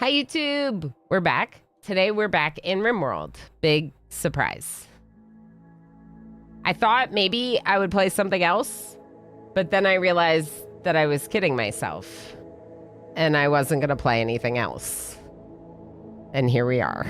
Hi, YouTube. We're back. Today, we're back in RimWorld. Big surprise. I thought maybe I would play something else, but then I realized that I was kidding myself, and I wasn't going to play anything else. And here we are.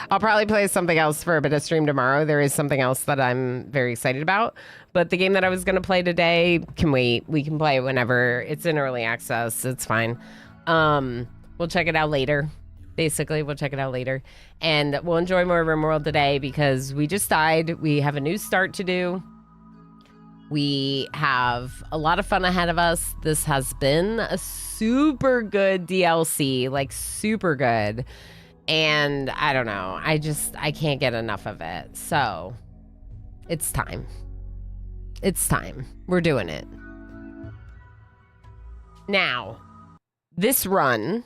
I'll probably play something else for a bit of stream tomorrow. There is something else that I'm very excited about. But the game that I was going to play today can wait. We can play it whenever. It's in early access. It's fine. We'll check it out later. Basically, we'll check it out later. And we'll enjoy more of RimWorld today because we just died. We have a new start to do. We have a lot of fun ahead of us. This has been a super good DLC. Like, super good. And I don't know. I can't get enough of it. So, it's time. It's time. We're doing it. Now, this run,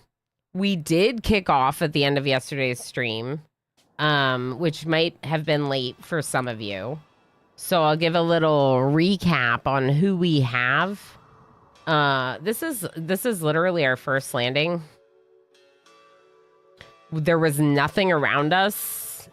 we did kick off at the end of yesterday's stream, which might have been late for some of you. So I'll give a little recap on who we have. This is literally our first landing. There was nothing around us,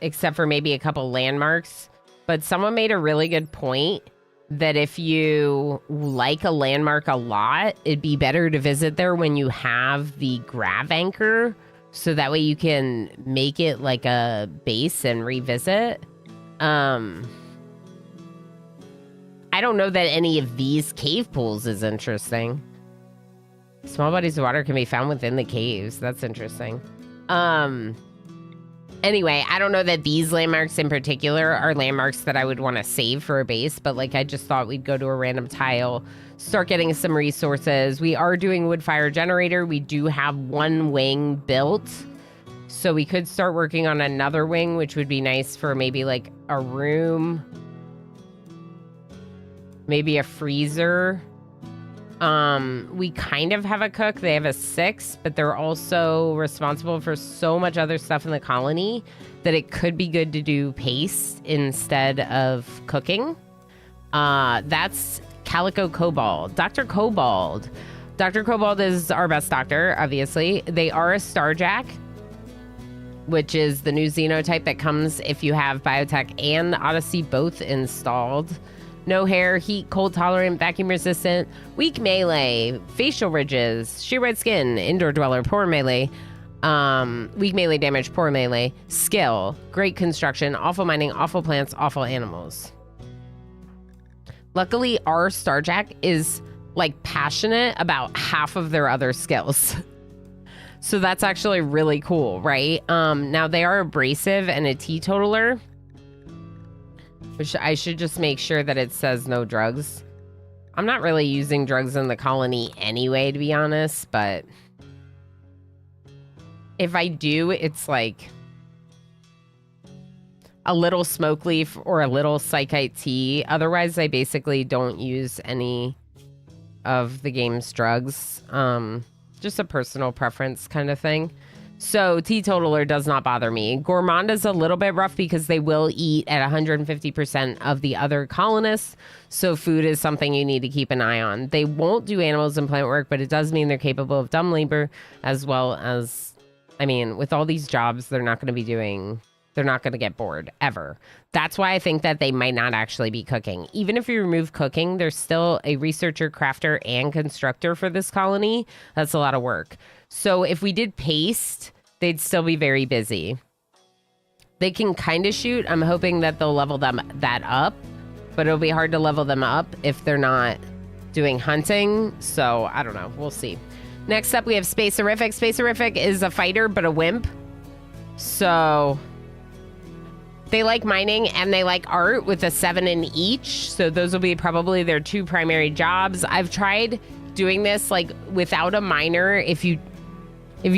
except for maybe a couple landmarks. But someone made a really good point that if you like a landmark a lot, it'd be better to visit there when you have the grav anchor, so that way you can make it like a base and revisit. I don't know that any of these cave pools is interesting. Small bodies of water can be found within the caves. That's interesting. Anyway, I don't know that these landmarks in particular are landmarks that I would want to save for a base, but like I just thought we'd go to a random tile, start getting some resources. We are doing wood fire generator. We do have one wing built, so we could start working on another wing, which would be nice for maybe like a room, maybe a freezer. We kind of have a cook. They have a 6, but they're also responsible for so much other stuff in the colony that it could be good to do paste instead of cooking. That's Calico Cobalt. Dr. Cobalt. Dr. Cobalt is our best doctor, obviously. They are a Starjack, which is the new xenotype that comes if you have Biotech and Odyssey both installed. No hair, heat, cold tolerant, vacuum resistant, weak melee, facial ridges, sheer red skin, indoor dweller, poor melee, weak melee damage, poor melee, skill, great construction, awful mining, awful plants, awful animals. Luckily, our Starjack is like passionate about half of their other skills. So that's actually really cool, right? Now they are abrasive and a teetotaler, which I should just make sure that it says no drugs. I'm not really using drugs in the colony anyway, to be honest, but if I do, it's like a little smoke leaf or a little psychite tea. Otherwise, I basically don't use any of the game's drugs. Just a personal preference kind of thing. So teetotaler does not bother me. Gourmand is a little bit rough because they will eat at 150% of the other colonists. So food is something you need to keep an eye on. They won't do animals and plant work, but it does mean they're capable of dumb labor, as well as, I mean, with all these jobs, they're not going to get bored ever. That's why I think that they might not actually be cooking. Even if you remove cooking, there's still a researcher, crafter, and constructor for this colony. That's a lot of work. So if we did paste, they'd still be very busy. They can kind of shoot. I'm hoping that they'll level that up, but it'll be hard to level them up if they're not doing hunting. So I don't know. We'll see. Next up, we have Spacerific. Spacerific is a fighter, but a wimp. So they like mining and they like art with a 7 in each. So those will be probably their 2 primary jobs. I've tried doing this like without a miner. If you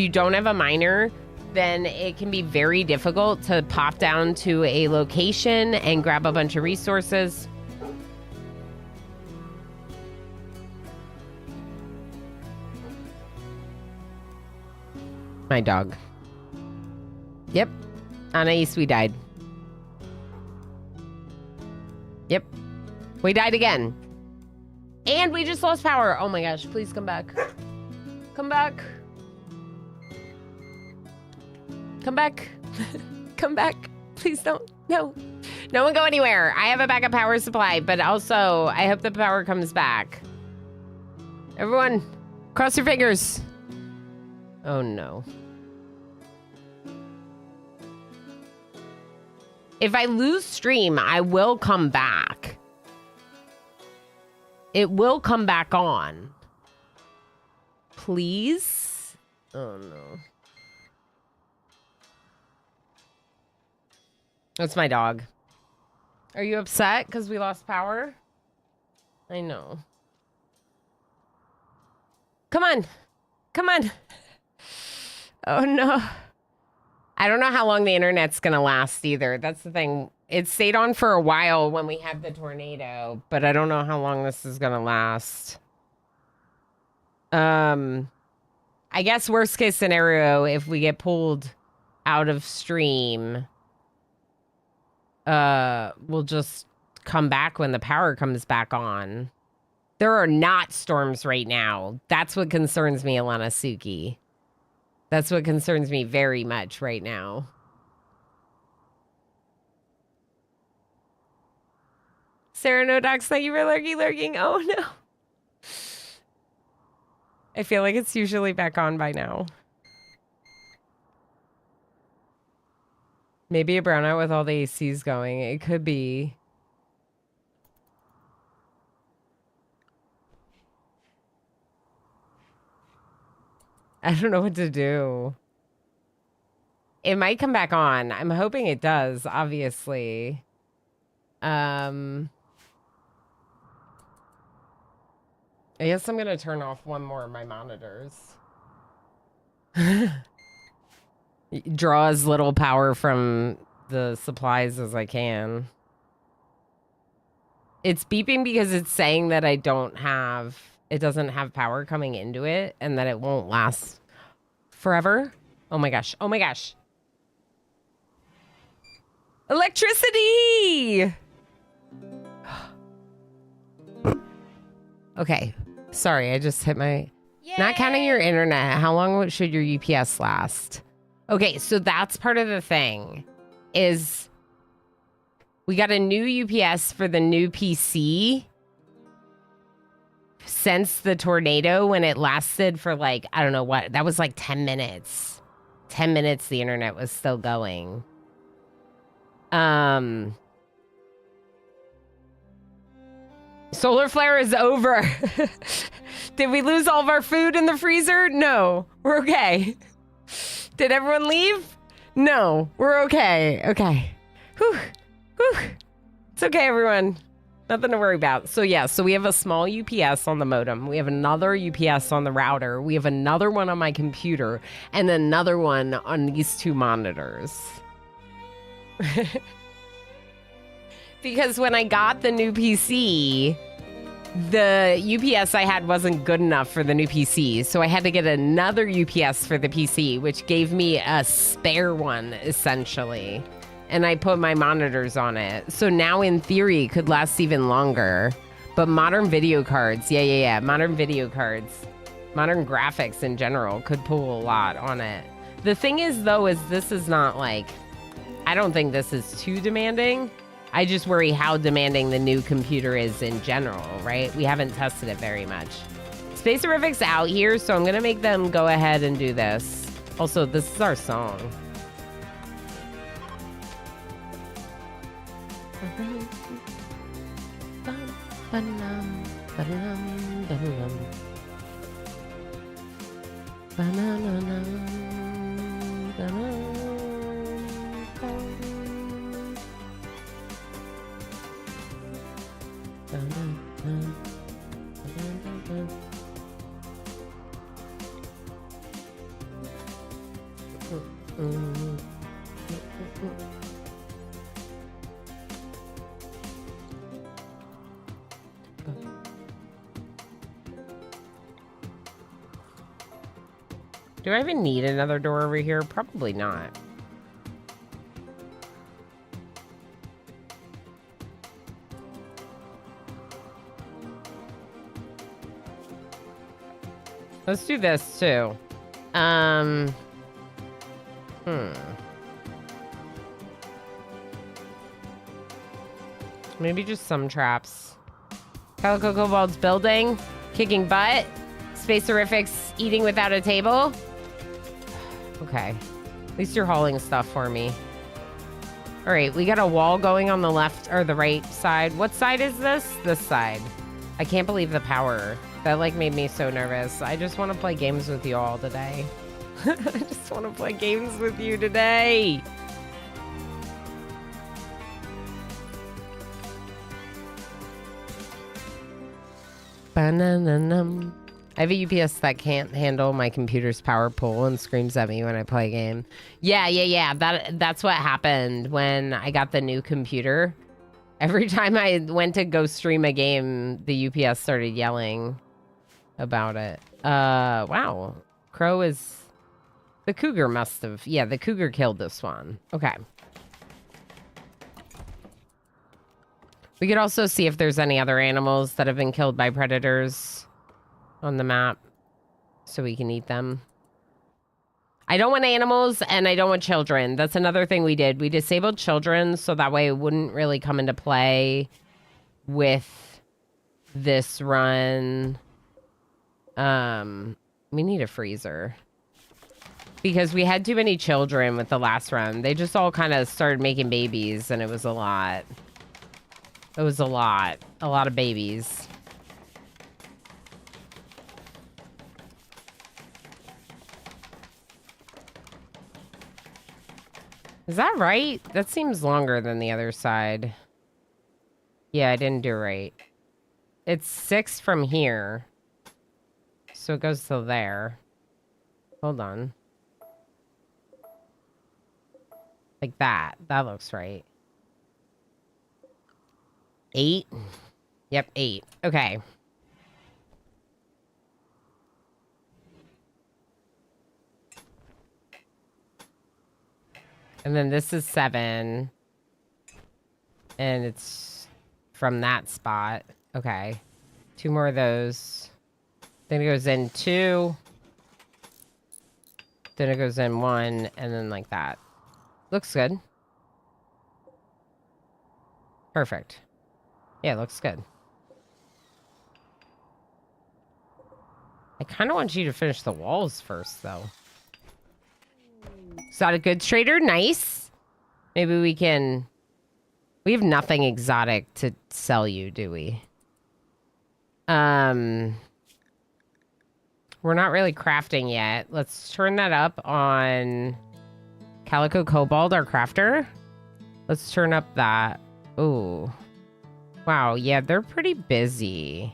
don't have a miner, then it can be very difficult to pop down to a location and grab a bunch of resources. My dog. Yep. Anais, we died. Yep. We died again. And we just lost power. Oh my gosh, please come back. Come back. Come back. Come back. Please don't. No. No one go anywhere. I have a backup power supply, but also I hope the power comes back. Everyone, cross your fingers. Oh no. If I lose stream, I will come back. It will come back on. Please? Oh no. That's my dog. Are you upset because we lost power? I know. Come on. Come on. Oh no. I don't know how long the internet's gonna last either. That's the thing. It stayed on for a while when we had the tornado, but I don't know how long this is gonna last. I guess worst case scenario, if we get pulled out of stream, we'll just come back when the power comes back on. There are not storms right now. That's what concerns me, Alana Suki. That's what concerns me very much right now. Sarah Nodox, thank you for lurking. Oh no. I feel like it's usually back on by now. Maybe a brownout with all the ACs going. It could be. I don't know what to do. It might come back on. I'm hoping it does, obviously. I guess I'm going to turn off one more of my monitors. Draw as little power from the supplies as I can. It's beeping because it's saying that it doesn't have power coming into it and that it won't last forever. Oh my gosh. Oh my gosh. Electricity! Okay. Sorry, I just hit my... Yay! Not counting your internet, how long should your UPS last? Okay, so that's part of the thing. Is we got a new UPS for the new PC since the tornado, when it lasted for like, I don't know what, that was like 10 minutes. 10 minutes the internet was still going. Solar flare is over. Did we lose all of our food in the freezer? No, we're okay. Did everyone leave? No, we're okay. Okay. Whew. Whew. It's okay, everyone. Nothing to worry about. So yeah, so we have a small UPS on the modem. We have another UPS on the router. We have another one on my computer and another one on these two monitors. Because when I got the new PC, the UPS I had wasn't good enough for the new PC. So I had to get another UPS for the PC, which gave me a spare one, essentially. And I put my monitors on it. So now, in theory, it could last even longer. But modern video cards, yeah. Modern video cards, modern graphics in general could pull a lot on it. The thing is, though, is this is not like... I don't think this is too demanding. I just worry how demanding the new computer is in general, right? We haven't tested it very much. Spacerific's out here, so I'm going to make them go ahead and do this. Also, this is our song. Do I even need another door over here? Probably not. Let's do this too. Maybe just some traps. Calico Cobalt's building, kicking butt. Spacerific's eating without a table. Okay. At least you're hauling stuff for me. All right, we got a wall going on the left or the right side. What side is this? This side. I can't believe the power. That like made me so nervous. I just want to play games with you all today. I just want to play games with you today. Ba-na-na-num. I have a UPS that can't handle my computer's power pull and screams at me when I play a game. Yeah. That's what happened when I got the new computer. Every time I went to go stream a game, the UPS started yelling about it. Wow. Crow is... The cougar must have... Yeah, the cougar killed this one. Okay. We could also see if there's any other animals that have been killed by predators on the map so we can eat them. I don't want animals and I don't want children. That's another thing we did. We disabled children so that way it wouldn't really come into play with this run. We need a freezer because we had too many children with the last run. They just all kind of started making babies and it was a lot. It was a lot of babies. Is that right? That seems longer than the other side. Yeah, I didn't do right. It's 6 from here. So it goes to there. Hold on. Like that. That looks right. 8? Yep, 8. Okay. And then this is 7. And it's from that spot. Okay. 2 more of those. Then it goes in 2. Then it goes in 1. And then like that. Looks good. Perfect. Yeah, it looks good. I kind of want you to finish the walls first, though. Exotic goods trader, nice. Maybe we can... We have nothing exotic to sell you, do we? We're not really crafting yet. Let's turn that up on Calico Cobalt, our crafter. Let's turn up that. Ooh. Wow, yeah, they're pretty busy.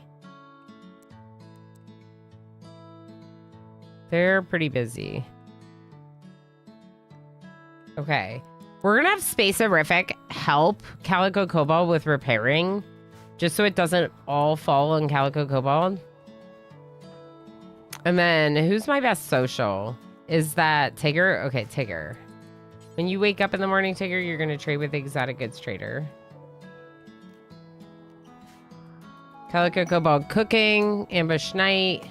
They're pretty busy. Okay. We're gonna have Spacerific help Calico Cobalt with repairing, just so it doesn't all fall on Calico Cobalt. And then, who's my best social? Is that Tigger? Okay, Tigger. When you wake up in the morning, Tigger, you're gonna trade with the exotic goods trader. Calico Cobalt cooking, ambush night.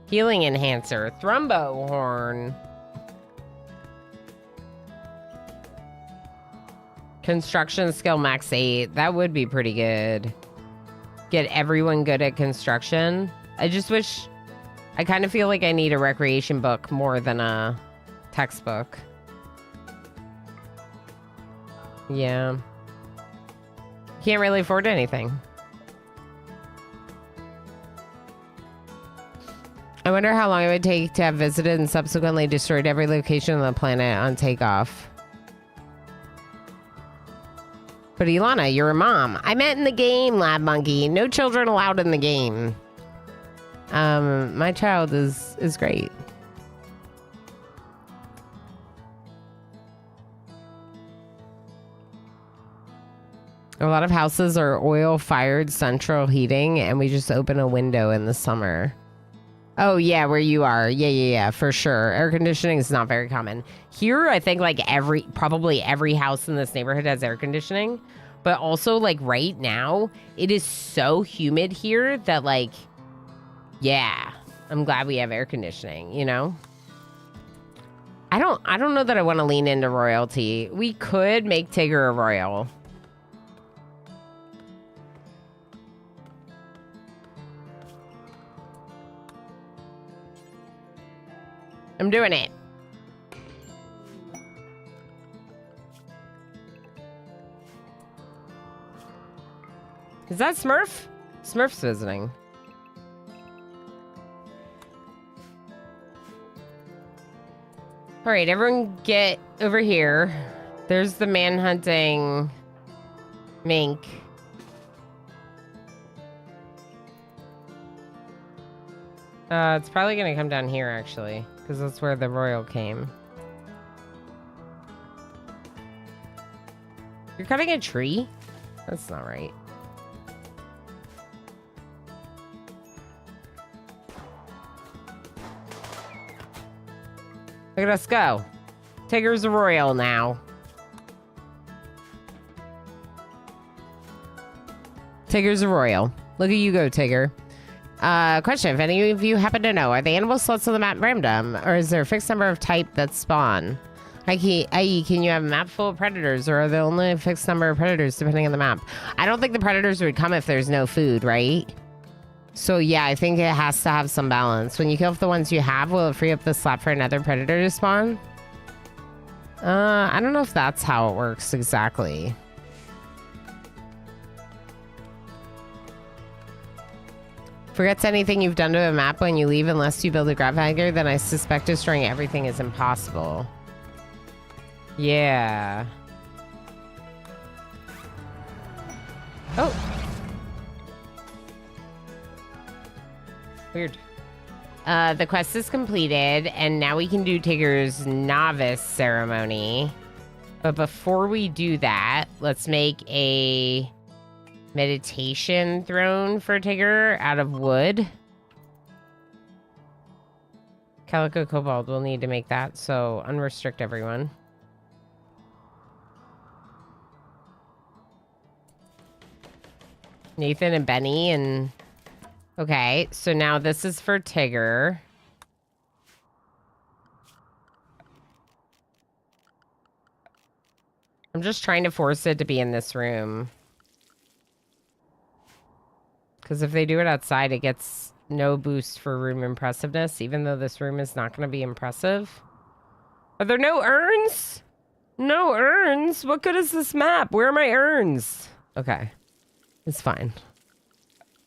Healing enhancer, thrumbo horn. Construction skill max 8. That would be pretty good. Get everyone good at construction. I just wish... I kind of feel like I need a recreation book more than a textbook. Yeah. Can't really afford anything. I wonder how long it would take to have visited and subsequently destroyed every location on the planet on takeoff. But Ilana, you're a mom. I meant in the game, Lab Monkey. No children allowed in the game. My child is great. A lot of houses are oil-fired central heating, and we just open a window in the summer. Oh, yeah, where you are. Yeah, for sure. Air conditioning is not very common. Here, I think like probably every house in this neighborhood has air conditioning. But also, like, right now, it is so humid here that, like, yeah, I'm glad we have air conditioning, you know? I don't know that I want to lean into royalty. We could make Tigger a royal. I'm doing it. Is that Smurf? Smurf's visiting. All right, everyone get over here. There's the man-hunting mink. It's probably gonna come down here, actually, because that's where the royal came. You're cutting a tree? That's not right. Look at us go. Tigger's a royal now. Tigger's a royal. Look at you go, Tigger. Question, if any of you happen to know, are the animal slots on the map random, or is there a fixed number of type that spawn? I.e., can you have a map full of predators, or are there only a fixed number of predators depending on the map? I don't think the predators would come if there's no food, right? So yeah, I think it has to have some balance. When you kill off the ones you have, will it free up the slot for another predator to spawn? I don't know if that's how it works exactly. Forgets anything you've done to a map when you leave unless you build a grab bagger, then I suspect destroying everything is impossible. Yeah. Oh. Weird. The quest is completed, and now we can do Tigger's novice ceremony. But before we do that, let's make a meditation throne for Tigger out of wood. Calico Cobalt will need to make that, so unrestrict everyone. Nathan and Benny and... Okay, so now this is for Tigger. I'm just trying to force it to be in this room. Because if they do it outside, it gets no boost for room impressiveness, even though this room is not going to be impressive. Are there no urns? No urns? What good is this map? Where are my urns? Okay, it's fine.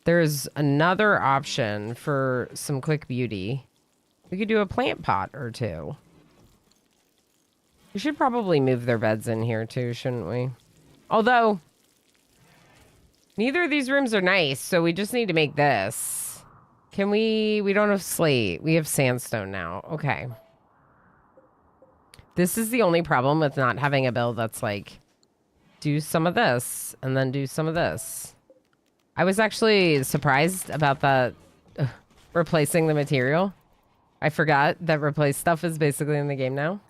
There's another option for some quick beauty. We could do a plant pot or two. We should probably move their beds in here too, shouldn't we? Although, neither of these rooms are nice, so we just need to make this. Can we don't have slate. We have sandstone now. Okay. This is the only problem with not having a build that's like, do some of this and then do some of this. I was actually surprised about that replacing the material. I forgot that replace stuff is basically in the game now.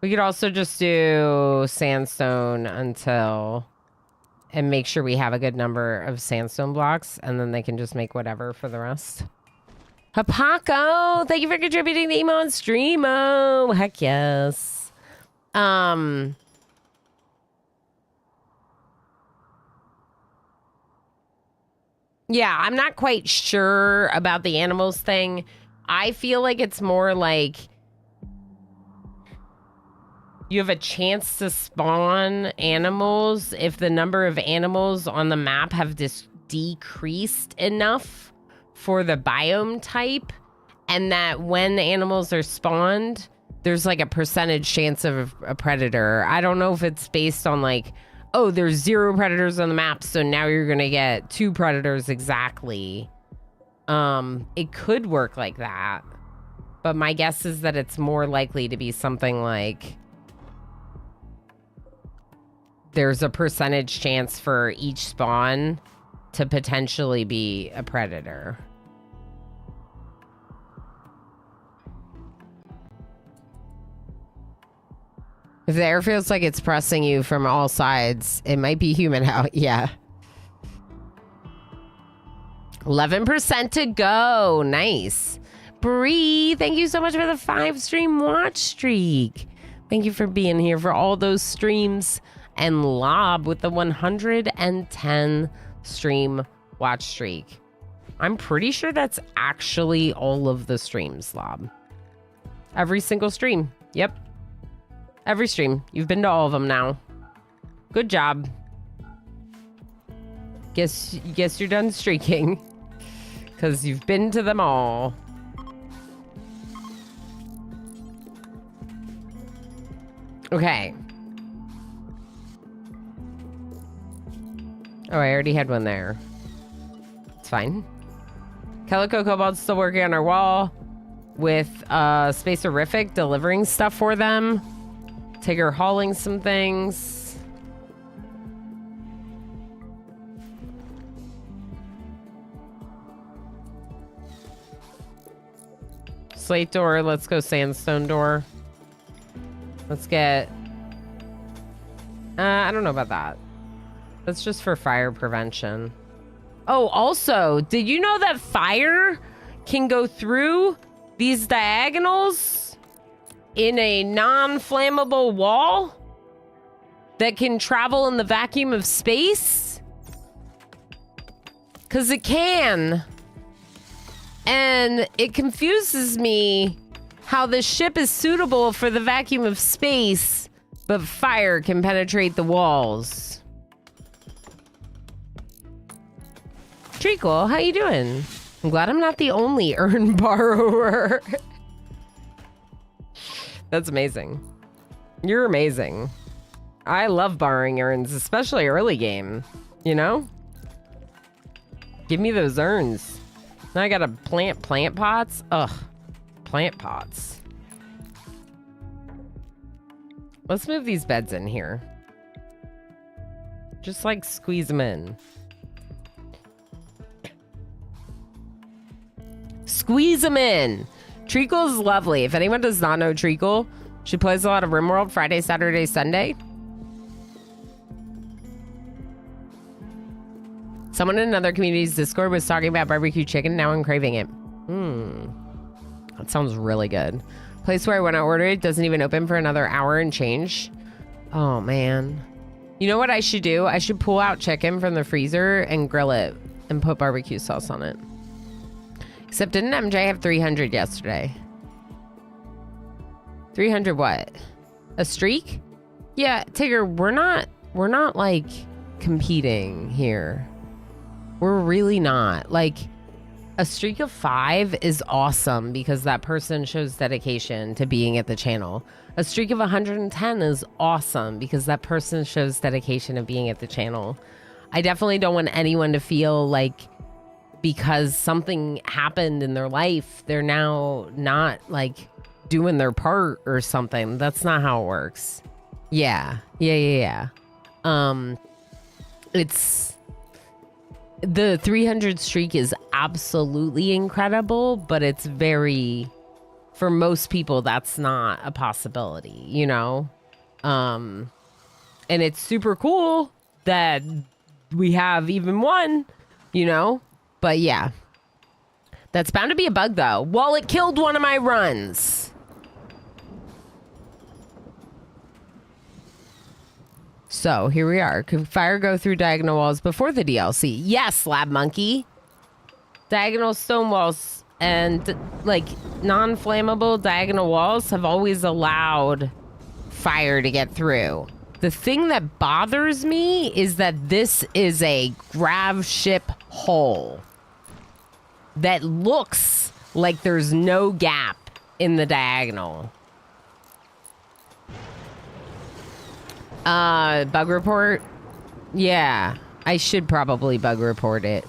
We could also just do sandstone until... and make sure we have a good number of sandstone blocks, and then they can just make whatever for the rest. Hapako, thank you for contributing the emo on stream. Oh, heck yes. Yeah, I'm not quite sure about the animals thing. I feel like it's more like you have a chance to spawn animals if the number of animals on the map have decreased enough for the biome type, and that when the animals are spawned, there's like a percentage chance of a predator. I don't know if it's based on like, oh, there's 0 predators on the map, so now you're gonna get 2 predators exactly. It could work like that, but my guess is that it's more likely to be something like there's a percentage chance for each spawn to potentially be a predator. If the air feels like it's pressing you from all sides, it might be humid out. Yeah. 11% to go. Nice. Bree, thank you so much for the 5-stream watch streak. Thank you for being here for all those streams. And Lob with the 110 stream watch streak. I'm pretty sure that's actually all of the streams, Lob. Every single stream. Yep. Every stream. You've been to all of them now. Good job. Guess you're done streaking. Because you've been to them all. Okay. Oh, I already had one there. It's fine. Calico Cobalt's still working on our wall with Spacerific delivering stuff for them. Tigger hauling some things. Slate door, let's go sandstone door. Let's get... I don't know about that. That's just for fire prevention. Oh, also, did you know that fire can go through these diagonals in a non-flammable wall that can travel in the vacuum of space? Because it can. And it confuses me how this ship is suitable for the vacuum of space, but fire can penetrate the walls. Treacle, how you doing? I'm glad I'm not the only urn borrower. That's amazing. You're amazing. I love borrowing urns, especially early game. You know? Give me those urns. Now I gotta plant pots. Ugh. Plant pots. Let's move these beds in here. Just like squeeze them in. Squeeze them in. Treacle is lovely. If anyone does not know Treacle, she plays a lot of RimWorld Friday, Saturday, Sunday. Someone in another community's Discord was talking about barbecue chicken. Now I'm craving it. That sounds really good. Place where I went to order it doesn't even open for another hour and change. Oh, man. You know what I should do? I should pull out chicken from the freezer and grill it and put barbecue sauce on it. Except didn't MJ have 300 yesterday? 300 what? A streak? Yeah, Tigger, we're not like competing here. We're really not. Like, a streak of 5 is awesome because that person shows dedication to being at the channel. A streak of 110 is awesome because that person shows dedication to being at the channel. I definitely don't want anyone to feel like because something happened in their life, they're now not like doing their part or something. That's not how it works. Yeah. It's the 300 streak is absolutely incredible, but it's very, for most people, that's not a possibility, you know? And it's super cool that we have even one, you know? But yeah, that's bound to be a bug though. Well, it killed one of my runs. So here we are. Could fire go through diagonal walls before the DLC? Yes, Lab Monkey. Diagonal stone walls and like non-flammable diagonal walls have always allowed fire to get through. The thing that bothers me is that this is a grav ship hull that looks like there's no gap in the diagonal. Bug report? Yeah, I should probably bug report it.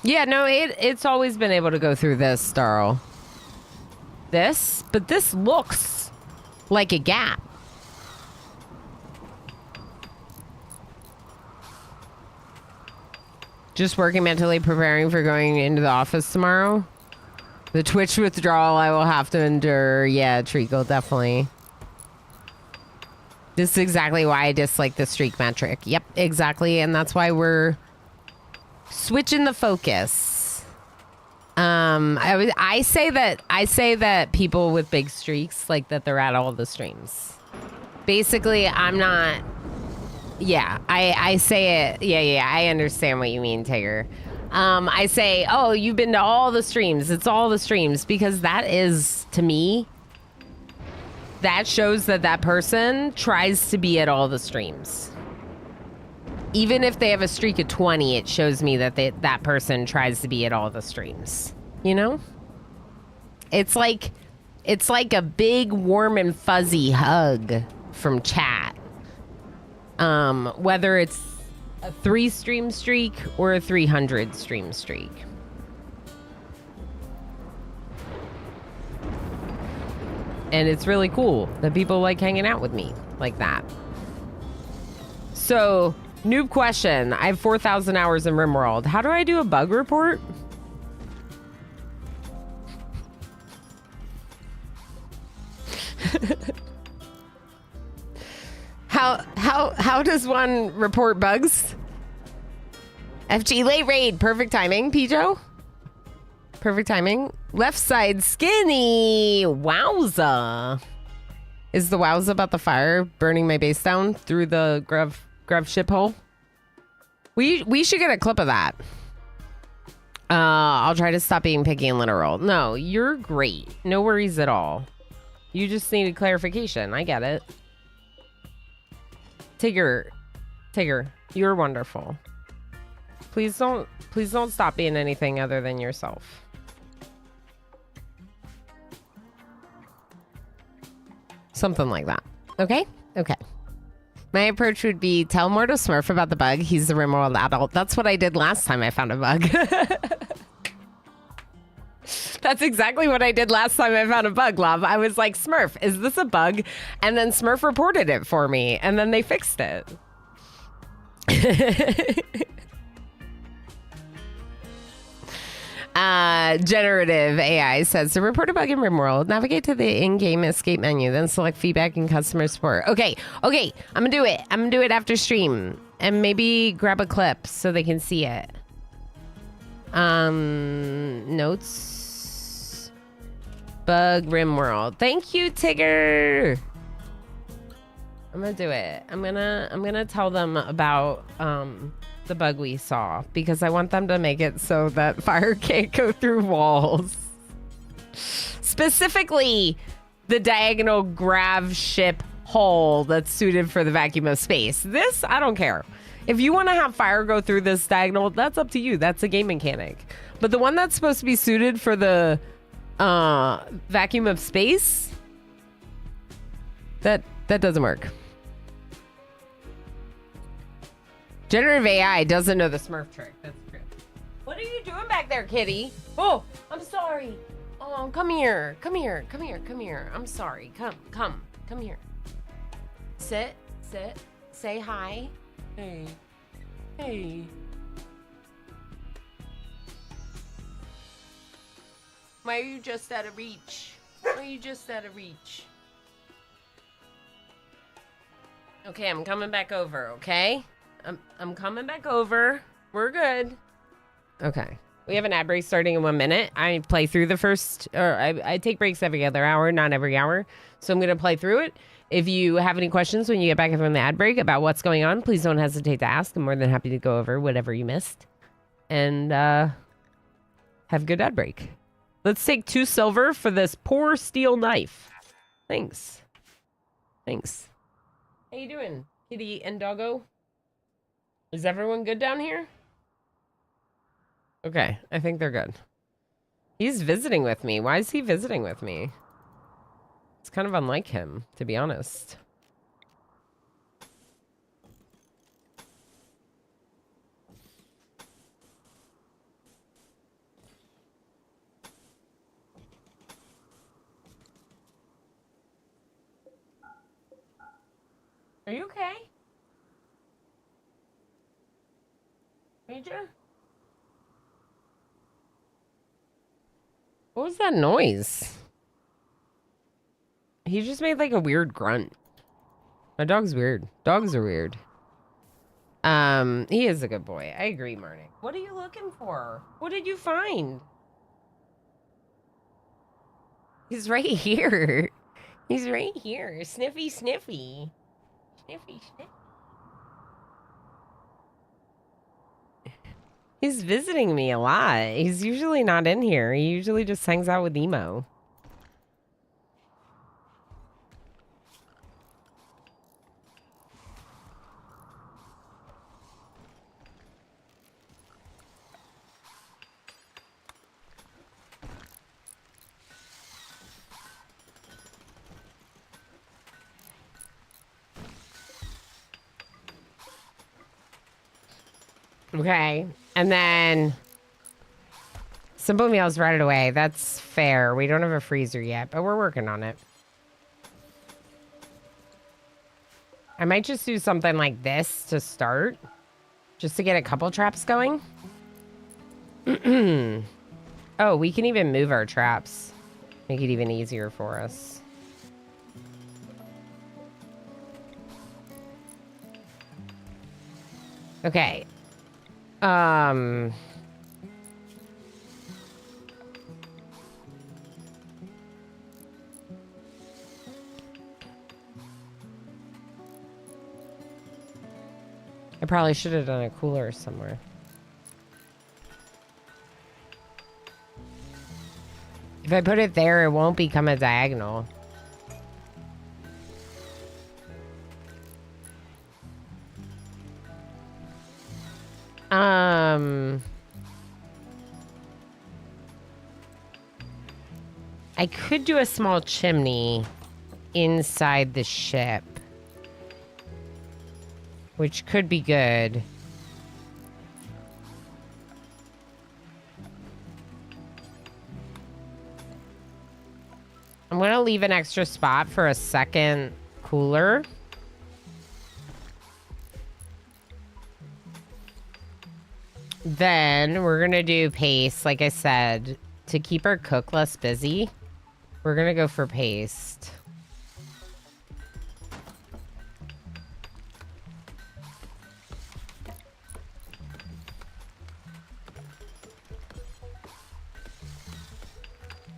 Yeah, no, it's always been able to go through this, Starl. But this looks like a gap. Just working mentally preparing for going into the office tomorrow. The Twitch withdrawal I will have to endure. Yeah, Treacle, definitely. This is exactly why I dislike the streak metric. Yep, exactly. And that's why we're switching the focus. I say that people with big streaks, like that they're at all the streams. Basically, I'm not. Yeah, I say it. Yeah, I understand what you mean, Tigger. I say, oh, you've been to all the streams. It's all the streams, because that is, to me, that shows that that person tries to be at all the streams. Even if they have a streak of 20, it shows me that that person tries to be at all the streams. You know? It's like a big, warm and fuzzy hug from chat. Whether it's a 3 stream streak or a 300 stream streak. And it's really cool that people like hanging out with me like that. So, noob question. I have 4,000 hours in RimWorld. How do I do a bug report? How does one report bugs? FG late raid, perfect timing, Pijo. Perfect timing. Left side skinny. Wowza. Is the wowza about the fire burning my base down through the grav ship hole? We should get a clip of that. I'll try to stop being picky and literal. No, you're great. No worries at all. You just needed clarification. I get it. Tigger, you're wonderful. Please don't stop being anything other than yourself. Something like that. Okay? Okay. My approach would be tell Mortal Smurf about the bug. He's the RimWorld adult. That's what I did last time I found a bug. That's exactly what I did last time I found a bug, love. I was like, Smurf, is this a bug? And then Smurf reported it for me, and then they fixed it. Generative AI says to report a bug in RimWorld, navigate to the in-game escape menu, then select feedback and customer support. Okay, I'm gonna do it. I'm gonna do it after stream, and maybe grab a clip so they can see it. Notes. Bug RimWorld. Thank you, Tigger. I'm gonna do it. I'm gonna tell them about the bug we saw, because I want them to make it so that fire can't go through walls. Specifically, the diagonal grav ship hole that's suited for the vacuum of space. This, I don't care. If you want to have fire go through this diagonal, that's up to you. That's a game mechanic. But the one that's supposed to be suited for the vacuum of space, that doesn't work. Generative AI doesn't know the Smurf trick. That's true. What are you doing back there, kitty? Oh, I'm sorry. Oh, come here. Come here. Come here. Come here. I'm sorry. Come here. Sit. Say hi. Hey. Why are you just out of reach? Okay, I'm coming back over, okay? I'm coming back over. We're good. Okay. We have an ad break starting in 1 minute. I play through the first, or I take breaks every other hour, not every hour. So I'm going to play through it. If you have any questions when you get back from the ad break about what's going on, please don't hesitate to ask. I'm more than happy to go over whatever you missed. And have a good ad break. Let's take 2 silver for this poor steel knife. Thanks. How you doing, kitty and doggo? Is everyone good down here? Okay, I think they're good. He's visiting with me. Why is he visiting with me? It's kind of unlike him, to be honest. Are you okay? Major? What was that noise? He just made like a weird grunt. My dog's weird. Dogs are weird. He is a good boy. I agree, Marnik. What are you looking for? What did you find? He's right here. He's right here. Sniffy, sniffy. Sniffy, sniffy. He's visiting me a lot. He's usually not in here. He usually just hangs out with Emo. Okay. And then simple meals right away. That's fair. We don't have a freezer yet, but we're working on it. I might just do something like this to start, just to get a couple traps going. Oh, we can even move our traps. Make it even easier for us. Okay. I probably should have done a cooler somewhere. If I put it there, it won't become a diagonal. I could do a small chimney inside the ship, which could be good. I'm gonna leave an extra spot for a second cooler. Then we're gonna do paste, like I said, to keep our cook less busy. We're gonna go for paste.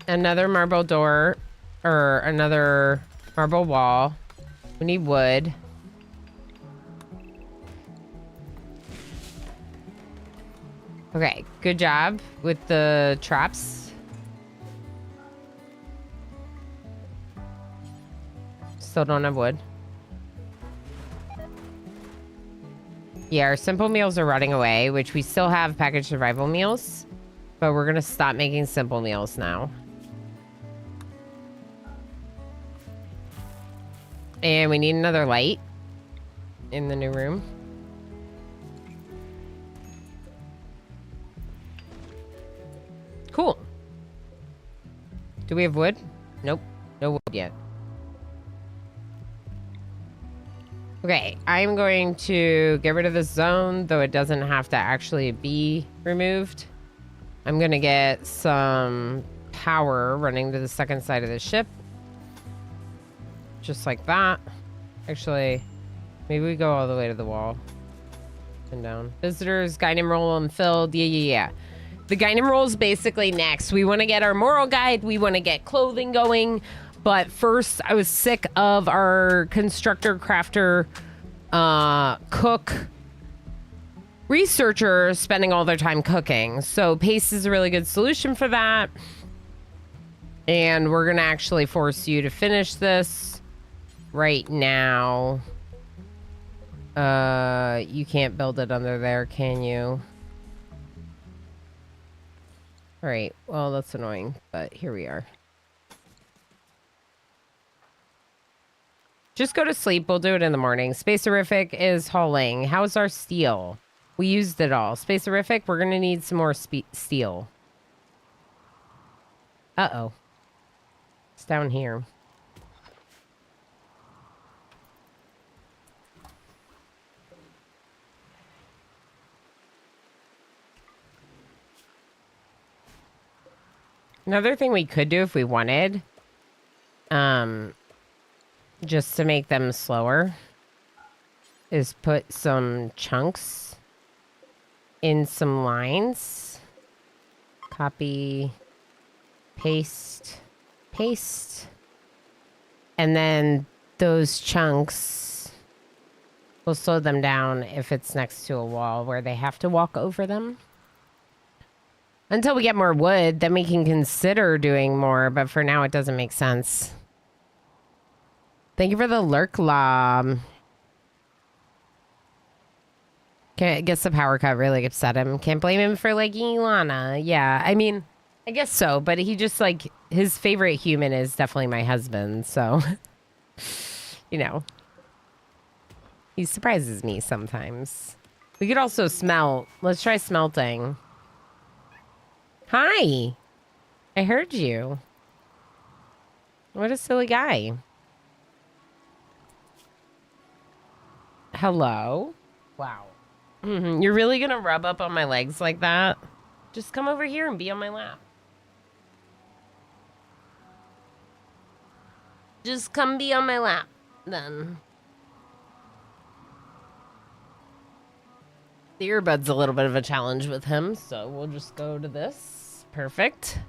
Another marble door, or another marble wall. We need wood. Okay, good job with the traps. Still don't have wood. Yeah, our simple meals are rotting away, which we still have packaged survival meals, but we're gonna stop making simple meals now. And we need another light in the new room. Cool. Do we have wood? Nope. No wood yet. Okay, I'm going to get rid of this zone, though it doesn't have to actually be removed. I'm going to get some power running to the second side of the ship. Just like that. Actually, maybe we go all the way to the wall. And down. Visitors, guide and roll unfilled. Yeah. The guide and roll is basically next. We want to get our moral guide. We want to get clothing going. But first, I was sick of our constructor, crafter, cook, researcher spending all their time cooking. So paste is a really good solution for that. And we're going to actually force you to finish this right now. You can't build it under there, can you? All right, well, that's annoying, but here we are. Just go to sleep. We'll do it in the morning. Spacerific is hauling. How's our steel? We used it all. Spacerific, we're going to need some more steel. Uh-oh. It's down here. Another thing we could do if we wanted, just to make them slower, is put some chunks in some lines. Copy, paste, paste. And then those chunks will slow them down if it's next to a wall where they have to walk over them. Until we get more wood, then we can consider doing more, but for now it doesn't make sense. Thank you for the lurk lob. I guess the power cut really upset him. Can't blame him for liking Lana. Yeah, I mean, I guess so, but he just like, his favorite human is definitely my husband, so, you know. He surprises me sometimes. We could also smelt. Let's try smelting. Hi. I heard you. What a silly guy. Hello? Wow. You're really gonna rub up on my legs like that? Just come over here and be on my lap. Just come be on my lap, then. The earbud's a little bit of a challenge with him, so we'll just go to this. Perfect.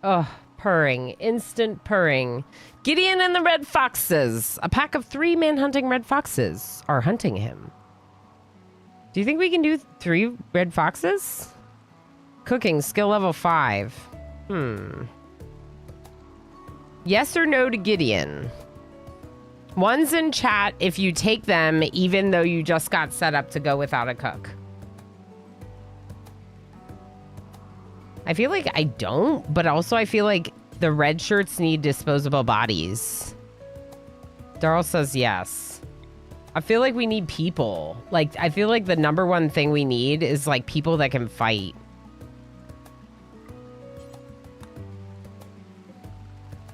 Oh, purring. Instant purring. Gideon and the Red Foxes. A pack of 3 man-hunting red foxes are hunting him. Do you think we can do 3 red foxes? Cooking, skill level 5. Yes or no to Gideon? One's in chat if you take them, even though you just got set up to go without a cook. I feel like I don't, but also I feel like the red shirts need disposable bodies. Darl says yes. I feel like we need people. Like, I feel like the #1 thing we need is like people that can fight.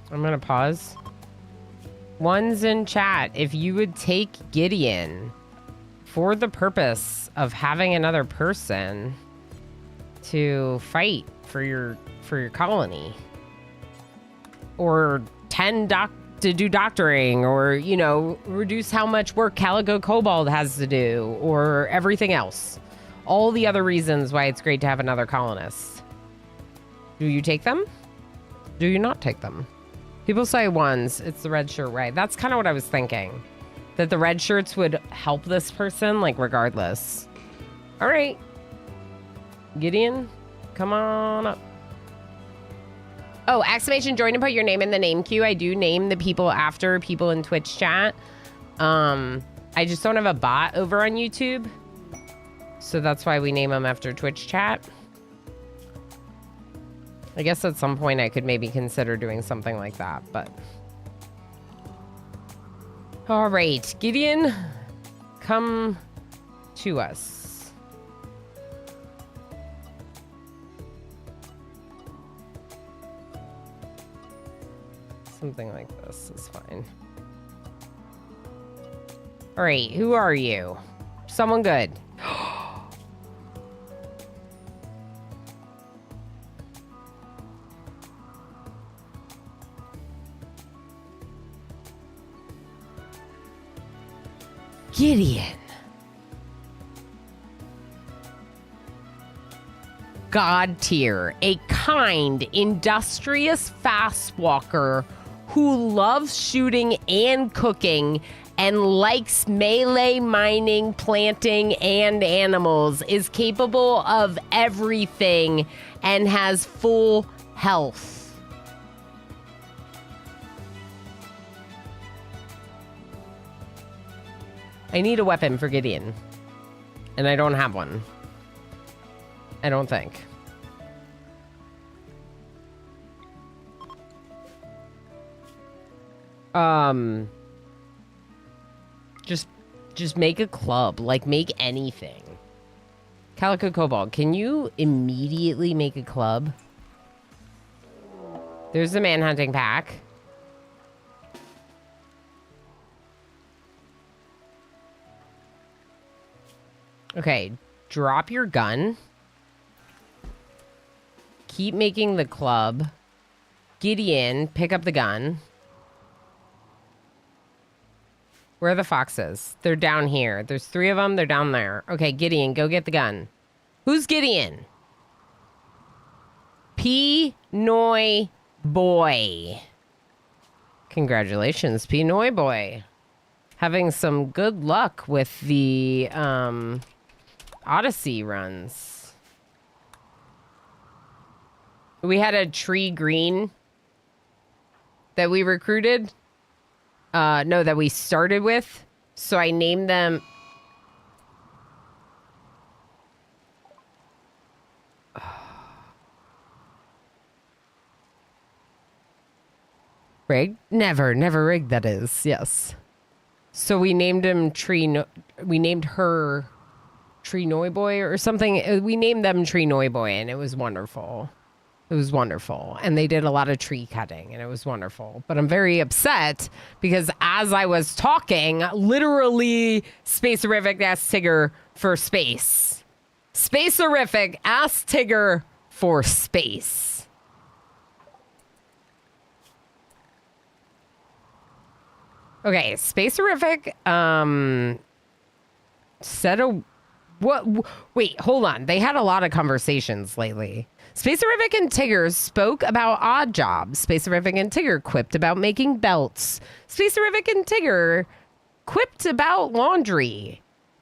I'm gonna pause. One's in chat if you would take Gideon for the purpose of having another person to fight for your colony, or 10 to do doctoring, or, you know, reduce how much work Calico Cobalt has to do, or everything else. All the other reasons why it's great to have another colonist. Do you take them? Do you not take them? People say ones. It's the red shirt, right? That's kind of what I was thinking. That the red shirts would help this person, like, regardless. All right. Gideon, come on up. Oh, exclamation join and put your name in the name queue. I do name the people after people in Twitch chat. I just don't have a bot over on YouTube. So that's why we name them after Twitch chat. I guess at some point I could maybe consider doing something like that, but... All right, Gideon, come to us. Something like this is fine. All right, who are you? Someone good. Gideon. God tier, a kind, industrious fast walker who loves shooting and cooking and likes melee mining, planting, and animals, is capable of everything and has full health. I need a weapon for Gideon, and I don't have one. I don't think. Just make a club. Like, make anything. Calico Cobalt, can you immediately make a club? There's the manhunting pack. Okay, drop your gun. Keep making the club. Gideon, pick up the gun. Where are the foxes? They're down here. There's 3 of them. They're down there. Okay, Gideon, go get the gun. Who's Gideon? P-Noi Boy. Congratulations, P-Noi Boy. Having some good luck with the Odyssey runs. We had a tree green that we recruited. No, that we started with. So I named them... Rigged? Never rigged, that is. Yes. So we named him we named her Tree Noi Boy or something. We named them Tree Noi Boy, and it was wonderful. It was wonderful. And they did a lot of tree cutting, and it was wonderful. But I'm very upset because as I was talking, literally Space-Orific asked Tigger for space. Space-Orific asked Tigger for space. Okay, Space-Orific said a... What? Wait, hold on. They had a lot of conversations lately. Space-Orific and Tigger spoke about odd jobs. Space-Orific and Tigger quipped about making belts. Space-Orific and Tigger quipped about laundry.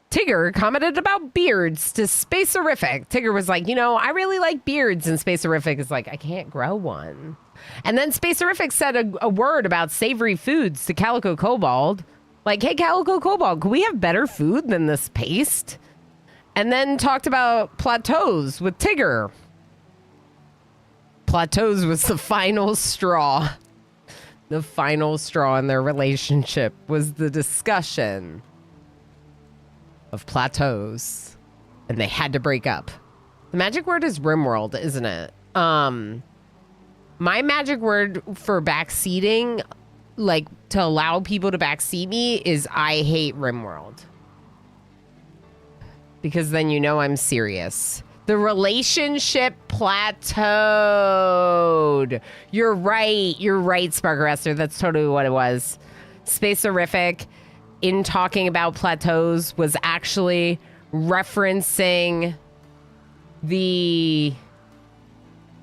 Tigger commented about beards to Space-Orific. Tigger was like, you know, I really like beards. And Space-Orific is like, I can't grow one. And then Space-Orific said a word about savory foods to Calico Kobold. Like, hey, Calico Kobold, could we have better food than this paste? And then talked about plateaus with Tigger. Plateaus was the final straw. The final straw in their relationship was the discussion of plateaus. And they had to break up. The magic word is RimWorld, isn't it? My magic word for backseating, like to allow people to backseat me, is I hate RimWorld. Because then you know I'm serious. The relationship plateaued. You're right, Sparkerester. That's totally what it was. Space-Orific, in talking about plateaus, was actually referencing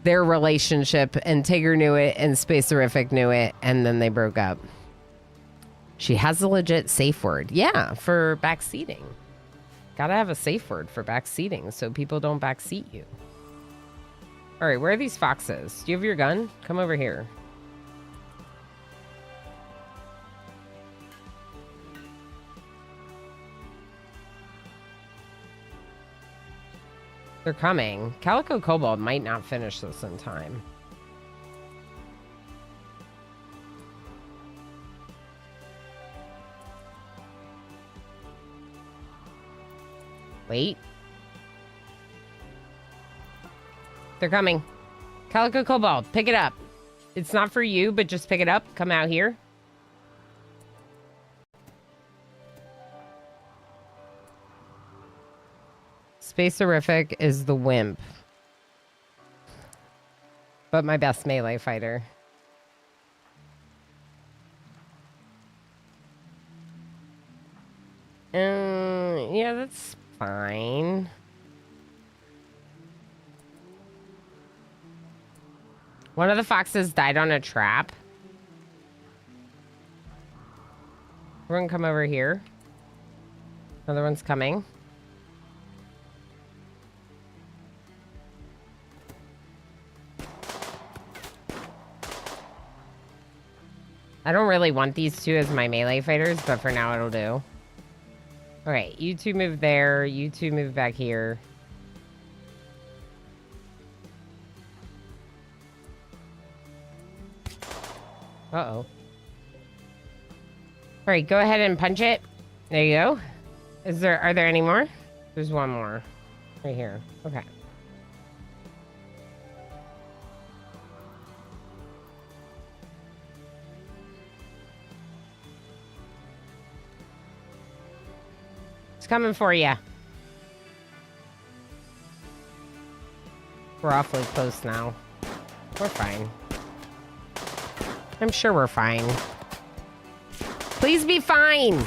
their relationship, and Tigger knew it, and Space-Orific knew it, and then they broke up. She has a legit safe word. Yeah, for backseating. Gotta have a safe word for backseating so people don't backseat you. All right, where are these foxes? Do you have your gun? Come over here. They're coming. Calico Kobold might not finish this in time. Wait. They're coming. Calico Kobold, pick it up. It's not for you, but just pick it up. Come out here. Space-Orific is the wimp. But my best melee fighter. Yeah, that's fine. One of the foxes died on a trap. Everyone come over here. Another one's coming. I don't really want these two as my melee fighters, but for now it'll do. Alright, you two move there. You two move back here. Uh-oh. Alright, go ahead and punch it. There you go. Are there any more? There's one more. Right here. Okay. It's coming for you. We're awfully close now. We're fine. I'm sure we're fine. Please be fine!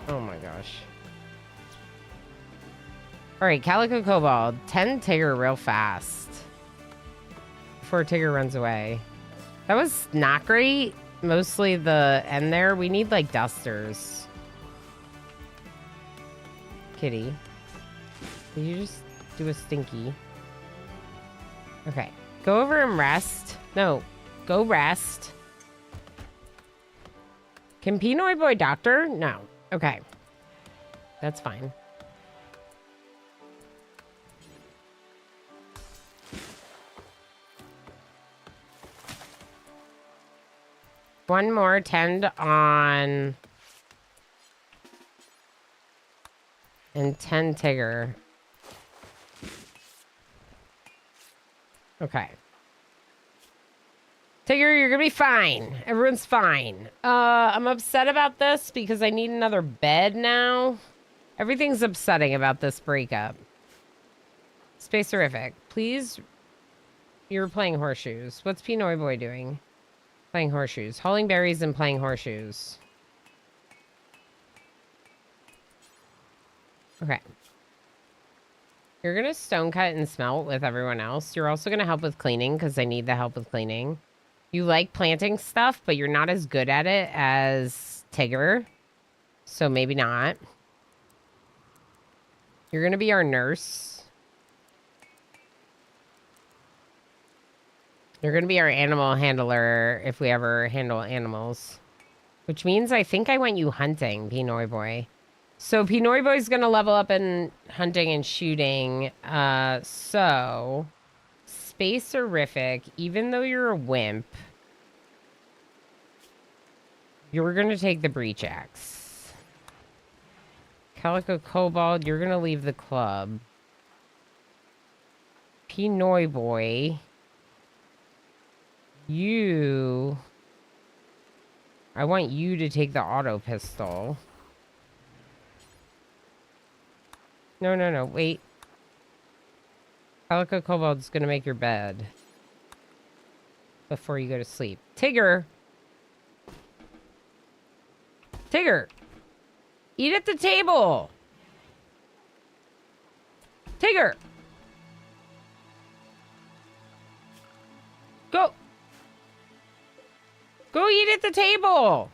Oh my gosh. Alright, Calico Kobold. 10 Tigger real fast. Before Tigger runs away. That was not great. Mostly the end there. We need, like, dusters. Kitty. Did you just do a stinky? Okay. Go over and rest. No. Go rest. Can Pinoy Boy doctor? No. Okay. That's fine. One more tend on... and 10 Tigger. Okay. Tigger, you're gonna be fine. Everyone's fine. I'm upset about this because I need another bed now. Everything's upsetting about this breakup. Spacerific. Please. You're playing horseshoes. What's Pinoy Boy doing? Playing horseshoes. Hauling berries and playing horseshoes. Okay. You're gonna stone cut and smelt with everyone else. You're also gonna help with cleaning because I need the help with cleaning. You like planting stuff, but you're not as good at it as Tigger. So maybe not. You're going to be our nurse. You're going to be our animal handler if we ever handle animals. Which means I think I want you hunting, Pinoy Boy. So Pinoy Boy's going to level up in hunting and shooting. So... Spacerific, even though you're a wimp, you're going to take the breach axe. Calico Kobold, you're going to leave the club. Pinoy Boy, you... I want you to take the auto pistol. No, wait. Calico Kobold's gonna make your bed before you go to sleep. Tigger! Tigger! Eat at the table! Tigger! Go! Go eat at the table!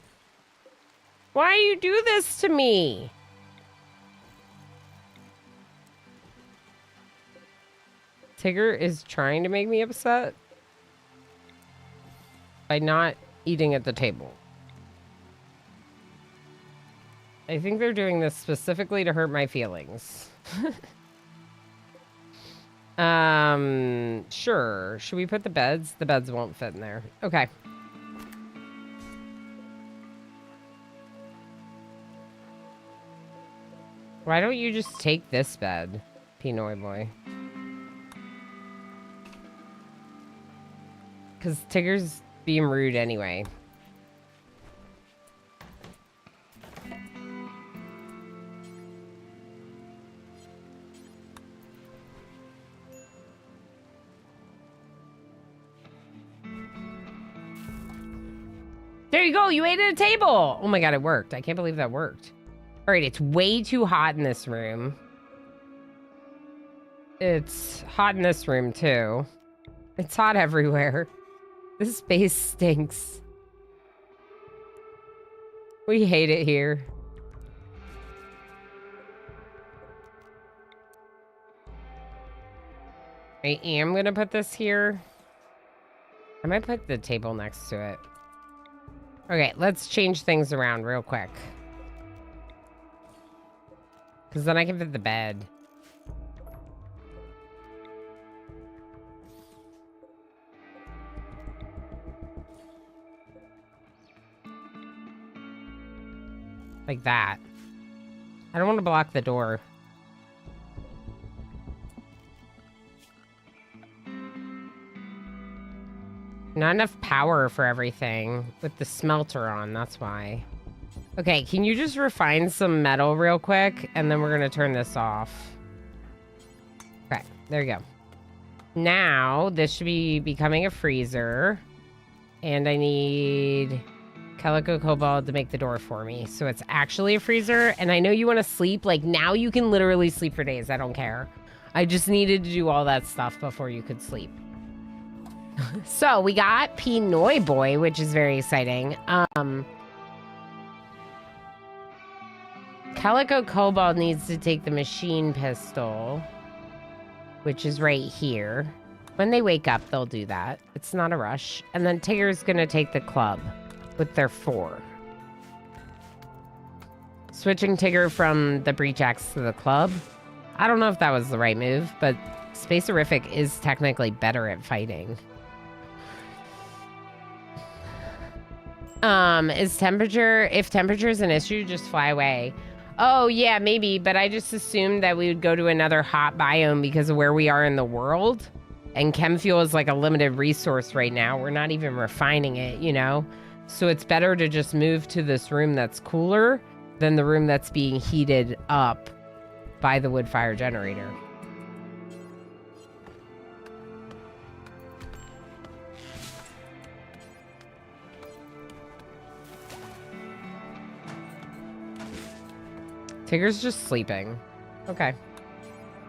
Why do you do this to me? Tigger is trying to make me upset by not eating at the table. I think they're doing this specifically to hurt my feelings. Sure. Should we put the beds? The beds won't fit in there. Okay. Why don't you just take this bed, Pinoy Boy? Because Tigger's being rude anyway. There you go. You ate at a table. Oh my god, it worked. I can't believe that worked. All right, it's way too hot in this room. It's hot in this room, too. It's hot everywhere. This space stinks. We hate it here. I am gonna put this here. I might put the table next to it. Okay, let's change things around real quick. Because then I can fit the bed. Like that. I don't want to block the door. Not enough power for everything with the smelter on, that's why. Okay, can you just refine some metal real quick? And then we're going to turn this off. Okay, there you go. Now, this should be becoming a freezer. And I need Calico Cobalt to make the door for me. So it's actually a freezer. And I know you want to sleep. Like, now you can literally sleep for days. I don't care. I just needed to do all that stuff before you could sleep. So we got Pinoy Boy, which is very exciting. Calico Cobalt needs to take the machine pistol, which is right here. When they wake up, they'll do that. It's not a rush. And then Tigger's gonna take the club with their 4. Switching Tigger from the breach axe to the club. I don't know if that was the right move, but Spacerific is technically better at fighting. If temperature is an issue, just fly away. Oh, yeah, maybe, but I just assumed that we would go to another hot biome because of where we are in the world. And chem fuel is like a limited resource right now. We're not even refining it, you know? So it's better to just move to this room that's cooler than the room that's being heated up by the wood fire generator. Tigger's just sleeping. Okay.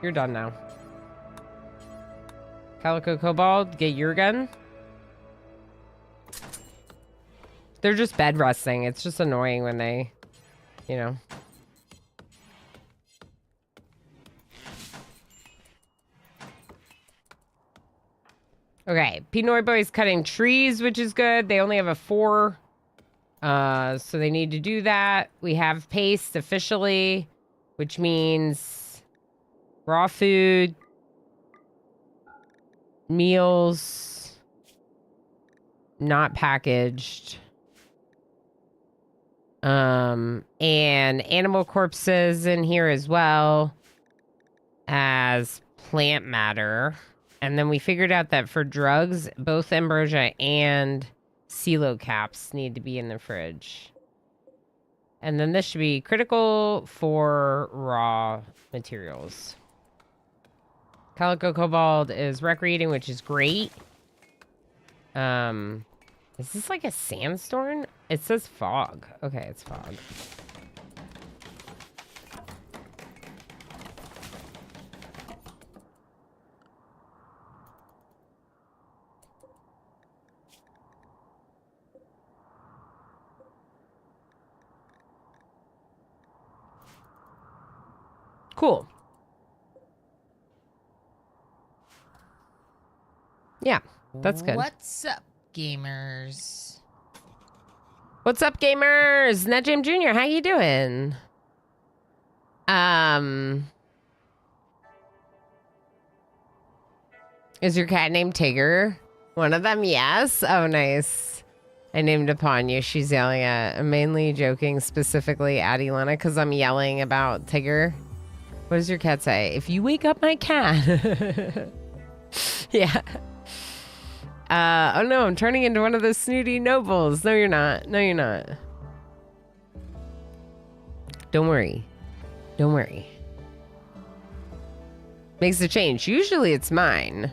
You're done now. Calico Cobalt, get your gun. They're just bed resting. It's just annoying when they, you know. Okay, Pinoy Boy's cutting trees, which is good. They only have a 4. So they need to do that. We have paste officially, which means raw food, meals, not packaged, and animal corpses in here as well as plant matter. And then we figured out that for drugs, both ambrosia and CeeLo caps need to be in the fridge. And then this should be critical for raw materials. Calico Cobalt is recreating, which is great. Is this like a sandstorm? It says fog. Okay, it's fog. Cool. Yeah, that's good. What's up, gamers? What's up, gamers? NetJam Jr., how you doing? Is your cat named Tigger? One of them, yes. Oh, nice. I named upon you. She's yelling at. I'm mainly joking specifically at Elena because I'm yelling about Tigger. What does your cat say? If you wake up my cat. Yeah. Oh no, I'm turning into one of those snooty nobles. No, you're not. No, you're not. Don't worry. Don't worry. Makes a change. Usually it's mine.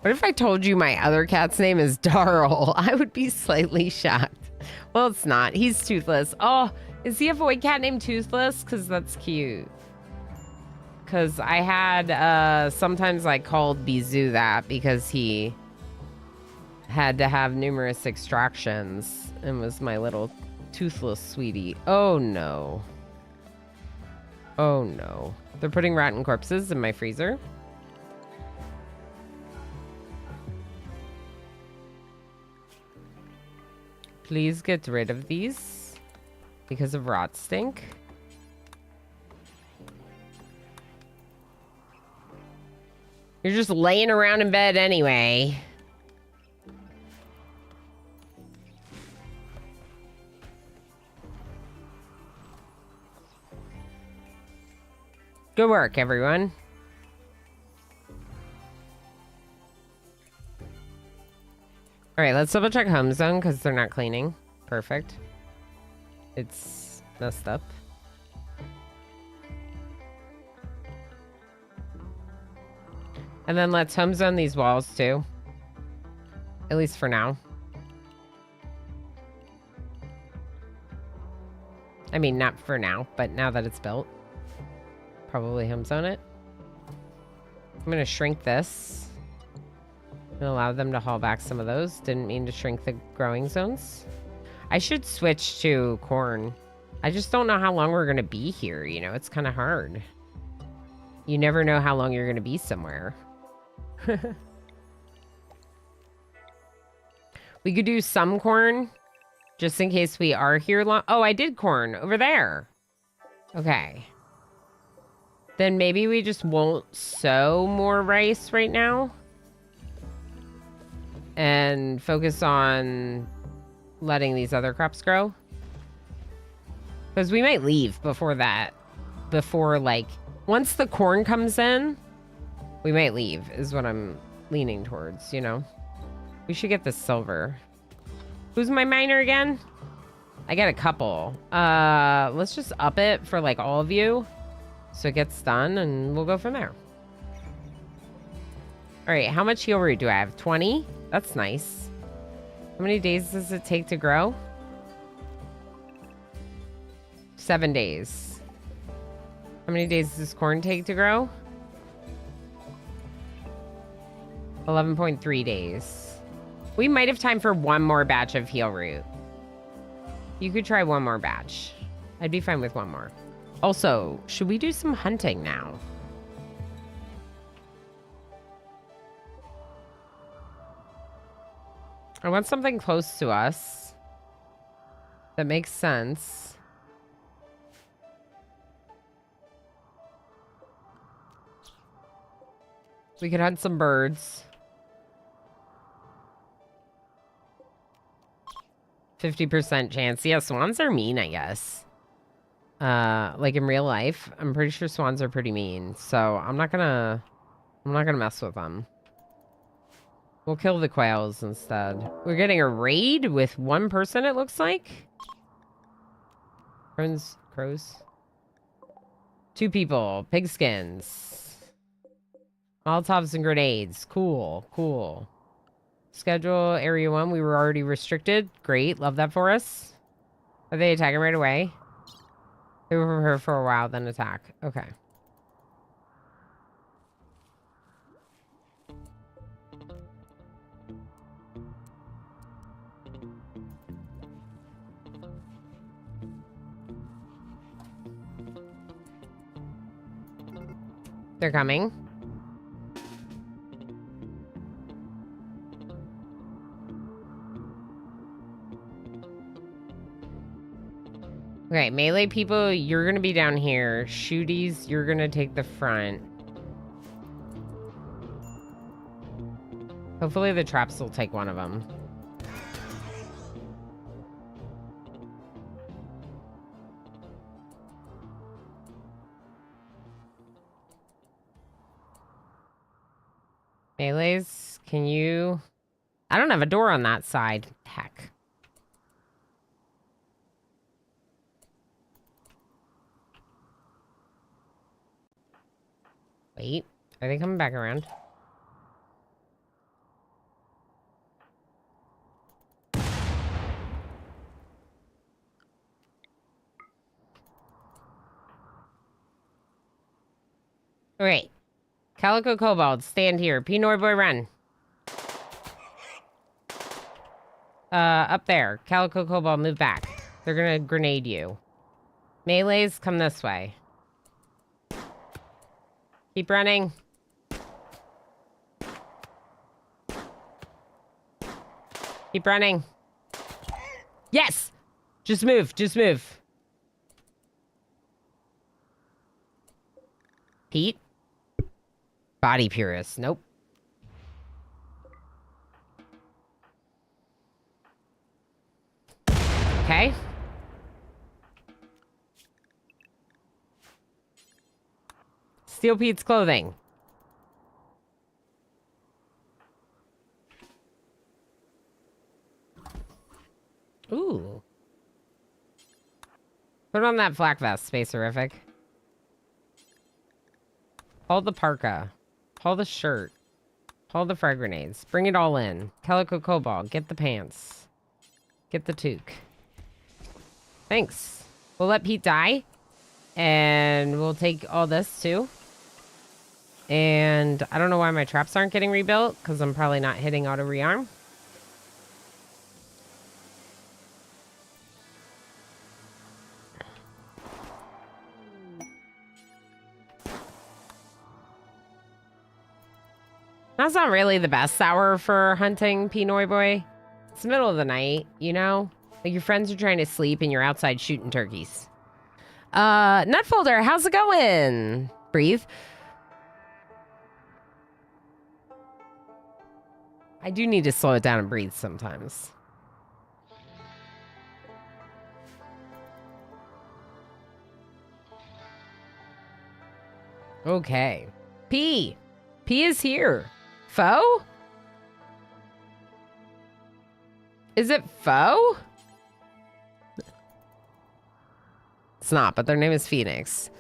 What if I told you my other cat's name is Darl? I would be slightly shocked. Well, it's not. He's toothless. Oh, is he a void cat named Toothless? Because that's cute. Because I had, sometimes I called Bizou that because he had to have numerous extractions and was my little toothless sweetie. Oh, no. Oh, no. They're putting rotten corpses in my freezer. Please get rid of these because of rot stink. You're just laying around in bed anyway. Good work, everyone. All right, let's double check home zone because they're not cleaning. Perfect. It's messed up. And then let's home zone these walls too. At least for now. I mean, not for now, but now that it's built. Probably home zone it. I'm going to shrink this. And allow them to haul back some of those. Didn't mean to shrink the growing zones. I should switch to corn. I just don't know how long we're going to be here. You know, it's kind of hard. You never know how long you're going to be somewhere. We could do some corn just in case we are here long. Oh, I did corn over there. Okay. Then maybe we just won't sow more rice right now. And focus on letting these other crops grow. Because we might leave before that. Before, like, once the corn comes in, we might leave, is what I'm leaning towards, you know? We should get the silver. Who's my miner again? I got a couple. Let's just up it for, like, all of you. So it gets done, and we'll go from there. All right, how much heal root do I have? 20? That's nice. How many days does it take to grow? 7 days. How many days does corn take to grow? 11.3 days. We might have time for one more batch of heal root. You could try one more batch. I'd be fine with one more. Also, should we do some hunting now? I want something close to us that makes sense. We could hunt some birds. 50% chance. Yeah, swans are mean, I guess. Like in real life, I'm pretty sure swans are pretty mean. So I'm not gonna mess with them. We'll kill the quails instead. We're getting a raid with one person, it looks like. Crows. 2 people. Pigskins. Molotovs and grenades. Cool. Schedule area 1. We were already restricted. Great. Love that for us. Are they attacking right away? They were here for a while, then attack. Okay. They're coming. Okay, melee people, you're gonna be down here. Shooties, you're gonna take the front. Hopefully the traps will take one of them. Melees, can you... I don't have a door on that side. Heck. Wait, are they coming back around? Okay. Calico Kobold, stand here. Pinoy boy, run. Up there. Calico Kobold, move back. They're gonna grenade you. Melees, come this way. Keep running. Keep running. Yes! Just move. Pete? Body purist. Nope. Okay. Steal Pete's clothing. Ooh. Put on that flak vest, Space Horrific. Haul the parka. Haul the shirt. Haul the frag grenades. Bring it all in. Calico Cobalt. Get the pants. Get the toque. Thanks. We'll let Pete die. And we'll take all this too. And I don't know why my traps aren't getting rebuilt. Because I'm probably not hitting auto rearm. That's not really the best hour for hunting, Pinoy boy. It's the middle of the night, you know? Like your friends are trying to sleep and you're outside shooting turkeys. Nutfolder, how's it going? Breathe. I do need to slow it down and breathe sometimes. Okay. P is here. Foe? Is it Foe? It's not, but their name is Phoenix.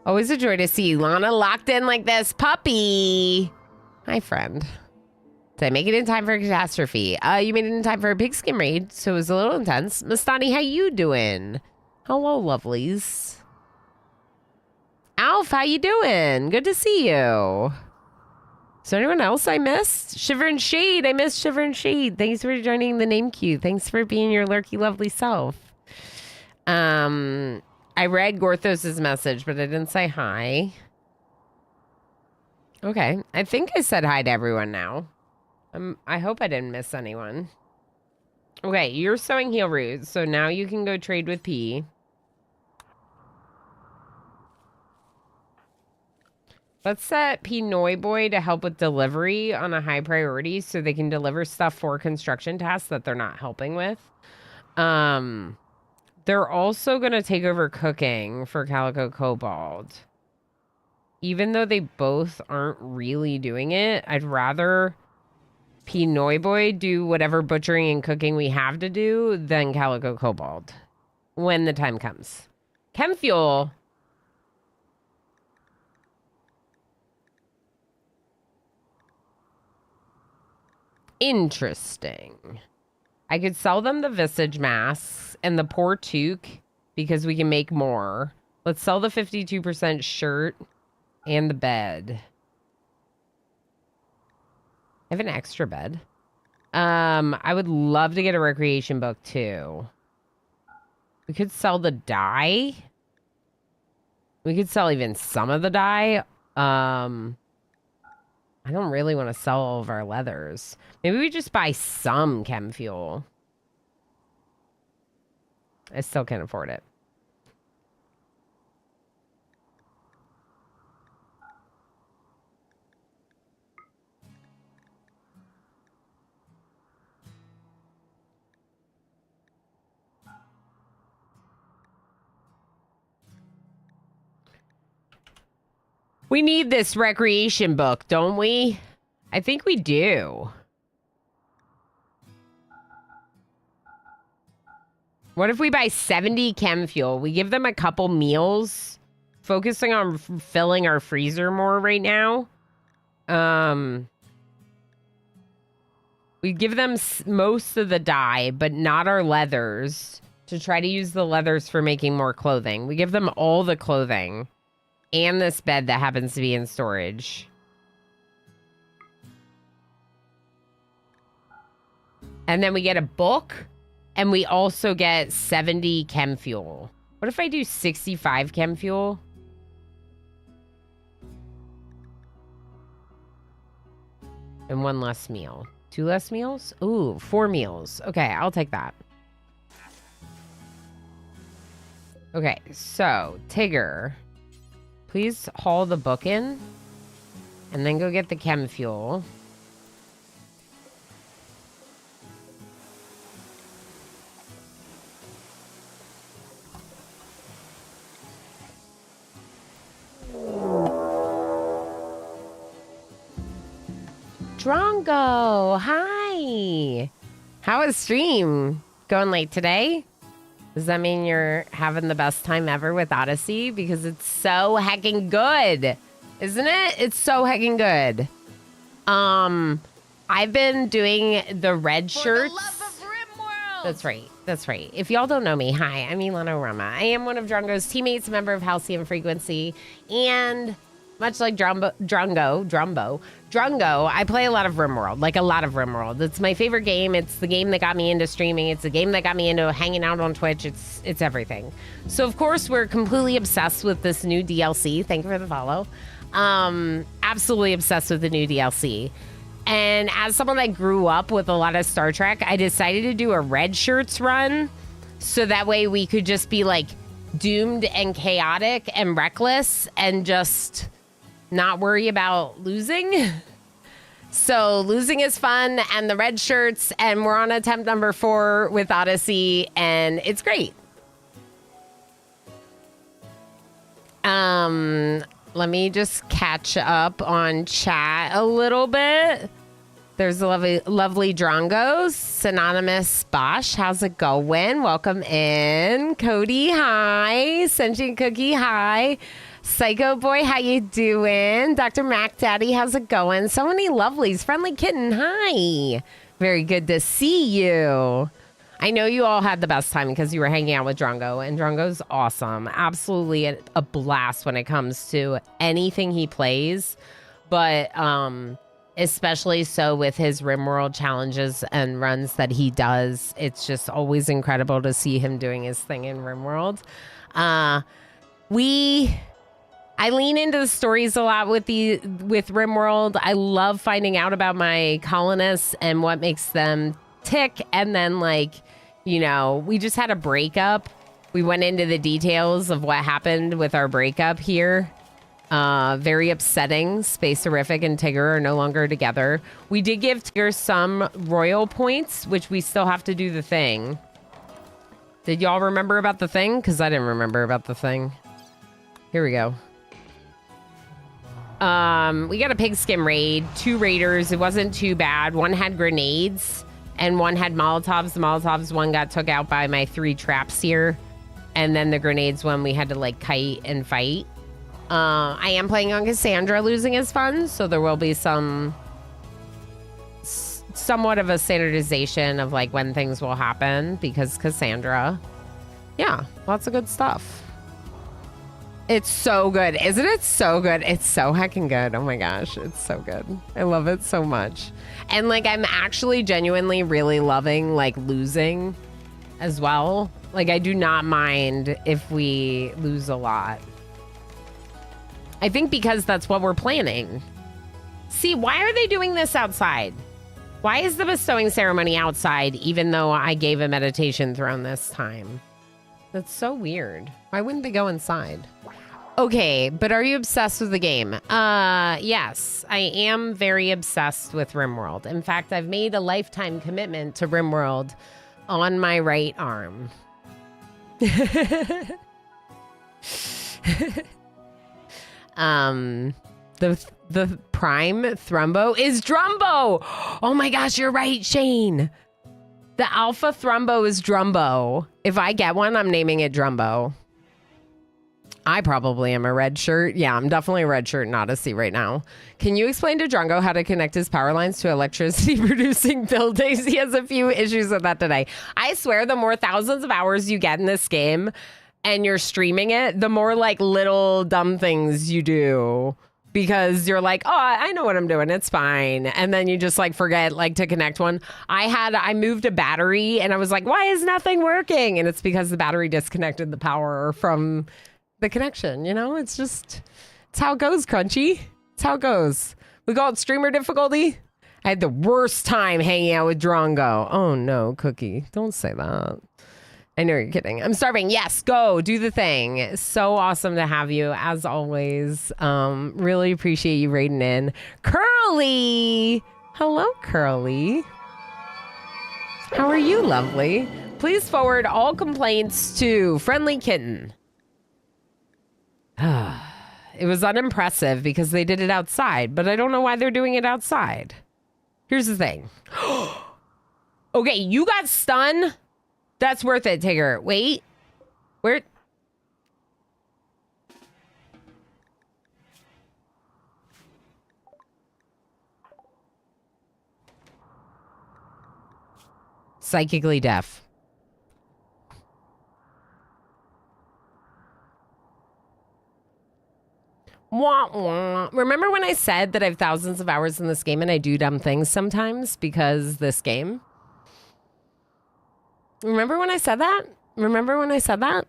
Always a joy to see Lana locked in like this. Puppy! Hi, friend. Did I make it in time for a catastrophe? You made it in time for a pigskin raid, so it was a little intense. Mastani, how you doing? Hello, lovelies. Alf, how you doing? Good to see you. Is there anyone else I missed? Shiver and Shade. I missed Shiver and Shade. Thanks for joining the name queue. Thanks for being your lurky, lovely self. I read Gorthos's message, but I didn't say hi. Okay. I think I said hi to everyone now. I hope I didn't miss anyone. Okay, you're sowing heal roots, so now you can go trade with P. Let's set Pinoy Boy to help with delivery on a high priority so they can deliver stuff for construction tasks that they're not helping with. They're also going to take over cooking for Calico Cobalt. Even though they both aren't really doing it, I'd rather Pinoy Boy do whatever butchering and cooking we have to do than Calico Cobalt when the time comes. Chem fuel. Interesting. I could sell them the visage masks and the poor toque because we can make more. Let's sell the 52% shirt and the bed. I have an extra bed. I would love to get a recreation book too. We could sell the dye. We could sell even some of the dye. I don't really want to sell all of our leathers. Maybe we just buy some chem fuel. I still can't afford it. We need this recreation book, don't we? I think we do. What if we buy 70 chem fuel? We give them a couple meals, focusing on filling our freezer more right now. We give them most of the dye, but not our leathers, to try to use the leathers for making more clothing. We give them all the clothing. And this bed that happens to be in storage. And then we get a book. And we also get 70 chem fuel. What if I do 65 chem fuel? And one less meal. 2 less meals? Ooh, 4 meals. Okay, I'll take that. Okay, so Tigger. Please haul the book in and then go get the chem fuel. Drongo, hi. How is stream? Going late today? Does that mean you're having the best time ever with Odyssey? Because it's so heckin' good. Isn't it? It's so heckin' good. I've been doing the red shirts. For the love of RimWorld. That's right. That's right. If y'all don't know me, hi, I'm Ilana Rama. I am one of Drongo's teammates, a member of Halcyon Frequency, and much like Drumbo, I play a lot of RimWorld, like a lot of RimWorld. It's my favorite game. It's the game that got me into streaming. It's the game that got me into hanging out on Twitch. It's everything. So, of course, we're completely obsessed with this new DLC. Thank you for the follow. Absolutely obsessed with the new DLC. And as someone that grew up with a lot of Star Trek, I decided to do a red shirts run. So that way we could just be like doomed and chaotic and reckless and just not worry about losing. So losing is fun, and the red shirts, and we're on attempt number 4 with Odyssey, and it's great. Let me just catch up on chat a little bit. There's a lovely Drongos. Synonymous Bosch, how's it going? Welcome in. Cody, hi. Sentient Cookie, hi. Psycho Boy, how you doing? Dr. Mac Daddy, how's it going? So many lovelies. Friendly Kitten, hi. Very good to see you. I know you all had the best time because you were hanging out with Drongo, and Drongo's awesome. Absolutely a blast when it comes to anything he plays, but especially so with his RimWorld challenges and runs that he does. It's just always incredible to see him doing his thing in RimWorld. I lean into the stories a lot with RimWorld. I love finding out about my colonists and what makes them tick, and then we just had a breakup. We went into the details of what happened with our breakup here. Very upsetting. Spacerific and Tigger are no longer together. We did give Tigger some royal points, which we still have to do the thing. Did y'all remember about the thing? Because I didn't remember about the thing. Here we go. We got a pigskin raid, 2 raiders. It wasn't too bad. One had grenades and one had Molotovs. The Molotovs one got took out by my 3 traps here. And then the grenades one we had to kite and fight. I am playing on Cassandra. Losing is fun, so there will be somewhat of a standardization of when things will happen because Cassandra. Yeah, lots of good stuff. It's so good. Isn't it so good? It's so heckin' good. Oh my gosh. It's so good. I love it so much. And I'm actually genuinely really loving losing as well. I do not mind if we lose a lot. I think because that's what we're planning. See, why are they doing this outside? Why is the bestowing ceremony outside even though I gave a meditation throne this time? That's so weird. Why wouldn't they go inside? Okay, but are you obsessed with the game? Yes, I am very obsessed with RimWorld. In fact, I've made a lifetime commitment to RimWorld on my right arm. The prime Thrumbo is Drumbo. Oh my gosh, you're right, Shane. The alpha Thrumbo is Drumbo. If I get one, I'm naming it Drumbo. I probably am a red shirt. Yeah, I'm definitely a red shirt in Odyssey right now. Can you explain to Drongo how to connect his power lines to electricity producing buildings? He has a few issues with that today. I swear the more thousands of hours you get in this game and you're streaming it, the more little dumb things you do. Because you're oh, I know what I'm doing. It's fine. And then you just forget to connect one. I moved a battery and I was why is nothing working? And it's because the battery disconnected the power from the connection. It's how it goes, Crunchy. It's how it goes. We call it streamer difficulty. I had the worst time hanging out with Drongo. Oh no, Cookie. Don't say that. I know you're kidding. I'm starving. Yes, go do the thing. So awesome to have you as always. Really appreciate you raiding in. Curly. Hello, Curly. How are you, lovely? Please forward all complaints to Friendly Kitten. It was unimpressive because they did it outside, but I don't know why they're doing it outside. Here's the thing. Okay, you got stunned. That's worth it, Tigger. Wait. Where? Psychically deaf. Wah, wah. Remember when I said that I have thousands of hours in this game and I do dumb things sometimes because this game? Remember when I said that? Remember when I said that?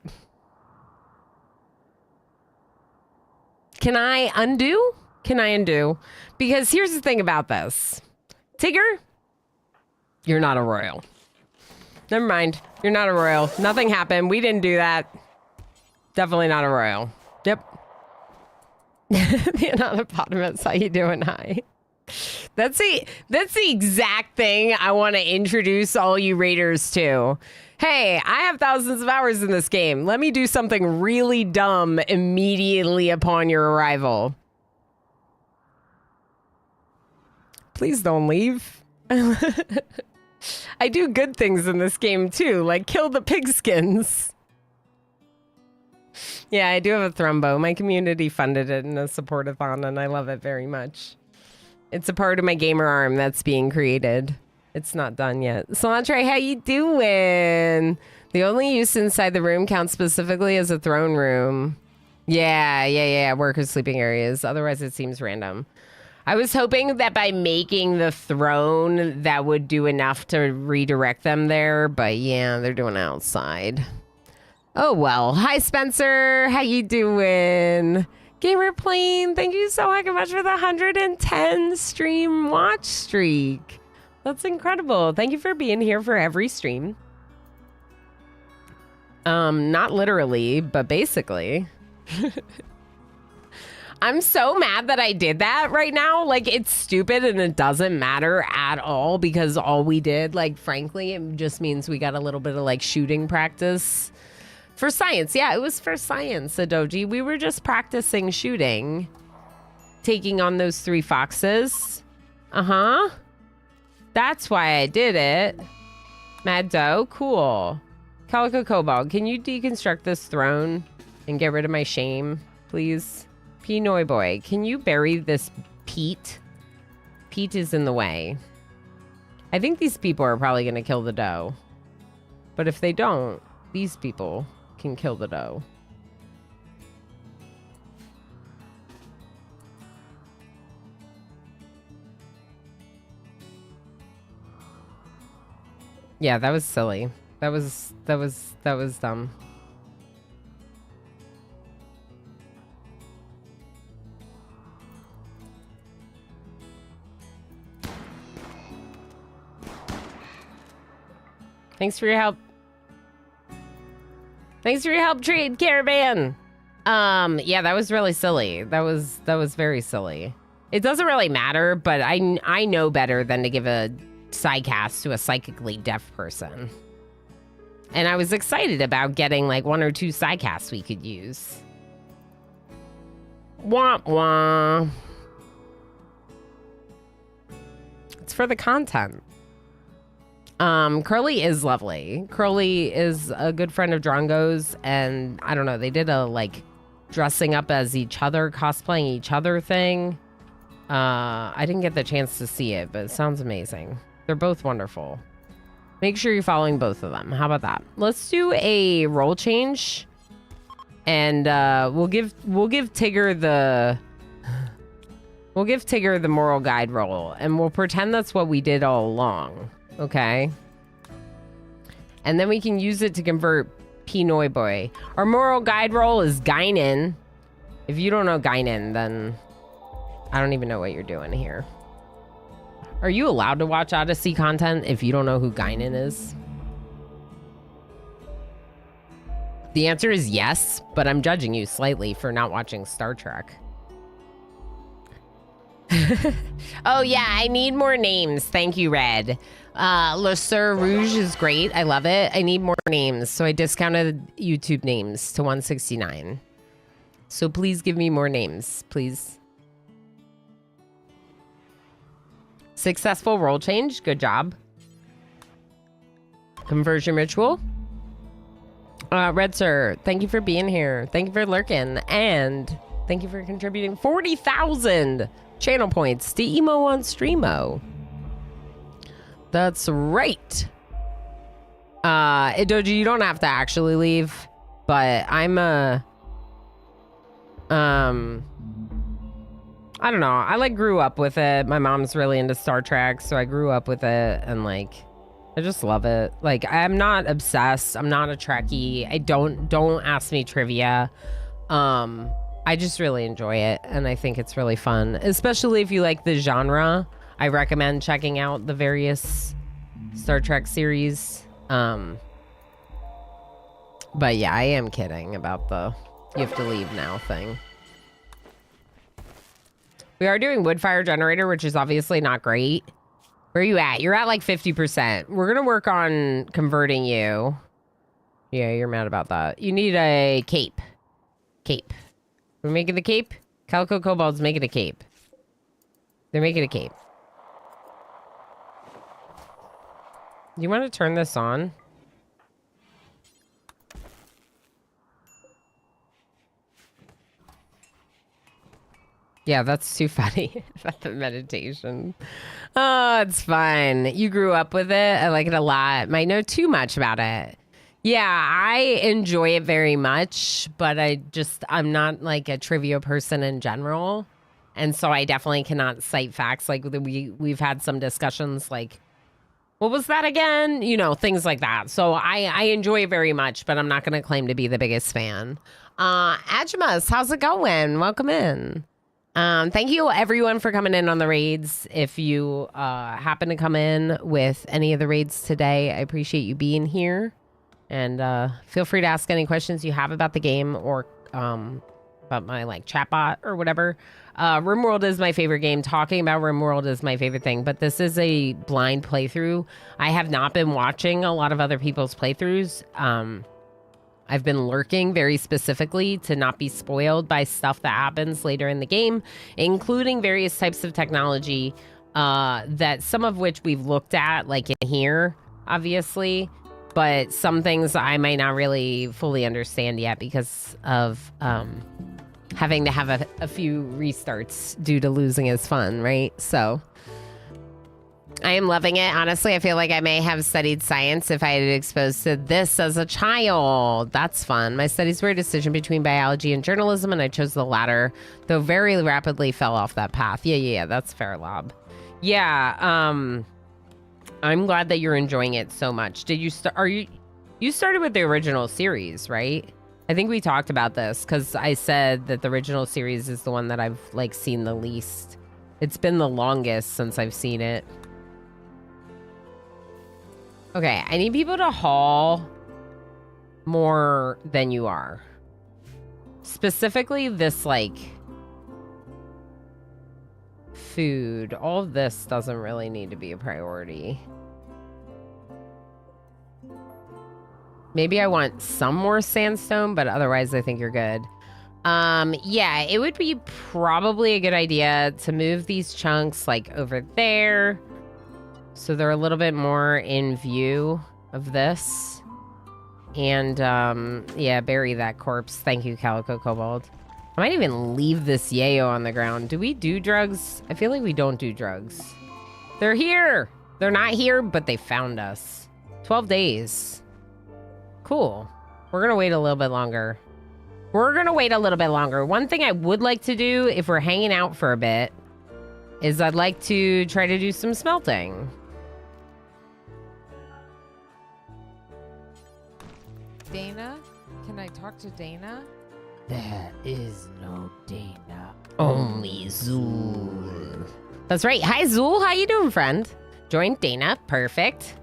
Can I undo? Can I undo? Because here's the thing about this. Tigger, you're not a royal. Never mind. You're not a royal. Nothing happened. We didn't do that. Definitely not a royal. Yep. The anonymous, how you doing? Hi. That's the exact thing I want to introduce all you raiders to. Hey, I have thousands of hours in this game. Let me do something really dumb immediately upon your arrival. Please don't leave. I do good things in this game too, like kill the pigskins. Yeah, I do have a Thrumbo. My community funded it in a support-a-thon, and I love it very much. It's a part of my gamer arm that's being created. It's not done yet. Solantre, how you doing? The only use inside the room counts specifically as a throne room. Yeah. Worker sleeping areas. Otherwise, it seems random. I was hoping that by making the throne, that would do enough to redirect them there, but yeah, they're doing it outside. Oh, well. Hi, Spencer. How you doing? Gamerplane, thank you so much for the 110 stream watch streak. That's incredible. Thank you for being here for every stream. Not literally, but basically. I'm so mad that I did that right now. Like, it's stupid and it doesn't matter at all because all we did, like, frankly, it just means we got a little bit of, like, shooting practice. For science, yeah, it was for science, Adoji. We were just practicing shooting. Taking on those 3 foxes. Uh-huh. That's why I did it. Mad Doe, cool. Calico Cobalt, can you deconstruct this throne and get rid of my shame, please? Pinoy Boy, can you bury this Pete? Pete is in the way. I think these people are probably going to kill the doe. But if they don't, these people can kill the doe. Yeah, that was silly. That was dumb. Thanks for your help. Thanks for your help, Trade Caravan. Yeah, that was really silly. That was very silly. It doesn't really matter, but I know better than to give a sidecast to a psychically deaf person. And I was excited about getting like 1 or 2 sidecasts we could use. Wah wah. It's for the content. Curly is lovely. Curly is a good friend of Drongo's, and I don't know, they did a like dressing up as each other, cosplaying each other thing. I didn't get the chance to see it, but it sounds amazing. They're both wonderful. Make sure you're following both of them. How about that? Let's do a role change, and we'll give Tigger the moral guide role, and we'll pretend that's what we did all along. Okay. And then we can use it to convert Pinoy Boy. Our moral guide role is Guinan. If you don't know Guinan, then I don't even know what you're doing here. Are you allowed to watch Odyssey content if you don't know who Guinan is? The answer is yes, but I'm judging you slightly for not watching Star Trek. Oh yeah, I need more names. Thank you, Red. Le Sur Rouge is great. I love it. I need more names, so I discounted YouTube names to 169. So please give me more names, please. Successful role change. Good job. Conversion ritual. Red Sir, thank you for being here. Thank you for lurking. And thank you for contributing 40,000 channel points to Emo on Streamo. That's right. Doji, you don't have to actually leave, but I'm I don't know. I like grew up with it. My mom's really into Star Trek, so I grew up with it, and like I just love it. Like I'm not obsessed. I'm not a Trekkie. I don't ask me trivia. I just really enjoy it, and I think it's really fun, especially if you like the genre. I recommend checking out the various Star Trek series. But yeah, I am kidding about the you have to leave now thing. We are doing wood fire generator, which is obviously not great. Where are you at? You're at like 50%. We're going to work on converting you. Yeah, you're mad about that. You need a cape. Cape. We're making the cape? Calico Kobold's making a cape. They're making a cape. You want to turn this on? Yeah, that's too funny about the meditation. Oh, it's fun. You grew up with it. I like it a lot. Might know too much about it. Yeah, I enjoy it very much, but I'm not like a trivia person in general. And so I definitely cannot cite facts. Like we've had some discussions like, what was that again? You know, things like that. So I enjoy it very much, but I'm not going to claim to be the biggest fan. Ajimas, how's it going? Welcome in. Thank you everyone for coming in on the raids. If you happen to come in with any of the raids today, I appreciate you being here. And feel free to ask any questions you have about the game or about my like chatbot or whatever. RimWorld is my favorite game. Talking about RimWorld is my favorite thing, but this is a blind playthrough. I have not been watching a lot of other people's playthroughs. I've been lurking very specifically to not be spoiled by stuff that happens later in the game, including various types of technology that some of which we've looked at, like in here, obviously, but some things I might not really fully understand yet because of having to have a few restarts due to losing is fun, right? So I am loving it. Honestly, I feel like I may have studied science if I had been exposed to this as a child. That's fun. My studies were a decision between biology and journalism, and I chose the latter, though very rapidly fell off that path. Yeah, that's fair, Lob. Yeah, I'm glad that you're enjoying it so much. Did you you started with the original series, right? I think we talked about this because I said that the original series is the one that I've like seen the least. It's been the longest since I've seen it. Okay, I need people to haul more than you are. Specifically this, like, food. All of this doesn't really need to be a priority. Maybe I want some more sandstone, but otherwise I think you're good. Yeah, it would be probably a good idea to move these chunks, like, over there. So they're a little bit more in view of this. And, yeah, bury that corpse. Thank you, Calico Kobold. I might even leave this yayo on the ground. Do we do drugs? I feel like we don't do drugs. They're here! They're not here, but they found us. 12 days. Cool. We're gonna wait a little bit longer. One thing I would like to do, if we're hanging out for a bit, is I'd like to try to do some smelting. Dana? Can I talk to Dana? There is no Dana. Only Zool. That's right. Hi, Zool. How you doing, friend? Joined Dana. Perfect.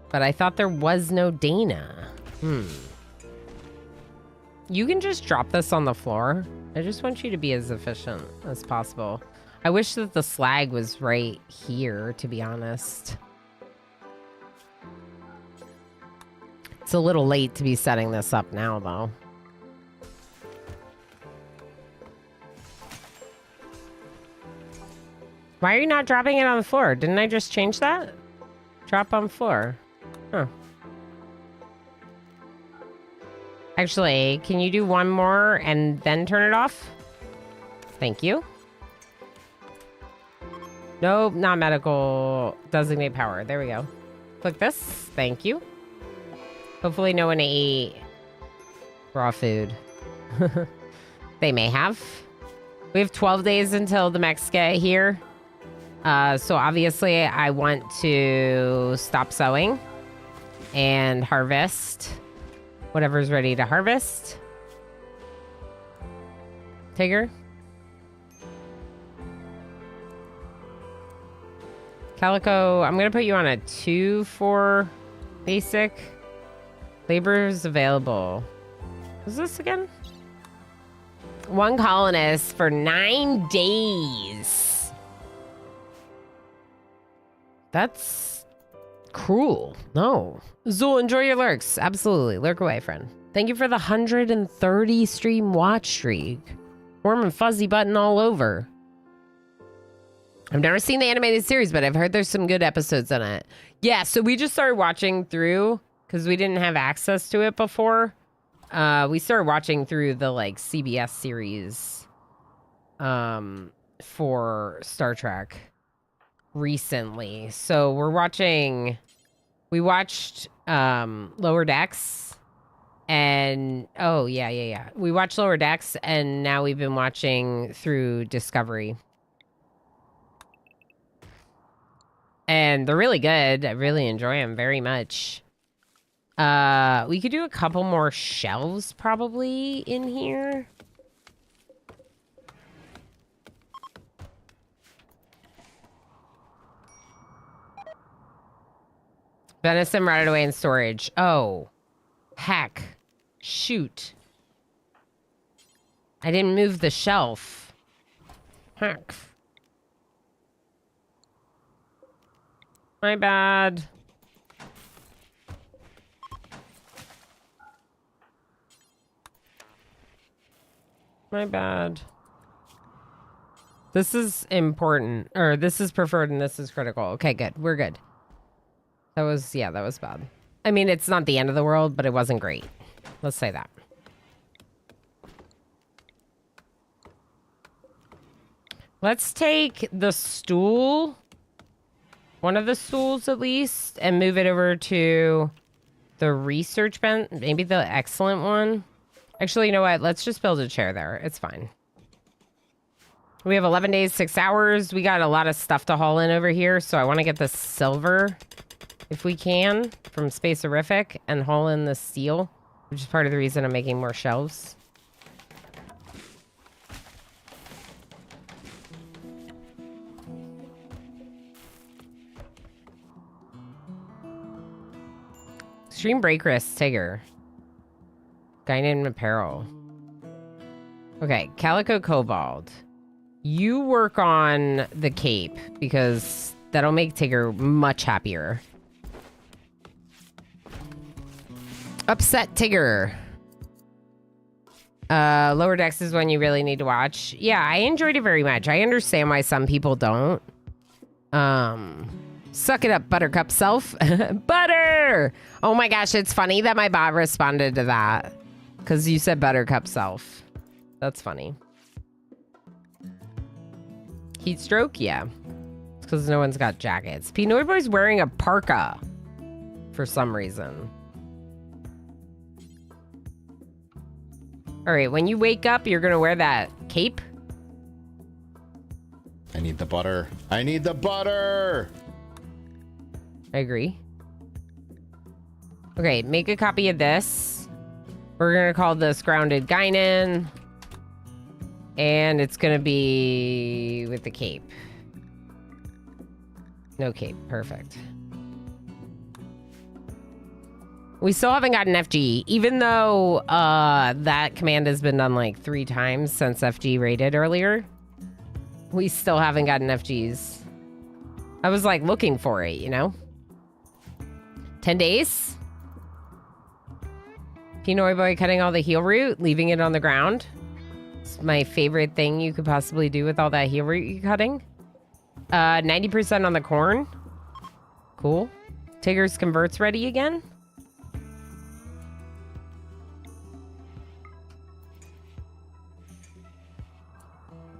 But I thought there was no Dana. You can just drop this on the floor. I just want you to be as efficient as possible. I wish that the slag was right here, to be honest. It's a little late to be setting this up now, though. Why are you not dropping it on the floor? Didn't I just change that? Drop on floor. Huh. Actually, can you do one more and then turn it off? Thank you. Nope, not medical. Designate power. There we go. Click this. Thank you. Hopefully no one ate raw food. They may have. We have 12 days until the mechs get here. So obviously I want to stop sowing and harvest whatever's ready to harvest. Tigger? Calico, I'm going to put you on a 2 for basic. Laborers available. What's this again? 1 colonist for 9 days. That's cruel. No. Zool, enjoy your lurks. Absolutely. Lurk away, friend. Thank you for the 130 stream watch streak. Warm and fuzzy button all over. I've never seen the animated series, but I've heard there's some good episodes on it. Yeah, so we just started watching through because we didn't have access to it before. We started watching through the like CBS series for Star Trek recently. So we watched Lower Decks and we watched Lower Decks and now we've been watching through Discovery. And they're really good. I really enjoy them very much. We could do a couple more shelves probably in here. Venison rotted away in storage. Oh, heck. Shoot. I didn't move the shelf. Heck. My bad. My bad. This is important. Or this is preferred and this is critical. Okay, good. We're good. That was bad. I mean, it's not the end of the world, but it wasn't great. Let's say that. Let's take the stool, one of the stools at least, and move it over to the research bench. Maybe the excellent one. Actually, you know what? Let's just build a chair there. It's fine. We have 11 days, 6 hours. We got a lot of stuff to haul in over here, so I want to get the silver, if we can, from Space-Orific and haul in the steel, which is part of the reason I'm making more shelves. Extreme break risk, Tigger. Guinan apparel. Okay, Calico Cobalt. You work on the cape because that'll make Tigger much happier. Upset Tigger. Lower Decks is one you really need to watch. Yeah, I enjoyed it very much. I understand why some people don't. Suck it up, Buttercup self. Butter! Oh my gosh, it's funny that my bot responded to that. Because you said Buttercup self. That's funny. Heat stroke? Yeah. It's because no one's got jackets. Pinoy Boy's wearing a parka. For some reason. Alright, when you wake up, you're going to wear that cape? I need the butter. I need the butter! I agree. Okay, make a copy of this. We're going to call this Grounded Guinan. And it's going to be with the cape. No cape. Perfect. We still haven't gotten FG, even though that command has been done like 3 times since FG raided earlier. We still haven't gotten FGs. I was like looking for it, you know? 10 days? Pinoy Boy cutting all the heel root, leaving it on the ground. It's my favorite thing you could possibly do with all that heel root you're cutting. 90% on the corn. Cool. Tigger's converts ready again.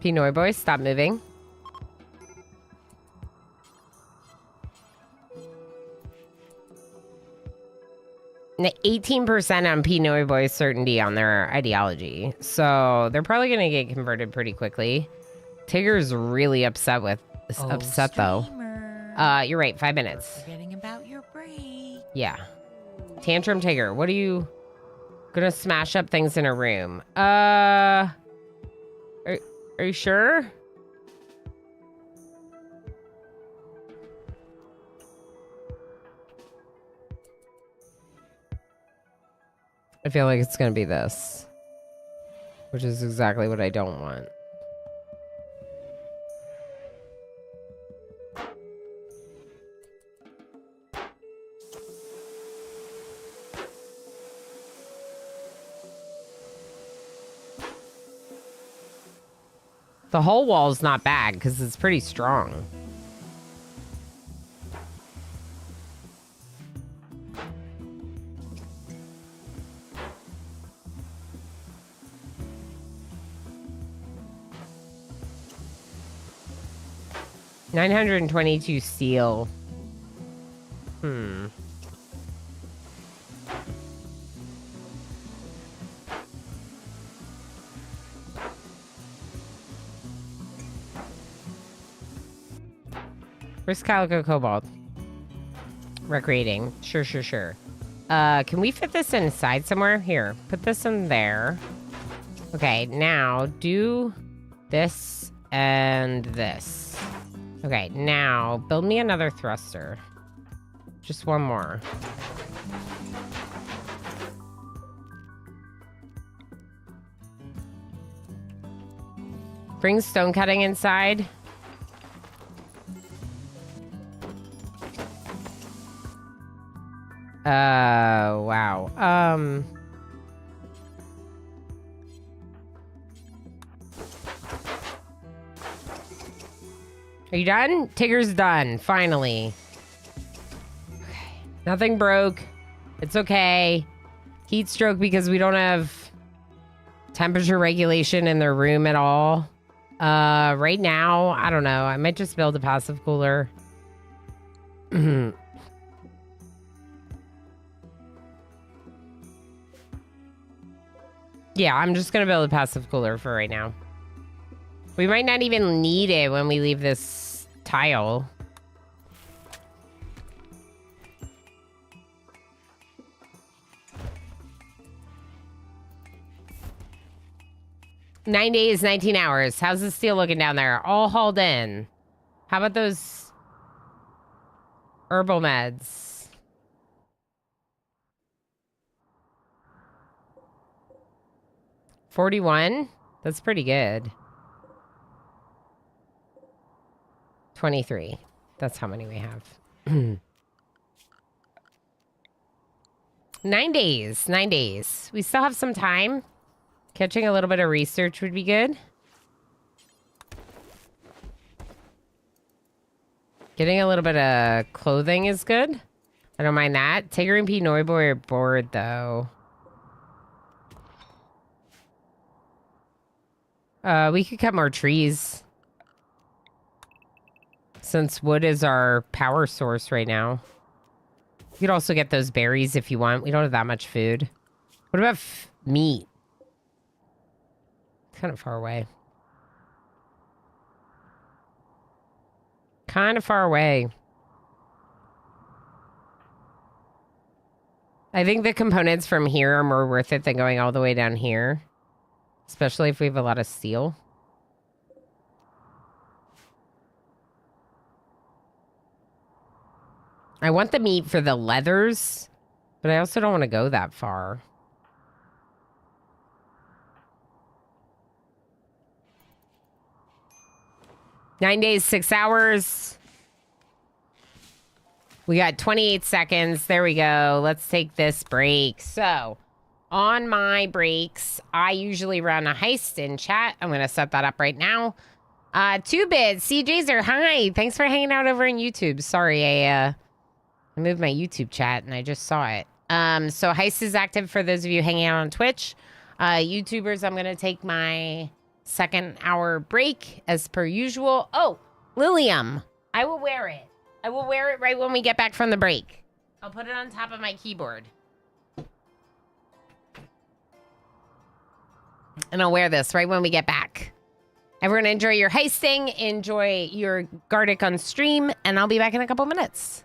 Pinoy Boy, stop moving. 18% on Pinot Boy's certainty on their ideology. So they're probably going to get converted pretty quickly. Tigger's really upset though. You're right, 5 minutes. Forgetting about your break. Yeah. Tantrum Tigger, what are you gonna smash up things in a room? Are you sure? I feel like it's gonna be this, which is exactly what I don't want. The whole wall's not bad because it's pretty strong. $922 steel. Where's Calico Cobalt? Recreating. Sure. Can we fit this inside somewhere? Here, put this in there. Okay, now do this and this. Okay, now build me another thruster. Just one more. Bring stone cutting inside. Wow. Are you done? Tigger's done, finally. Okay. Nothing broke. It's okay. Heat stroke because we don't have temperature regulation in their room at all. Right now, I don't know. I might just build a passive cooler. Yeah, I'm just gonna build a passive cooler for right now. We might not even need it when we leave this tile. Nine days, 19 hours. How's the steel looking down there? All hauled in. How about those herbal meds? 41? That's pretty good. 23. That's how many we have. 9 days. 9 days. We still have some time. Catching a little bit of research would be good. Getting a little bit of clothing is good. I don't mind that. Tigger and P. Noiboy are bored, though. We could cut more trees. Since wood is our power source right now. You could also get those berries if you want. We don't have that much food. What about meat? It's kind of far away. Kind of far away. I think the components from here are more worth it than going all the way down here. Especially if we have a lot of steel. I want the meat for the leathers, but I also don't want to go that far. Nine days, 6 hours. We got 28 seconds. There we go. Let's take this break. So, on my breaks, I usually run a heist in chat. I'm going to set that up right now. 2-bit, CJzer, hi. Thanks for hanging out over on YouTube. Sorry, I moved my YouTube chat and I just saw it. So heist is active for those of you hanging out on Twitch. YouTubers, I'm going to take my 2nd hour break as per usual. Oh, Lilium. I will wear it. I will wear it right when we get back from the break. I'll put it on top of my keyboard. And I'll wear this right when we get back. Everyone enjoy your heisting, enjoy your Gardic on stream, and I'll be back in a couple minutes.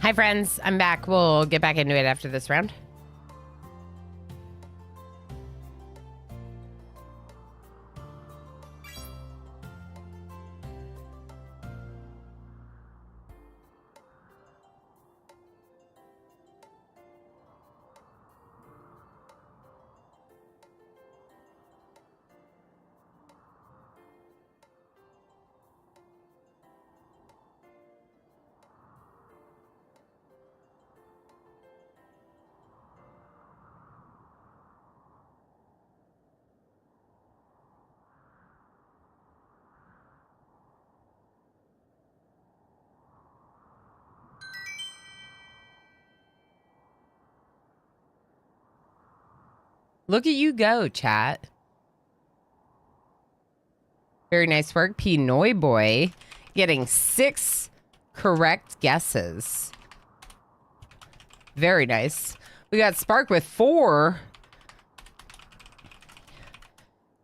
Hi, friends. I'm back. We'll get back into it after this round. Look at you go, chat. Very nice work. Pinoy Boy getting 6 correct guesses. Very nice. We got Spark with 4.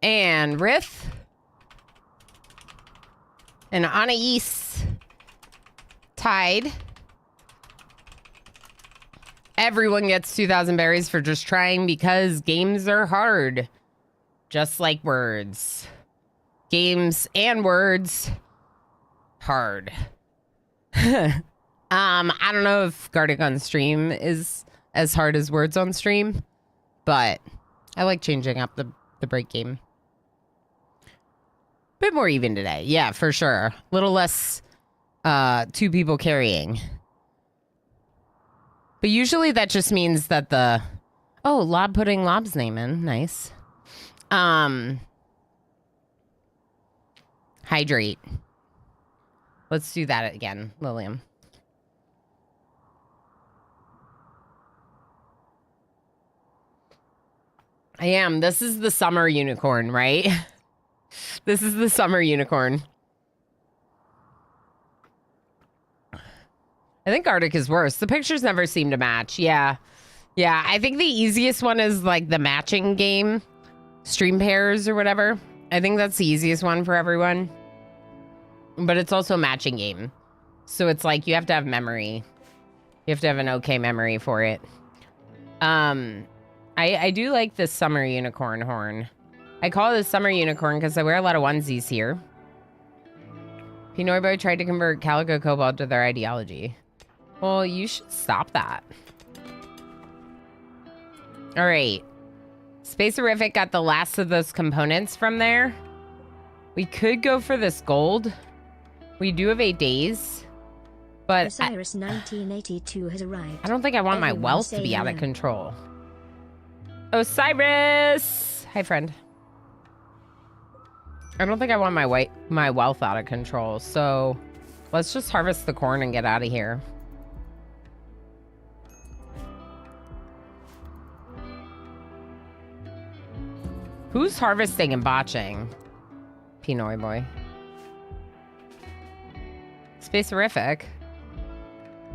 And Rith. And Anais tied. Everyone gets 2,000 berries for just trying because games are hard. Just like words. Games and words. Hard. I don't know if Gartic on stream is as hard as words on stream, but I like changing up the break game. Bit more even today. Yeah, for sure. Little less 2 people carrying. But usually that just means that the... Oh, Lob putting Lob's name in. Nice. Hydrate. Let's do that again, Lilium. I am. This is the summer unicorn, right? This is the summer unicorn. I think Arctic is worse. The pictures never seem to match. Yeah. Yeah, I think the easiest one is like the matching game. Stream pairs or whatever. I think that's the easiest one for everyone. But it's also a matching game. So it's like you have to have memory. You have to have an okay memory for it. I do like this summer unicorn horn. I call it a summer unicorn because I wear a lot of onesies here. Pinoy Boy tried to convert Calico Cobalt to their ideology. Well, you should stop that. All right. Spacerific got the last of those components from there. We could go for this gold. We do have 8 days. But Osiris 1982 has arrived. I don't think I want my Everyone wealth to say be out of hello. control. Osiris! Hi, friend. I don't think I want my wealth out of control, so let's just harvest the corn and get out of here. Who's harvesting and botching? Pinoy Boy. Spacerific.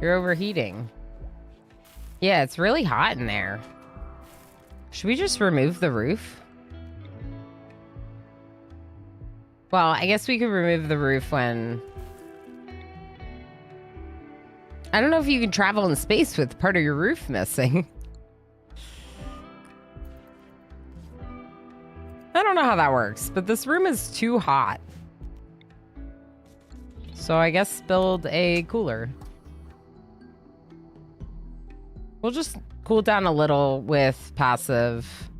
You're overheating. Yeah, it's really hot in there. Should we just remove the roof? Well, I guess we could remove the roof when... I don't know if you can travel in space with part of your roof missing. I don't know how that works, but this room is too hot. So I guess build a cooler. We'll just cool down a little with passive.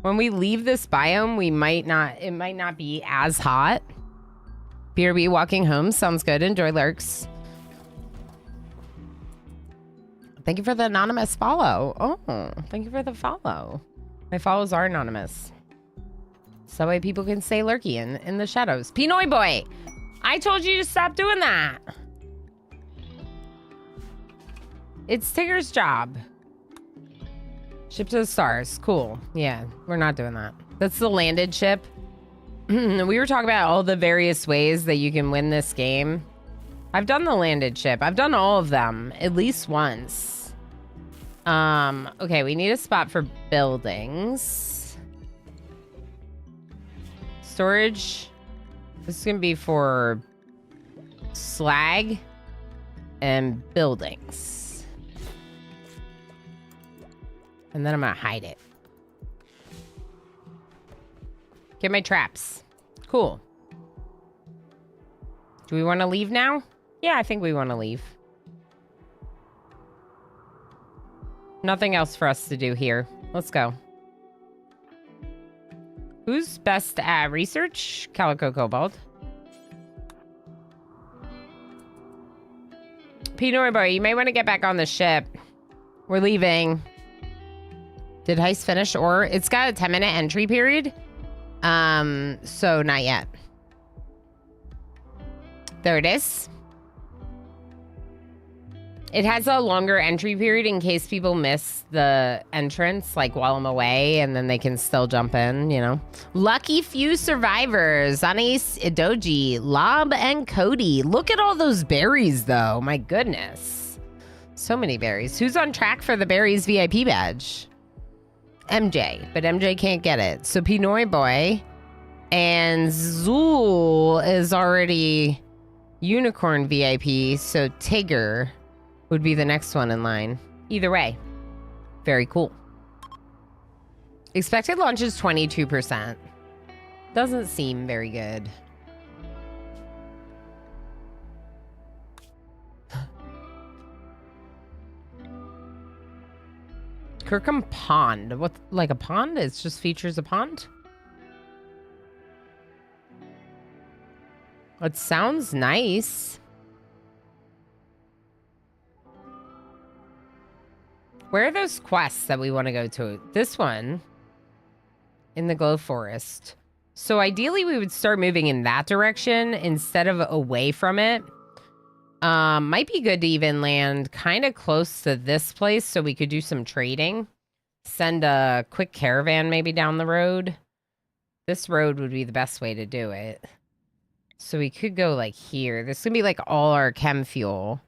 When we leave this biome, it might not be as hot. BRB walking home sounds good. Enjoy lurks. Thank you for the anonymous follow. Oh, thank you for the follow. My follows are anonymous. So that way people can stay lurky in the shadows. Pinoy Boy, I told you to stop doing that. It's Tigger's job. Ship to the stars. Cool. Yeah, we're not doing that. That's the landed ship. We were talking about all the various ways that you can win this game. I've done the landed ship. I've done all of them at least once. Okay, we need a spot for buildings. Storage. This is gonna be for slag and buildings. And then I'm gonna hide it. Get my traps. Cool. Do we want to leave now? Yeah, I think we want to leave. Nothing else for us to do here. Let's go. Who's best at research? Calico Cobalt. Pinoy Boy, you may want to get back on the ship. We're leaving. Did heist finish? Or it's got a 10-minute entry period. So not yet. There it is. It has a longer entry period in case people miss the entrance, like while I'm away, and then they can still jump in, you know? Lucky few survivors. Anis, Idoji, Lob, and Cody. Look at all those berries, though. My goodness. So many berries. Who's on track for the berries VIP badge? MJ, but MJ can't get it. So Pinoy Boy and Zool is already Unicorn VIP, so Tigger would be the next one in line. Either way, very cool. Expected launch is 22%. Doesn't seem very good. Kirkham Pond. What, like a pond? It just features a pond? It sounds nice. Where are those quests that we want to go to? This one in the Glow Forest. So ideally we would start moving in that direction instead of away from it. Might be good to even land kind of close to this place so we could do some trading. Send a quick caravan maybe down the road. This road would be the best way to do it. So we could go like here. This could be like all our chem fuel.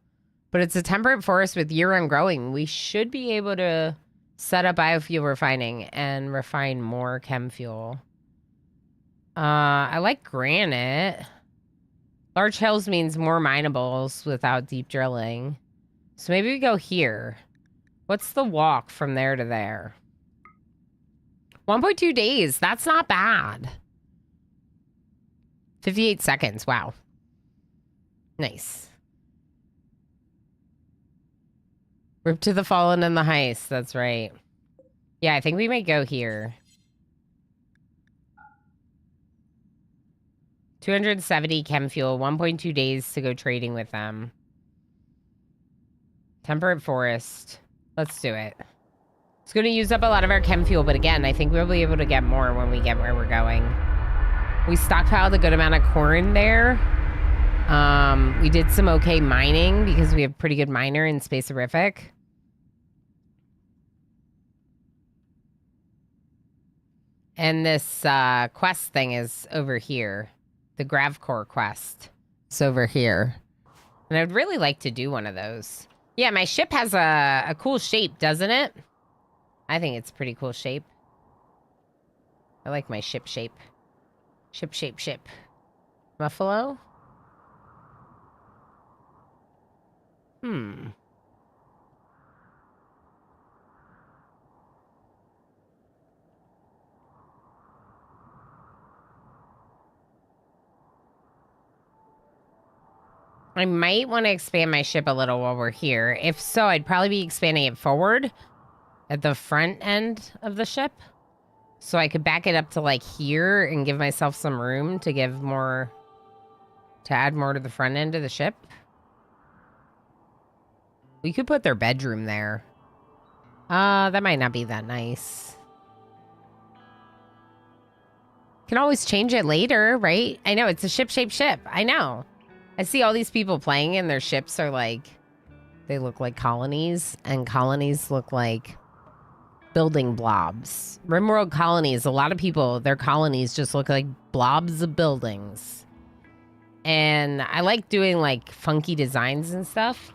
But it's a temperate forest with year-round growing. We should be able to set up biofuel refining and refine more chem fuel. I like granite. Large hills means more minables without deep drilling. So maybe we go here. What's the walk from there to there? 1.2 days. That's not bad. 58 seconds. Wow. Nice. Rip to the fallen and the heist. That's right. Yeah, I think we might go here. 270 chem fuel, 1.2 days to go trading with them. Temperate forest. Let's do it. It's going to use up a lot of our chem fuel, but again, I think we'll be able to get more when we get where we're going. We stockpiled a good amount of corn there. We did some okay mining because we have pretty good miner in Spacerific. And this quest thing is over here. The Gravcore quest is over here. And I'd really like to do one of those. Yeah, my ship has a cool shape, doesn't it? I think it's a pretty cool shape. I like my ship shape. Ship. Buffalo? I might want to expand my ship a little while we're here. If so, I'd probably be expanding it forward at the front end of the ship. So I could back it up to like here and give myself some room to give more, to add more to the front end of the ship. We could put their bedroom there. That might not be that nice. Can always change it later, right? I know, it's a ship-shaped ship. I know. I see all these people playing and their ships are like, they look like colonies, and colonies look like building blobs. RimWorld colonies, a lot of people, their colonies just look like blobs of buildings. And I like doing like funky designs and stuff.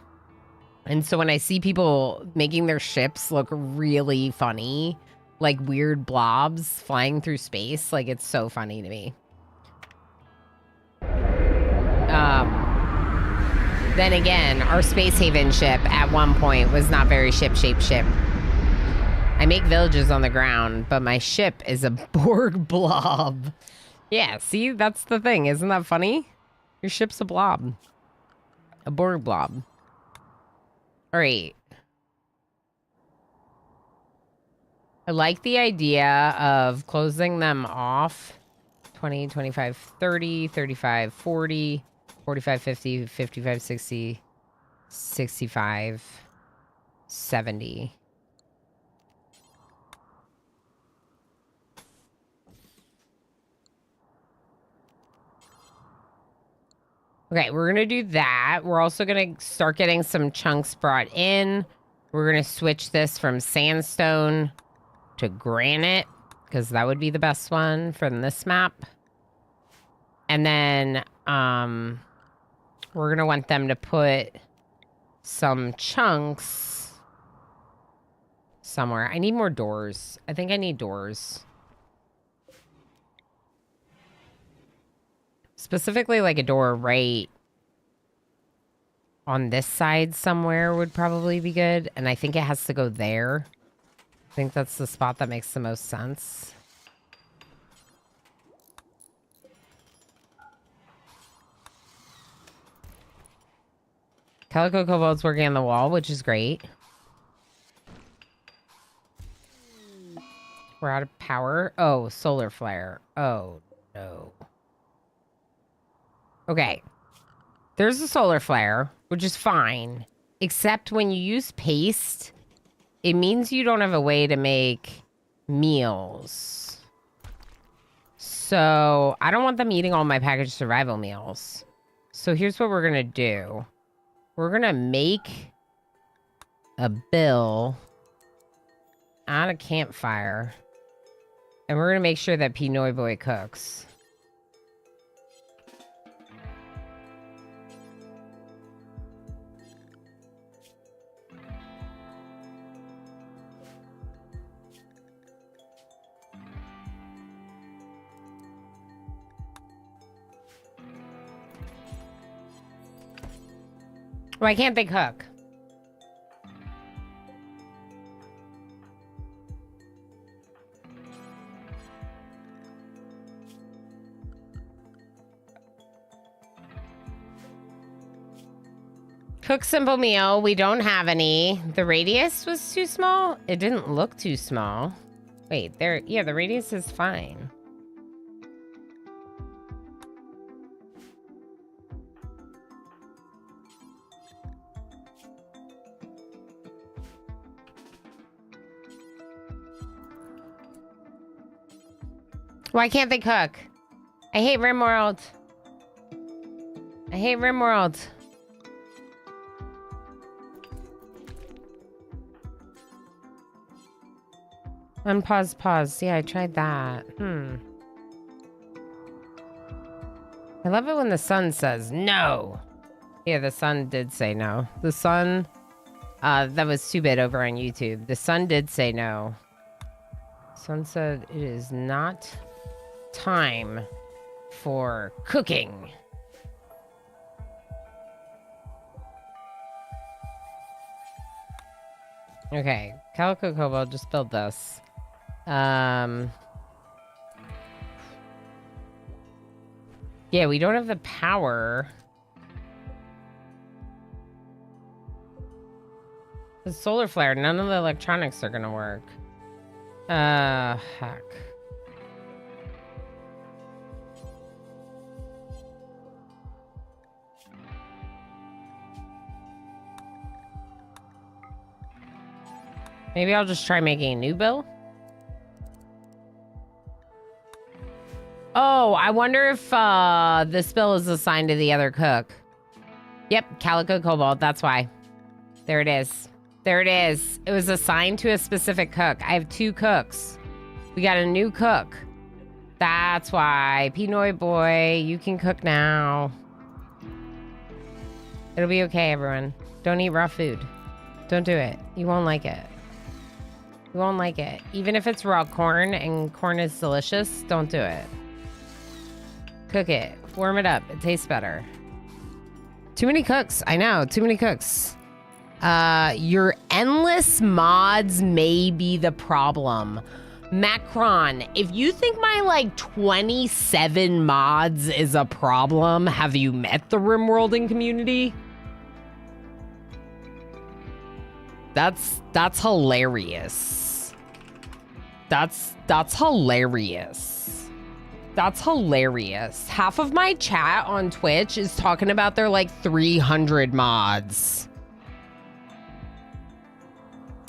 And so when I see people making their ships look really funny, like weird blobs flying through space, like it's so funny to me. Then again, our Space Haven ship at one point was not very ship-shaped ship. I make villages on the ground, but my ship is a Borg blob. Yeah, see, that's the thing. Isn't that funny? Your ship's a blob. A Borg blob. All right. I like the idea of closing them off. 20, 25, 30, 35, 40, 45, 50, 55, 60, 65, 70. Okay, we're going to do that. We're also going to start getting some chunks brought in. We're going to switch this from sandstone to granite, because that would be the best one from this map. And then we're going to want them to put some chunks somewhere. I need more doors. I think I need doors. Specifically, like a door right on this side somewhere would probably be good. And I think it has to go there. I think that's the spot that makes the most sense. Calico Cobalt's working on the wall, which is great. We're out of power. Oh, solar flare. Oh, no. Okay. There's a solar flare, which is fine. Except when you use paste, it means you don't have a way to make meals. So I don't want them eating all my packaged survival meals. So here's what we're going to do. We're going to make a bill on a campfire. And we're going to make sure that Pinoy Boy cooks. Why can't they cook? Cook simple meal. We don't have any. The radius was too small. It didn't look too small. Wait, there. Yeah, the radius is fine. Why can't they cook? I hate RimWorld. I hate RimWorld. Unpause, pause. Yeah, I tried that. I love it when the sun says no. Yeah, the sun did say no. The sun, that was 2-bit over on YouTube. The sun did say no. Sun said it is not time for cooking. Okay, Calico Cobalt, just build this. Yeah, we don't have the power. The solar flare, none of the electronics are gonna work. Heck. Maybe I'll just try making a new bill. Oh, I wonder if this bill is assigned to the other cook. Yep, Calico Cobalt, that's why. There it is. There it is. It was assigned to a specific cook. I have 2 cooks. We got a new cook. That's why. Pinoy Boy, you can cook now. It'll be okay, everyone. Don't eat raw food. Don't do it. You won't like it. You won't like it. Even if it's raw corn and corn is delicious, don't do it. Cook it. Warm it up. It tastes better. Too many cooks. I know. Too many cooks. Your endless mods may be the problem. Macron, if you think my, like, 27 mods is a problem, have you met the RimWorlding community? That's hilarious. That's hilarious. That's hilarious. Half of my chat on Twitch is talking about their, like, 300 mods.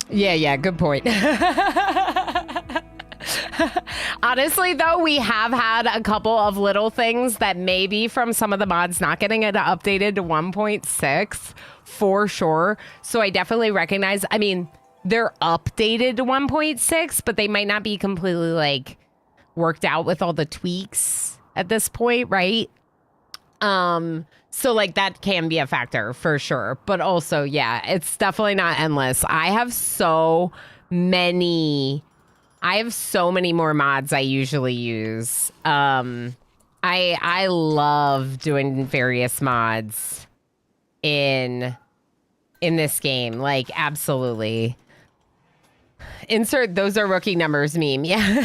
Yeah, good point. Honestly, though, we have had a couple of little things that maybe from some of the mods not getting it updated to 1.6 for sure. So I definitely recognize, I mean, they're updated to 1.6, but they might not be completely like worked out with all the tweaks at this point, right? So like that can be a factor for sure. But also, yeah, it's definitely not endless. I have so many more mods I usually use. I love doing various mods in this game. Like, absolutely. Insert "those are rookie numbers" meme. Yeah.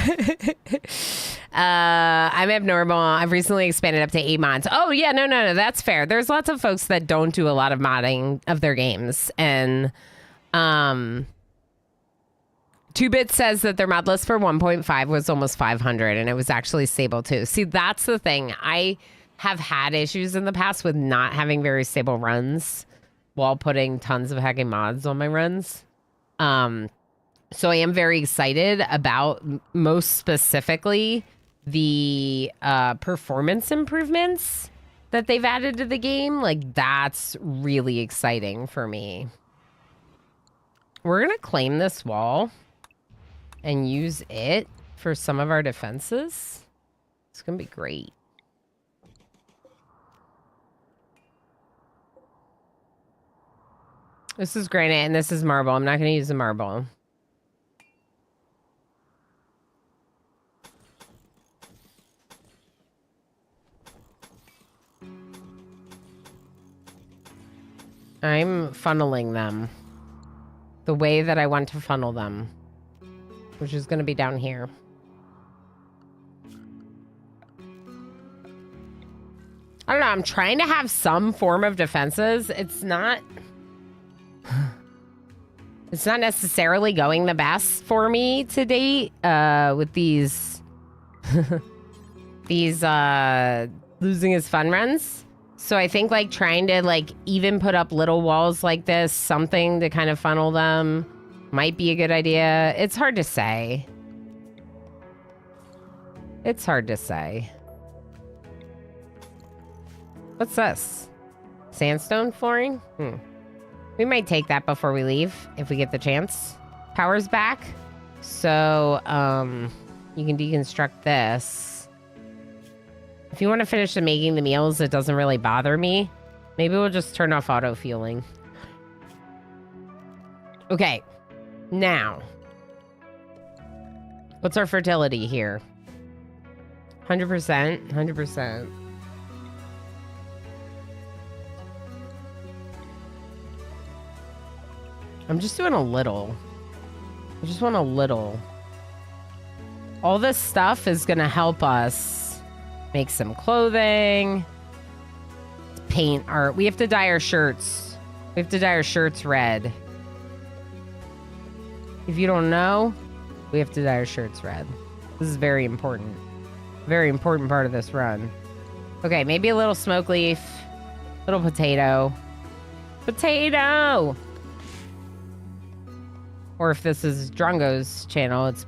I'm abnormal. I've recently expanded up to 8 mods. Oh yeah, no, that's fair. There's lots of folks that don't do a lot of modding of their games, and 2-Bit says that their mod list for 1.5 was almost 500, and it was actually stable too. See, that's the thing. I have had issues in the past with not having very stable runs while putting tons of hacking mods on my runs. So I am very excited about most specifically the performance improvements that they've added to the game. Like, that's really exciting for me. We're going to claim this wall and use it for some of our defenses. It's going to be great. This is granite and this is marble. I'm not going to use the marble. I'm funneling them the way that I want to funnel them, which is going to be down here. I don't know. I'm trying to have some form of defenses. It's not necessarily going the best for me to date with these losing his fun runs. So I think like trying to like even put up little walls like this, something to kind of funnel them, might be a good idea. It's hard to say. It's hard to say. What's this? Sandstone flooring? We might take that before we leave if we get the chance. Power's back. So you can deconstruct this. If you want to finish making the meals, it doesn't really bother me. Maybe we'll just turn off auto fueling. Okay. Now. What's our fertility here? 100%. 100%. I'm just doing a little. I just want a little. All this stuff is going to help us make some clothing. Paint art. We have to dye our shirts. We have to dye our shirts red. If you don't know, we have to dye our shirts red. This is very important. Very important part of this run. Okay, maybe a little smoke leaf. Little potato. Potato! Or if this is Drongo's channel, it's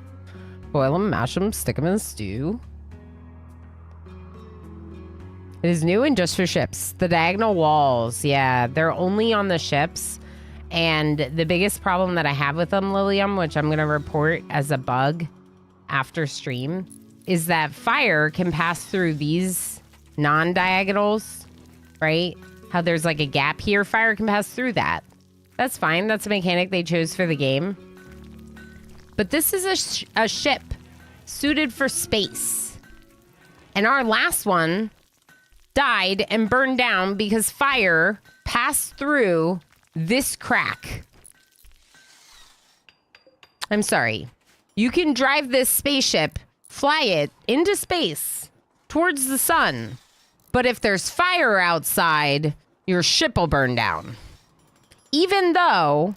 boil them, mash them, stick them in a stew. It is new and just for ships. The diagonal walls, yeah, they're only on the ships. And the biggest problem that I have with them, Lilium, which I'm going to report as a bug after stream, is that fire can pass through these non-diagonals, right? How there's like a gap here, fire can pass through that. That's fine. That's a mechanic they chose for the game. But this is a ship suited for space. And our last one died and burned down because fire passed through this crack. I'm sorry. You can drive this spaceship, fly it into space towards the sun. But if there's fire outside, your ship will burn down. Even though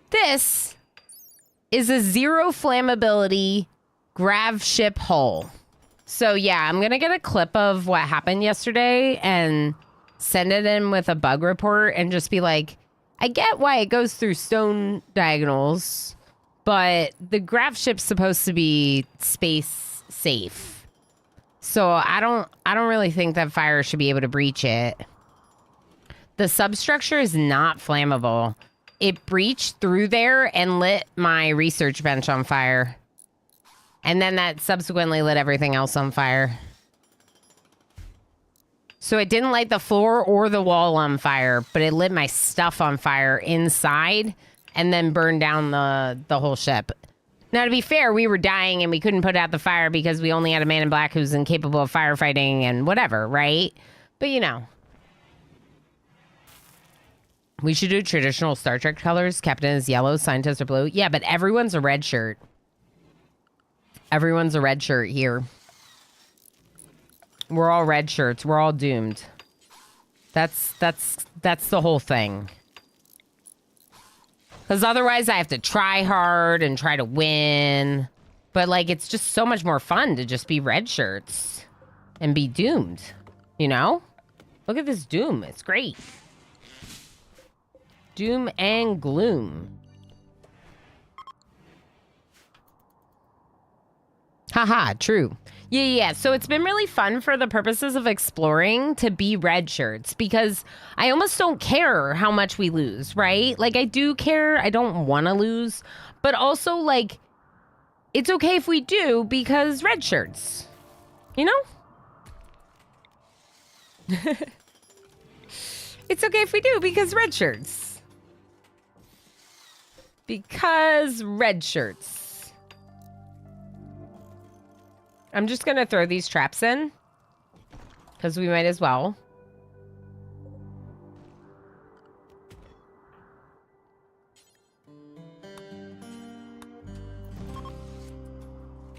this is a 0 flammability grav ship hull. So yeah, I'm going to get a clip of what happened yesterday and send it in with a bug report and just be like, I get why it goes through stone diagonals, But the grav ship's supposed to be space safe. So I don't really think that fire should be able to breach it. The substructure is not flammable. It breached through there and lit my research bench on fire. And then that subsequently lit everything else on fire. So it didn't light the floor or the wall on fire, but it lit my stuff on fire inside and then burned down the whole ship. Now, to be fair, we were dying and we couldn't put out the fire because we only had a man in black who's incapable of firefighting and whatever, right? But, you know. We should do traditional Star Trek colors. Captain is yellow, scientists are blue. Yeah, but everyone's a red shirt. Everyone's a red shirt here. We're all red shirts. We're all doomed. That's the whole thing. Because otherwise I have to try hard and try to win. But, like, it's just so much more fun to just be red shirts and be doomed. You know? Look at this doom. It's great. Doom and gloom. Haha, true. Yeah. So it's been really fun for the purposes of exploring to be red shirts because I almost don't care how much we lose, right? Like, I do care. I don't want to lose. But also, like, it's okay if we do because red shirts. You know? It's okay if we do because red shirts. Because red shirts. I'm just going to throw these traps in. Because we might as well.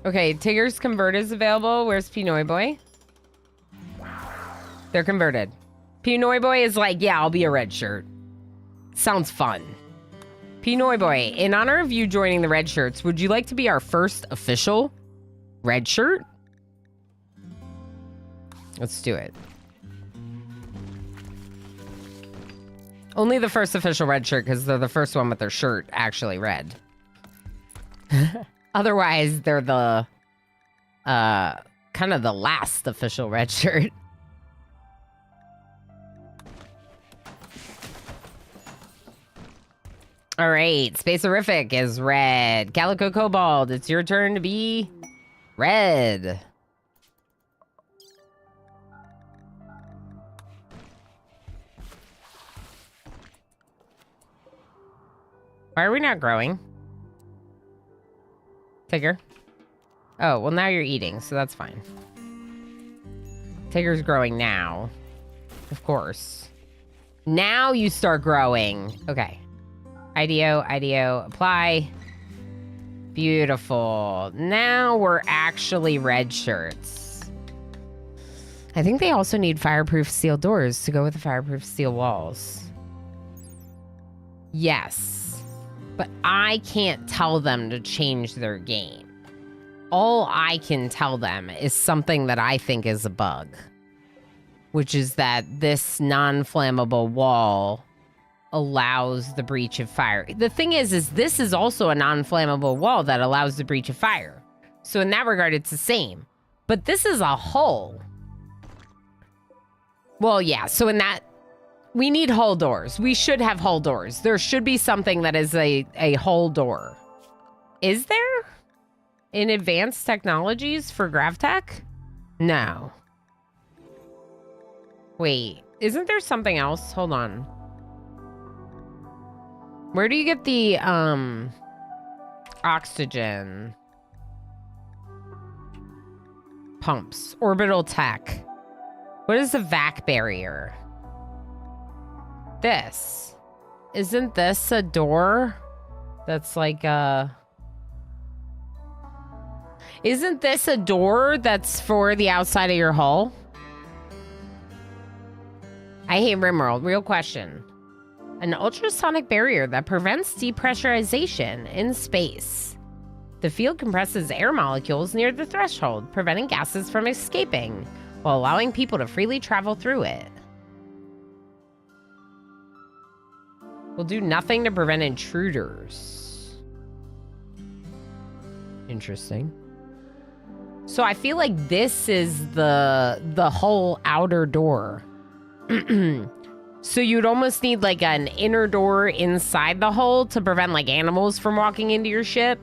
Okay, Tigger's convert is available. Where's Pinoy Boy? They're converted. Pinoy Boy is like, yeah, I'll be a red shirt. Sounds fun. Pinoy Boy, in honor of you joining the red shirts, would you like to be our first official red shirt? Let's do it. Only the first official red shirt because they're the first one with their shirt actually red. Otherwise, they're the kind of the last official red shirt. All right, Space-orific is red. Calico Cobalt, it's your turn to be red. Why are we not growing? Tigger? Oh, well now you're eating, so that's fine. Tigger's growing now. Of course. Now you start growing. Okay. IDO, apply. Beautiful. Now we're actually red shirts. I think they also need fireproof steel doors to go with the fireproof steel walls. Yes. But I can't tell them to change their game. All I can tell them is something that I think is a bug. Which is that this non-flammable wall allows the breach of fire. The thing is this is also a non-flammable wall that allows the breach of fire. So in that regard, it's the same. But this is a hull. Well, yeah. So in that, we need hull doors. We should have hull doors. There should be something that is a hull door. Is there? In advanced technologies for GravTech? No. Wait, isn't there something else? Hold on. Where do you get the, oxygen pumps? Orbital tech. What is the vac barrier? This. Isn't this a door that's like a... Isn't this a door that's for the outside of your hull? I hate RimWorld. Real question. An ultrasonic barrier that prevents depressurization in space. The field compresses air molecules near the threshold, preventing gases from escaping, while allowing people to freely travel through it. Will do nothing to prevent intruders. Interesting. So I feel like this is the whole outer door. So you'd almost need like an inner door inside the hull to prevent like animals from walking into your ship.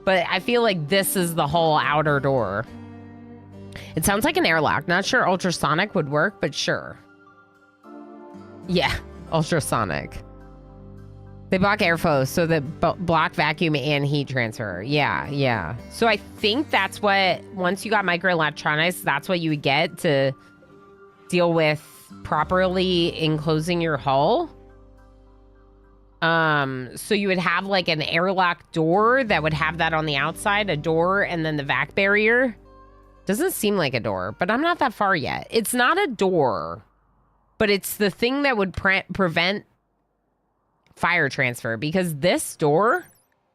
But I feel like this is the whole outer door. It sounds like an airlock. Not sure ultrasonic would work, but sure. Yeah, ultrasonic. They block airflow, so that block vacuum and heat transfer. Yeah. So I think that's what, once you got microelectronics, that's what you would get to deal with properly enclosing your hull. So you would have like an airlock door that would have that on the outside, a door, and then the vac barrier. Doesn't seem like a door, but I'm not that far yet. It's not a door, but it's the thing that would prevent fire transfer, because this door,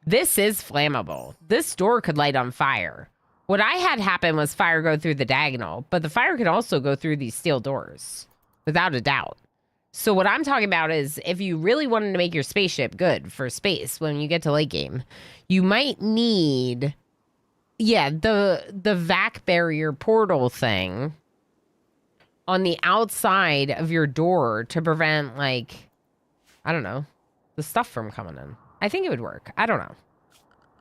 this is flammable. This door could light on fire. What I had happen was fire go through the diagonal, but the fire could also go through these steel doors, without a doubt. So what I'm talking about is if you really wanted to make your spaceship good for space when you get to late game, you might need, the vac barrier portal thing on the outside of your door to prevent, like, I don't know, the stuff from coming in. I think it would work. I don't know.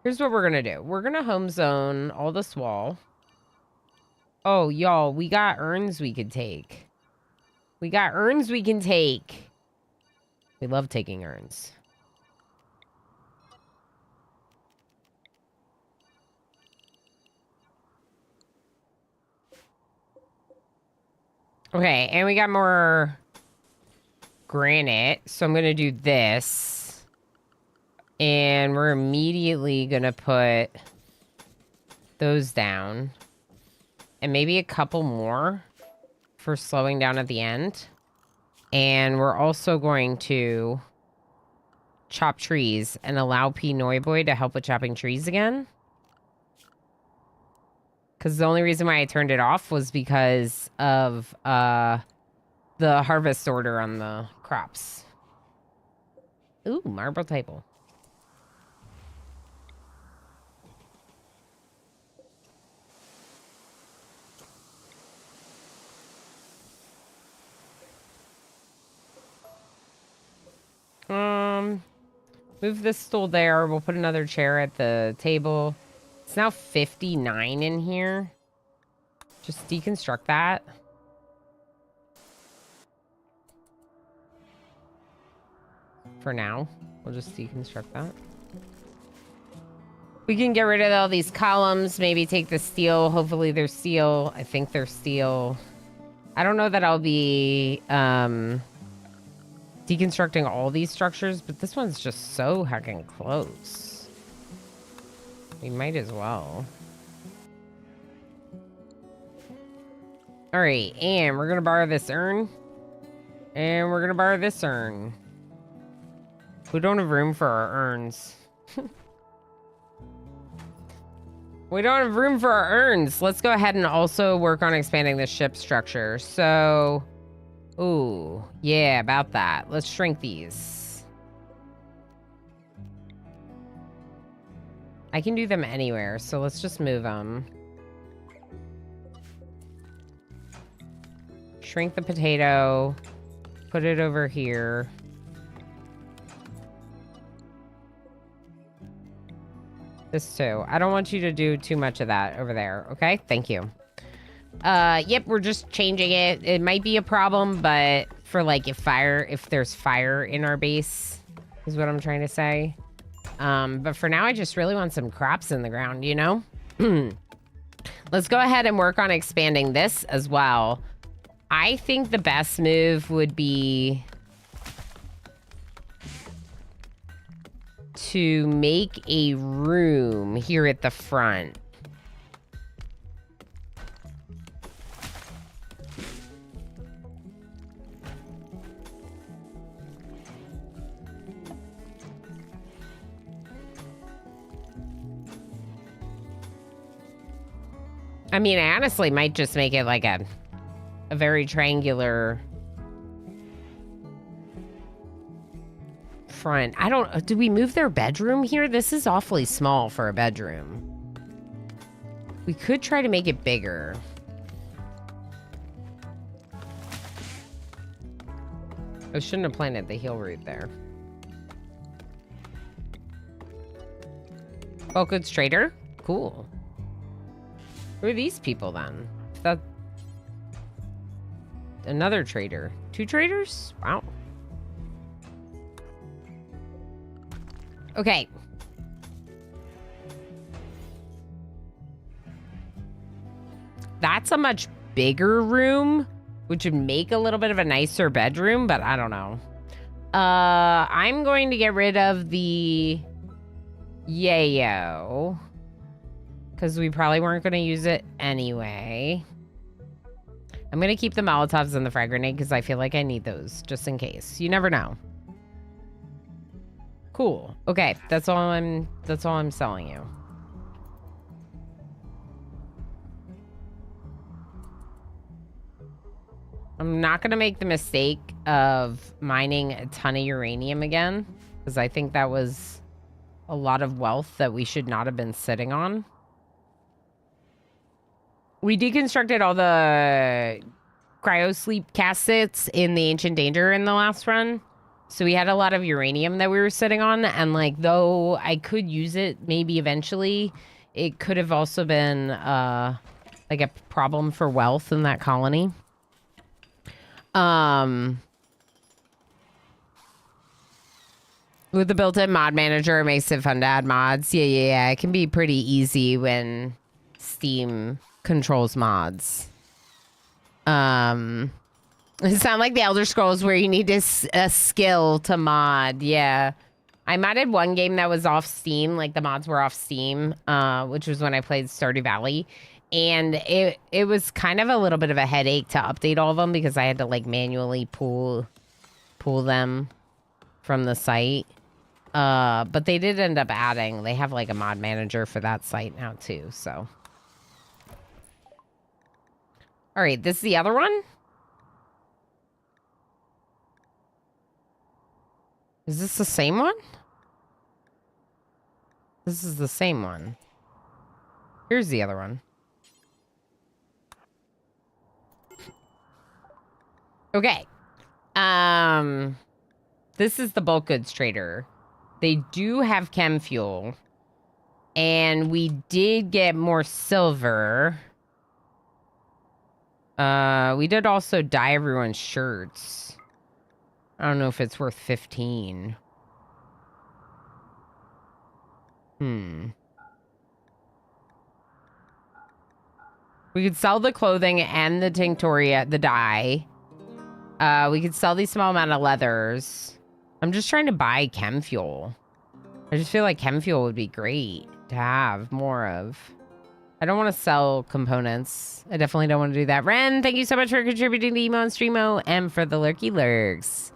Here's what we're going to do. We're going to home zone all this wall. Oh, y'all, we got urns we could take. We got urns we can take. We love taking urns. Okay, and we got more granite, so I'm gonna do this, and we're immediately gonna put those down, and maybe a couple more for slowing down at the end. And we're also going to chop trees and allow P Noiboy to help with chopping trees again, because the only reason why I turned it off was because of the harvest order on the crops. Ooh, marble table. Move this stool there. We'll put another chair at the table. It's now 59 in here. Just deconstruct that. For now, we'll just deconstruct that. We can get rid of all these columns, maybe take the steel. Hopefully they're steel. I think they're steel. I don't know that I'll be deconstructing all these structures, but this one's just so heckin' close. We might as well. All right, and we're gonna borrow this urn. And we're gonna borrow this urn. We don't have room for our urns. We don't have room for our urns. Let's go ahead and also work on expanding the ship structure. So, ooh, yeah, about that. Let's shrink these. I can do them anywhere, so let's just move them. Shrink the potato. Put it over here. This too. I don't want you to do too much of that over there, okay? Thank you. Yep, we're just changing it. It might be a problem, but for like if there's fire in our base is what I'm trying to say. But for now, I just really want some crops in the ground, you know? Let's go ahead and work on expanding this as well. I think the best move would be to make a room here at the front. I mean, I honestly might just make it like a very triangular front. I don't... Do we move their bedroom here? This is awfully small for a bedroom. We could try to make it bigger. I shouldn't have planted the heal root there. Oh, good trader. Cool. Who are these people then? That another trader. 2 traders? Wow. Okay. That's a much bigger room, which would make a little bit of a nicer bedroom, but I don't know. I'm going to get rid of the yayo because we probably weren't going to use it anyway. I'm going to keep the Molotovs and the frag grenade because I feel like I need those just in case. You never know. Cool. Okay, that's all I'm selling you. I'm not going to make the mistake of mining a ton of uranium again because I think that was a lot of wealth that we should not have been sitting on. We deconstructed all the cryosleep cassettes in the Ancient Danger in the last run. So we had a lot of uranium that we were sitting on. And like, though I could use it maybe eventually, it could have also been like a problem for wealth in that colony. With the built-in mod manager, it makes it fun to add mods. Yeah. It can be pretty easy when Steam controls mods. It sounds like the Elder Scrolls where you need a skill to mod. Yeah. I modded one game that was off Steam, like the mods were off Steam, which was when I played Stardew Valley. And it was kind of a little bit of a headache to update all of them because I had to like manually pull them from the site. But they did end up adding, they have like a mod manager for that site now too, so. All right, this is the other one? Is this the same one? This is the same one. Here's the other one. Okay. This is the bulk goods trader. They do have chem fuel. And we did get more silver. We did also dye everyone's shirts. I don't know if it's worth 15. We could sell the clothing and the tinctoria, the dye. We could sell these small amount of leathers. I'm just trying to buy chem fuel. I just feel like chem fuel would be great to have more of. I don't want to sell components. I definitely don't want to do that. Ren, thank you so much for contributing to Emo and Streamo and for the lurky lurks.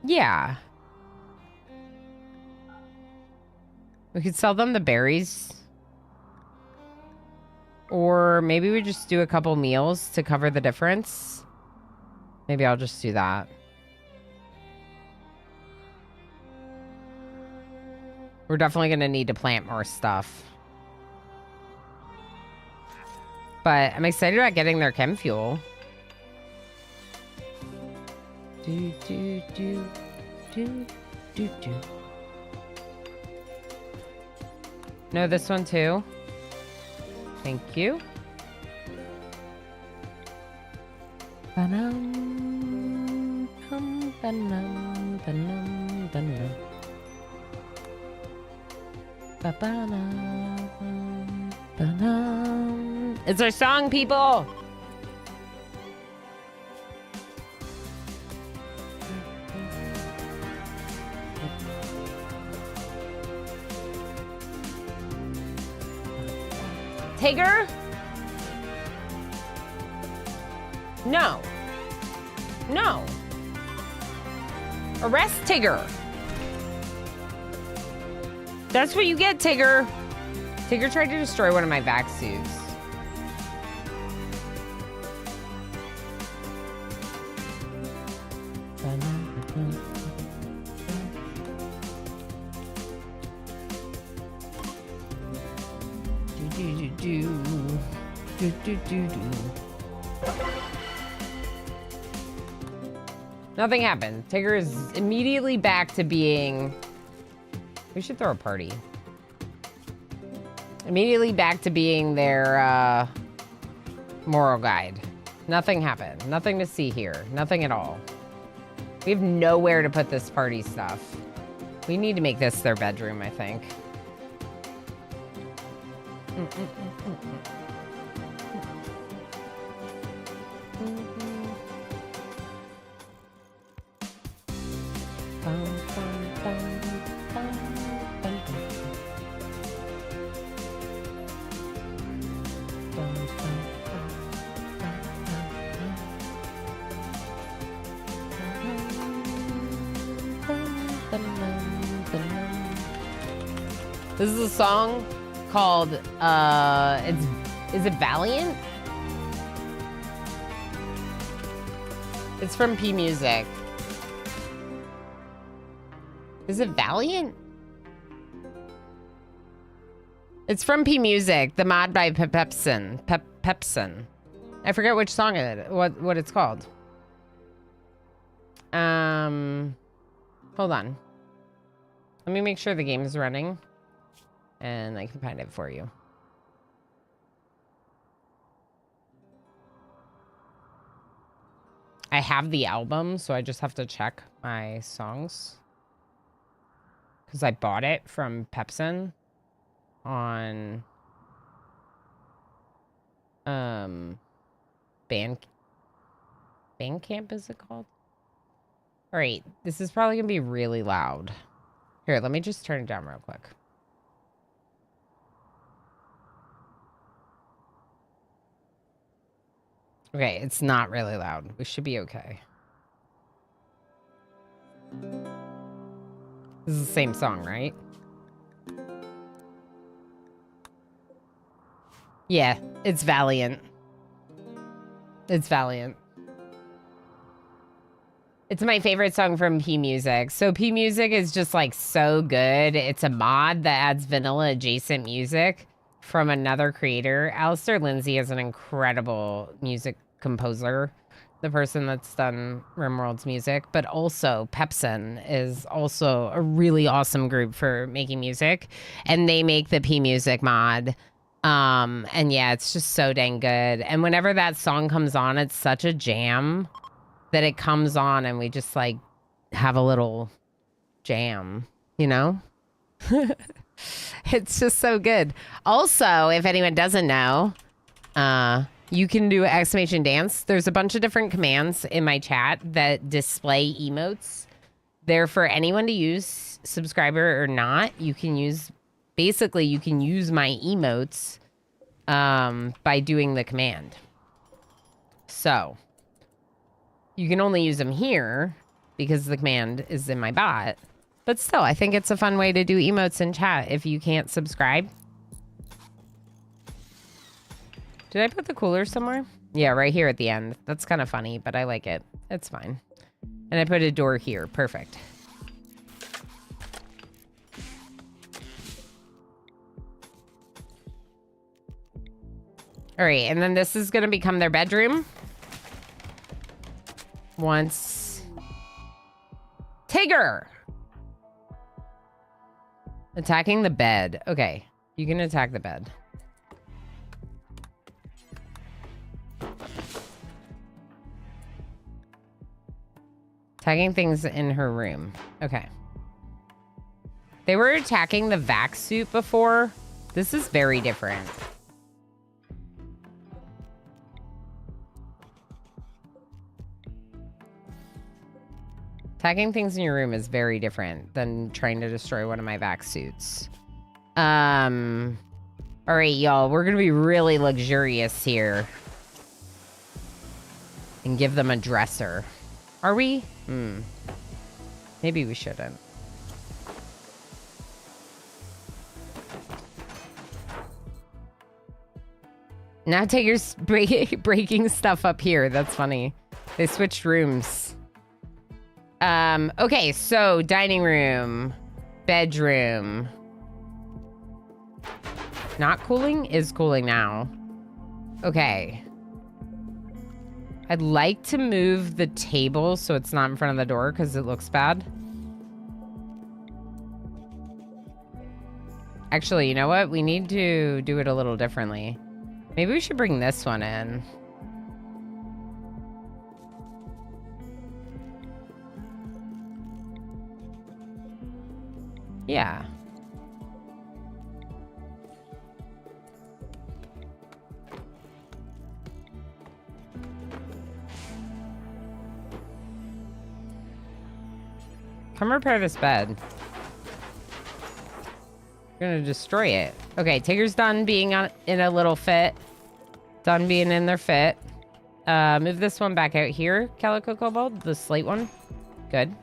Yeah. We could sell them the berries. Or maybe we just do a couple meals to cover the difference. Maybe I'll just do that. We're definitely going to need to plant more stuff. But I'm excited about getting their chem fuel. Do. No, this one too. Thank you. Ba-dum, bum, ba-dum, ba-dum, ba-dum. Ba-ba-dum, ba-dum. It's our song, people! Tigger? No. No. Arrest Tigger. That's what you get, Tigger. Tigger tried to destroy one of my vac suits. Nothing happened. Tigger is immediately back to being... We should throw a party. Immediately back to being their moral guide. Nothing happened. Nothing to see here. Nothing at all. We have nowhere to put this party stuff. We need to make this their bedroom, I think. This is a song called, is it Valiant? It's from P Music. Is it Valiant? It's from P Music, the mod by Pepsin. Pepsin. I forget which song it is, what it's called. Hold on. Let me make sure the game is running. And I can find it for you. I have the album, so I just have to check my songs. Because I bought it from Pepsin on Bandcamp, is it called? All right, this is probably gonna be really loud. Here, let me just turn it down real quick. Okay, it's not really loud. We should be okay. This is the same song, right? Yeah, it's Valiant. It's Valiant. It's my favorite song from P Music. So P Music is just like so good. It's a mod that adds vanilla adjacent music from another creator. Alistair Lindsay is an incredible music composer, the person that's done RimWorld's music, but also Pepsin is also a really awesome group for making music, and they make the P Music mod. And yeah, it's just so dang good. And whenever that song comes on, it's such a jam that it comes on and we just like have a little jam, you know? It's just so good. Also, if anyone doesn't know, you can do exclamation dance. There's a bunch of different commands in my chat that display emotes. They're for anyone to use, subscriber or not. You can use, basically you can use my emotes by doing the command. So you can only use them here because the command is in my bot. But still, I think it's a fun way to do emotes in chat if you can't subscribe. Did I put the cooler somewhere? Yeah, right here at the end. That's kind of funny, but I like it. It's fine. And I put a door here. Perfect. All right, and then this is going to become their bedroom. Once... Tigger! Attacking the bed. Okay, you can attack the bed. Attacking things in her room. Okay. They were attacking the vac suit before. This is very different. Attacking things in your room is very different than trying to destroy one of my vac suits. All right, y'all. We're going to be really luxurious here. And give them a dresser. Are we? Maybe we shouldn't. Now Tigger's breaking stuff up here. That's funny. They switched rooms. Okay, so dining room, bedroom. not cooling is cooling now. Okay. I'd like to move the table so it's not in front of the door because it looks bad. Actually, you know what? We need to do it a little differently. Maybe we should bring this one in. Yeah. Come repair this bed. You're gonna destroy it. Okay, Tigger's done being in a little fit. Done being in their fit. Move this one back out here, Calico Kobold, the slate one. Good.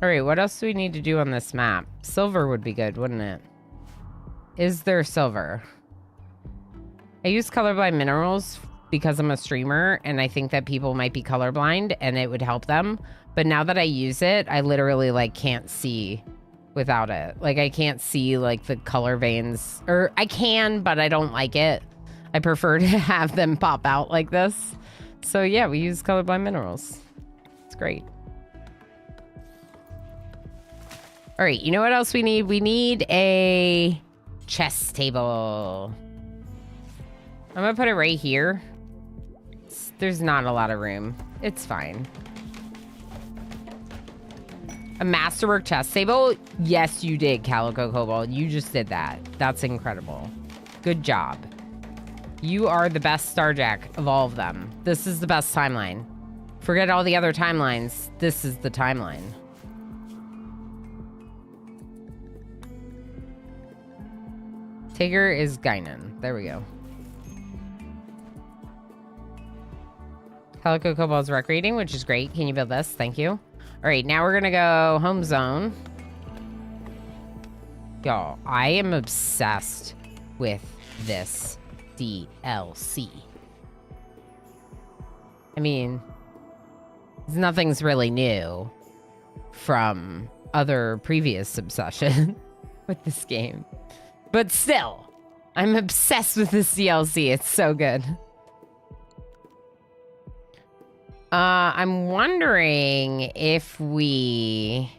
All right, what else do we need to do on this map? Silver would be good, wouldn't it? Is there silver? I use colorblind minerals because I'm a streamer and I think that people might be colorblind and it would help them. But now that I use it, I literally like can't see without it. Like I can't see like the color veins, or I can, but I don't like it. I prefer to have them pop out like this. So yeah, we use colorblind minerals. It's great. All right, you know what else we need? We need a chess table. I'm gonna put it right here. There's not a lot of room. It's fine. A masterwork chess table? Yes, you did, Calico Kobold. You just did that. That's incredible. Good job. You are the best Starjack of all of them. This is the best timeline. Forget all the other timelines. This is the timeline. Tigger is Guinan. There we go. Calico Kobold's recreating, which is great. Can you build this? Thank you. All right, now we're gonna go home zone. Y'all, I am obsessed with this DLC. I mean, nothing's really new from other previous obsession with this game. But still, I'm obsessed with this DLC. It's so good. I'm wondering if we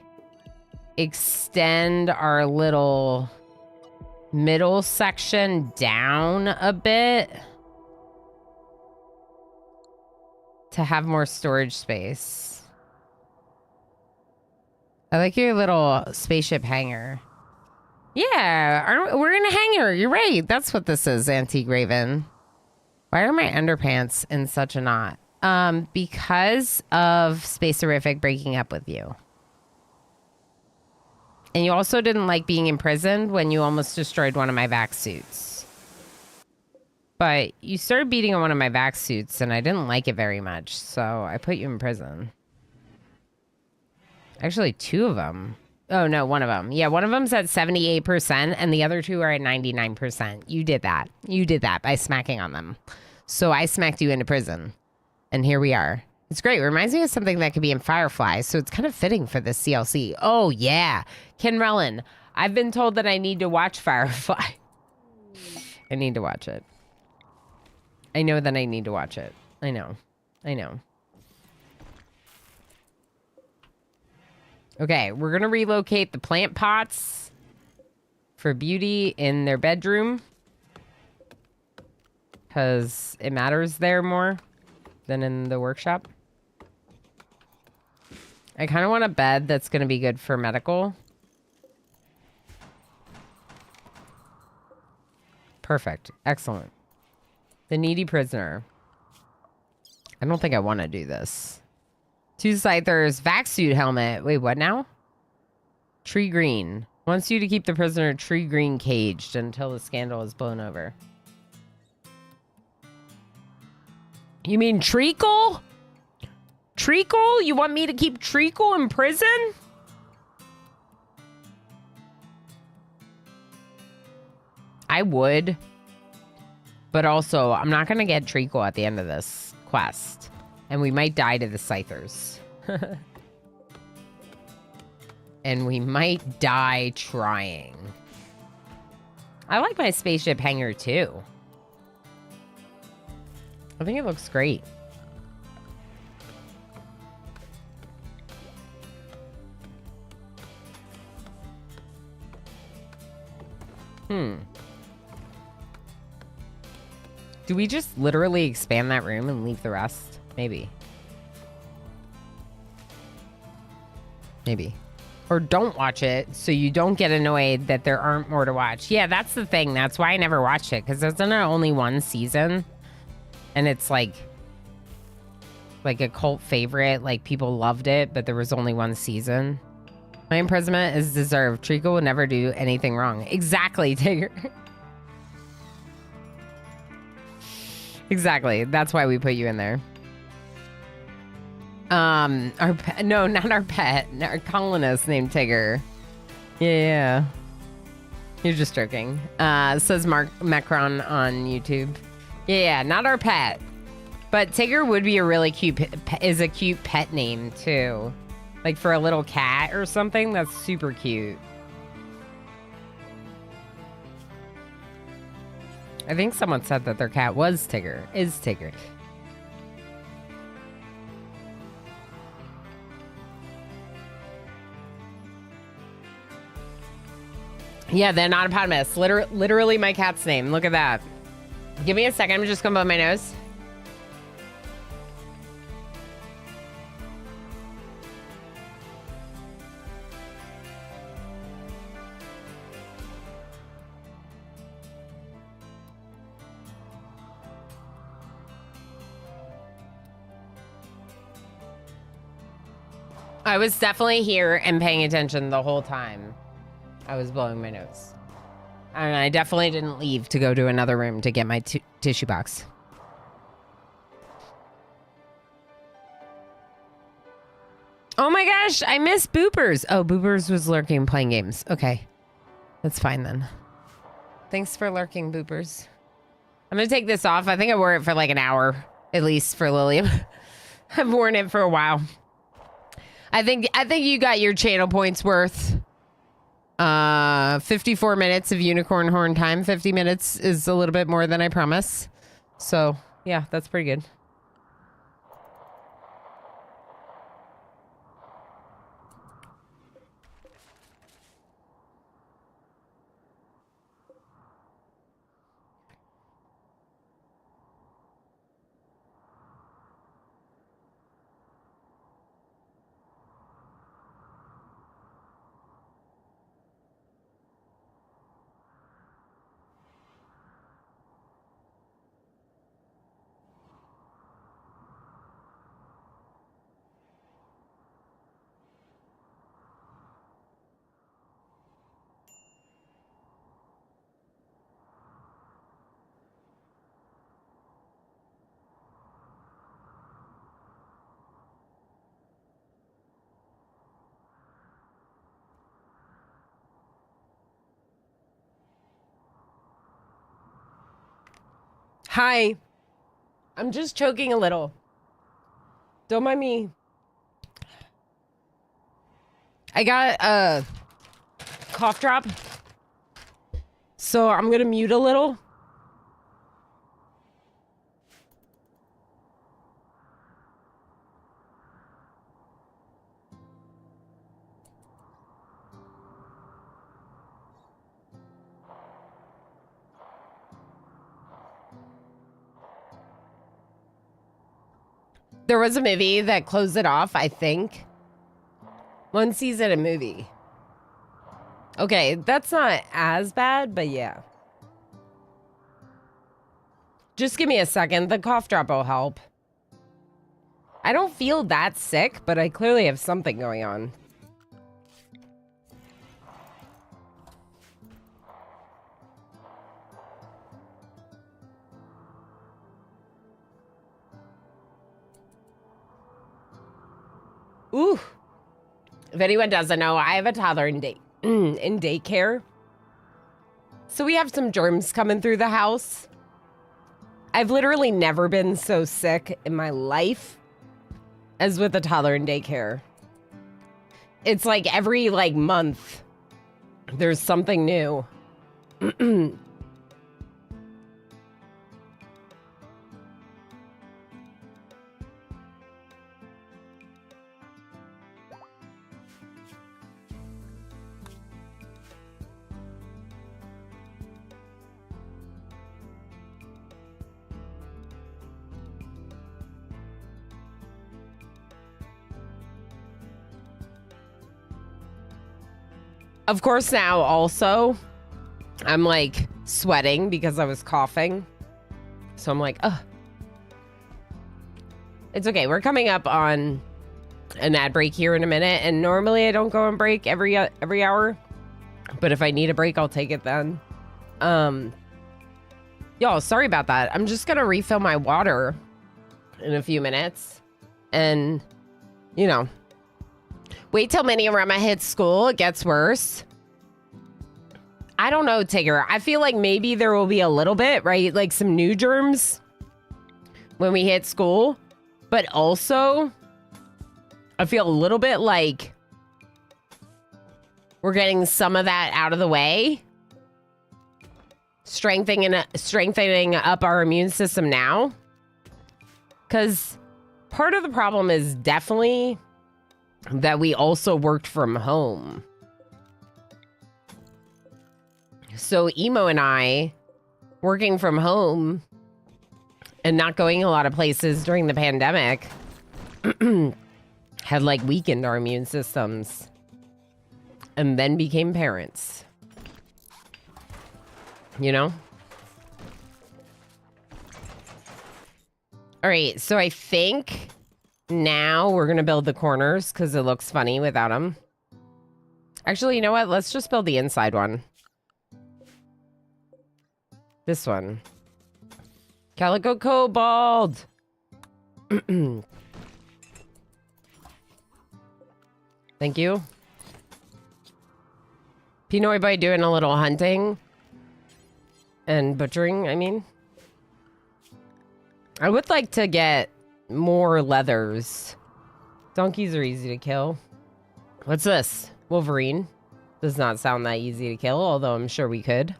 extend our little middle section down a bit to have more storage space. I like your little spaceship hangar. Yeah, we're in a hangar. You're right. That's what this is, Antique Raven. Why are my underpants in such a knot? Because of Spacerific breaking up with you. And you also didn't like being imprisoned when you almost destroyed one of my vac suits. But you started beating on one of my vac suits, and I didn't like it very much, so I put you in prison. Actually, two of them. Oh, no, one of them. Yeah, one of them's at 78%, and the other two are at 99%. You did that. You did that by smacking on them. So I smacked you into prison. And here we are. It's great. It reminds me of something that could be in Firefly, so it's kind of fitting for this CLC. Oh, yeah. Ken Rellan, I've been told that I need to watch Firefly. I need to watch it. I know that I need to watch it. I know. I know. Okay, we're going to relocate the plant pots for Beauty in their bedroom, because it matters there more than in the workshop. I kind of want a bed that's going to be good for medical. Perfect. Excellent. The needy prisoner. I don't think I want to do this. Two Scythers, vac suit helmet. Wait, what now? Tree green. Wants you to keep the prisoner tree green caged until the scandal is blown over. You mean Treacle? Treacle? You want me to keep Treacle in prison? I would. But also, I'm not going to get treacle at the end of this quest. And we might die to the scythers. And we might die trying. I like my spaceship hangar too. I think it looks great. Do we just literally expand that room and leave the rest? Maybe. Maybe. Or don't watch it so you don't get annoyed that there aren't more to watch. Yeah, that's the thing. That's why I never watched it, because there's only one season. And it's like a cult favorite. Like, people loved it, but there was only one season. My imprisonment is deserved. Treacle will never do anything wrong. Exactly, Tigger. Exactly. That's why we put you in there. Our pet, no, not our pet. Our colonist named Tigger. Yeah. You're just joking. Says Mark Macron on YouTube. Yeah, not our pet. But Tigger would be a really cute, is a cute pet name too. Like for a little cat or something, that's super cute. I think someone said that their cat was Tigger, is Tigger. Yeah, they're not eponymous. Literally my cat's name. Look at that. Give me a second. I'm just going to blow my nose. I was definitely here and paying attention the whole time I was blowing my nose. And I definitely didn't leave to go to another room to get my tissue box. Oh my gosh, I miss Boopers. Oh, Boopers was lurking playing games. Okay, that's fine then. Thanks for lurking, Boopers. I'm gonna take this off. I think I wore it for like an hour, at least for Lilium. I've worn it for a while. I think you got your channel points worth. 54 minutes of unicorn horn time. 50 minutes is a little bit more than I promise. So yeah, that's pretty good. Hi. I'm just choking a little. Don't mind me. I got a cough drop. So I'm going to mute a little. There was a movie that closed it off, I think. One season a movie. Okay, that's not as bad, but yeah. Just give me a second. The cough drop will help. I don't feel that sick, but I clearly have something going on. Ooh. If anyone doesn't know, I have a toddler in daycare. So we have some germs coming through the house. I've literally never been so sick in my life as with a toddler in daycare. It's like every like month there's something new. Of course, now also, I'm like sweating because I was coughing. So I'm like, ugh. It's okay. We're coming up on an ad break here in a minute. And normally I don't go on break every hour. But if I need a break, I'll take it then. Y'all, sorry about that. I'm just going to refill my water in a few minutes. And, you know, wait till Mini Rama hits school. It gets worse. I don't know, Tigger. I feel like maybe there will be a little bit, right? Like some new germs when we hit school. But also, I feel a little bit like we're getting some of that out of the way. Strengthening up our immune system now. Because part of the problem is definitely that we also worked from home. So Emo and I, working from home and not going a lot of places during the pandemic, had like weakened our immune systems and then became parents. You know? All right, so I think now we're going to build the corners because it looks funny without them. Actually, you know what? Let's just build the inside one. This one. Calico Cobalt. Thank you. Pinoy Boy doing a little hunting and butchering, I mean. I would like to get more leathers. Donkeys are easy to kill. What's this? Wolverine. Does not sound that easy to kill, although I'm sure we could.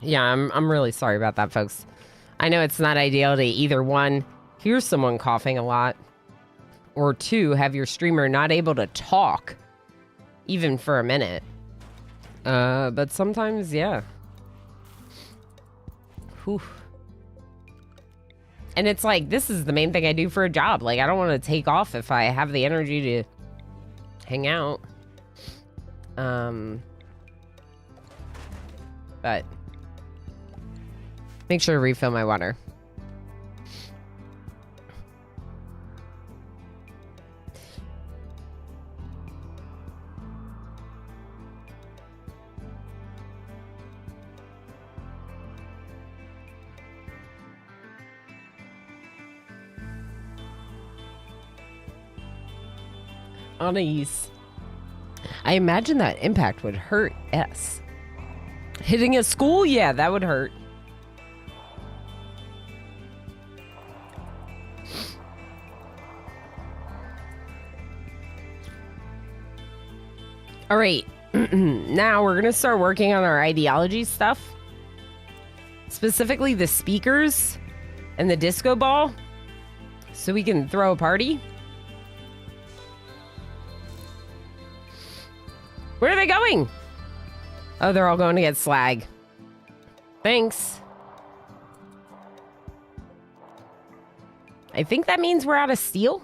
Yeah, I'm really sorry about that, folks. I know it's not ideal to either one, hear someone coughing a lot, or two, have your streamer not able to talk, even for a minute. But sometimes, yeah. Whew. And it's like, this is the main thing I do for a job. Like, I don't want to take off if I have the energy to hang out. But make sure to refill my water. Odyssey. I imagine that impact would hurt S. Hitting a school? Yeah, that would hurt. All right. Now we're going to start working on our ideology stuff. Specifically the speakers and the disco ball. So we can throw a party. Where are they going? Oh, they're all going to get slag. Thanks. I think that means we're out of steel.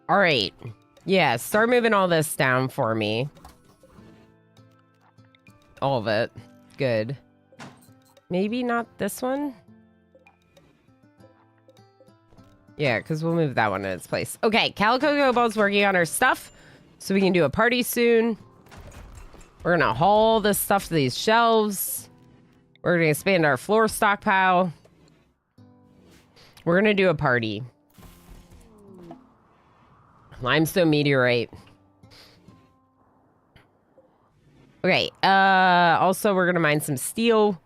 All right. Yeah, start moving all this down for me. All of it. Good. Maybe not this one? Yeah, because we'll move that one in its place. Okay, Calico Cobalt's working on our stuff, so we can do a party soon. We're gonna haul this stuff to these shelves. We're gonna expand our floor stockpile. We're gonna do a party. Limestone meteorite. Okay, also we're gonna mine some steel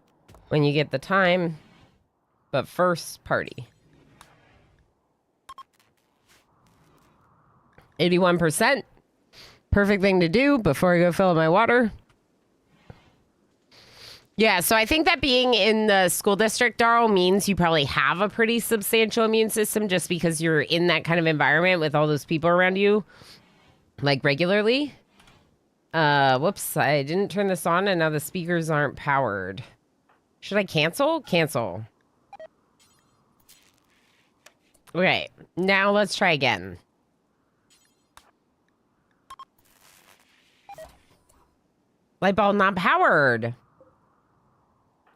when you get the time. But first, party. 81%. Perfect thing to do before I go fill up my water. Yeah, so I think that being in the school district, Darl, means you probably have a pretty substantial immune system just because you're in that kind of environment with all those people around you, like, regularly. Whoops, I didn't turn this on and now the speakers aren't powered. Should I cancel? Cancel. Okay, now let's try again. Light bulb not powered.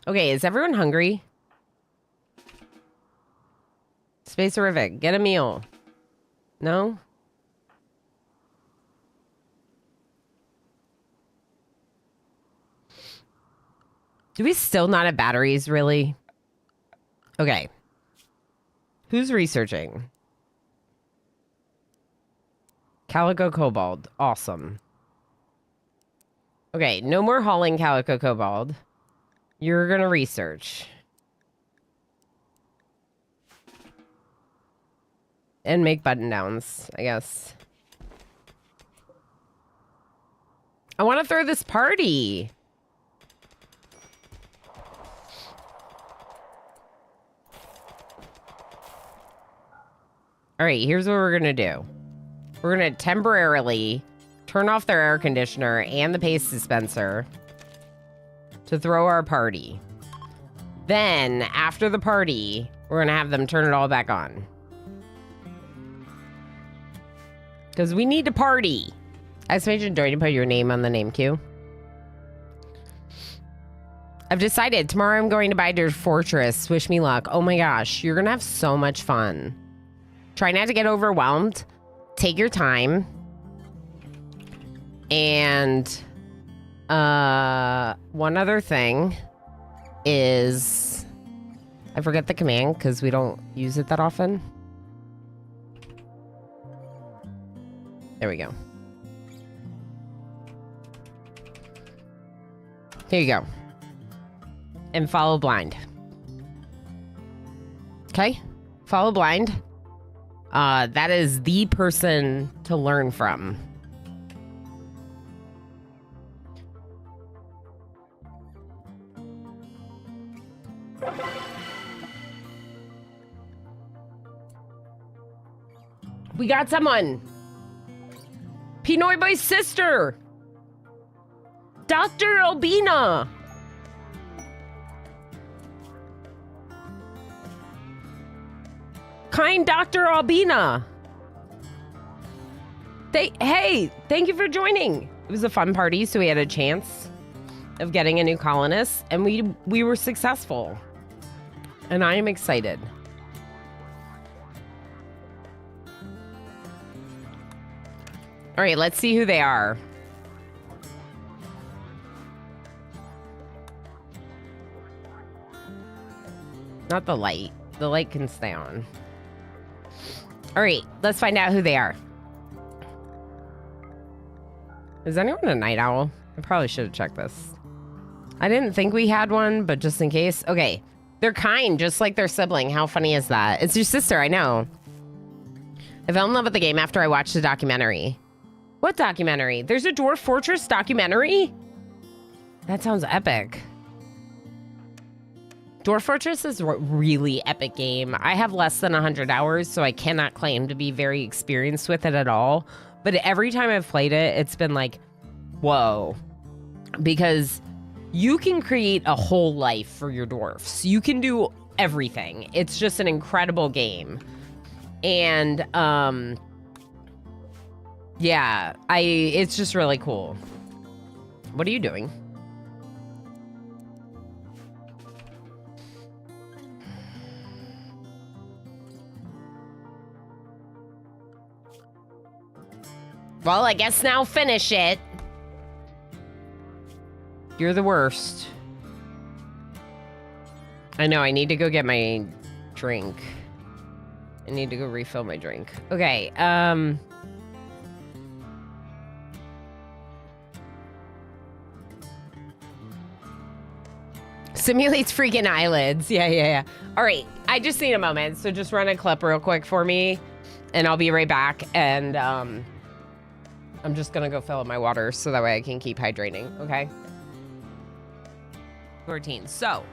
Okay, is everyone hungry? Space horrific. Get a meal. No? Do we still not have batteries, really? Okay. Who's researching? Calico Cobalt. Awesome. Okay, no more hauling Calico Cobalt. You're gonna research. And make button downs, I guess. I want to throw this party. All right, here's what we're gonna do. We're gonna temporarily turn off their air conditioner and the paste dispenser to throw our party. Then, after the party, we're gonna have them turn it all back on. Because we need to party. Exclamation joy to put your name on the name queue. I've decided tomorrow I'm going to buy your fortress. Wish me luck. Oh my gosh, you're gonna have so much fun. Try not to get overwhelmed. Take your time. And one other thing is I forget the command because we don't use it that often. There we go. Here you go. And follow blind. Okay? Follow blind. That is the person to learn from. We got someone. Pinoy Boy's sister. Dr. Albina. Kind Dr. Albina. Hey, thank you for joining. It was a fun party, so we had a chance of getting a new colonist, and we were successful. And I am excited. All right, let's see who they are. Not the light. The light can stay on. All right, let's find out who they are. Is anyone a night owl? I probably should have checked this. I didn't think we had one, but just in case. Okay, they're kind, just like their sibling. How funny is that? It's your sister, I know. I fell in love with the game after I watched the documentary. What documentary? There's a Dwarf Fortress documentary? That sounds epic. Dwarf Fortress is a really epic game. I have less than 100 hours, so I cannot claim to be very experienced with it at all. But every time I've played it, it's been like, whoa. Because you can create a whole life for your dwarfs. You can do everything. It's just an incredible game. And, yeah, it's just really cool. What are you doing? Well, I guess now finish it. You're the worst. I know, I need to go get my drink. I need to go refill my drink. Okay, simulates freaking eyelids. Yeah. All right, I just need a moment, so just run a clip real quick for me, and I'll be right back, and I'm just gonna go fill up my water so that way I can keep hydrating, okay? 14. So,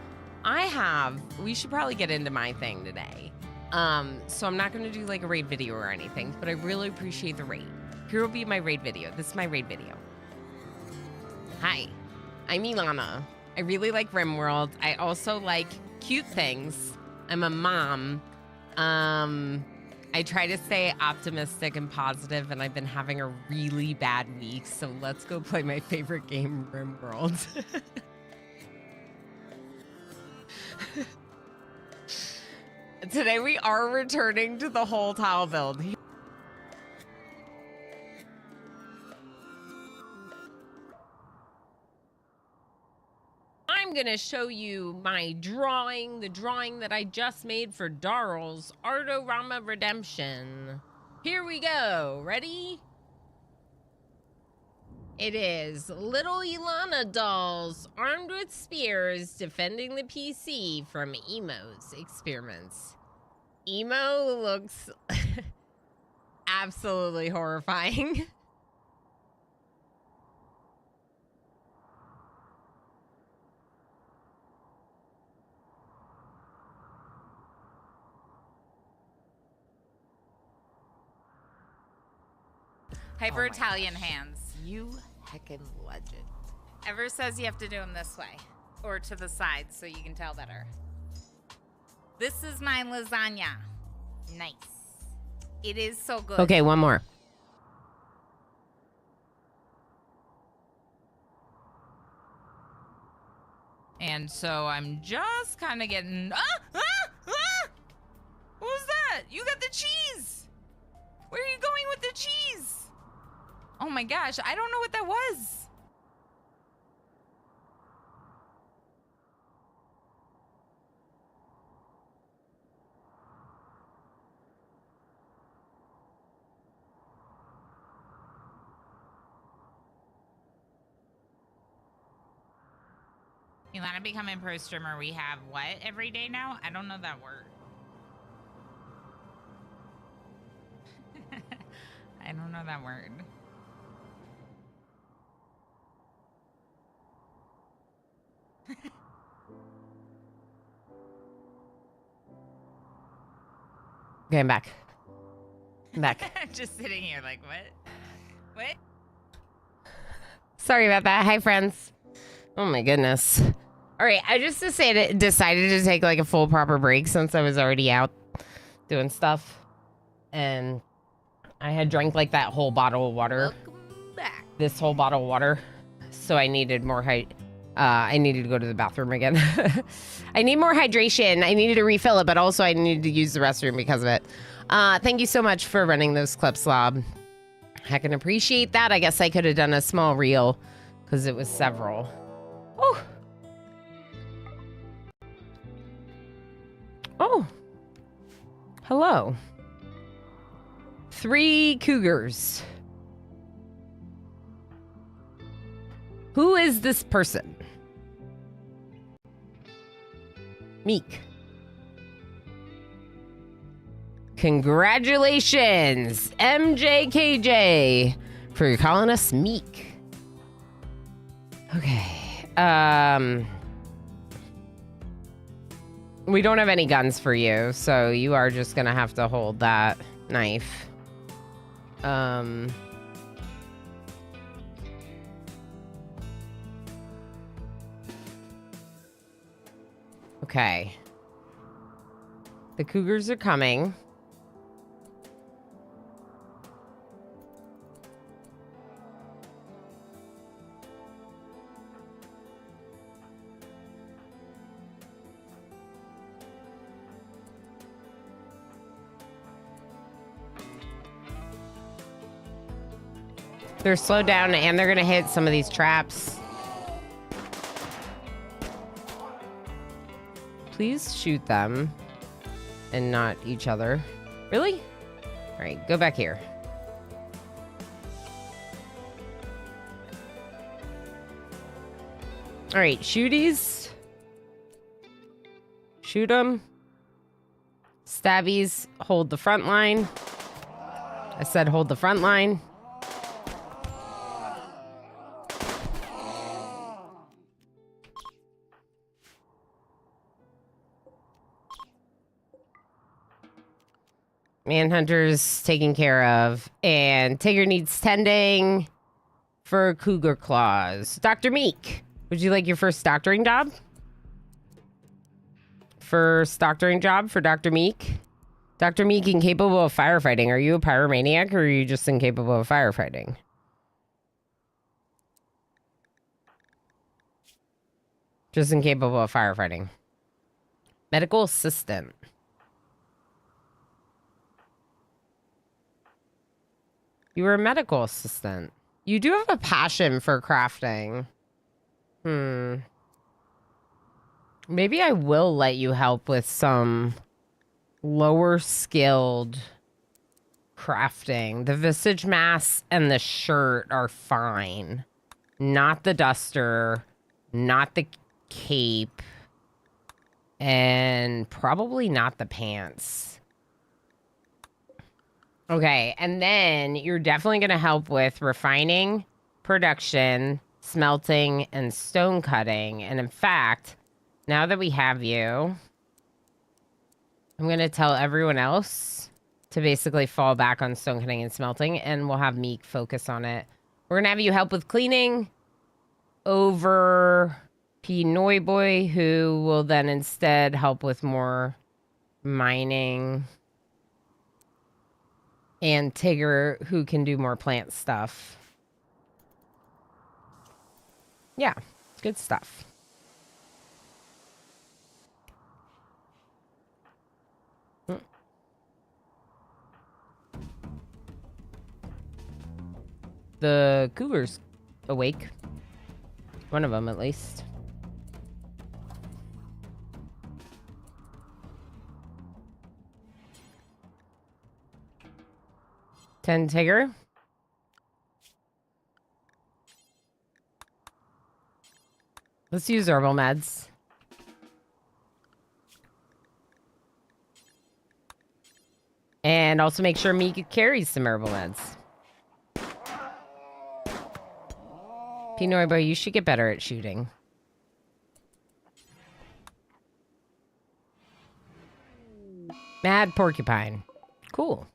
we should probably get into my thing today. So I'm not gonna do like a raid video or anything, but I really appreciate the raid. Here will be my raid video. This is my raid video. Hi, I'm Ilana. I really like RimWorld. I also like cute things. I'm a mom. I try to stay optimistic and positive, and I've been having a really bad week, so let's go play my favorite game, RimWorld. Today we are returning to the whole tile build. I'm gonna show you my drawing, the drawing that I just made for Darl's Artorama Redemption. Here we go. Ready? It is little Ilana dolls armed with spears defending the PC from Emo's experiments. Emo looks absolutely horrifying. Hyper Italian hands. You heckin' legend. Ever says you have to do them this way or to the side so you can tell better. This is my lasagna. Nice. It is so good. Okay, one more. And so I'm just kind of getting... What was that? You got the cheese! Where are you going with the cheese? Oh my gosh, I don't know what that was. Ilana becoming pro streamer, we have what every day now? I don't know that word. I don't know that word. Okay, I'm back. I'm back. Just sitting here like, what? What? Sorry about that. Hi, friends. Oh my goodness. All right, I just decided to take like a full proper break since I was already out doing stuff. And I had drank like that whole bottle of water. Welcome back. This whole bottle of water. So I needed more I needed to go to the bathroom again. I need more hydration. I needed to refill it, but also I needed to use the restroom because of it. Thank you so much for running those clips, Lob. I can appreciate that. I guess I could have done a small reel because it was several. Oh. Oh. Hello. 3 cougars. Who is this person? Meek. Congratulations, MJKJ, for calling us Meek. Okay. We don't have any guns for you, so you are just gonna have to hold that knife. Okay. The cougars are coming. They're slowed down and they're gonna hit some of these traps. please shoot them and not each other? Really? All right, go back here. All right, shooties. Shoot them. Stabbies, hold the front line. I said hold the front line. Manhunter's taken care of. And Tigger needs tending for cougar claws. Dr. Meek, would you like your first doctoring job? First doctoring job for Dr. Meek. Dr. Meek, incapable of firefighting. Are you a pyromaniac or are you just incapable of firefighting? Just incapable of firefighting. Medical assistant. You were a medical assistant. You do have a passion for crafting. Maybe I will let you help with some lower skilled crafting. The visage mask and the shirt are fine. Not the duster, not the cape, and probably not the pants. Okay, and then you're definitely going to help with refining, production, smelting, and stone cutting. And in fact, now that we have you, I'm going to tell everyone else to basically fall back on stone cutting and smelting, and we'll have Meek focus on it. We're going to have you help with cleaning over P. Noiboy, who will then instead help with more mining. And Tigger, who can do more plant stuff. Yeah, good stuff. The cougar's awake. One of them, at least. Ten Tigger. Let's use herbal meds. And also make sure Meek carries some herbal meds. Pinoy Boy, you should get better at shooting. Mad Porcupine. Cool.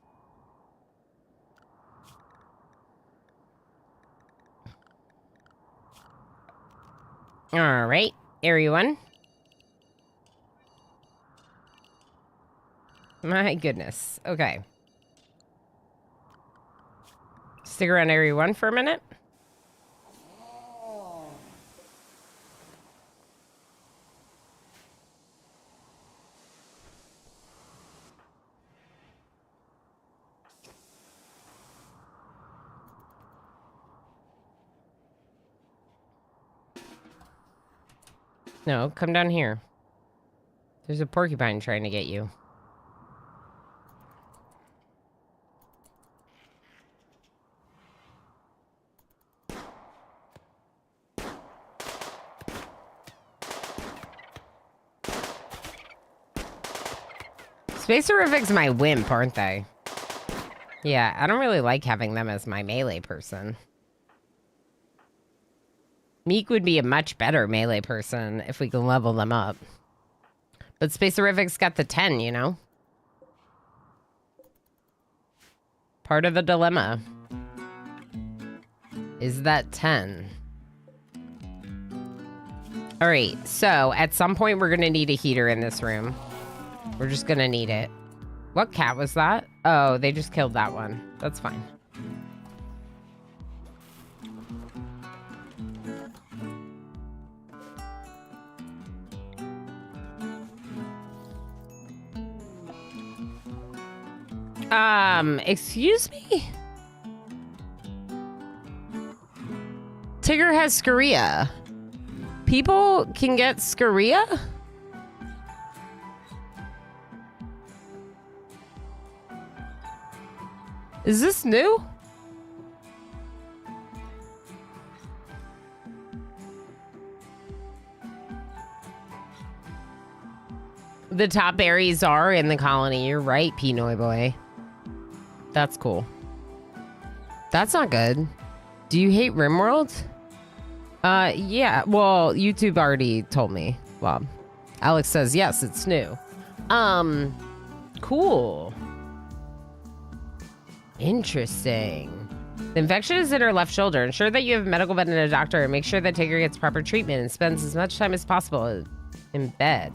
All right, Area 1. My goodness. Okay. Stick around Area 1 for a minute. No, come down here. There's a porcupine trying to get you. Spacerific's my wimp, aren't they? Yeah, I don't really like having them as my melee person. Meek would be a much better melee person if we can level them up. But Spacerific's got the 10, you know? Part of the dilemma is that 10. All right, so at some point we're going to need a heater in this room. We're just going to need it. What cat was that? Oh, they just killed that one. That's fine. Excuse me? Tigger has scoria. People can get scoria? Is this new? The top berries are in the colony. You're right, Pinoy boy. That's cool. That's not good. Do you hate RimWorld? Yeah. Well, YouTube already told me. Well, Alex says yes, it's new. Cool. Interesting. The infection is in her left shoulder. Ensure that you have a medical bed and a doctor, and make sure that Tigger gets proper treatment and spends as much time as possible in bed.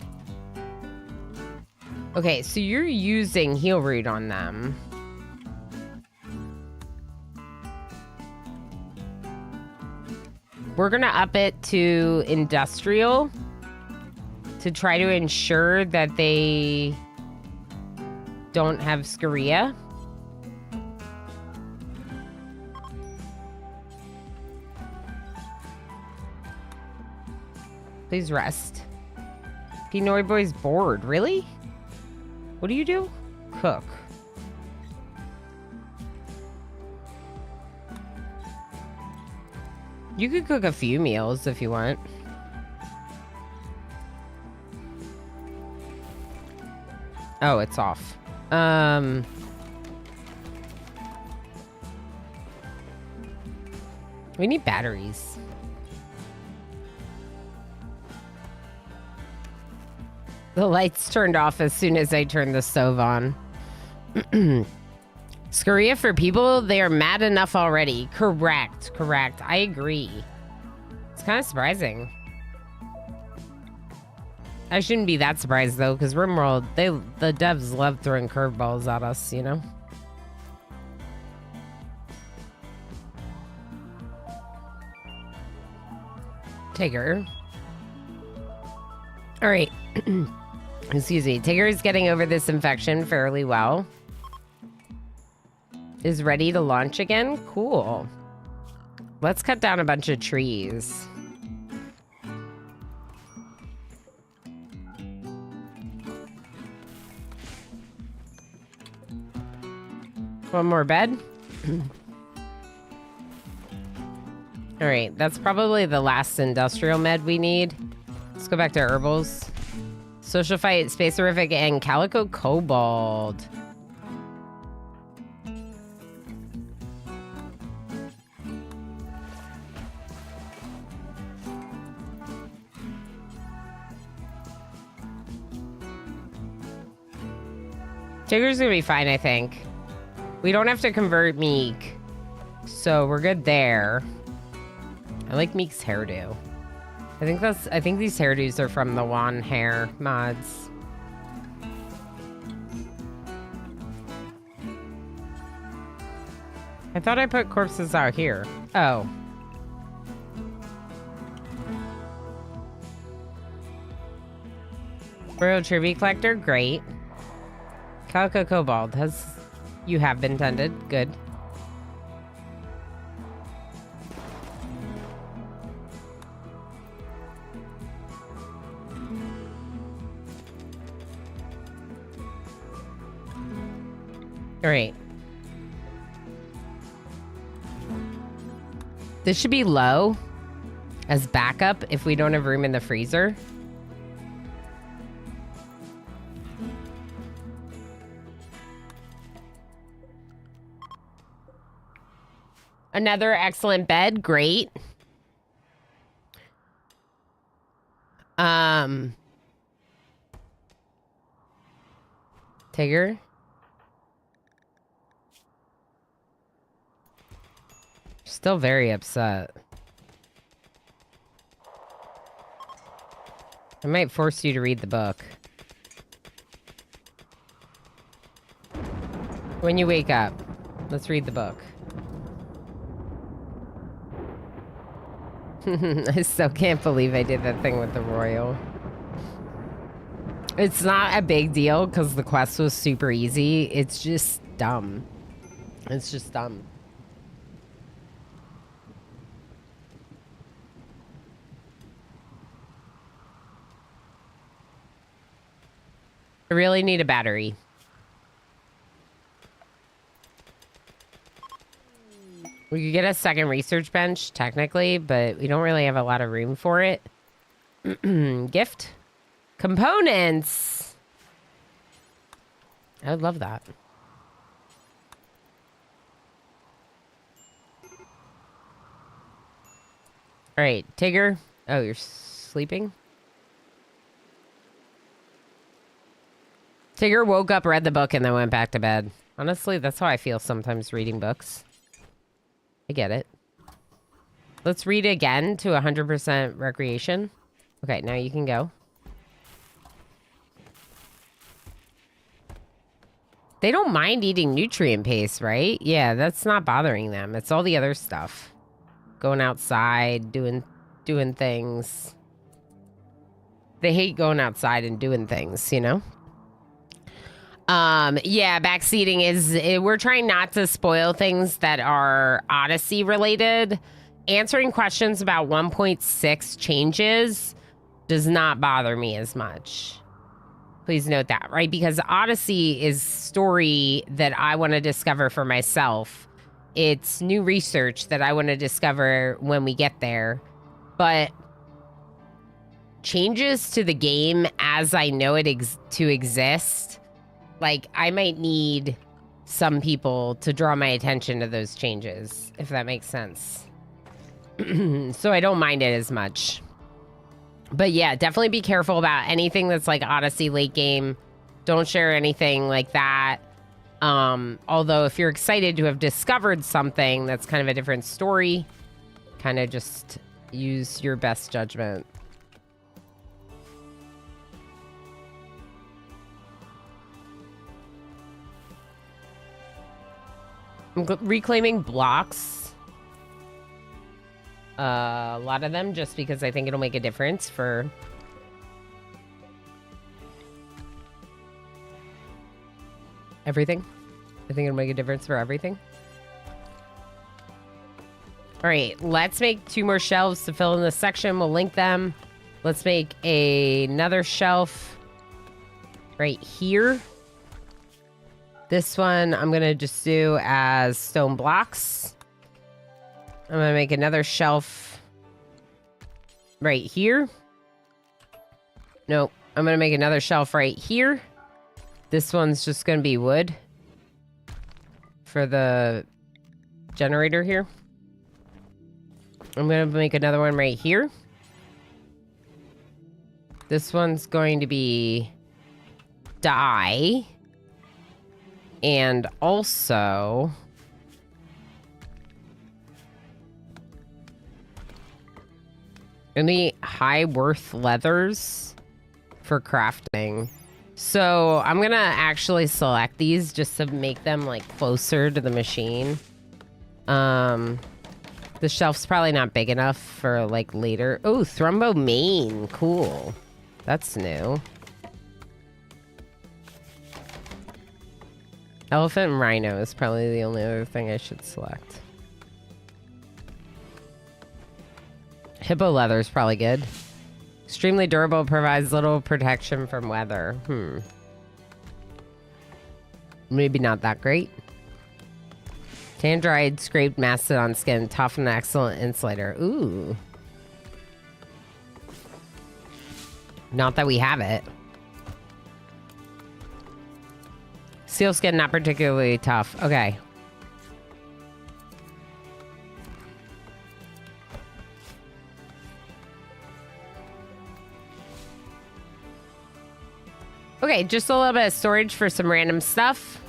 Okay, so you're using Heal Root on them. We're gonna up it to Industrial to try to ensure that they don't have Scoria. Please rest. Pinoy boy's bored. Really? What do you do? Cook. You could cook a few meals if you want. Oh, it's off. We need batteries. The lights turned off as soon as I turned the stove on. Scoria for people, they are mad enough already. Correct. I agree. It's kind of surprising. I shouldn't be that surprised though, because RimWorld, the devs love throwing curveballs at us, you know? Tigger. All right. Excuse me. Tigger is getting over this infection fairly well. Is ready to launch again? Cool. Let's cut down a bunch of trees. One more bed. All right, that's probably the last industrial med we need. Let's go back to herbals. Social Fight, Space Horrific, and Calico Kobold. Tigger's gonna be fine, I think. We don't have to convert Meek, so we're good there. I like Meek's hairdo. I think these hairdos are from the Wan hair mods. I thought I put corpses out here. Oh. Royal Tribute Collector, great. Calico Kobold, you have been tended, good. All right. This should be low as backup if we don't have room in the freezer. Another excellent bed, great. Tigger. Still very upset. I might force you to read the book. When you wake up, let's read the book. I still can't believe I did that thing with the Royal. It's not a big deal because the quest was super easy. It's just dumb. It's just dumb. I really need a battery. We could get a second research bench, technically, but we don't really have a lot of room for it. Gift. Components. I would love that. All right, Tigger. Oh, you're sleeping? Tigger woke up, read the book, and then went back to bed. Honestly, that's how I feel sometimes reading books. I get it. Let's read again to 100% recreation. Okay, now you can go. They don't mind eating nutrient paste, right? Yeah, that's not bothering them. It's all the other stuff. Going outside, doing things. They hate going outside and doing things, you know? Yeah, backseating we're trying not to spoil things that are Odyssey related. Answering questions about 1.6 changes does not bother me as much. Please note that, right? Because Odyssey is story that I want to discover for myself. It's new research that I want to discover when we get there. But changes to the game as I know it to exist, like, I might need some people to draw my attention to those changes, if that makes sense. So I don't mind it as much. But yeah, definitely be careful about anything that's like Odyssey late game. Don't share anything like that. Although if you're excited to have discovered something that's kind of a different story, kind of just use your best judgment. I'm reclaiming blocks. A lot of them, just because I think it'll make a difference for... everything. I think it'll make a difference for everything. All right, let's make 2 more shelves to fill in this section. We'll link them. Let's make another shelf right here. This one I'm going to just do as stone blocks. I'm going to make another shelf right here. Nope. I'm going to make another shelf right here. This one's just going to be wood for the generator here. I'm going to make another one right here. This one's going to be dye. And also... any high worth leathers for crafting. So I'm gonna actually select these just to make them like closer to the machine. The shelf's probably not big enough for like later. Oh, Thrumbo Mane, cool. That's new. Elephant and Rhino is probably the only other thing I should select. Hippo leather is probably good. Extremely durable, provides little protection from weather. Maybe not that great. Tan dried scraped mastodon skin, tough and excellent insulator. Ooh. Not that we have it. Seal skin, not particularly tough. Okay. Okay, just a little bit of storage for some random stuff.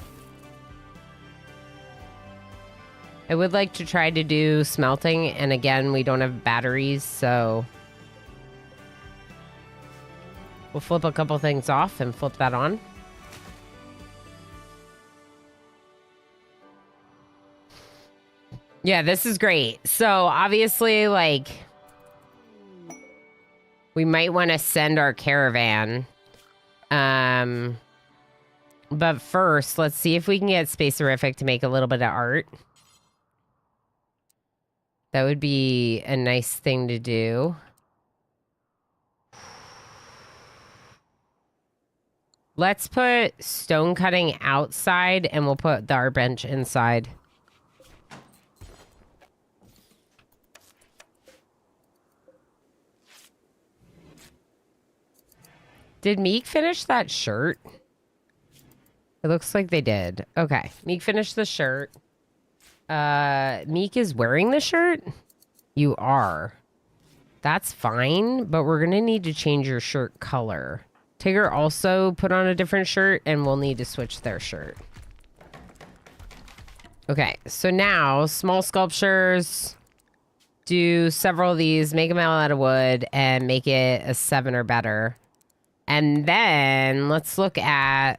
I would like to try to do smelting, and again, we don't have batteries, so we'll flip a couple things off and flip that on. Yeah, this is great. So obviously, like, we might want to send our caravan. But first, let's see if we can get Spacerific to make a little bit of art. That would be a nice thing to do. Let's put stone cutting outside and we'll put the art bench inside. Did Meek finish that shirt? It looks like they did. Okay. Meek finished the shirt. Meek is wearing the shirt? You are. That's fine, but we're going to need to change your shirt color. Tigger also put on a different shirt, and we'll need to switch their shirt. Okay, so now, small sculptures. Do several of these, make them out of wood, and make it a 7 or better. And then, let's look at...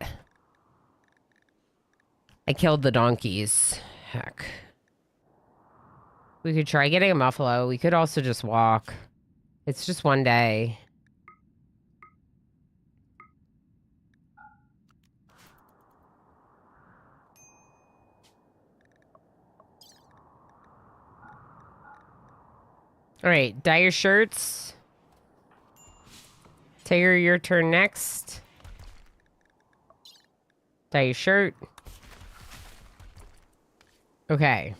I killed the donkeys. Heck. We could try getting a muffalo. We could also just walk. It's just one day. All right, dye your shirts. Tigger, your turn next. Dye your shirt. Okay.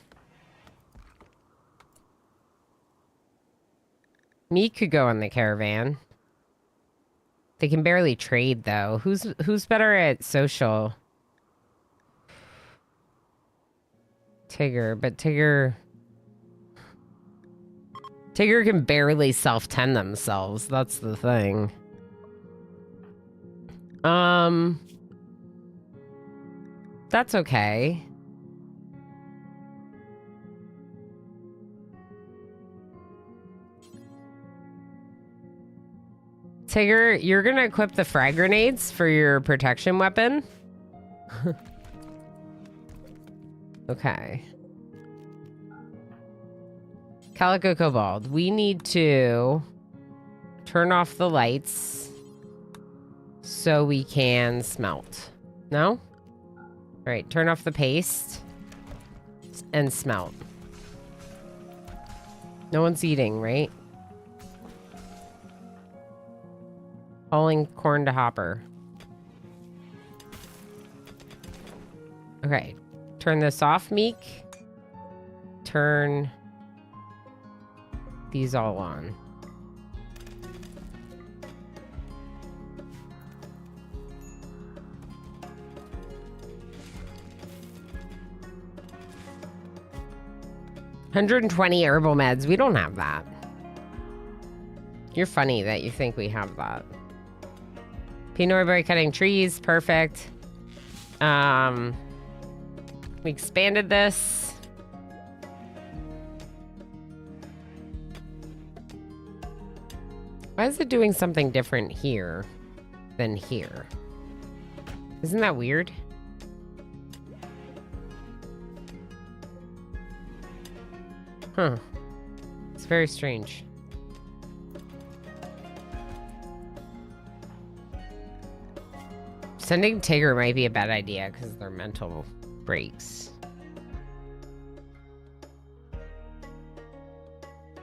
Meek could go in the caravan. They can barely trade though. Who's better at social? Tigger, but Tigger can barely self-tend themselves. That's the thing. That's okay. Tigger, you're gonna equip the frag grenades for your protection weapon. Okay. Calico Kobold, we need to turn off the lights so we can smelt. No? All right, turn off the paste and smelt. No one's eating, right? Hauling corn to hopper. Okay, turn this off, Meek. Turn these all on. $120 herbal meds. We don't have that. You're funny that you think we have that. Pinot berry cutting trees. Perfect. We expanded this. Why is it doing something different here than here? Isn't that weird? Huh. It's very strange. Sending Tigger might be a bad idea because they're mental breaks.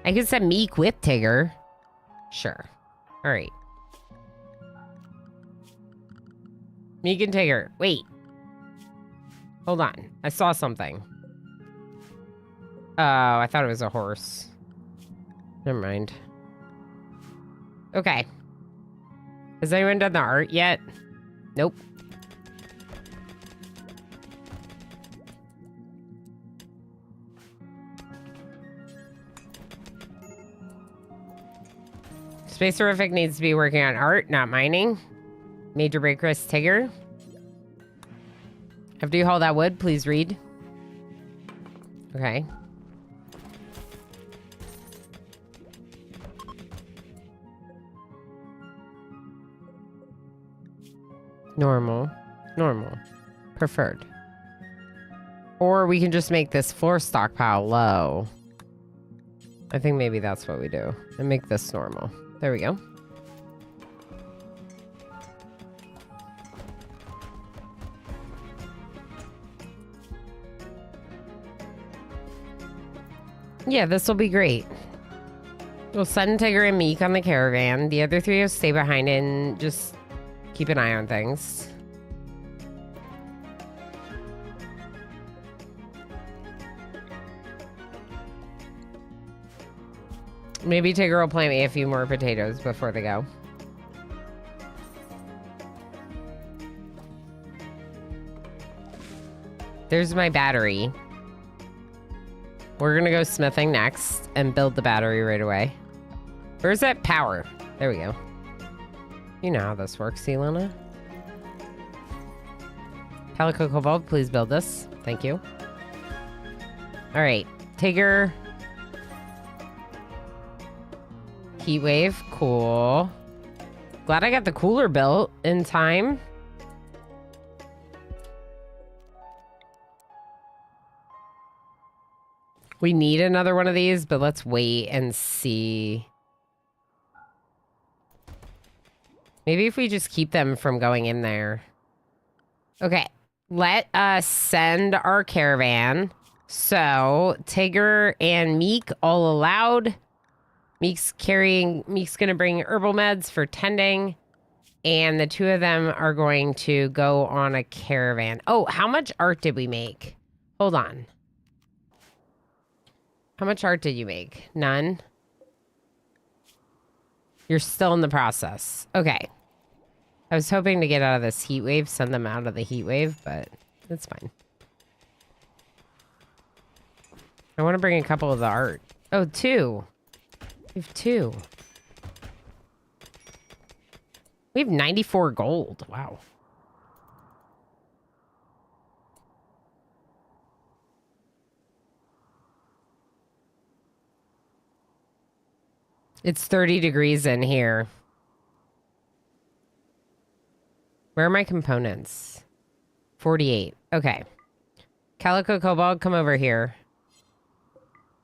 I could send Meek with Tigger. Sure. All right. Meek and Tigger. Wait. Hold on. I saw something. Oh, I thought it was a horse. Never mind. Okay. Has anyone done the art yet? Nope. Space Horrific needs to be working on art, not mining. Major break risk Tigger. After you haul that wood, please read. Okay. Normal. Normal. Preferred. Or we can just make this floor stockpile low. I think maybe that's what we do. And make this normal. There we go. Yeah, this will be great. We'll send Tigger and Meek on the caravan. The other three will stay behind and just keep an eye on things. Maybe Tigger will plant me a few more potatoes before they go. There's my battery. We're gonna go smithing next and build the battery right away. Where's that power? There we go. You know how this works, Elena. Calico Cobalt, please build this. Thank you. All right, Tigger. Heat wave, cool. Glad I got the cooler built in time. We need another one of these, but let's wait and see. Maybe if we just keep them from going in there. Okay, let us send our caravan. So, Tigger and Meek all allowed. Meek's gonna bring herbal meds for tending. And the two of them are going to go on a caravan. Oh, how much art did we make? Hold on. How much art did you make? None? You're still in the process. Okay. I was hoping to get out of this heat wave, send them out of the heat wave, but it's fine. I want to bring a couple of the art. Oh, 2. We have 2. We have 94 gold. Wow. It's 30 degrees in here. Where are my components? 48. Okay. Calico Cobalt, come over here.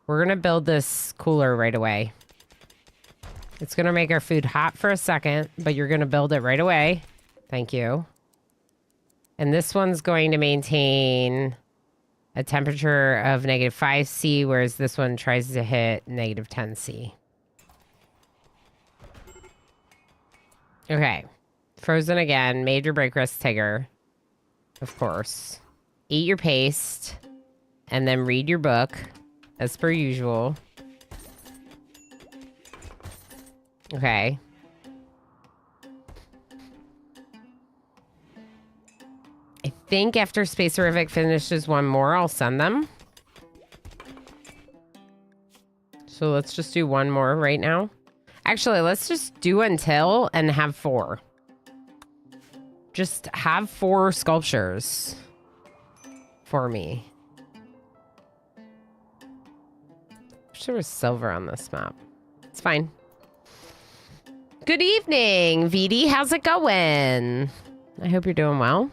We're going to build this cooler right away. It's going to make our food hot for a second, but you're going to build it right away. Thank you. And this one's going to maintain a temperature of -5°C, whereas this one tries to hit -10°C. Okay. Frozen again. Major break risk Tigger. Of course. Eat your paste. And then read your book. As per usual. Okay. I think after Space Horrific finishes one more, I'll send them. So let's just do one more right now. Actually, let's just do until and have 4. Just have 4 sculptures for me. Wish there was silver on this map. It's fine. Good evening, VD. How's it going? I hope you're doing well.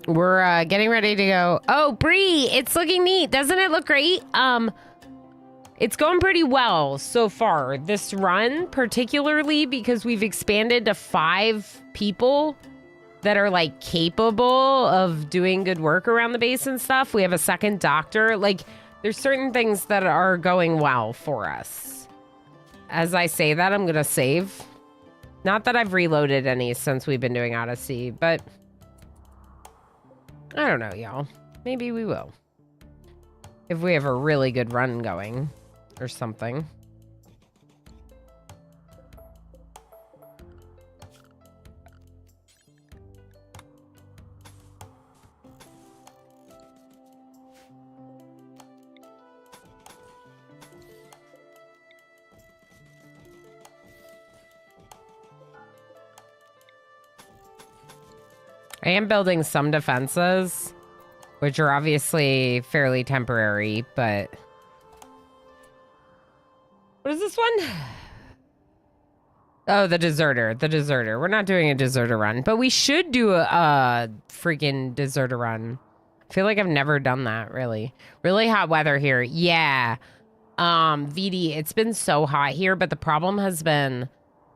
We're getting ready to go. Oh, Bree, it's looking neat. Doesn't it look great? It's going pretty well so far. This run, particularly because we've expanded to 5 people that are like capable of doing good work around the base and stuff. We have a second doctor. Like, there's certain things that are going well for us. As I say that, I'm gonna save. Not that I've reloaded any since we've been doing Odyssey, but I don't know, y'all. Maybe we will. If we have a really good run going or something. I am building some defenses, which are obviously fairly temporary, but... What is this one? Oh, the deserter. The deserter. We're not doing a deserter run, but we should do a freaking deserter run. I feel like I've never done that, really. Really hot weather here. Yeah. VD, it's been so hot here, but the problem has been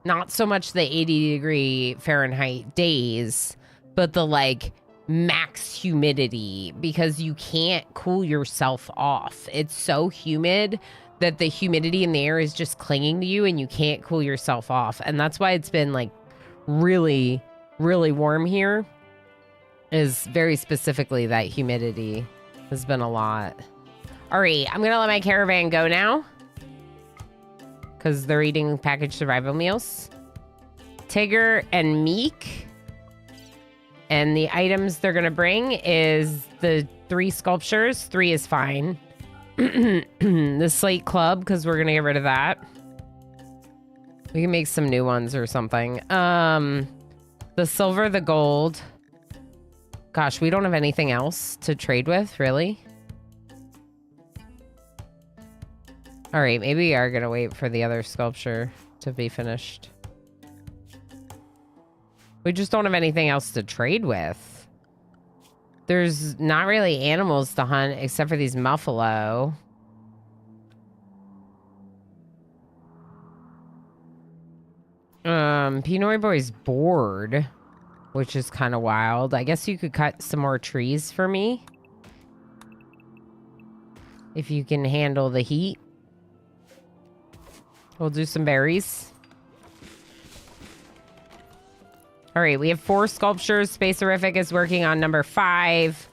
not so much the 80-degree Fahrenheit days, but the, like, max humidity, because you can't cool yourself off. It's so humid that the humidity in the air is just clinging to you and you can't cool yourself off. And that's why it's been, like, really, really warm here, is very specifically that humidity has been a lot. All right, I'm gonna let my caravan go now. Because they're eating packaged survival meals. Tigger and Meek. And the items they're gonna bring is the 3 sculptures. 3 is fine. The slate club, because we're gonna get rid of that. We can make some new ones or something. The silver, the gold. Gosh, we don't have anything else to trade with, really. All right, maybe we are gonna wait for the other sculpture to be finished. We just don't have anything else to trade with. There's not really animals to hunt except for these muffalo. Pinoy Boy's bored, which is kind of wild. I guess you could cut some more trees for me. If you can handle the heat. We'll do some berries. All right, we have 4 sculptures. Spacerific is working on number 5.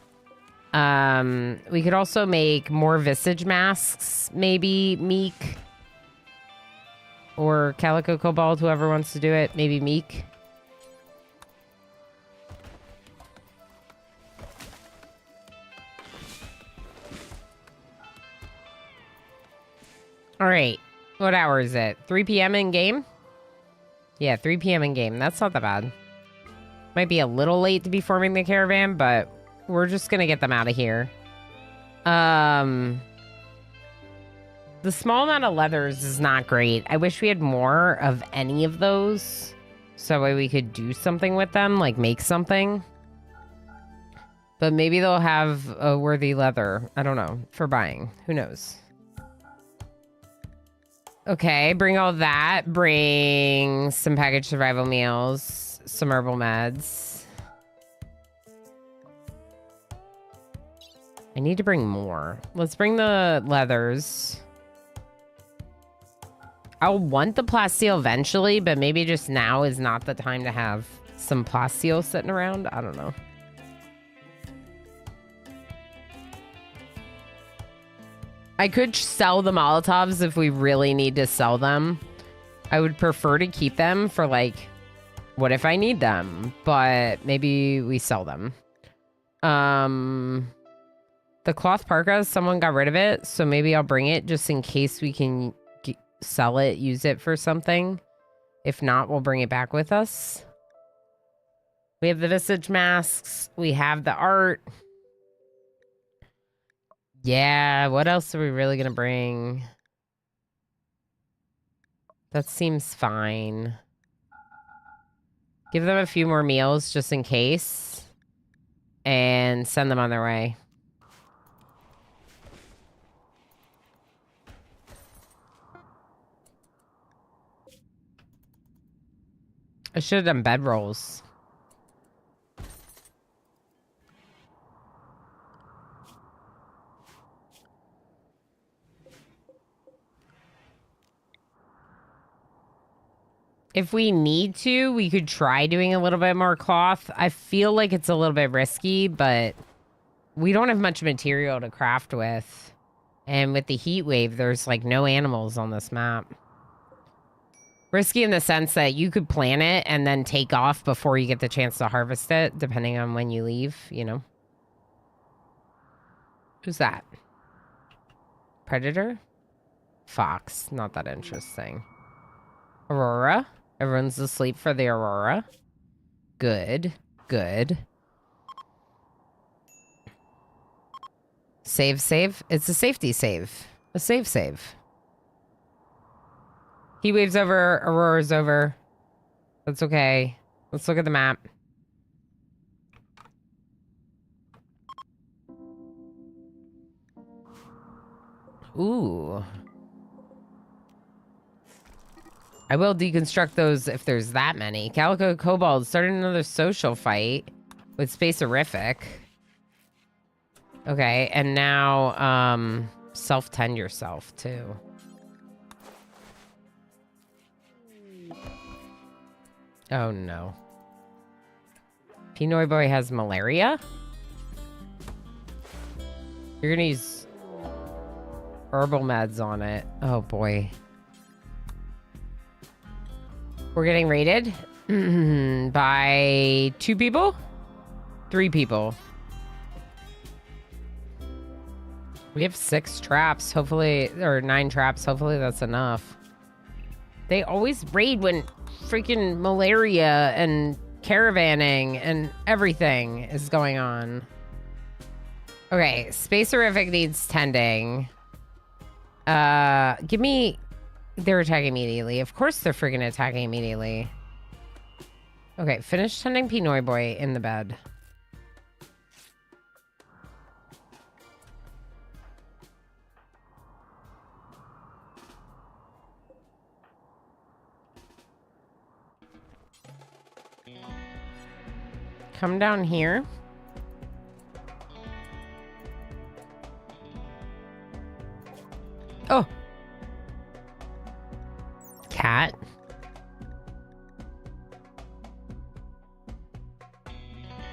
We could also make more visage masks, maybe Meek. Or Calico Cobalt, whoever wants to do it. Maybe Meek. All right. What hour is it? 3 p.m. in game? Yeah, 3 p.m. in game. That's not that bad. Might be a little late to be forming the caravan, but we're just going to get them out of here. The small amount of leathers is not great. I wish we had more of any of those. So that way we could do something with them, like make something. But maybe they'll have a worthy leather. I don't know. For buying. Who knows? Okay, bring all that. Bring some packaged survival meals. Some herbal meds. I need to bring more. Let's bring the leathers. I'll want the plasteel eventually, but maybe just now is not the time to have some plasteel sitting around. I don't know. I could sell the Molotovs if we really need to sell them. I would prefer to keep them for like, what if I need them? But maybe we sell them. The cloth parka, someone got rid of it, so maybe I'll bring it just in case we can sell it, use it for something. If not, we'll bring it back with us. We have the visage masks. We have the art. Yeah, what else are we really gonna bring? That seems fine. Give them a few more meals just in case. And send them on their way. I should have done bedrolls. If we need to, we could try doing a little bit more cloth. I feel like it's a little bit risky, but we don't have much material to craft with. And with the heat wave, there's like no animals on this map. Risky in the sense that you could plant it and then take off before you get the chance to harvest it, depending on when you leave, you know. Who's that? Predator? Fox. Not that interesting. Aurora? Everyone's asleep for the Aurora. Good. Good. Save. It's a safety save. A save. Heat wave's over. Aurora's over. That's okay. Let's look at the map. Ooh. I will deconstruct those if there's that many. Calico Cobalt started another social fight with Spacerific. Okay, and now self-tend yourself too. Oh no. Pinoy Boy has malaria? You're gonna use herbal meds on it. Oh boy. We're getting raided by 2 people? 3 people. We have 6 traps, hopefully, or 9 traps. Hopefully that's enough. They always raid when freaking malaria and caravanning and everything is going on. Okay, Spacerific needs tending. Give me... They're attacking immediately. Of course they're freaking attacking immediately. Okay, finish tending Pinoy Boy in the bed. Come down here. Oh. Cat.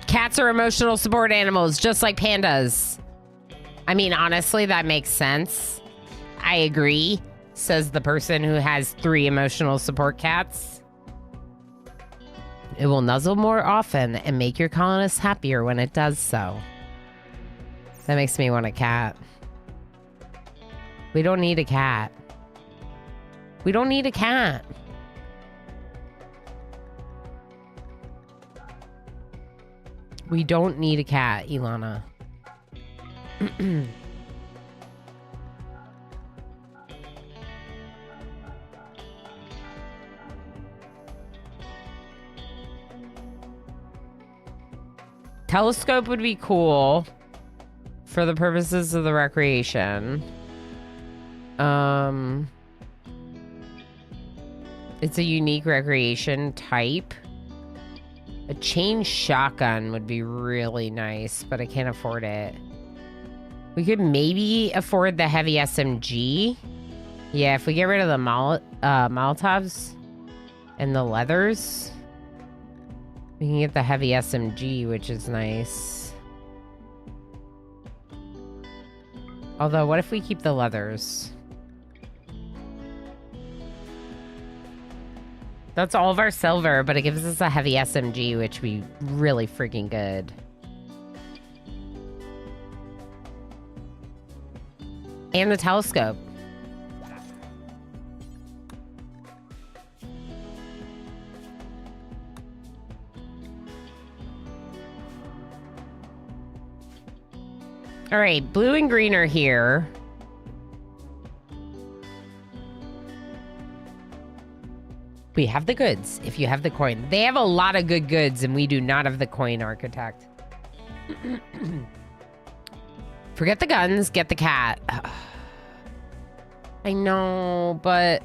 Cats are emotional support animals, just like pandas. I mean, honestly, that makes sense. I agree, says the person who has 3 emotional support cats. It will nuzzle more often and make your colonists happier when it does so. That makes me want a cat. We don't need a cat. We don't need a cat. We don't need a cat, Ilana. Telescope would be cool for the purposes of the recreation. It's a unique recreation type. A chain shotgun would be really nice, but I can't afford it. We could maybe afford the heavy SMG. Yeah, if we get rid of the Molotovs and the leathers, we can get the heavy SMG, which is nice. Although, what if we keep the leathers? That's all of our silver, but it gives us a heavy SMG, which would be really freaking good. And the telescope. All right, blue and green are here. We have the goods, if you have the coin. They have a lot of good goods, and we do not have the coin, Architect. Forget the guns, get the cat. I know, but...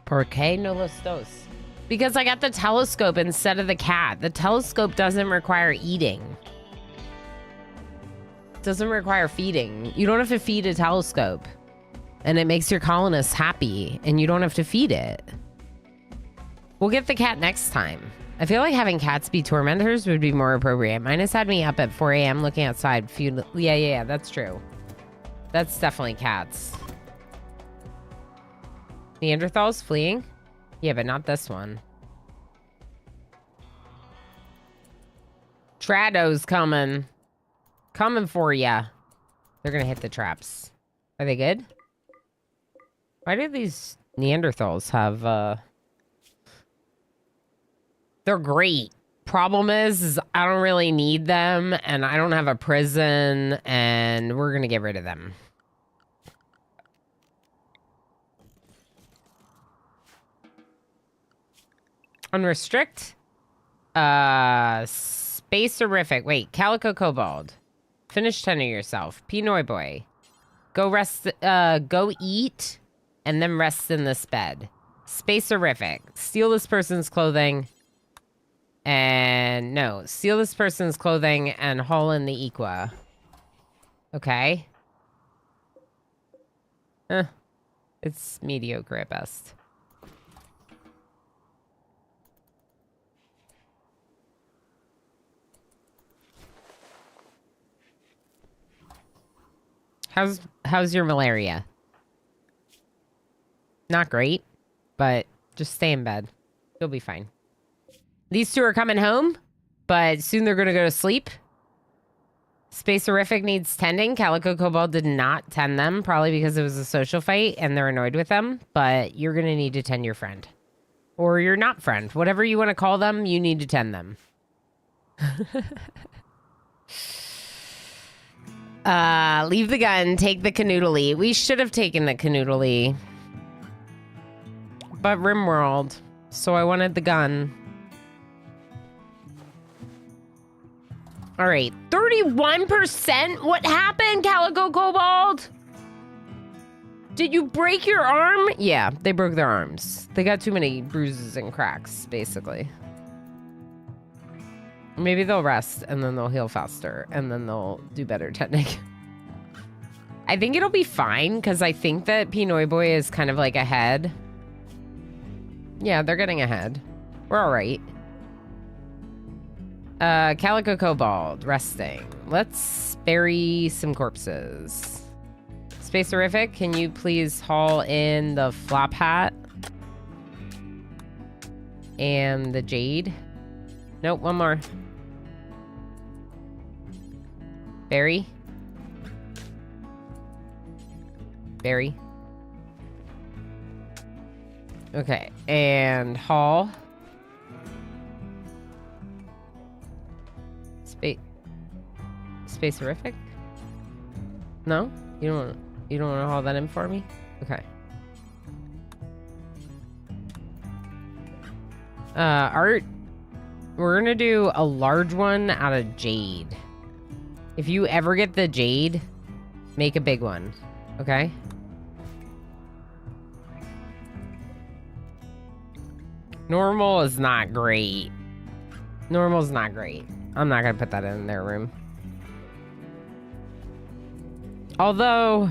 ¿Por qué no los dos? Because I got the telescope instead of the cat. The telescope doesn't require eating. It doesn't require feeding. You don't have to feed a telescope. And it makes your colonists happy, and you don't have to feed it. We'll get the cat next time. I feel like having cats be tormentors would be more appropriate. Mine has had me up at 4 a.m. looking outside. Yeah, that's true. That's definitely cats. Neanderthals fleeing? Yeah, but not this one. Trado's coming. Coming for ya. They're gonna hit the traps. Are they good? Why do these Neanderthals have, They're great. Problem is I don't really need them, and I don't have a prison, and we're gonna get rid of them. Unrestrict? Spacerific. Wait, Calico Kobold. Finish tending yourself. Pinoy Boy. Go rest, go eat, and then rest in this bed. Spacerific. Steal this person's clothing. And no, steal this person's clothing and haul in the Equa. Okay. It's mediocre at best. How's your malaria? Not great, but just stay in bed. You'll be fine. These two are coming home, but soon they're going to go to sleep. Space Horrific needs tending. Calico Cobalt did not tend them, probably because it was a social fight and they're annoyed with them, but you're going to need to tend your friend. Or your not friend. Whatever you want to call them, you need to tend them. Leave the gun, take the canoodly. We should have taken the canoodly. But RimWorld, so I wanted the gun. All right, 31%? What happened, Calico Cobalt? Did you break your arm? Yeah, they broke their arms. They got too many bruises and cracks, basically. Maybe they'll rest, and then they'll heal faster, and then they'll do better tending. I think it'll be fine, because I think that Pinoy Boy is kind of like ahead. Yeah, they're getting ahead. We're all right. Calico Cobalt, resting. Let's bury some corpses. Space Horrific, can you please haul in the flop hat? And the jade? Nope, one more. Barry? Barry? Okay, and haul. Space Horrific? No? You don't want to haul that in for me? Okay. Art. We're gonna do a large one out of jade. If you ever get the jade, make a big one. Okay? Normal is not great. Normal's not great. I'm not gonna put that in their room. Although,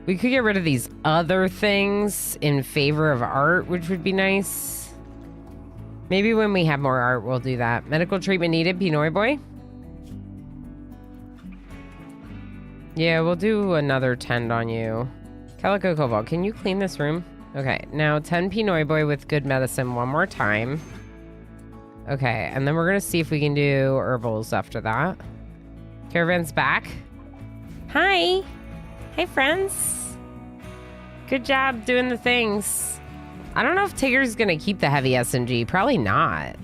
we could get rid of these other things in favor of art, which would be nice. Maybe when we have more art, we'll do that. Medical treatment needed, Pinoy Boy. Yeah, we'll do another tend on you. Calico Cobalt, can you clean this room? Okay, now 10 Pinoy Boy with good medicine one more time. Okay, and then we're gonna see if we can do herbals after that. Caravan's back. Hi. Hey, friends. Good job doing the things. I don't know if Tigger's gonna keep the heavy SMG. Probably not.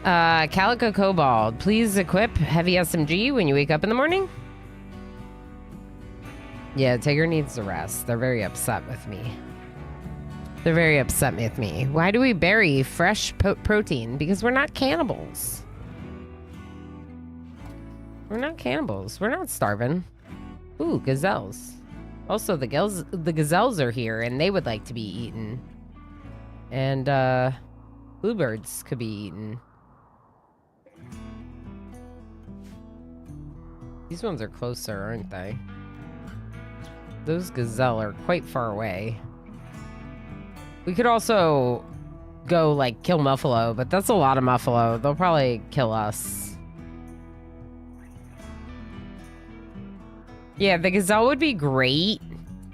Calico Cobalt, please equip heavy SMG when you wake up in the morning. Yeah, Tigger needs to rest. They're very upset with me. They're very upset with me. Why do we bury fresh protein? Because we're not cannibals. We're not cannibals. We're not starving. Ooh, gazelles. Also, the gazelles are here, and they would like to be eaten. And, bluebirds could be eaten. These ones are closer, aren't they? Those gazelle are quite far away. We could also go, like, kill Muffalo, but that's a lot of Muffalo. They'll probably kill us. Yeah, the gazelle would be great.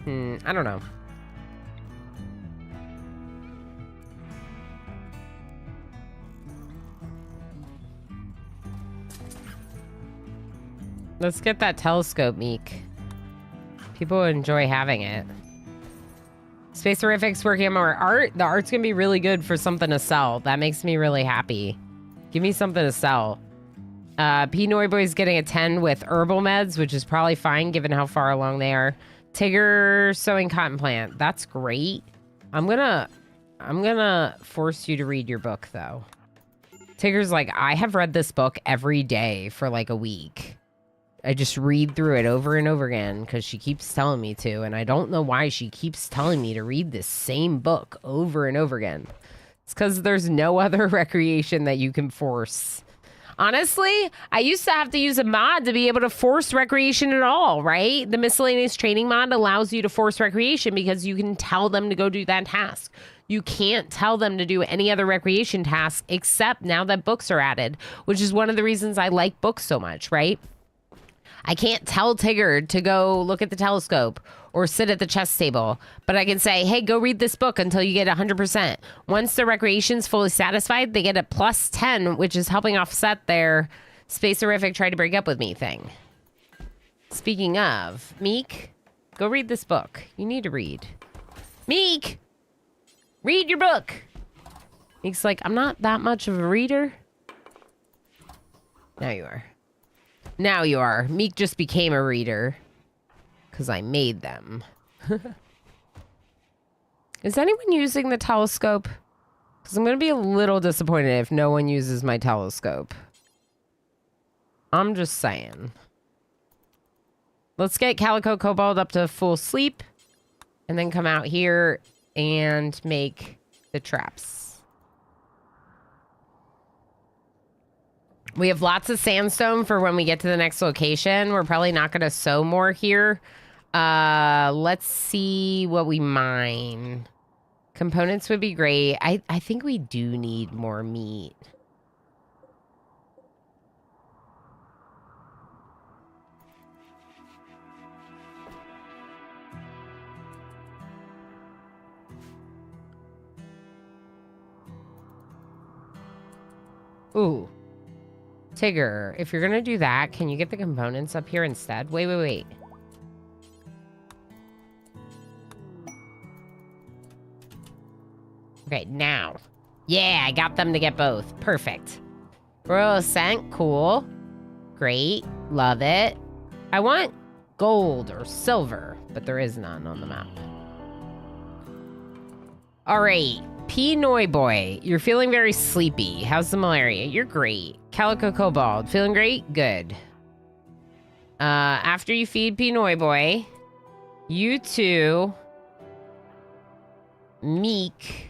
I don't know. Let's get that telescope, Meek. People enjoy having it. Space Horrific's working on more art. The art's gonna be really good for something to sell. That makes me really happy. Give me something to sell. Pinoy Boy's getting a 10 with herbal meds, which is probably fine given how far along they are. Tigger sewing cotton plant. That's great. I'm gonna force you to read your book though. Tigger's like, I have read this book every day for like a week. I just read through it over and over again because she keeps telling me to, and I don't know why she keeps telling me to read this same book over and over again. It's because there's no other recreation that you can force. Honestly, I used to have to use a mod to be able to force recreation at all, right? The miscellaneous training mod allows you to force recreation because you can tell them to go do that task. You can't tell them to do any other recreation task except now that books are added, which is one of the reasons I like books so much, right? I can't tell Tigger to go look at the telescope or sit at the chess table, but I can say, hey, go read this book until you get 100%. Once the recreation's fully satisfied, they get a plus 10, which is helping offset their Spacerific try to break up with me thing. Speaking of, Meek, go read this book. You need to read. Meek, read your book. Meek's like, I'm not that much of a reader. Now you are. Now you are. Meek just became a reader. Because I made them. Is anyone using the telescope? Because I'm going to be a little disappointed if no one uses my telescope. I'm just saying. Let's get Calico Cobalt up to full sleep. And then come out here and make the traps. We have lots of sandstone for when we get to the next location. We're probably not going to sow more here. Let's see what we mine. Components would be great. I think we do need more meat. Ooh. Tigger, if you're gonna do that, can you get the components up here instead? Wait. Okay, now. Yeah, I got them to get both. Perfect. Royal Ascent, cool. Great, love it. I want gold or silver, but there is none on the map. All right, Pinoy Boy, you're feeling very sleepy. How's the malaria? You're great. Calico Cobalt, feeling great? Good. After you feed Pinoy Boy, you two, Meek,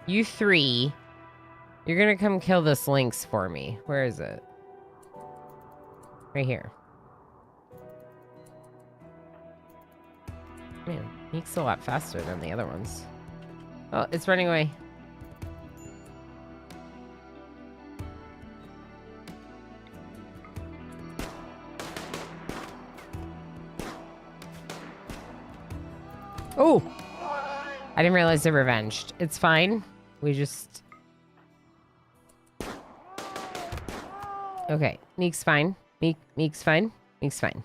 you three, you're gonna come kill this lynx for me. Where is it? Right here. Man, Meek's a lot faster than the other ones. Oh, it's running away. Oh! I didn't realize they revenged. It's fine. We just... Okay, Meek's fine. Meek's fine. Meek's fine.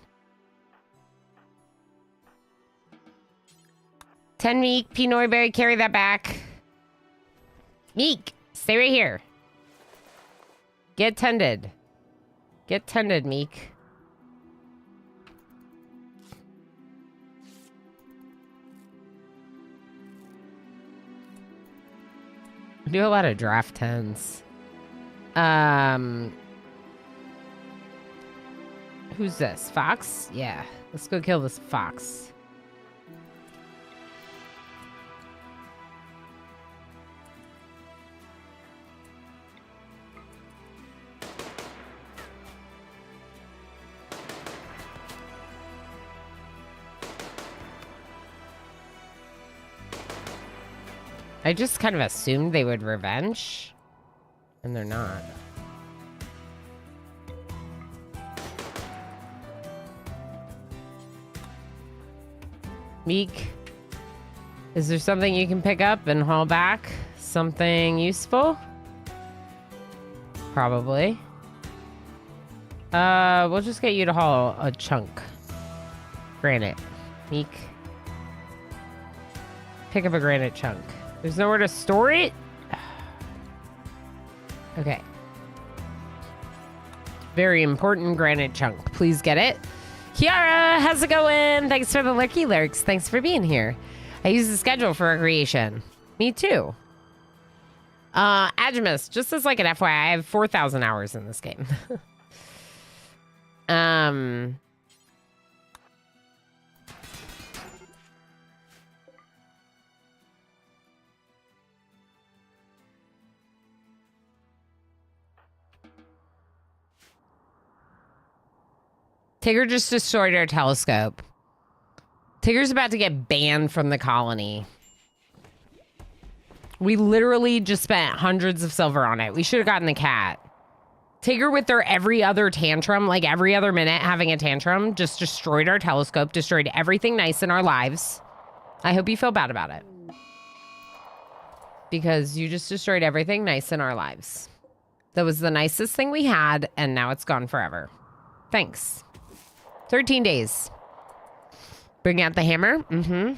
10 Meek, Pinoy Berry, carry that back. Meek, stay right here. Get tended. Get tended, Meek. I do a lot of draft 10s. Who's this? Fox? Yeah. Let's go kill this fox. I just kind of assumed they would revenge, and they're not. Meek, is there something you can pick up and haul back? Something useful? Probably. We'll just get you to haul a chunk. Granite. Meek. Pick up a granite chunk. There's nowhere to store it? Okay. Very important granite chunk. Please get it. Kiara, how's it going? Thanks for the lurky lurks. Thanks for being here. I use the schedule for recreation. Me too. Agimus, just as like an FYI, I have 4,000 hours in this game. Tigger just destroyed our telescope. Tigger's about to get banned from the colony. We literally just spent hundreds of silver on it. We should have gotten the cat. Tigger with their every other tantrum, like every other minute having a tantrum, just destroyed our telescope, destroyed everything nice in our lives. I hope you feel bad about it. Because you just destroyed everything nice in our lives. That was the nicest thing we had, and now it's gone forever. Thanks. 13 days. Bring out the hammer. Mm-hmm.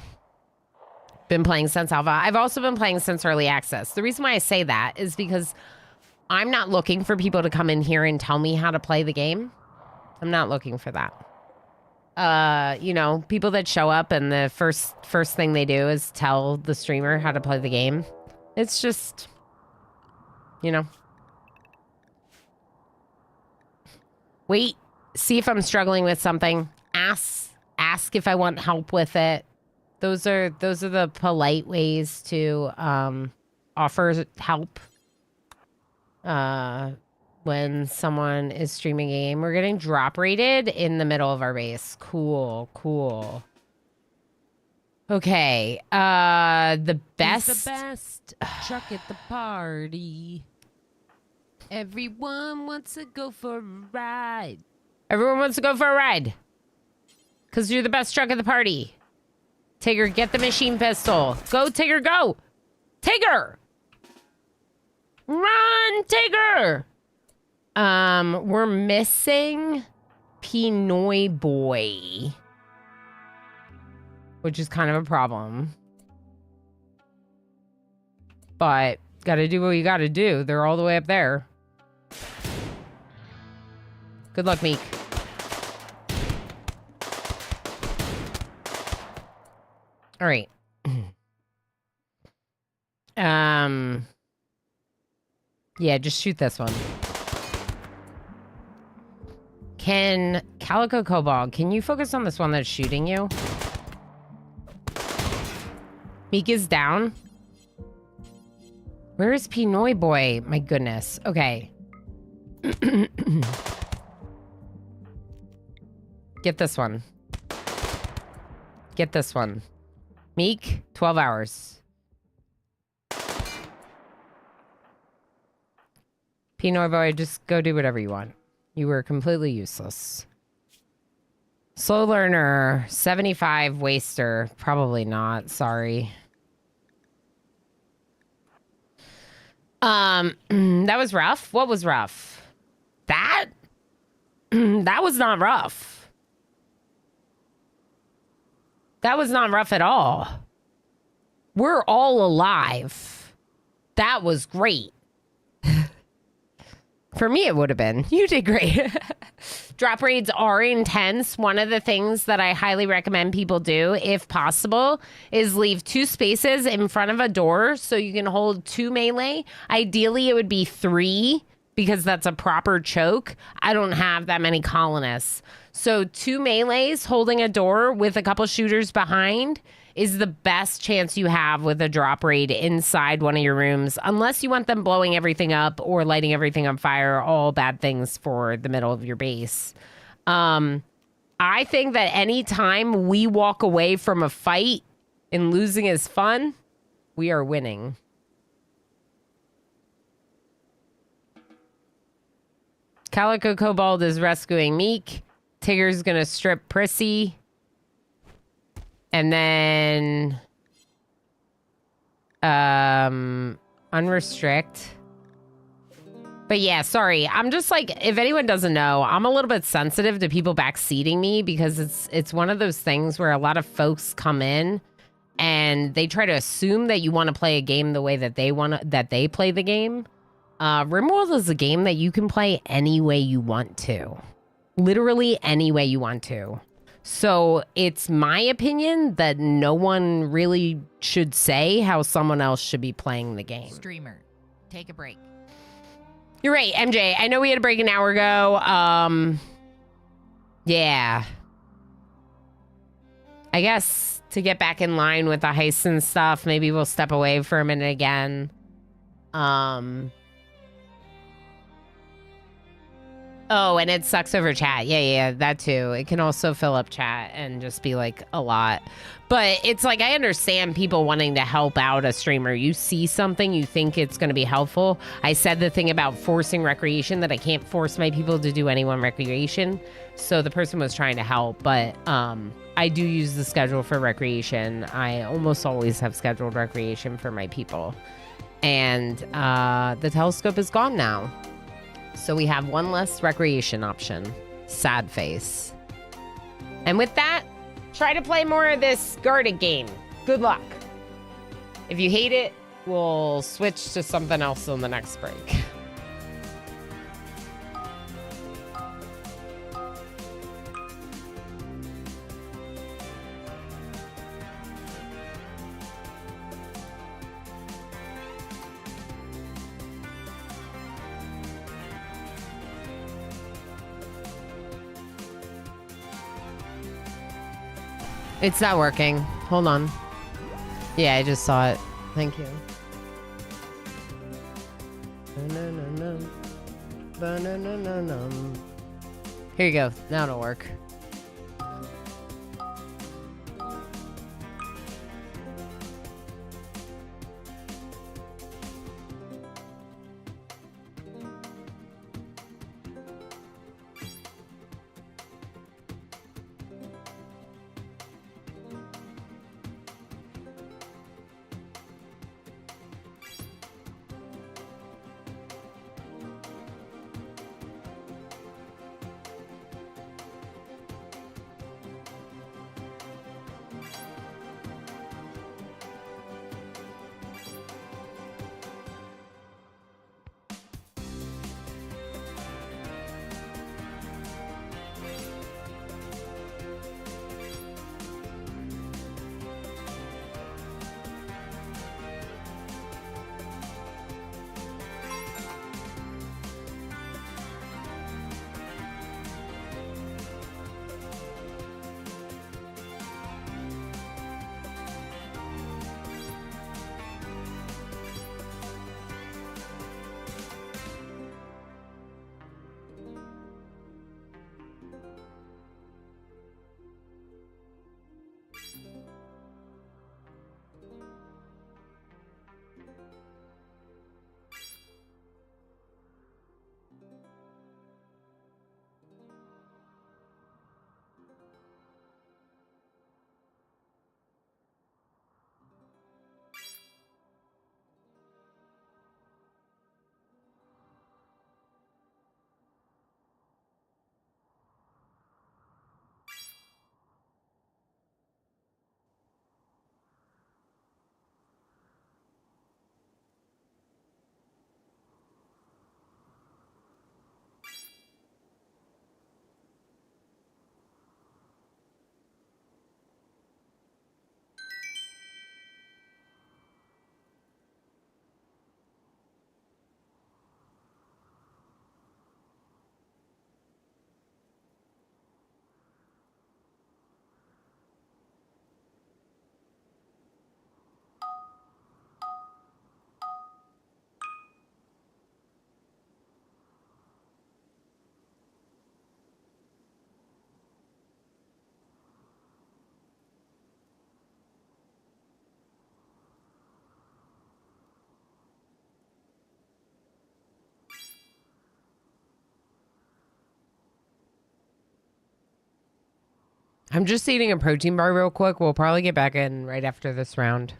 Been playing since alpha. I've also been playing since early access. The reason why I say that is because I'm not looking for people to come in here and tell me how to play the game. I'm not looking for that. You know, people that show up and the first thing they do is tell the streamer how to play the game. It's just, you know. Wait, see if I'm struggling with something. Ask if I want help with it. Those are the polite ways to offer help. When someone is streaming a game. We're getting drop rated in the middle of our base. Cool. Okay. The best. Who's the best truck at the party. Everyone wants to go for a ride. Everyone wants to go for a ride. Because you're the best truck at the party. Tigger, get the machine pistol. Go, Tigger, go. Tigger! Run, Tigger! We're missing Pinoy Boy. Which is kind of a problem. But gotta do what you gotta do. They're all the way up there. Good luck, Meek. All right. Yeah, just shoot this one. Can Calico Cobalt, can you focus on this one that's shooting you? Meek is down. Where is Pinoy Boy? My goodness. Okay. Get this one. Get this one. Meek, 12 hours. Pinoy Boy, just go do whatever you want. You were completely useless. Slow learner, 75 waster. Probably not, sorry. That was rough. What was rough? That? That was not rough. That was not rough at all. We're all alive. That was great. For me, it would have been. You did great. Drop raids are intense. One of the things that I highly recommend people do, if possible, is leave 2 spaces in front of a door so you can hold 2 melee. Ideally, it would be 3 because that's a proper choke. I don't have that many colonists. So 2 melees holding a door with a couple shooters behind is the best chance you have with a drop raid inside one of your rooms, unless you want them blowing everything up or lighting everything on fire, all bad things for the middle of your base. I think that any time we walk away from a fight and losing is fun, we are winning. Calico Cobalt is rescuing Meek. Tigger's gonna strip Prissy. And then unrestrict. But yeah, sorry. I'm just like, if anyone doesn't know, I'm a little bit sensitive to people backseating me because it's one of those things where a lot of folks come in and they try to assume that you want to play a game the way that they play the game. RimWorld is a game that you can play any way you want to. Literally any way you want to. So it's my opinion that no one really should say how someone else should be playing the game. Streamer, take a break. You're right, MJ. I know we had a break an hour ago. Yeah. I guess to get back in line with the heists and stuff, maybe we'll step away for a minute again. Oh, and it sucks over chat. Yeah, that too. It can also fill up chat and just be like a lot. But it's like, I understand people wanting to help out a streamer. You see something, you think it's going to be helpful. I said the thing about forcing recreation, that I can't force my people to do any one recreation. So the person was trying to help, but I do use the schedule for recreation. I almost always have scheduled recreation for my people. And the telescope is gone now. So we have one less recreation option. Sad face. And with that, try to play more of this guarded game. Good luck. If you hate it, we'll switch to something else on the next break. It's not working. Hold on. Yeah, I just saw it. Thank you. Here you go. Now it'll work. I'm just eating a protein bar real quick. We'll probably get back in right after this round.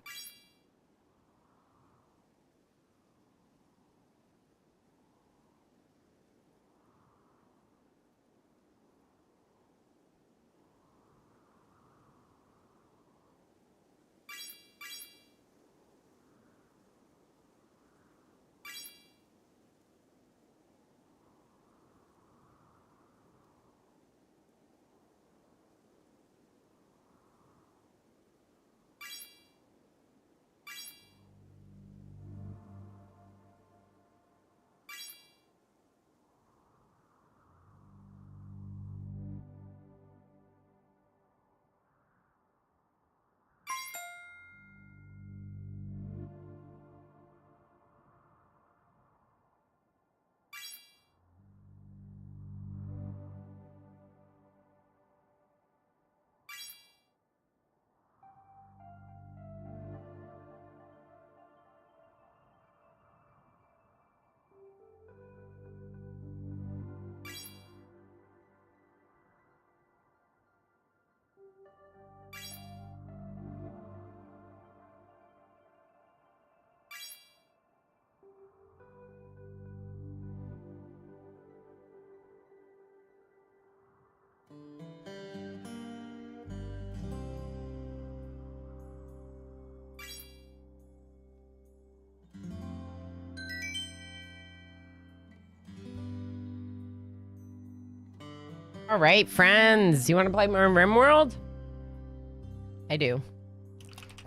All right, friends. You want to play more RimWorld? I do.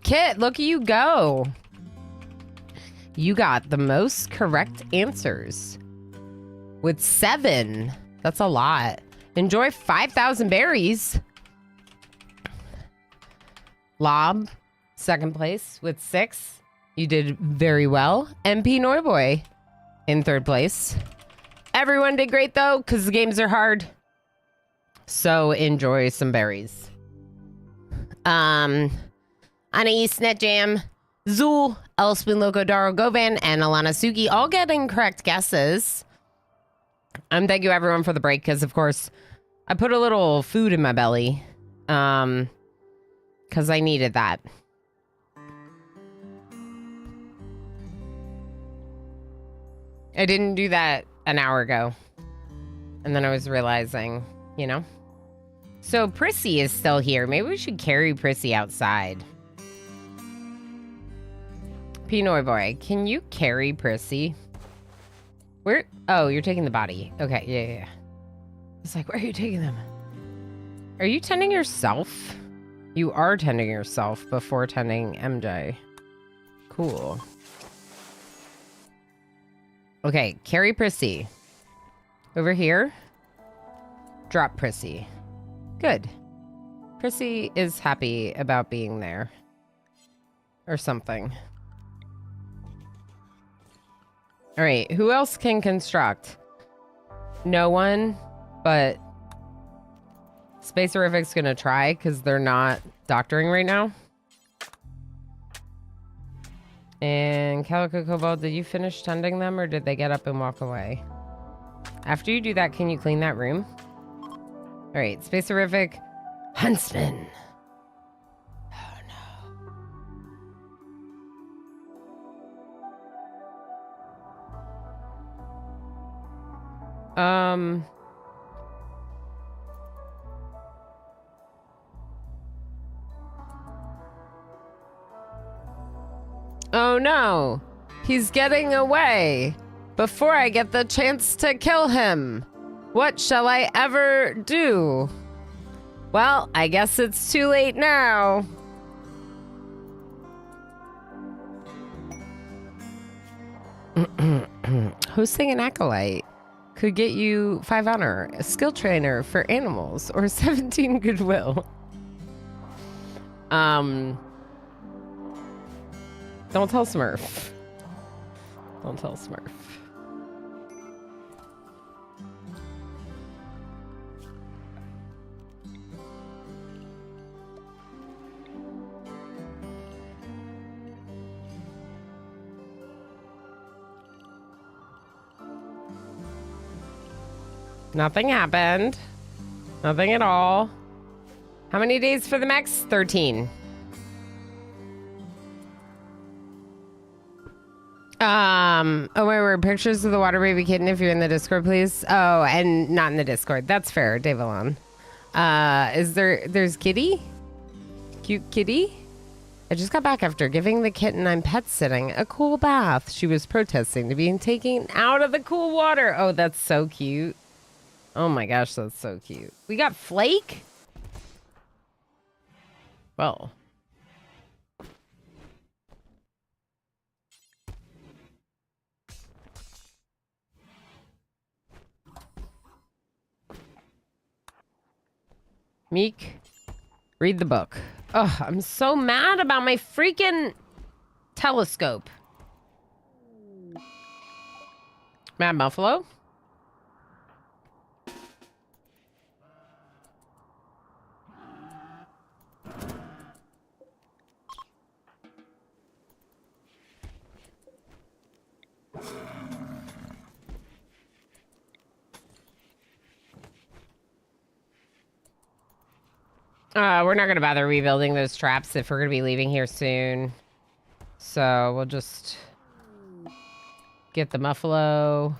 Kit, look at you go. You got the most correct answers with 7. That's a lot. Enjoy 5,000 berries. Lob, second place with 6. You did very well. MP Noiboy in 3rd place. Everyone did great though, because the games are hard. So enjoy some berries. Anais, Net Jam, Zool, Elspin Loco, Daro Govan, and Alana Sugi all getting correct guesses. Thank you everyone for the break, because of course I put a little food in my belly. Because I needed that. I didn't do that an hour ago. And then I was realizing, you know. So Prissy is still here. Maybe we should carry Prissy outside. Pinoy boy, can you carry Prissy? Where? Oh, you're taking the body. Okay, yeah. It's like, where are you taking them? Are you tending yourself? You are tending yourself before tending MJ. Cool. Okay, carry Prissy. Over here. Drop Prissy. Good. Prissy is happy about being there. Or something. Alright, who else can construct? No one, but Space Horrific's gonna try because they're not doctoring right now. And Calico Cobalt, did you finish tending them or did they get up and walk away? After you do that, can you clean that room? Alright, Space Horrific, Huntsman. Oh no. Oh no, he's getting away before I get the chance to kill him. What shall I ever do? Well, I guess it's too late now. Hosting an acolyte could get you 5 honor, a skill trainer for animals, or 17 goodwill. Don't tell Smurf. Don't tell Smurf. Nothing happened. Nothing at all. How many days for the max? 13. Oh, wait, pictures of the water baby kitten if you're in the Discord, please. Oh, and not in the Discord. That's fair, Davalon. There's Kitty? Cute Kitty? I just got back after giving the kitten I'm pet sitting a cool bath. She was protesting to being taken out of the cool water. Oh, that's so cute. Oh my gosh, that's so cute. We got Flake? Well. Meek, read the book. Oh, I'm so mad about my freaking telescope. Mad Buffalo? We're not going to bother rebuilding those traps if we're going to be leaving here soon. So we'll just get the Muffalo.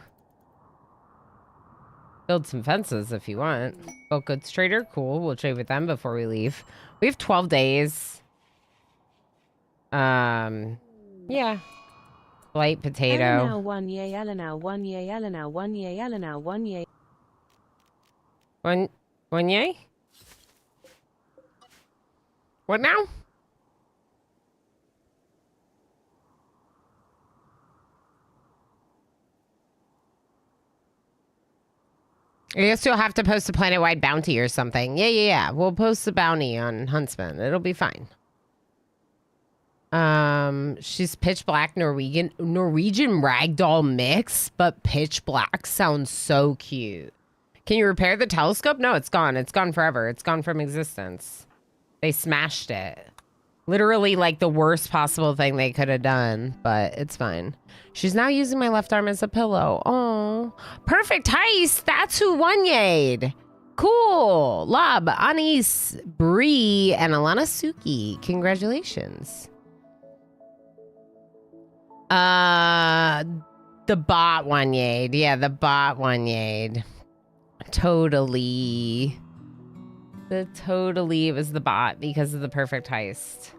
Build some fences if you want. Bulk goods trader, cool. We'll trade with them before we leave. We have 12 days. Yeah. Blight potato. Elena, 1 yay, Elena, 1 yay, Elena, 1 yay, Elena, 1 yay. One yay? What now? I guess you'll have to post a planet-wide bounty or something. Yeah. We'll post the bounty on Huntsman. It'll be fine. She's pitch black Norwegian ragdoll mix, but pitch black sounds so cute. Can you repair the telescope? No, it's gone. It's gone forever. It's gone from existence. They smashed it. Literally like the worst possible thing they could have done, but it's fine. She's now using my left arm as a pillow. Oh, perfect heist. That's who won, Yade. Cool. Lob, Anis, Bree, and Alana Suki. Congratulations. The bot won, Yade. Yeah, the bot won, Yade. Totally. It was the bot because of the perfect heist.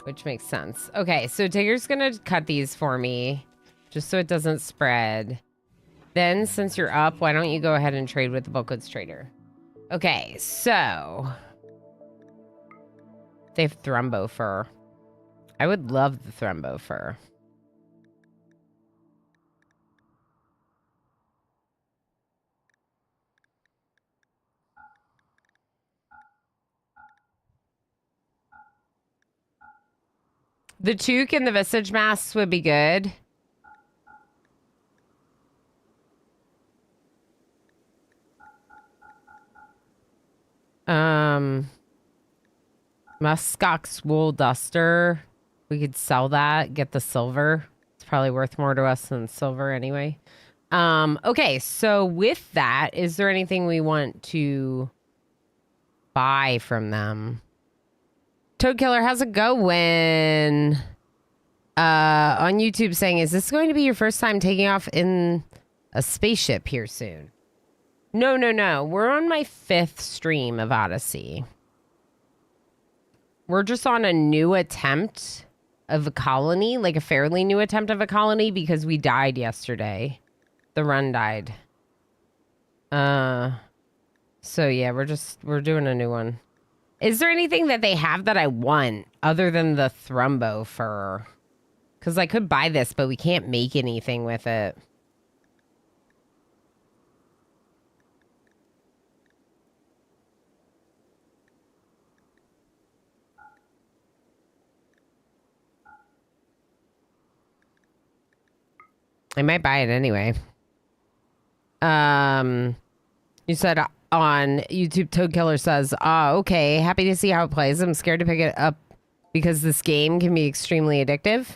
Which makes sense. Okay, so Tigger's gonna cut these for me, just so it doesn't spread. Then, since you're up, why don't you go ahead and trade with the bulk goods trader? Okay, so they have Thrumbo fur. I would love the Thrumbo fur. The toque and the visage masks would be good. Muskox wool duster. We could sell that, get the silver. It's probably worth more to us than silver anyway. Okay, so with that, is there anything we want to buy from them? Toad Killer, how's it going? On YouTube saying, is this going to be your first time taking off in a spaceship here soon? No. We're on my 5th stream of Odyssey. We're just on a new attempt of a colony, like a fairly new attempt of a colony, because we died yesterday. The run died. So yeah, we're doing a new one. Is there anything that they have that I want other than the Thrumbo fur? Because I could buy this, but we can't make anything with it. I might buy it anyway. You said on YouTube, Toad Killer says, okay, happy to see how it plays. I'm scared to pick it up because this game can be extremely addictive.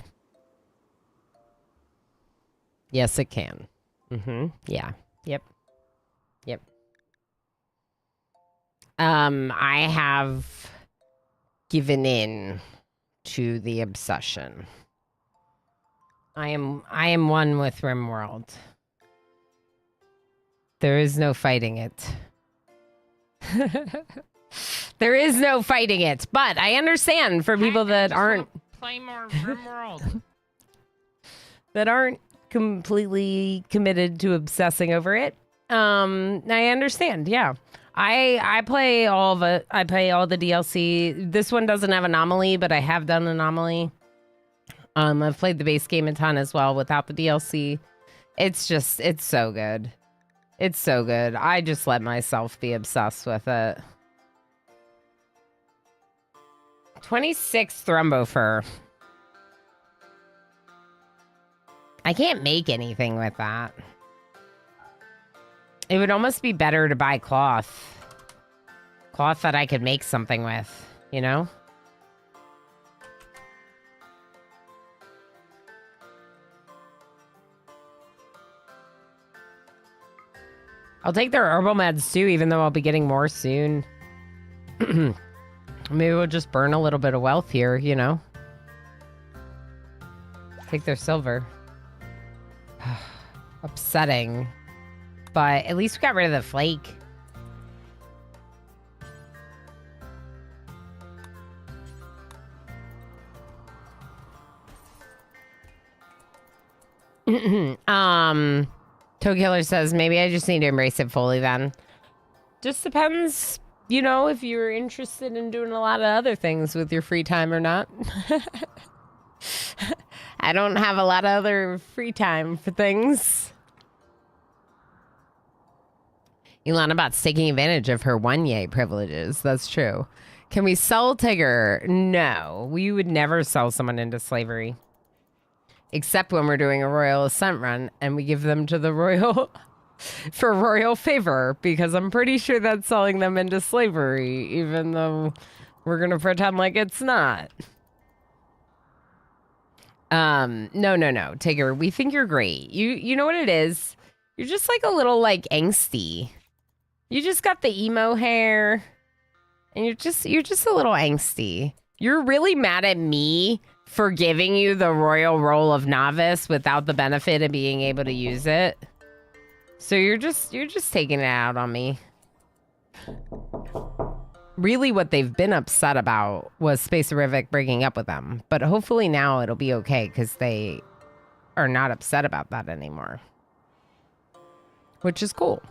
Yes, it can. Yeah. Yep. I have given in to the obsession. I am one with RimWorld. There is no fighting it. There is no fighting it, but I understand for people that aren't Play more RimWorld. that aren't completely committed to obsessing over it. I understand. Yeah, I play all the DLC. This one doesn't have Anomaly, but I have done Anomaly. I've played the base game a ton as well without the DLC. It's so good. It's so good. I just let myself be obsessed with it. 26 Thrumbo fur. I can't make anything with that. It would almost be better to buy cloth. Cloth that I could make something with, you know? I'll take their herbal meds too, even though I'll be getting more soon. Maybe we'll just burn a little bit of wealth here, you know? Take their silver. Upsetting. But at least we got rid of the flake. Toe Killer says, maybe I just need to embrace it fully then. Just depends, you know, if you're interested in doing a lot of other things with your free time or not. I don't have a lot of other free time for things. Ilana Bot's taking advantage of her one-yay privileges. That's true. Can we sell Tigger? No, we would never sell someone into slavery. Except when we're doing a royal ascent run and we give them to the royal for royal favor, because I'm pretty sure that's selling them into slavery, even though we're going to pretend like it's not. No, Tigger, we think you're great. You know what it is? You're just like a little like angsty. You just got the emo hair and you're just a little angsty. You're really mad at me for giving you the royal role of novice without the benefit of being able to use it. So you're just taking it out on me. Really what they've been upset about was Space Horrific breaking up with them. But hopefully now it'll be okay because they are not upset about that anymore. Which is cool.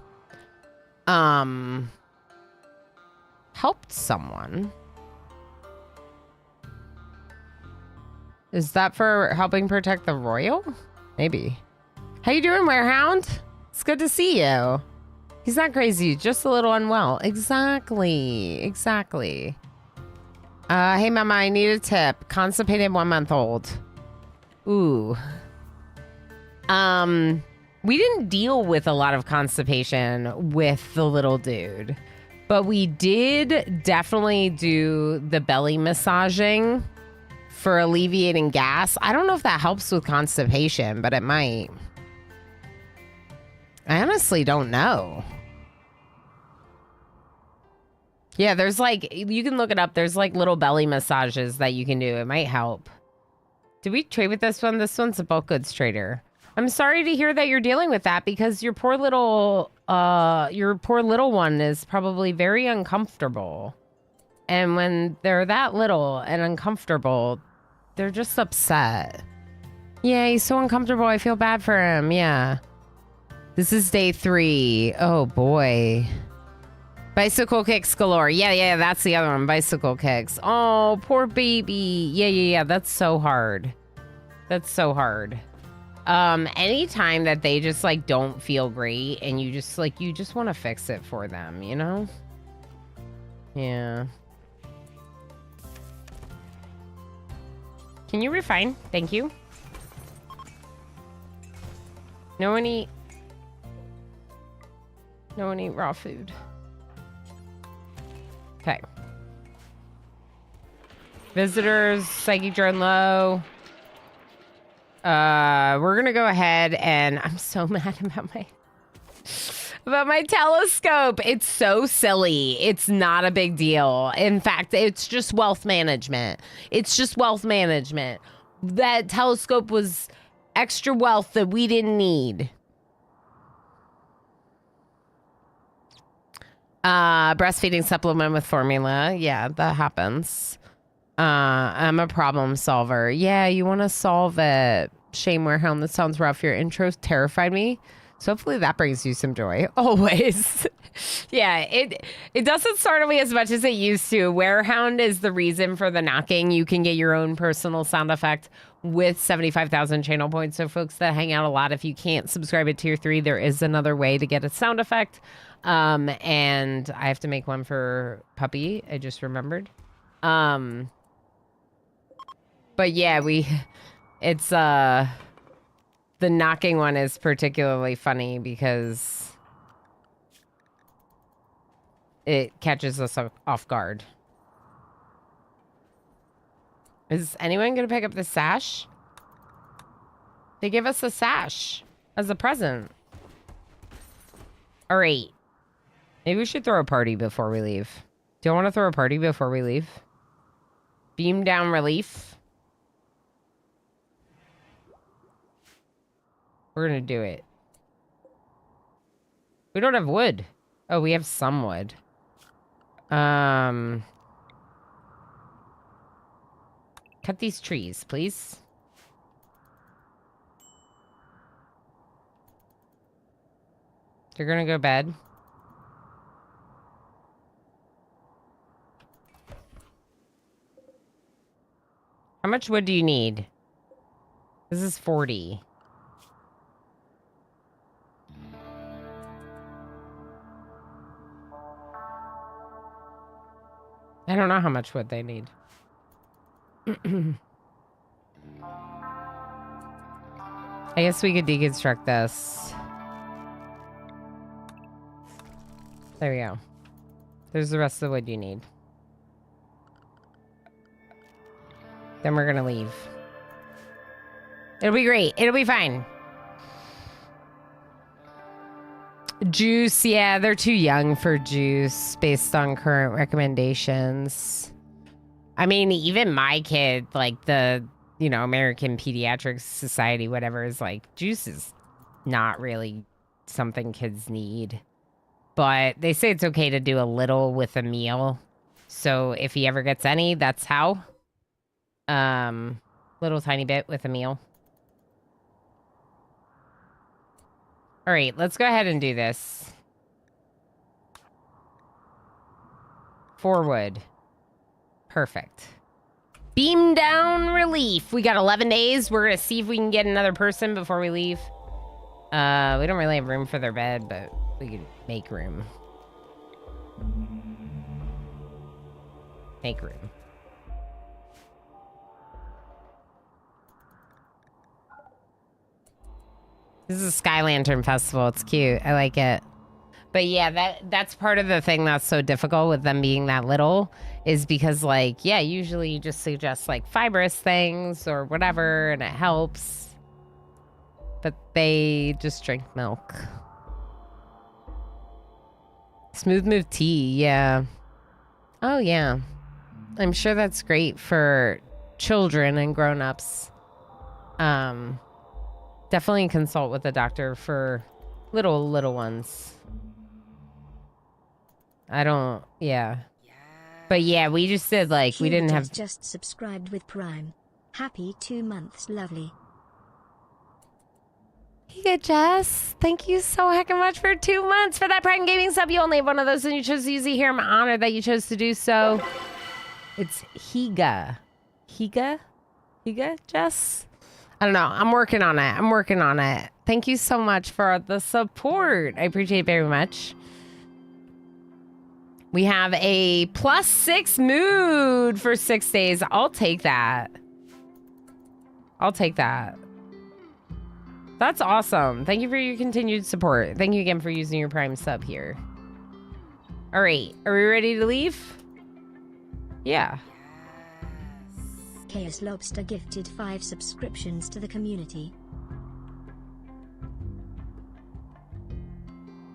Helped someone. Is that for helping protect the royal? Maybe. How you doing, Warehound? It's good to see you. He's not crazy, just a little unwell. Exactly. Hey, Mama, I need a tip. Constipated 1-month-old. Ooh. We didn't deal with a lot of constipation with the little dude, but we did definitely do the belly massaging for alleviating gas. I don't know if that helps with constipation, but it might. I honestly don't know. Yeah, there's like, you can look it up. There's like little belly massages that you can do. It might help. Did we trade with this one? This one's a bulk goods trader. I'm sorry to hear that you're dealing with that because your poor little one is probably very uncomfortable. And when they're that little and uncomfortable, they're just upset. Yeah, he's so uncomfortable. I feel bad for him. Yeah. This is day 3. Oh, boy. Bicycle kicks galore. Yeah, that's the other one. Bicycle kicks. Oh, poor baby. Yeah. That's so hard. Anytime that they just like don't feel great and you just want to fix it for them, you know? Yeah. Can you refine? Thank you. No one eat raw food. Okay. Visitors, psychic drone low. We're gonna go ahead and I'm so mad about my telescope. It's so silly. It's not a big deal. In fact, it's just wealth management. That telescope was extra wealth that we didn't need. Breastfeeding supplement with formula. Yeah, that happens. I'm a problem solver. Yeah, you want to solve it. Shame Warehound, that sounds rough. Your intro terrified me. So hopefully that brings you some joy. Always. Yeah, it doesn't startle me as much as it used to. Warehound is the reason for the knocking. You can get your own personal sound effect with 75,000 channel points. So folks that hang out a lot, if you can't subscribe at tier 3, there is another way to get a sound effect. And I have to make one for Puppy. I just remembered. But yeah, it's the knocking one is particularly funny because it catches us off guard. Is anyone gonna pick up the sash? They give us a sash as a present. All right. Maybe we should throw a party before we leave. Do you want to throw a party before we leave? Beam down relief. We're gonna do it. We don't have wood. Oh, we have some wood. Cut these trees, please. You're gonna go to bed. How much wood do you need? This is 40. I don't know how much wood they need. I guess we could deconstruct this. There we go. There's the rest of the wood you need. Then we're gonna leave. It'll be great. It'll be fine. Juice, yeah, they're too young for juice based on current recommendations. I mean, even my kid, like the, you know, American Pediatric Society, whatever, is like, juice is not really something kids need. But they say it's okay to do a little with a meal. So if he ever gets any, that's how. Little tiny bit with a meal. All right, let's go ahead and do this. 4 wood. Perfect. Beam down relief. We got 11 days. We're going to see if we can get another person before we leave. We don't really have room for their bed, but we can make room. Make room. This is a Sky Lantern Festival. It's cute. I like it. But yeah, that's part of the thing that's so difficult with them being that little is because, like, yeah, usually you just suggest, like, fibrous things or whatever, and it helps. But they just drink milk. Smooth Move tea, yeah. Oh, yeah. I'm sure that's great for children and grown-ups. Definitely consult with a doctor for little ones. Yeah. But yeah, we just did, like, we didn't have... just subscribed with Prime. Happy 2 months, lovely. Yeah, Jess, thank you so heckin' much for 2 months for that Prime Gaming sub. You only have one of those and you chose to use it here. I'm honored that you chose to do so. It's Higa. Higa, Jess? I don't know. I'm working on it. Thank you so much for the support. I appreciate it very much. We have a +6 mood for 6 days. I'll take that. That's awesome. Thank you for your continued support. Thank you again for using your Prime sub here. All right. Are we ready to leave? Yeah. Chaos Lobster gifted 5 subscriptions to the community.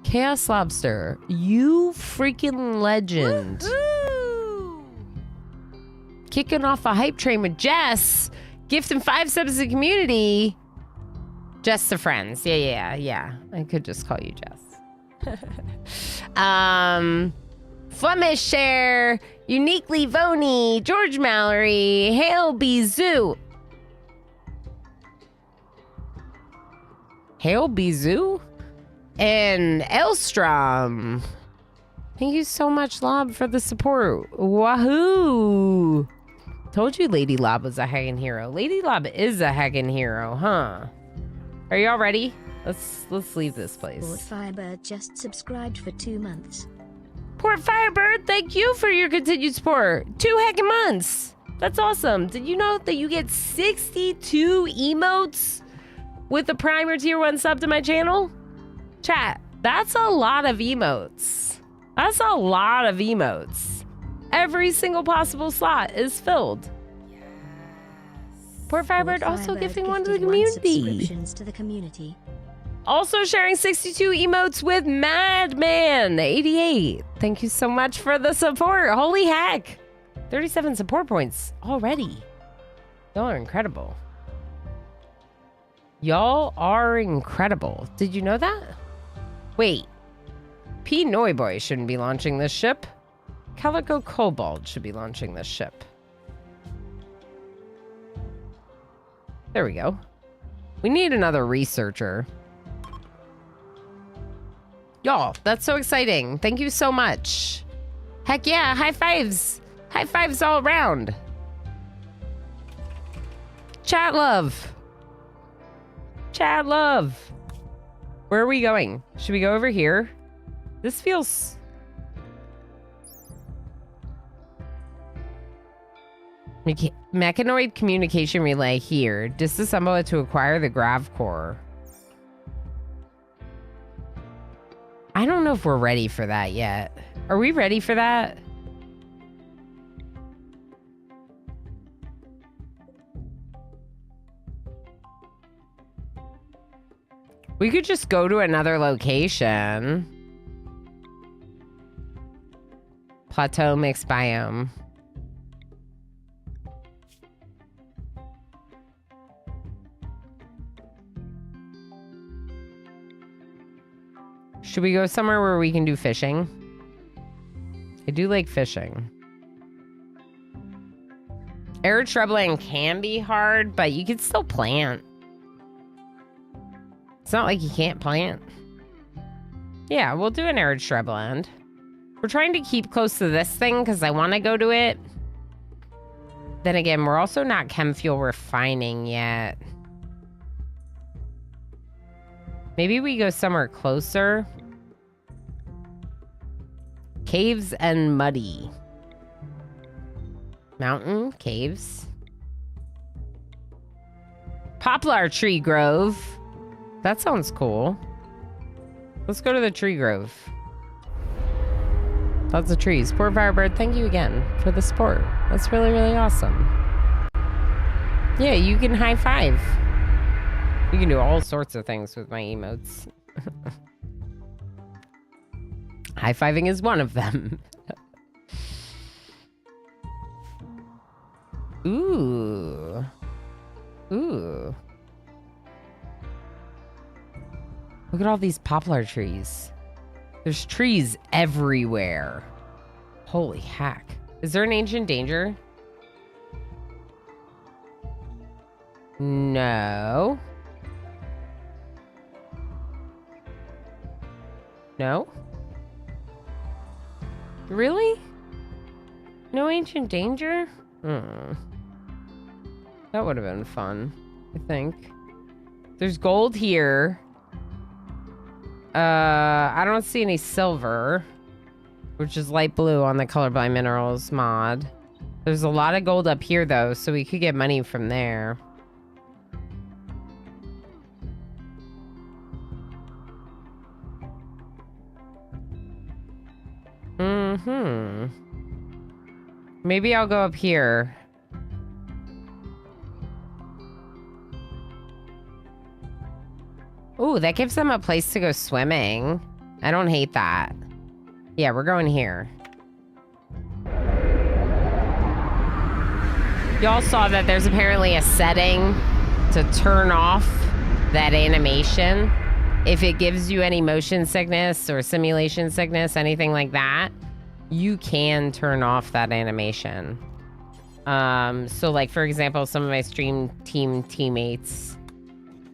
Chaos Lobster, you freaking legend. Woo-hoo! Kicking off a hype train with Jess. Gifting 5 subs to the community. Jess to friends. Yeah. I could just call you Jess. Flemish Share, Uniquely Voni, George Mallory, Hail Bizou. And Elstrom. Thank you so much, Lob, for the support. Wahoo! Told you Lady Lob was a heckin' hero. Lady Lob is a heckin' hero, huh? Are y'all ready? Let's leave this place. Port Firebird just subscribed for 2 months. Port Firebird, thank you for your continued support. 2 heckin' months. That's awesome. Did you know that you get 62 emotes with a Prime or Tier 1 sub to my channel? Chat, that's a lot of emotes. Every single possible slot is filled. Port Firebird also gifting one to the community. Also sharing 62 emotes with Madman88. Thank you so much for the support. Holy heck. 37 support points already. Y'all are incredible. Did you know that? Wait. P. Noiboy shouldn't be launching this ship. Calico Kobold should be launching this ship. There we go. We need another researcher. Y'all, that's so exciting. Thank you so much. Heck yeah, high fives. High fives all around. Chat love. Chat love. Where are we going? Should we go over here? This feels... Mechanoid communication relay here. Disassemble it to acquire the grav core. I don't know if we're ready for that yet. Are we ready for that? We could just go to another location. Plateau mixed biome. Should we go somewhere where we can do fishing? I do like fishing. Arid shrubland can be hard, but you can still plant. It's not like you can't plant. Yeah, we'll do an arid shrubland. We're trying to keep close to this thing because I want to go to it. Then again, we're also not chem fuel refining yet. Maybe we go somewhere closer. Caves and muddy. Mountain, caves. Poplar tree grove. That sounds cool. Let's go to the tree grove. Lots of trees. Poor Firebird, thank you again for the support. That's really, really awesome. Yeah, you can high five. You can do all sorts of things with my emotes. High-fiving is one of them. Ooh. Ooh. Look at all these poplar trees. There's trees everywhere. Holy heck. Is there an ancient danger? No. No? Really? No ancient danger? That would have been fun, I think. There's gold here. I don't see any silver, which is light blue on the colorblind minerals mod. There's a lot of gold up here though, so we could get money from there. Maybe I'll go up here. Ooh, that gives them a place to go swimming. I don't hate that. Yeah, we're going here. Y'all saw that there's apparently a setting to turn off that animation. If it gives you any motion sickness or simulation sickness, anything like that, you can turn off that animation. So like, for example, some of my stream team teammates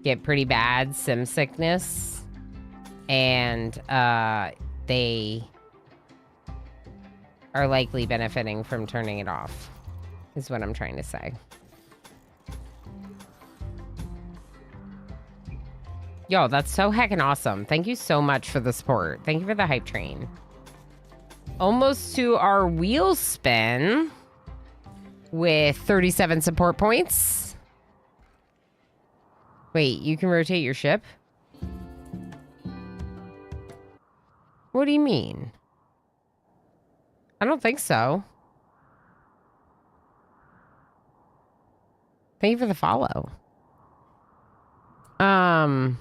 get pretty bad sim sickness, and they are likely benefiting from turning it off, is what I'm trying to say. Yo, that's so heckin' awesome. Thank you so much for the support. Thank you for the hype train. Almost to our wheel spin with 37 support points. Wait, you can rotate your ship? What do you mean? I don't think so. Thank you for the follow. On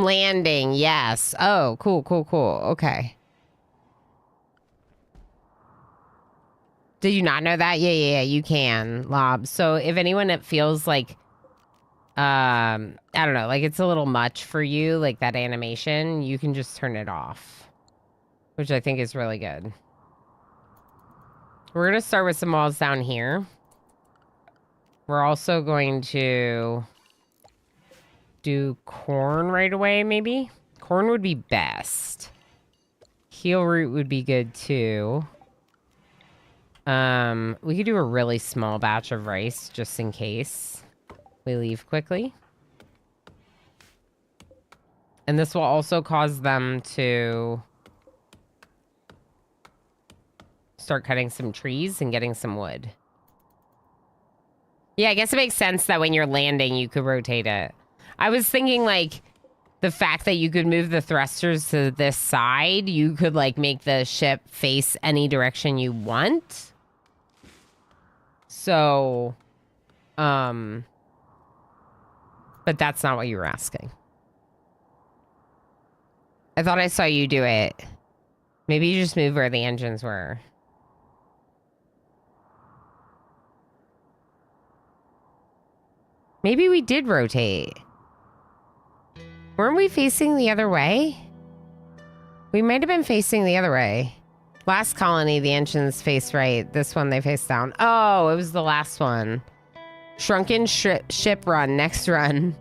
landing, yes. Oh, cool, cool, cool. Okay. Did you not know that? Yeah, you can, Lob. So if anyone that feels like, I don't know, like it's a little much for you, like that animation, you can just turn it off, which I think is really good. We're going to start with some walls down here. We're also going to do corn right away, maybe? Corn would be best. Heel root would be good too. We could do a really small batch of rice just in case we leave quickly. And this will also cause them to start cutting some trees and getting some wood. Yeah, I guess it makes sense that when you're landing, you could rotate it. I was thinking, like, the fact that you could move the thrusters to this side, you could, like, make the ship face any direction you want. So, but that's not what you were asking. I thought I saw you do it. Maybe you just move where the engines were. Maybe we did rotate. Weren't we facing the other way? We might have been facing the other way. Last colony, the engines face right. This one, they face down. Oh, it was the last one. Shrunken ship run, next run.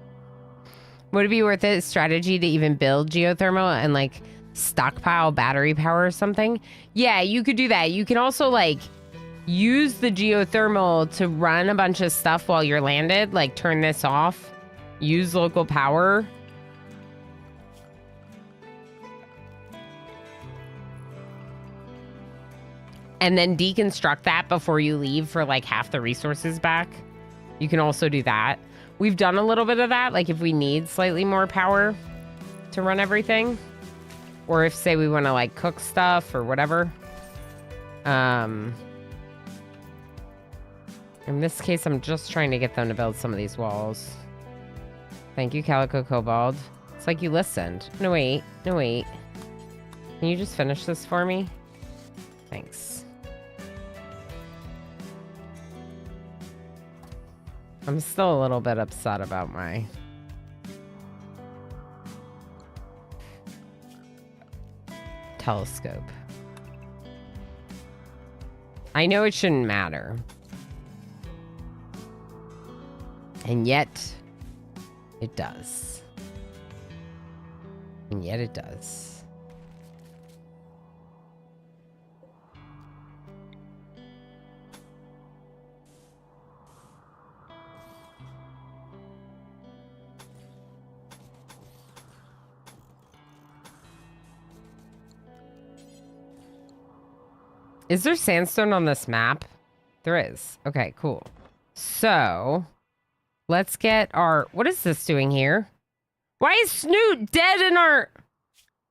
Would it be worth it strategy to even build geothermal and like stockpile battery power or something? Yeah, you could do that. You can also like use the geothermal to run a bunch of stuff while you're landed. Like turn this off, use local power. And then deconstruct that before you leave for like half the resources back. You can also do that. We've done a little bit of that, like if we need slightly more power to run everything. Or if, say, we want to, like, cook stuff or whatever. In this case, I'm just trying to get them to build some of these walls. Thank you, Calico Cobalt. It's like you listened. No, wait. No, wait. Can you just finish this for me? Thanks. I'm still a little bit upset about my telescope. I know it shouldn't matter. And yet, it does. And yet it does. Is there sandstone on this map? There is. Okay, cool. So, let's get our... What is this doing here? Why is Snoot dead in our...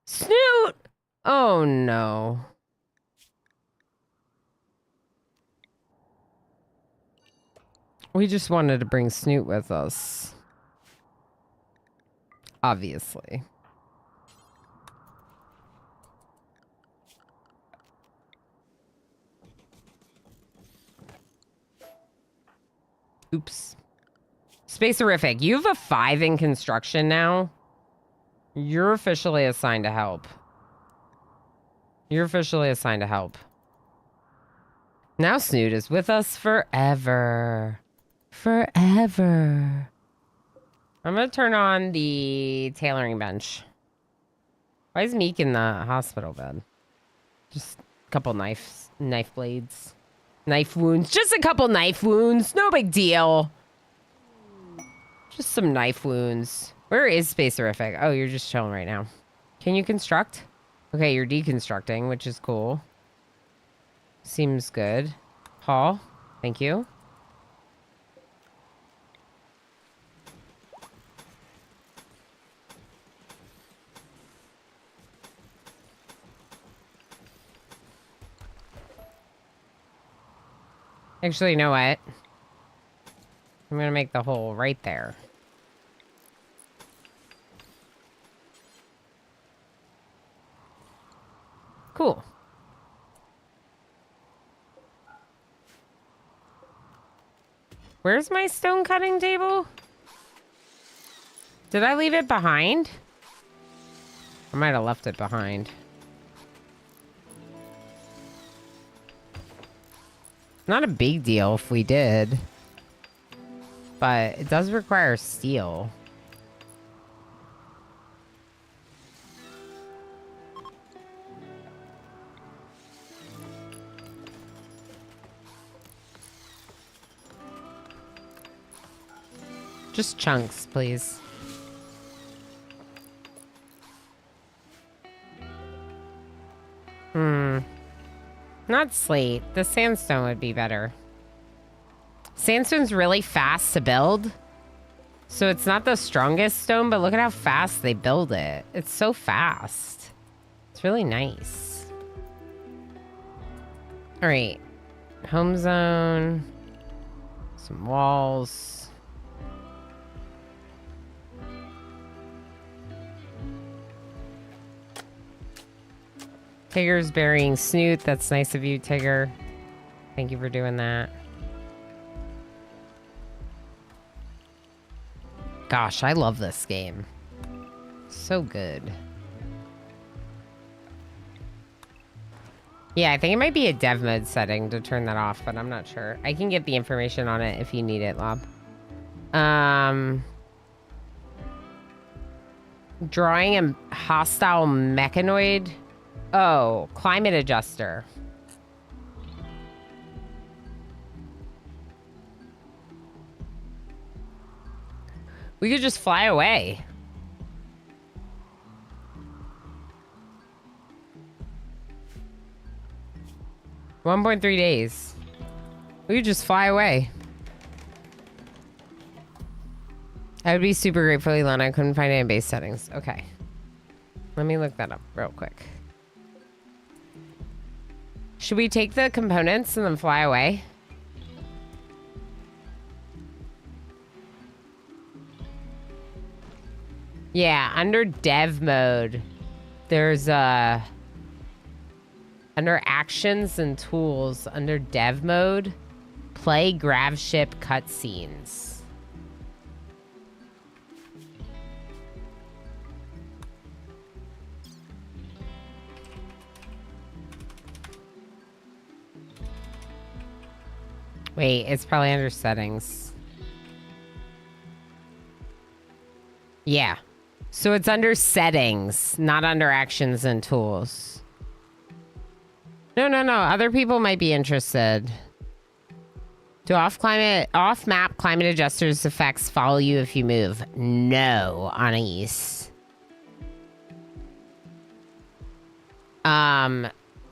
Snoot! Oh, no. We just wanted to bring Snoot with us. Obviously. Oops. Spacerific, you have a 5 in construction now. You're officially assigned to help. You're officially assigned to help. Now Snoot is with us forever. Forever. I'm gonna turn on the tailoring bench. Why is Meek in the hospital bed? Just a couple knife blades. Knife wounds. Just a couple knife wounds. No big deal. Just some knife wounds. Where is Spacerific? Oh, you're just chilling right now. Can you construct? Okay, you're deconstructing, which is cool. Seems good. Paul, thank you. Actually, you know what? I'm gonna make the hole right there. Cool. Where's my stone cutting table? Did I leave it behind? I might have left it behind. Not a big deal if we did. But it does require steel. Just chunks, please. Not slate. The sandstone would be better. Sandstone's really fast to build. So it's not the strongest stone, but look at how fast they build it. It's so fast. It's really nice. All right. Home zone. Some walls. Tigger's burying Snoot. That's nice of you, Tigger. Thank you for doing that. Gosh, I love this game. So good. Yeah, I think it might be a dev mode setting to turn that off, but I'm not sure. I can get the information on it if you need it, Lob. Drawing a hostile mechanoid. Oh, climate adjuster. We could just fly away. $1.3 days. We could just fly away. I would be super grateful, Elon. I couldn't find any base settings. Okay. Let me look that up real quick. Should we take the components and then fly away? Yeah, under dev mode, there's under actions and tools, under dev mode, play gravship cutscenes. Wait, it's probably under settings. Yeah. So it's under settings, not under actions and tools. No. Other people might be interested. Do off-map climate adjusters effects follow you if you move? No, Anais.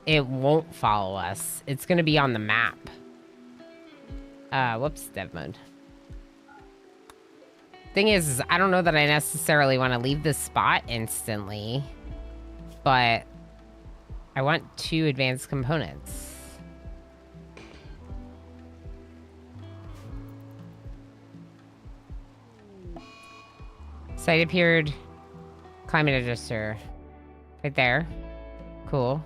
It won't follow us. It's gonna be on the map. Whoops, dev mode. Thing is, I don't know that I necessarily want to leave this spot instantly, but I want 2 advanced components. Site appeared. Climate adjuster. Right there. Cool.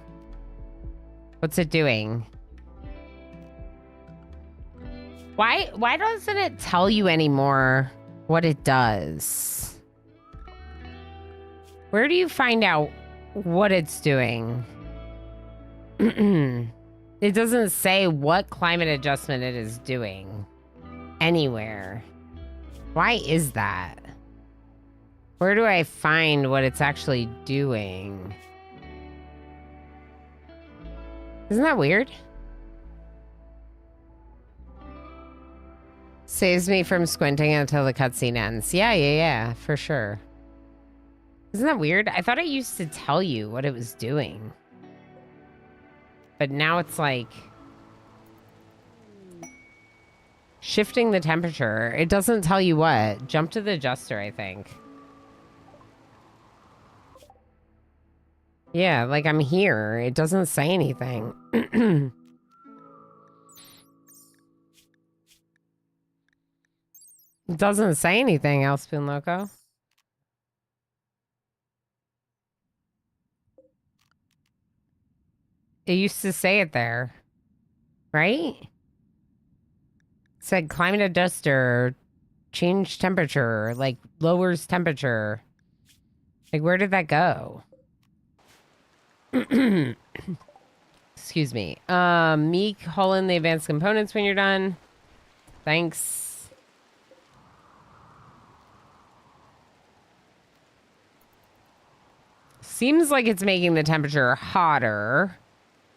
What's it doing? Why doesn't it tell you anymore what it does? Where do you find out what it's doing? It doesn't say what climate adjustment it is doing anywhere. Why is that? Where do I find what it's actually doing? Isn't that weird? Saves me from squinting until the cutscene ends. Yeah, for sure. Isn't that weird? I thought it used to tell you what it was doing. But now it's like shifting the temperature. It doesn't tell you what. Jump to the adjuster, I think. Yeah, like I'm here. It doesn't say anything. It doesn't say anything else, Spoon Loco. It used to say it there. Right? It said climate adjuster, change temperature, like lowers temperature. Like where did that go? Excuse me. Meek, haul in the advanced components when you're done. Thanks. Seems like it's making the temperature hotter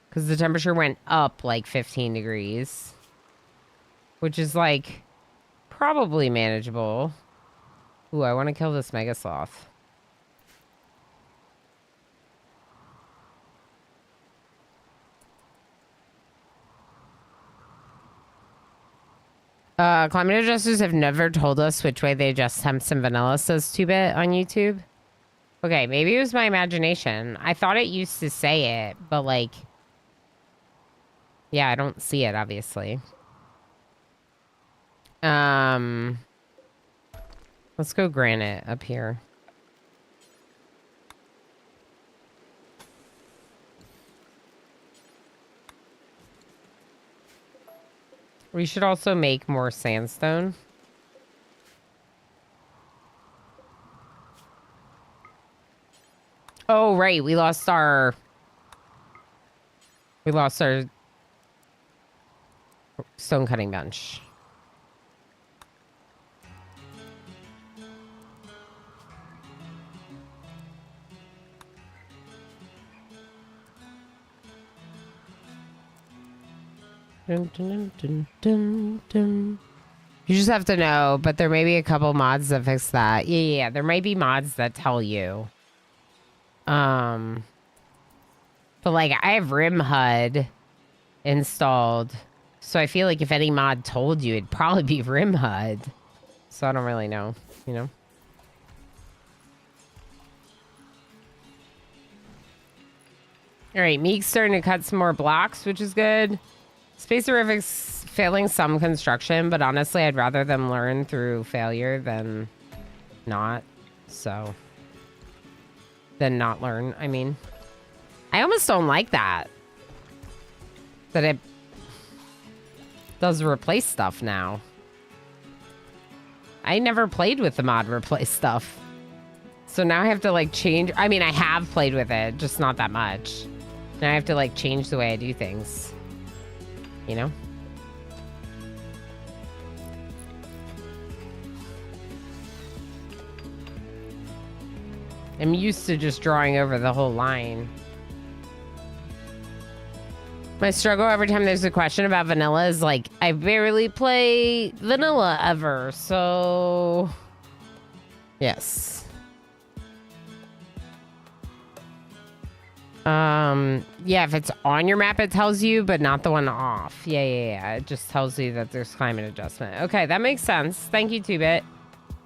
because the temperature went up like 15 degrees, which is like probably manageable. Ooh, I want to kill this mega sloth. Climate adjusters have never told us which way they adjust temps and vanilla, says 2-Bit on YouTube. Okay, maybe it was my imagination. I thought it used to say it, but like... Yeah, I don't see it, obviously. Let's go granite up here. We should also make more sandstone. Oh, right. We lost our stone cutting bench. Dun, dun, dun, dun, dun. You just have to know, but there may be a couple mods that fix that. Yeah. There might be mods that tell you. But like I have RimHUD installed, so I feel like if any mod told you, it'd probably be RimHUD. So I don't really know, you know. All right, Meek's starting to cut some more blocks, which is good. Spacerific's failing some construction, but honestly, I'd rather them learn through failure than not. So, than not learn, I mean. I almost don't like that. That it does replace stuff now. I never played with the mod replace stuff. So now I have to like change. I mean, I have played with it, just not that much. Now I have to like change the way I do things. You know? I'm used to just drawing over the whole line. My struggle every time there's a question about vanilla is like, I barely play vanilla ever, so... Yes. Yeah, if it's on your map, it tells you, but not the one off. Yeah. It just tells you that there's climate adjustment. Okay, that makes sense. Thank you, 2-Bit.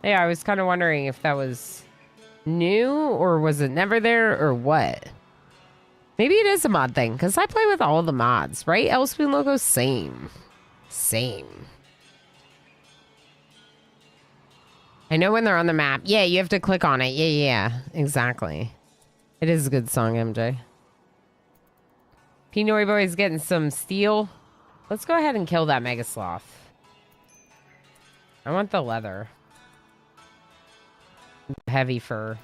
Yeah, I was kind of wondering if that was new, or was it never there, or what? Maybe it is a mod thing, because I play with all the mods, right? L-Spoon logo, same. I know when they're on the map. Yeah, you have to click on it. Yeah, exactly. It is a good song, MJ. Pinoy Boy's getting some steel. Let's go ahead and kill that Mega Sloth. I want the leather. Heavy fur.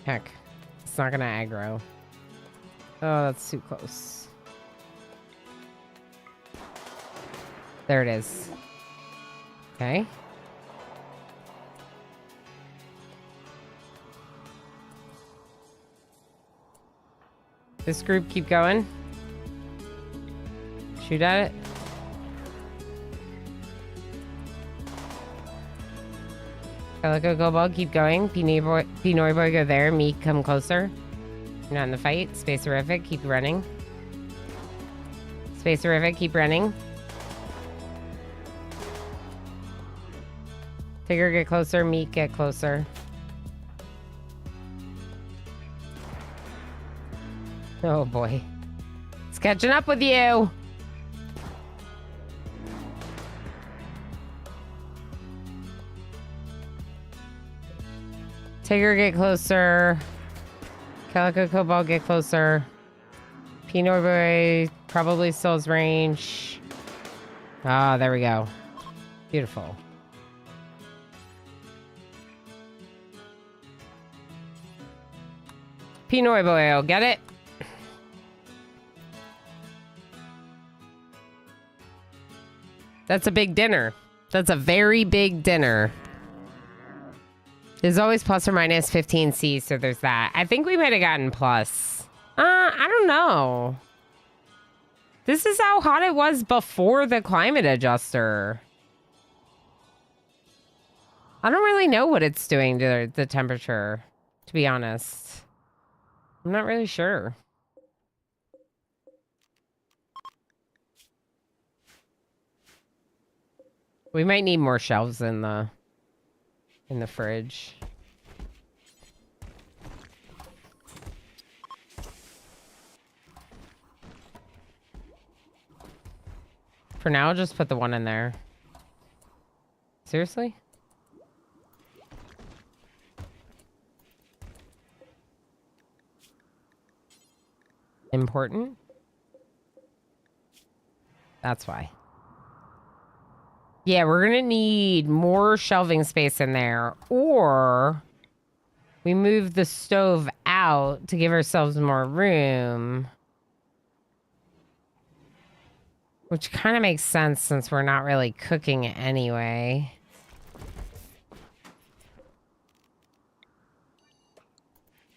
Heck, it's not gonna aggro. Oh, that's too close. There it is. Okay. This group keep going. Shoot at it. Calico Cobalt, keep going. Pinoy Boy, go there. Me, come closer. You're not in the fight. Spacerific, keep running. Spacerific, keep running. Tigger, get closer. Meat, get closer. Oh boy. It's catching up with you. Tigger, get closer. Calico Cobalt, get closer. Pinoy Boy probably still has range. Ah, there we go. Beautiful. Pinoy Boy, get it? That's a big dinner. That's a very big dinner. There's always plus or minus 15C, so there's that. I think we might have gotten plus. I don't know. This is how hot it was before the climate adjuster. I don't really know what it's doing to the temperature, to be honest. I'm not really sure. We might need more shelves in the fridge. For now, I'll just put the one in there. Seriously? Important? That's why. Yeah, we're gonna need more shelving space in there, or we move the stove out to give ourselves more room. Which kind of makes sense since we're not really cooking anyway.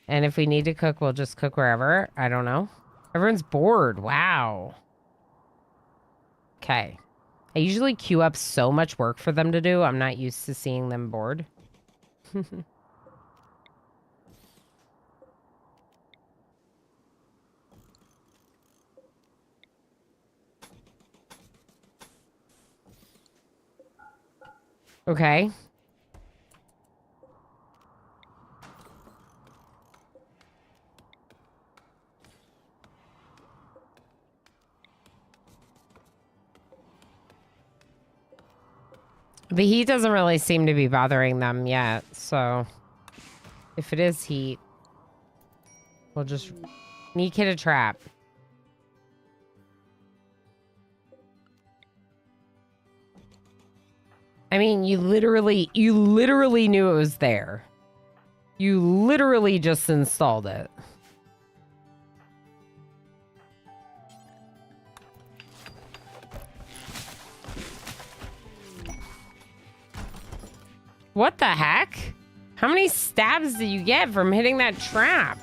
And if we need to cook, we'll just cook wherever. I don't know. Everyone's bored. Wow. Okay. I usually queue up so much work for them to do. I'm not used to seeing them bored. Okay. The heat doesn't really seem to be bothering them yet, so if it is heat, we'll just sneak hit a trap. I mean, you literally knew it was there. You literally just installed it. What the heck? How many stabs did you get from hitting that trap?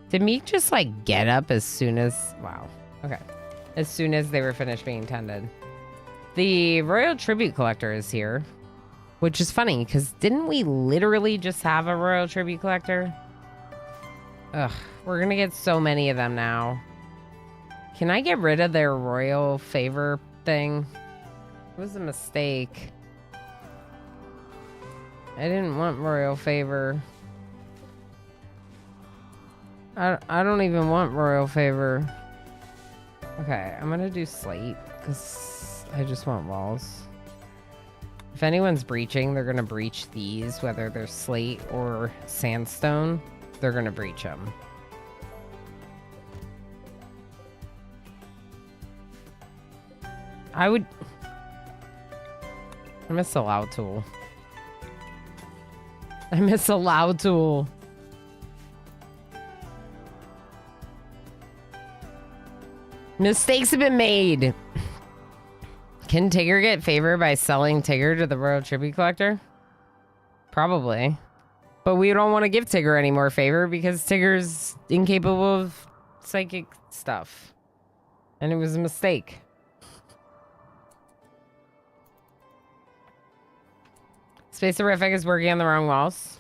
Did Meek just like get up as soon as... Wow. Okay. As soon as they were finished being tended. The Royal Tribute Collector is here. Which is funny, because didn't we literally just have a Royal Tribute Collector? Ugh. We're gonna get so many of them now. Can I get rid of their royal favor thing? It was a mistake. I didn't want royal favor. I don't even want royal favor. Okay, I'm gonna do slate because I just want walls. If anyone's breaching, they're gonna breach these, whether they're slate or sandstone. They're gonna breach them. I miss a loud tool. I miss a loud tool. Mistakes have been made. Can Tigger get favor by selling Tigger to the Royal Tribute Collector? Probably. But we don't want to give Tigger any more favor because Tigger's incapable of psychic stuff. And it was a mistake. Space Horrific is working on the wrong walls.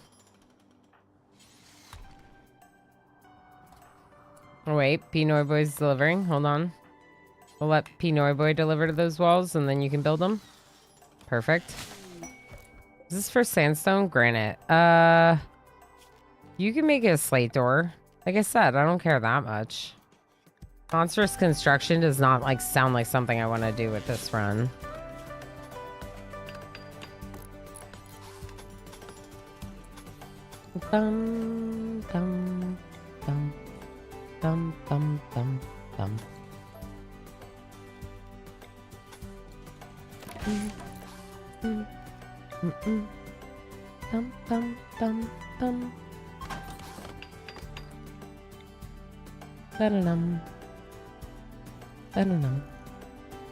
Oh wait, Pinoy Boy's delivering. Hold on. We'll let Pinoy Boy deliver to those walls and then you can build them. Perfect. Is this for sandstone? Granite. You can make it a slate door. Like I said, I don't care that much. Monstrous construction does not like sound like something I want to do with this run. Dum dum dum dum dum dum dum. Dum dum dum dum. Da-dum. Da-dum.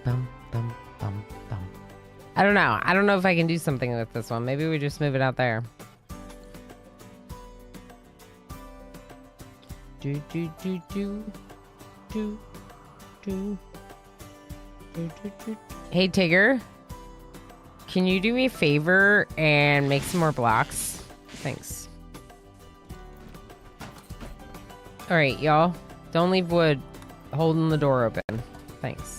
Dum dum I don't know. I don't know if I can do something with this one. Maybe we just move it out there. Do do do do do do do do do. Hey Tigger, can you do me a favor and make some more blocks? Thanks. All right, y'all. Don't leave wood holding the door open. Thanks.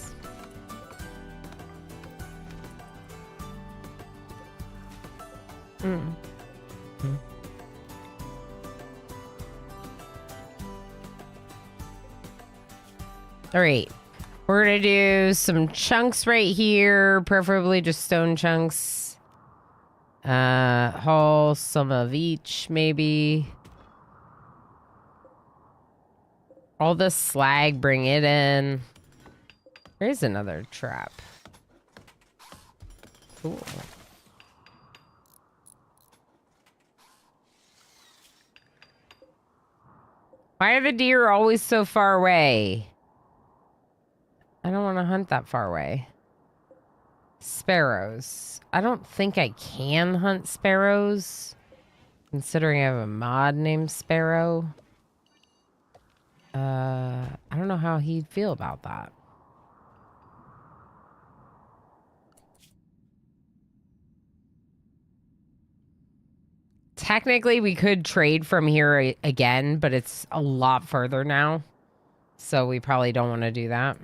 All right, we're gonna do some chunks right here, preferably just stone chunks. Haul some of each, maybe. All the slag, bring it in. There's another trap. Cool. Why are the deer always so far away? I don't want to hunt that far away. Sparrows. I don't think I can hunt sparrows, considering I have a mod named Sparrow. I don't know how he'd feel about that. Technically, we could trade from here again, but it's a lot further now. So we probably don't want to do that.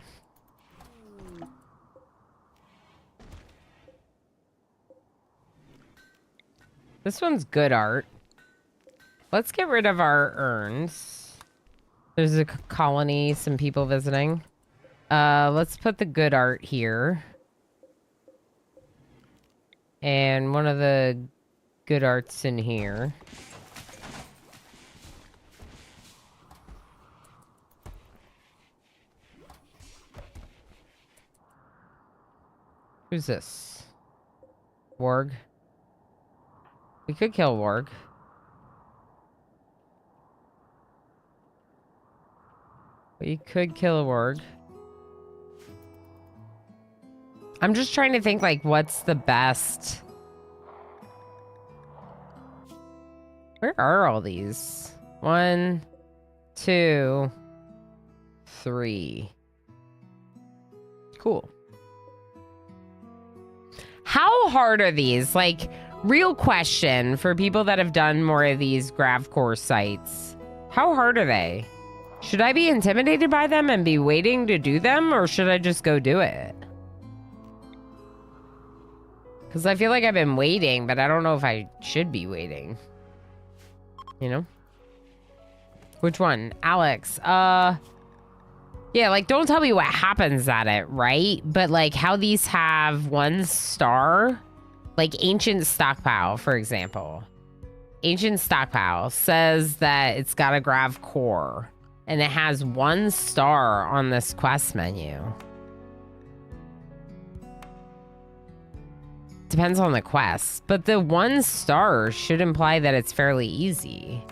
This one's good art. Let's get rid of our urns. There's a colony, some people visiting. Let's put the good art here. And one of the good arts in here. Who's this? Warg? We could kill Warg. We could kill a Warg. I'm just trying to think, like, what's the best... Where are all these? 1, 2, 3. Cool. How hard are these? Like, real question for people that have done more of these Gravcore sites. How hard are they? Should I be intimidated by them and be waiting to do them, or should I just go do it? Because I feel like I've been waiting, but I don't know if I should be waiting. You know? Which one? Alex. Yeah, like, don't tell me what happens at it, right? But, like, how these have 1 star. Like, Ancient Stockpile, for example. Ancient Stockpile says that it's got a Grav core. And it has 1 star on this quest menu. Depends on the quest, but the 1 star should imply that it's fairly easy.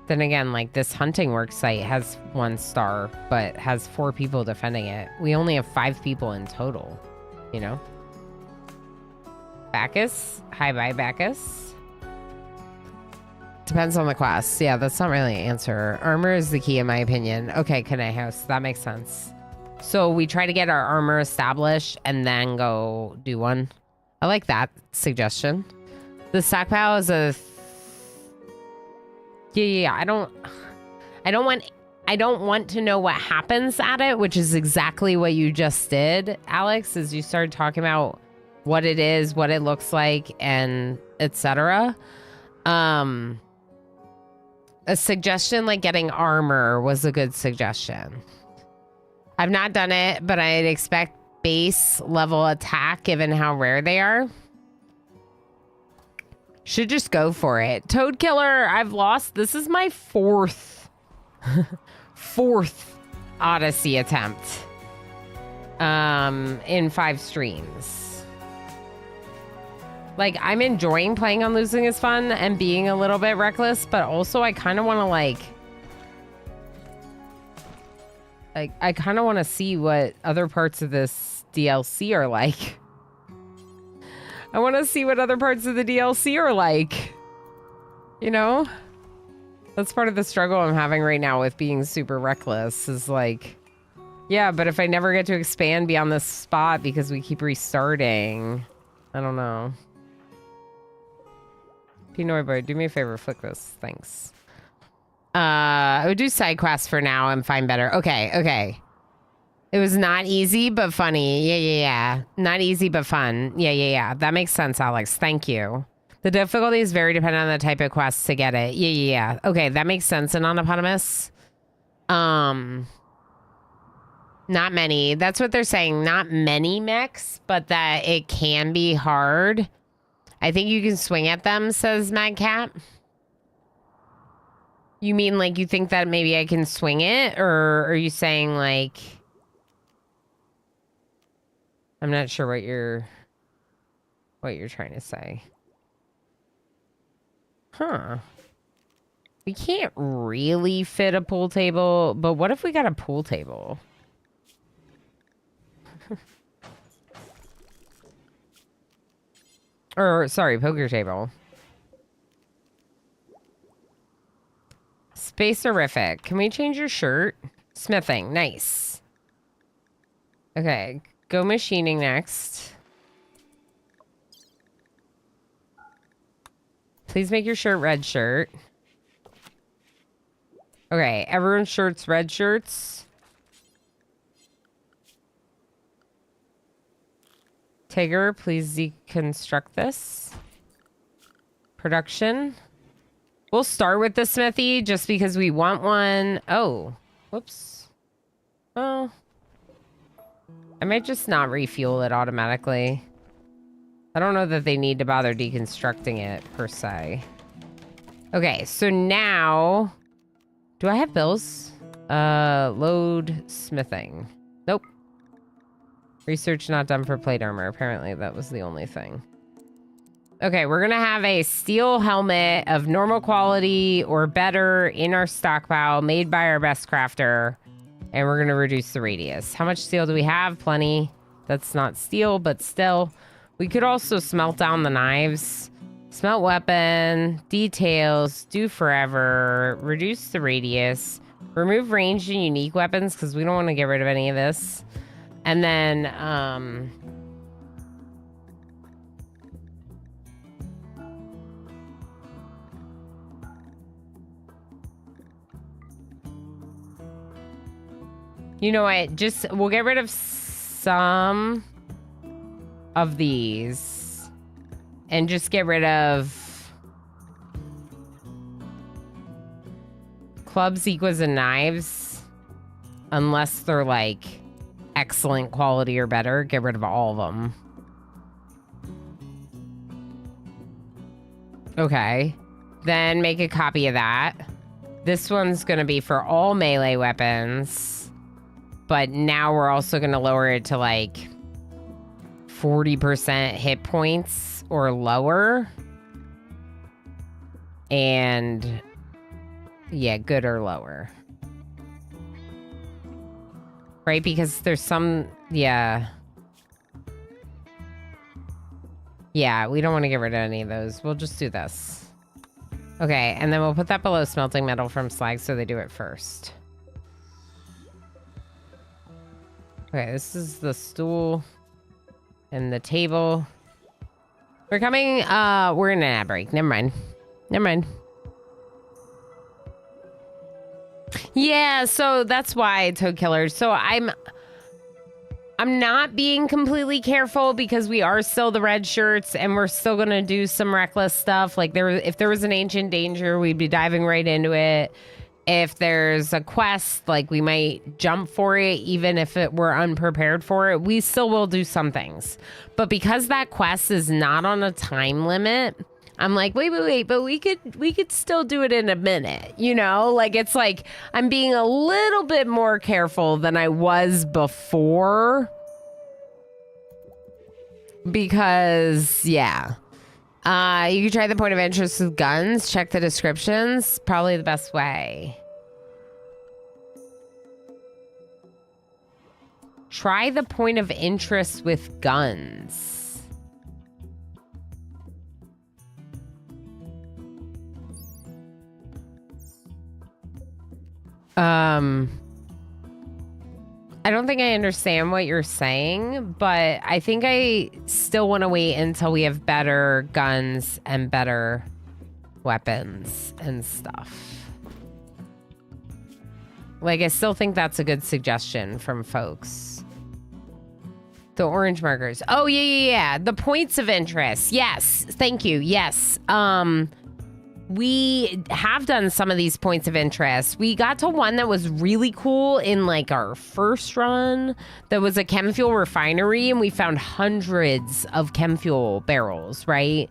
Then again, like, this hunting work site has 1 star, but has 4 people defending it. We only have 5 people in total, you know? Bacchus? Hi-bye, Bacchus. Depends on the quest. Yeah, that's not really an answer. Armor is the key, in my opinion. Okay, Kanai House. That makes sense. So we try to get our armor established and then go do one. I like that suggestion. The stockpile is a... Yeah. I don't want to know what happens at it, which is exactly what you just did, Alex, is you started talking about what it is, what it looks like, and etc. A suggestion like getting armor was a good suggestion. I've not done it, but I'd expect base level attack given how rare they are. Should just go for it. Toad Killer, I've lost. This is my 4th Odyssey attempt in 5 streams. Like, I'm enjoying playing on Losing is Fun and being a little bit reckless, but also I kind of want to, like... I kind of want to see what other parts of this DLC are like. I want to see what other parts of the DLC are like. You know? That's part of the struggle I'm having right now with being super reckless is like, yeah, but if I never get to expand beyond this spot because we keep restarting, I don't know. Pinoy boy, do me a favor, flick this. Thanks. I would do side quests for now and find better. Okay. It was not easy, but funny. Yeah. Not easy, but fun. Yeah. That makes sense, Alex. Thank you. The difficulty is very dependent on the type of quest to get it. Yeah. Okay, that makes sense, Anonymous. Not many. That's what they're saying. Not many mechs, but that it can be hard. I think you can swing at them, says Madcat. You mean like you think that maybe I can swing it? Or are you saying like... I'm not sure what you're trying to say. Huh. We can't really fit a pool table, but what if we got a pool table? Or, sorry, poker table. Spacerific. Can we change your shirt? Smithing. Nice. Okay. Go machining next. Please make your shirt red shirt. Okay. Everyone's shirts red shirts. Tigger, please deconstruct this. Production. We'll start with the smithy just because we want one. Oh, whoops. Oh. I might just not refuel it automatically. I don't know that they need to bother deconstructing it per se. Okay, so now... Do I have bills? Load smithing. Nope. Research not done for plate armor. Apparently that was the only thing. Okay, we're gonna have a steel helmet of normal quality or better in our stockpile, made by our best crafter, and we're gonna reduce the radius. How much steel do we have? Plenty. That's not steel, but still. We could also smelt down the knives. Smelt weapon, details, do forever, reduce the radius, remove ranged and unique weapons because we don't want to get rid of any of this. And then, you know what? Just, we'll get rid of some of these and just get rid of clubs, equas, and knives unless they're like excellent quality or better. Get rid of all of them. Okay. Then make a copy of that. This one's going to be for all melee weapons. But now we're also going to lower it to like 40% hit points or lower. And yeah, good or lower. Right? Because there's some, yeah. Yeah, we don't want to get rid of any of those. We'll just do this. Okay, and then we'll put that below smelting metal from slag so they do it first. Okay, this is the stool and the table. We're coming, we're in an ad break. Never mind. Yeah, so that's why Toad Killer. So I'm not being completely careful because we are still the red shirts and we're still gonna do some reckless stuff. Like if there was an ancient danger, we'd be diving right into it. If there's a quest, like we might jump for it, even if we're unprepared for it. We still will do some things. But because that quest is not on a time limit, I'm like, wait, but we could still do it in a minute, you know? Like, it's like I'm being a little bit more careful than I was before. Because, yeah. You can try the point of interest with guns. Check the descriptions. Probably the best way. Try the point of interest with guns. I don't think I understand what you're saying, but I think I still want to wait until we have better guns and better weapons and stuff. Like, I still think that's a good suggestion from folks. The orange markers. Oh, yeah. The points of interest. Yes. Thank you. Yes. We have done some of these points of interest. We got to one that was really cool in like our first run. That was a chem fuel refinery, and we found hundreds of chem fuel barrels, right?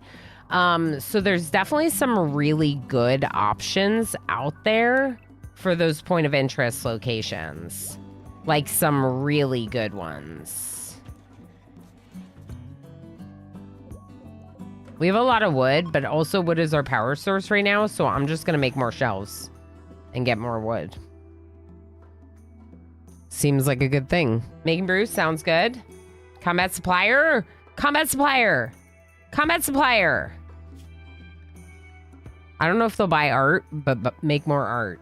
So there's definitely some really good options out there for those point of interest locations. Like some really good ones. We have a lot of wood, but also wood is our power source right now, so I'm just going to make more shelves and get more wood. Seems like a good thing. Making brew sounds good. Combat supplier? Combat supplier! Combat supplier! I don't know if they'll buy art, but make more art.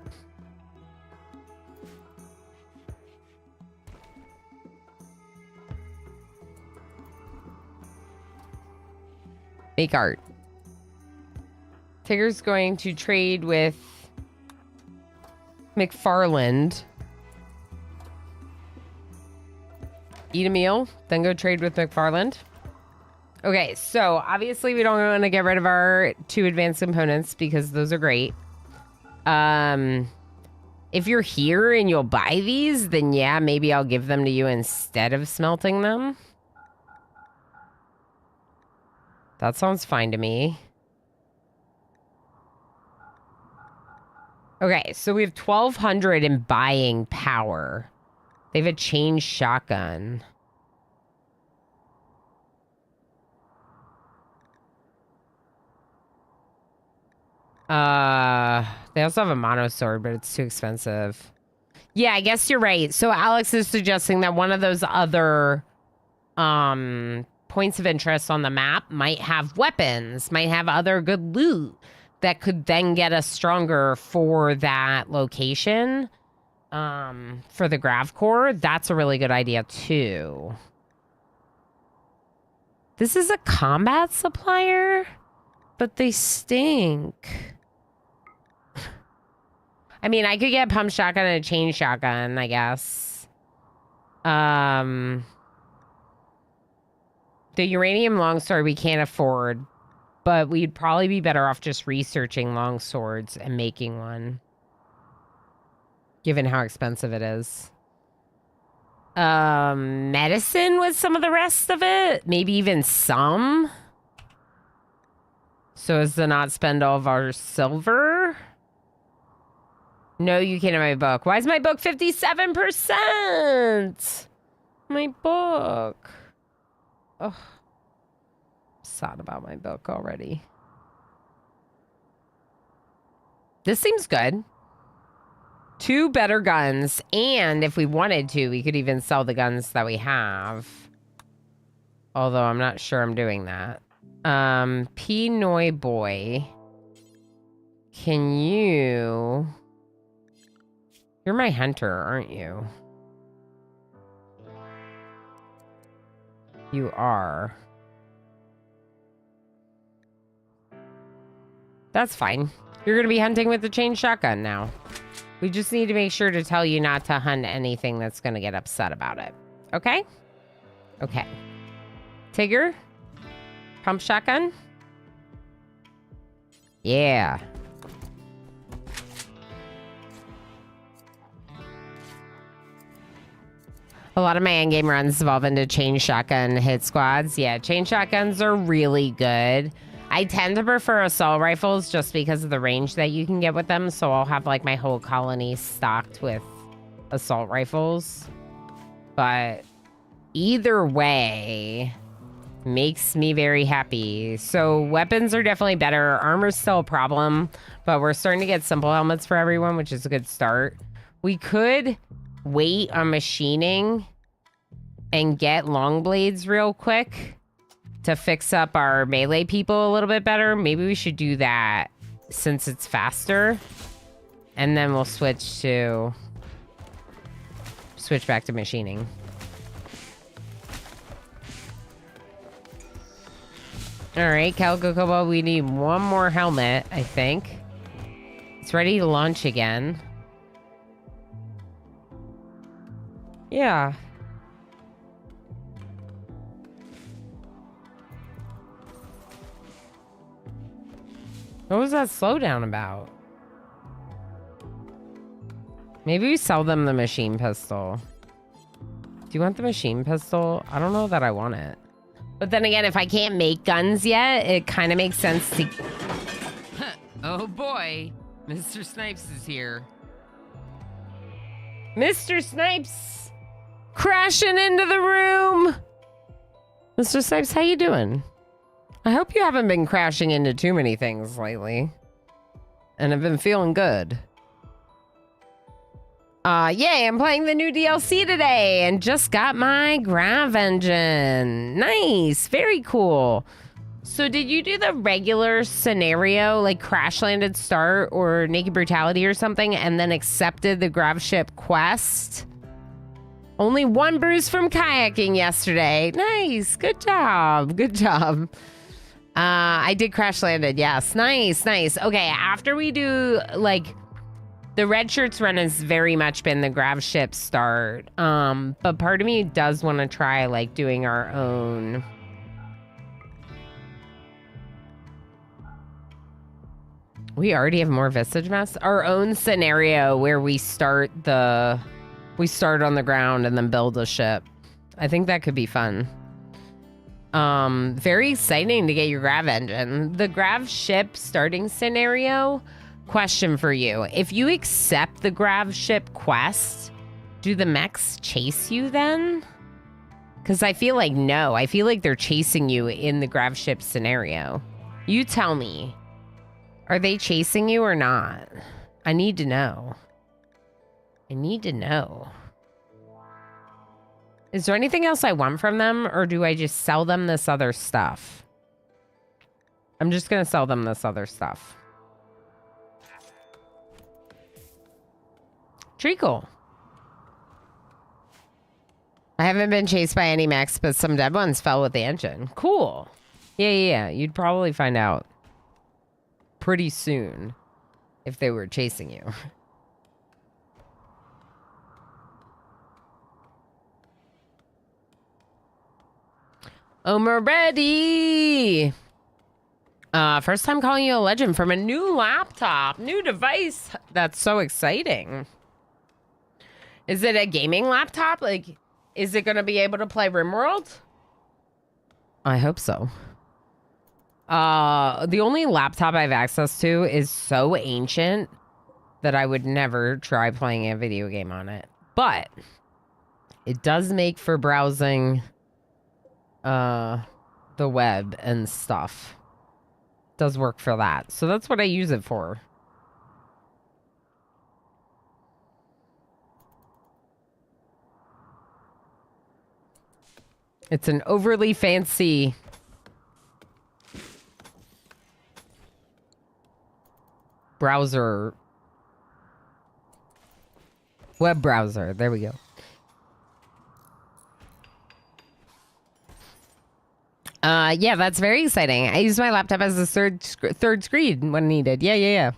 Make art. Tigger's going to trade with McFarland. Eat a meal, then go trade with McFarland. Okay, so obviously we don't want to get rid of our 2 advanced components because those are great. If you're here and you'll buy these, then yeah, maybe I'll give them to you instead of smelting them. That sounds fine to me. Okay, so we have 1,200 in buying power. They have a chain shotgun. They also have a mono sword, but it's too expensive. Yeah, I guess you're right. So Alex is suggesting that one of those other points of interest on the map might have weapons, might have other good loot that could then get us stronger for that location. For the grav core, that's a really good idea too. This is a combat supplier, but they stink. I mean, I could get a pump shotgun and a chain shotgun, I guess. The uranium longsword we can't afford, but we'd probably be better off just researching longswords and making one, given how expensive it is. Medicine with some of the rest of it, maybe even some, so as to not spend all of our silver. No, you can't have my book. Why is my book 57%? My book. Oh, sad about my book already. This seems good. 2 better guns, and if we wanted to, we could even sell the guns that we have. Although I'm not sure I'm doing that. Pinoy boy. Can you... You're my hunter, aren't you? You are. That's fine. You're going to be hunting with the chain shotgun now. We just need to make sure to tell you not to hunt anything that's going to get upset about it. Okay? Okay. Tigger? Pump shotgun? Yeah. A lot of my endgame runs evolve into chain shotgun hit squads. Yeah, chain shotguns are really good. I tend to prefer assault rifles just because of the range that you can get with them. So I'll have like my whole colony stocked with assault rifles. But either way makes me very happy. So weapons are definitely better. Armor's still a problem, but we're starting to get simple helmets for everyone, which is a good start. We could wait on machining and get long blades real quick to fix up our melee people a little bit better. Maybe we should do that since it's faster. And then we'll switch back to machining. All right, Calico Cobalt, we need one more helmet, I think. It's ready to launch again. Yeah. What was that slowdown about? Maybe we sell them the machine pistol. Do you want the machine pistol? I don't know that I want it. But then again, if I can't make guns yet, it kind of makes sense to... Oh boy, Mr. Snipes is here. Mr. Snipes! Crashing into the room! Mr. Snipes, how you doing? I hope you haven't been crashing into too many things lately. And have been feeling good. Yay, I'm playing the new DLC today and just got my grav engine. Nice, very cool. So did you do the regular scenario, like crash landed start or naked brutality or something, and then accepted the grav ship quest? Only one bruise from kayaking yesterday. Nice, good job, good job. I did crash landed, yes, nice, nice. Okay, after we do, like... The red shirts run has very much been the grav ship start. But part of me does want to try like doing our own. We already have more Vistage Mess. Our own scenario where we start on the ground and then build a ship. I think that could be fun. Very exciting to get your grav engine. The grav ship starting scenario. Question for you. If you accept the grav ship quest, do the mechs chase you then? Because I feel like no. I feel like they're chasing you in the grav ship scenario. You tell me. Are they chasing you or not? I need to know. I need to know. Is there anything else I want from them, or do I just sell them this other stuff? I'm just going to sell them this other stuff. Treacle. I haven't been chased by any mechs, but some dead ones fell with the engine. Cool. Yeah. You'd probably find out pretty soon if they were chasing you. Omer ready. First time calling you a legend from a new laptop, new device. That's so exciting. Is it a gaming laptop? Like, is it going to be able to play RimWorld? I hope so. The only laptop I have access to is so ancient that I would never try playing a video game on it. But it does make for browsing the web and stuff. It does work for that. So that's what I use it for. It's an overly fancy browser. Web browser. There we go. Yeah, that's very exciting. I use my laptop as a third screen when needed. Yeah.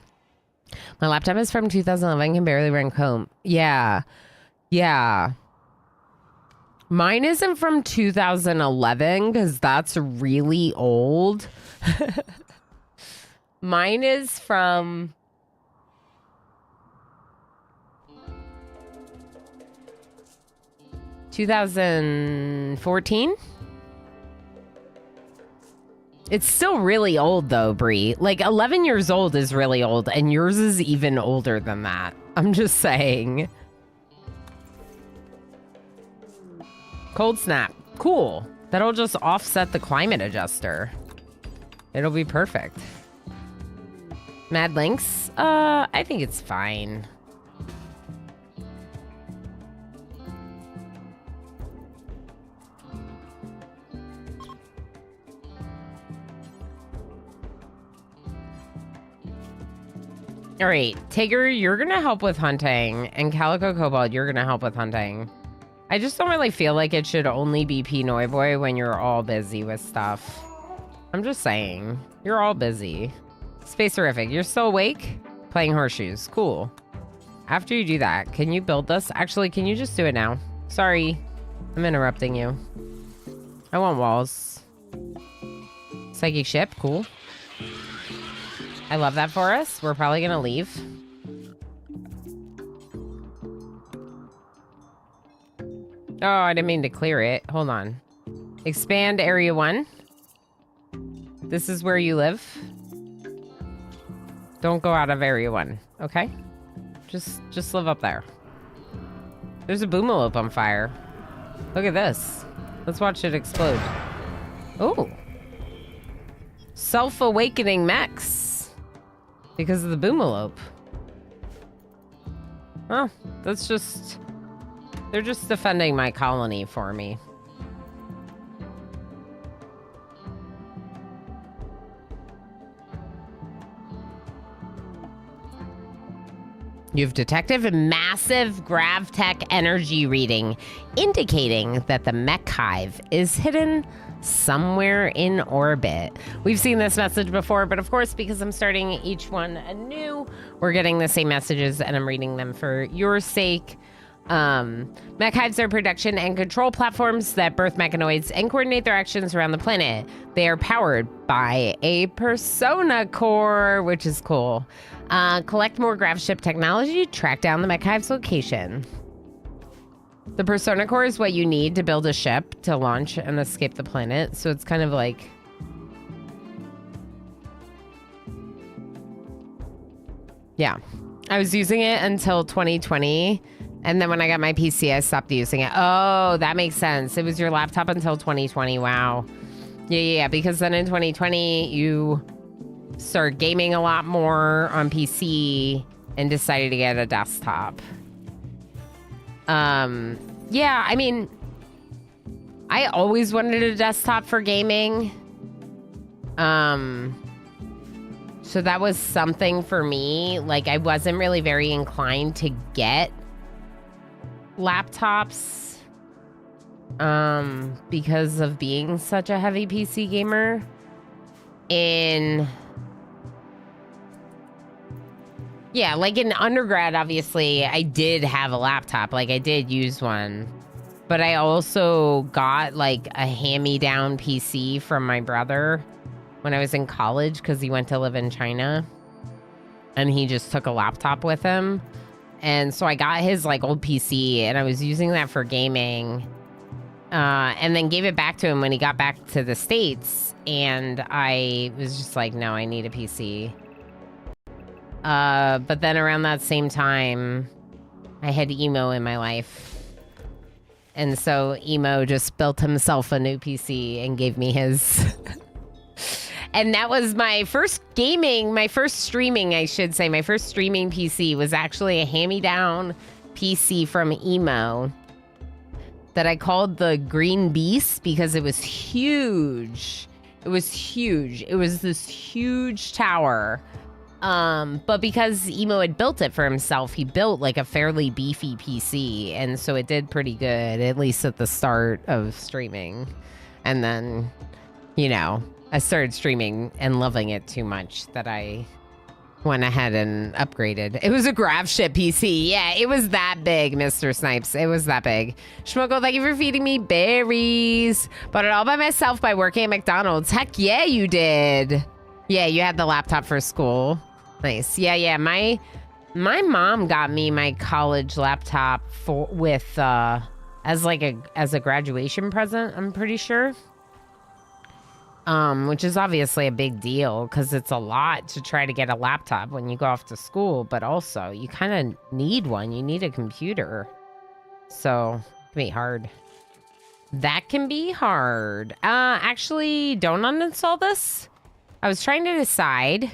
My laptop is from 2011, can barely run Chrome. Yeah. Mine isn't from 2011 because that's really old. Mine is from... (2014). It's still really old though, Bree. Like 11 years old is really old, and yours is even older than that. I'm just saying. Cold snap. Cool. That'll just offset the climate adjuster. It'll be perfect. Mad Links? I think it's fine. All right, Tigger, you're gonna help with hunting, and Calico Kobold, you're gonna help with hunting. I just don't really feel like it should only be Pinoy Boy when you're all busy with stuff. I'm just saying, you're all busy. Spacerific, you're still awake? Playing horseshoes, cool. After you do that, can you build this? Actually, can you just do it now? Sorry, I'm interrupting you. I want walls. Psychic ship, cool. I love that for us. We're probably gonna leave. Oh, I didn't mean to clear it. Hold on. Expand area 1. This is where you live. Don't go out of area 1, okay? Just live up there. There's a boomalope on fire. Look at this. Let's watch it explode. Oh. Self-awakening mechs. Because of the boomalope. Oh, that's just... They're just defending my colony for me. You've detected massive gravtech energy reading, indicating that the mech hive is hidden somewhere in orbit. We've seen this message before, but of course, because I'm starting each one anew, we're getting the same messages and I'm reading them for your sake. Mech hives are production and control platforms that birth mechanoids and coordinate their actions around the planet. They are powered by a persona core, which is cool. Collect more gravship technology, track down the mech hive's location. The persona core is what you need to build a ship to launch and escape the planet. So it's kind of like... Yeah. I was using it until 2020. And then when I got my PC, I stopped using it. Oh, that makes sense. It was your laptop until 2020. Wow. Yeah. Because then in 2020, you started gaming a lot more on PC and decided to get a desktop. Yeah, I mean, I always wanted a desktop for gaming. So that was something for me. Like, I wasn't really very inclined to get laptops because of being such a heavy PC gamer. Yeah, like in undergrad, obviously, I did have a laptop. Like, I did use one. But I also got, like, a hand-me-down PC from my brother when I was in college because he went to live in China. And he just took a laptop with him. And so I got his, like, old PC, and I was using that for gaming. And then gave it back to him when he got back to the States. And I was just like, no, I need a PC. But then around that same time, I had emo in my life. And so emo just built himself a new PC and gave me his. And that was my first gaming, my first streaming, I should say. My first streaming PC was actually a hand-me-down PC from emo that I called the Green Beast because it was huge. It was huge. It was this huge tower. But because emo had built it for himself, he built like a fairly beefy PC. And so it did pretty good, at least at the start of streaming. And then, you know, I started streaming and loving it too much that I went ahead and upgraded. It was a gravship PC. Yeah, it was that big, Mr. Snipes. It was that big. Schmuckle, thank you for feeding me berries. Bought it all by myself by working at McDonald's. Heck yeah, you did. Yeah, you had the laptop for school. Nice. Yeah. My mom got me my college laptop as a graduation present, I'm pretty sure. Which is obviously a big deal because it's a lot to try to get a laptop when you go off to school, but also you kind of need one. You need a computer. So it can be hard. That can be hard. Actually, don't uninstall this. I was trying to decide.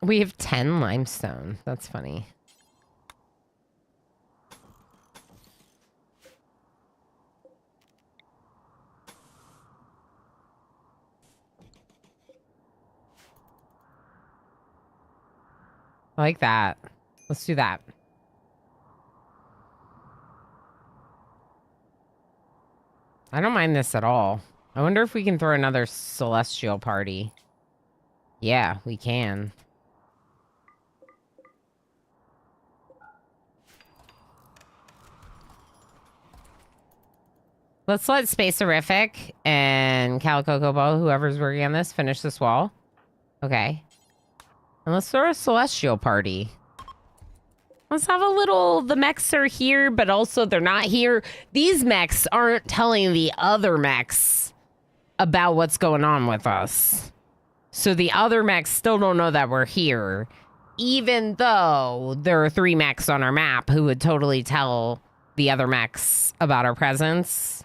We have 10 limestone. That's funny. I like that. Let's do that. I don't mind this at all. I wonder if we can throw another celestial party. Yeah, we can. Let's let Spacerific and Calico Cobalt, whoever's working on this, finish this wall. Okay. And let's throw a celestial party. Let's have a little, the mechs are here, but also they're not here. These mechs aren't telling the other mechs about what's going on with us. So the other mechs still don't know that we're here, even though there are 3 mechs on our map who would totally tell the other mechs about our presence.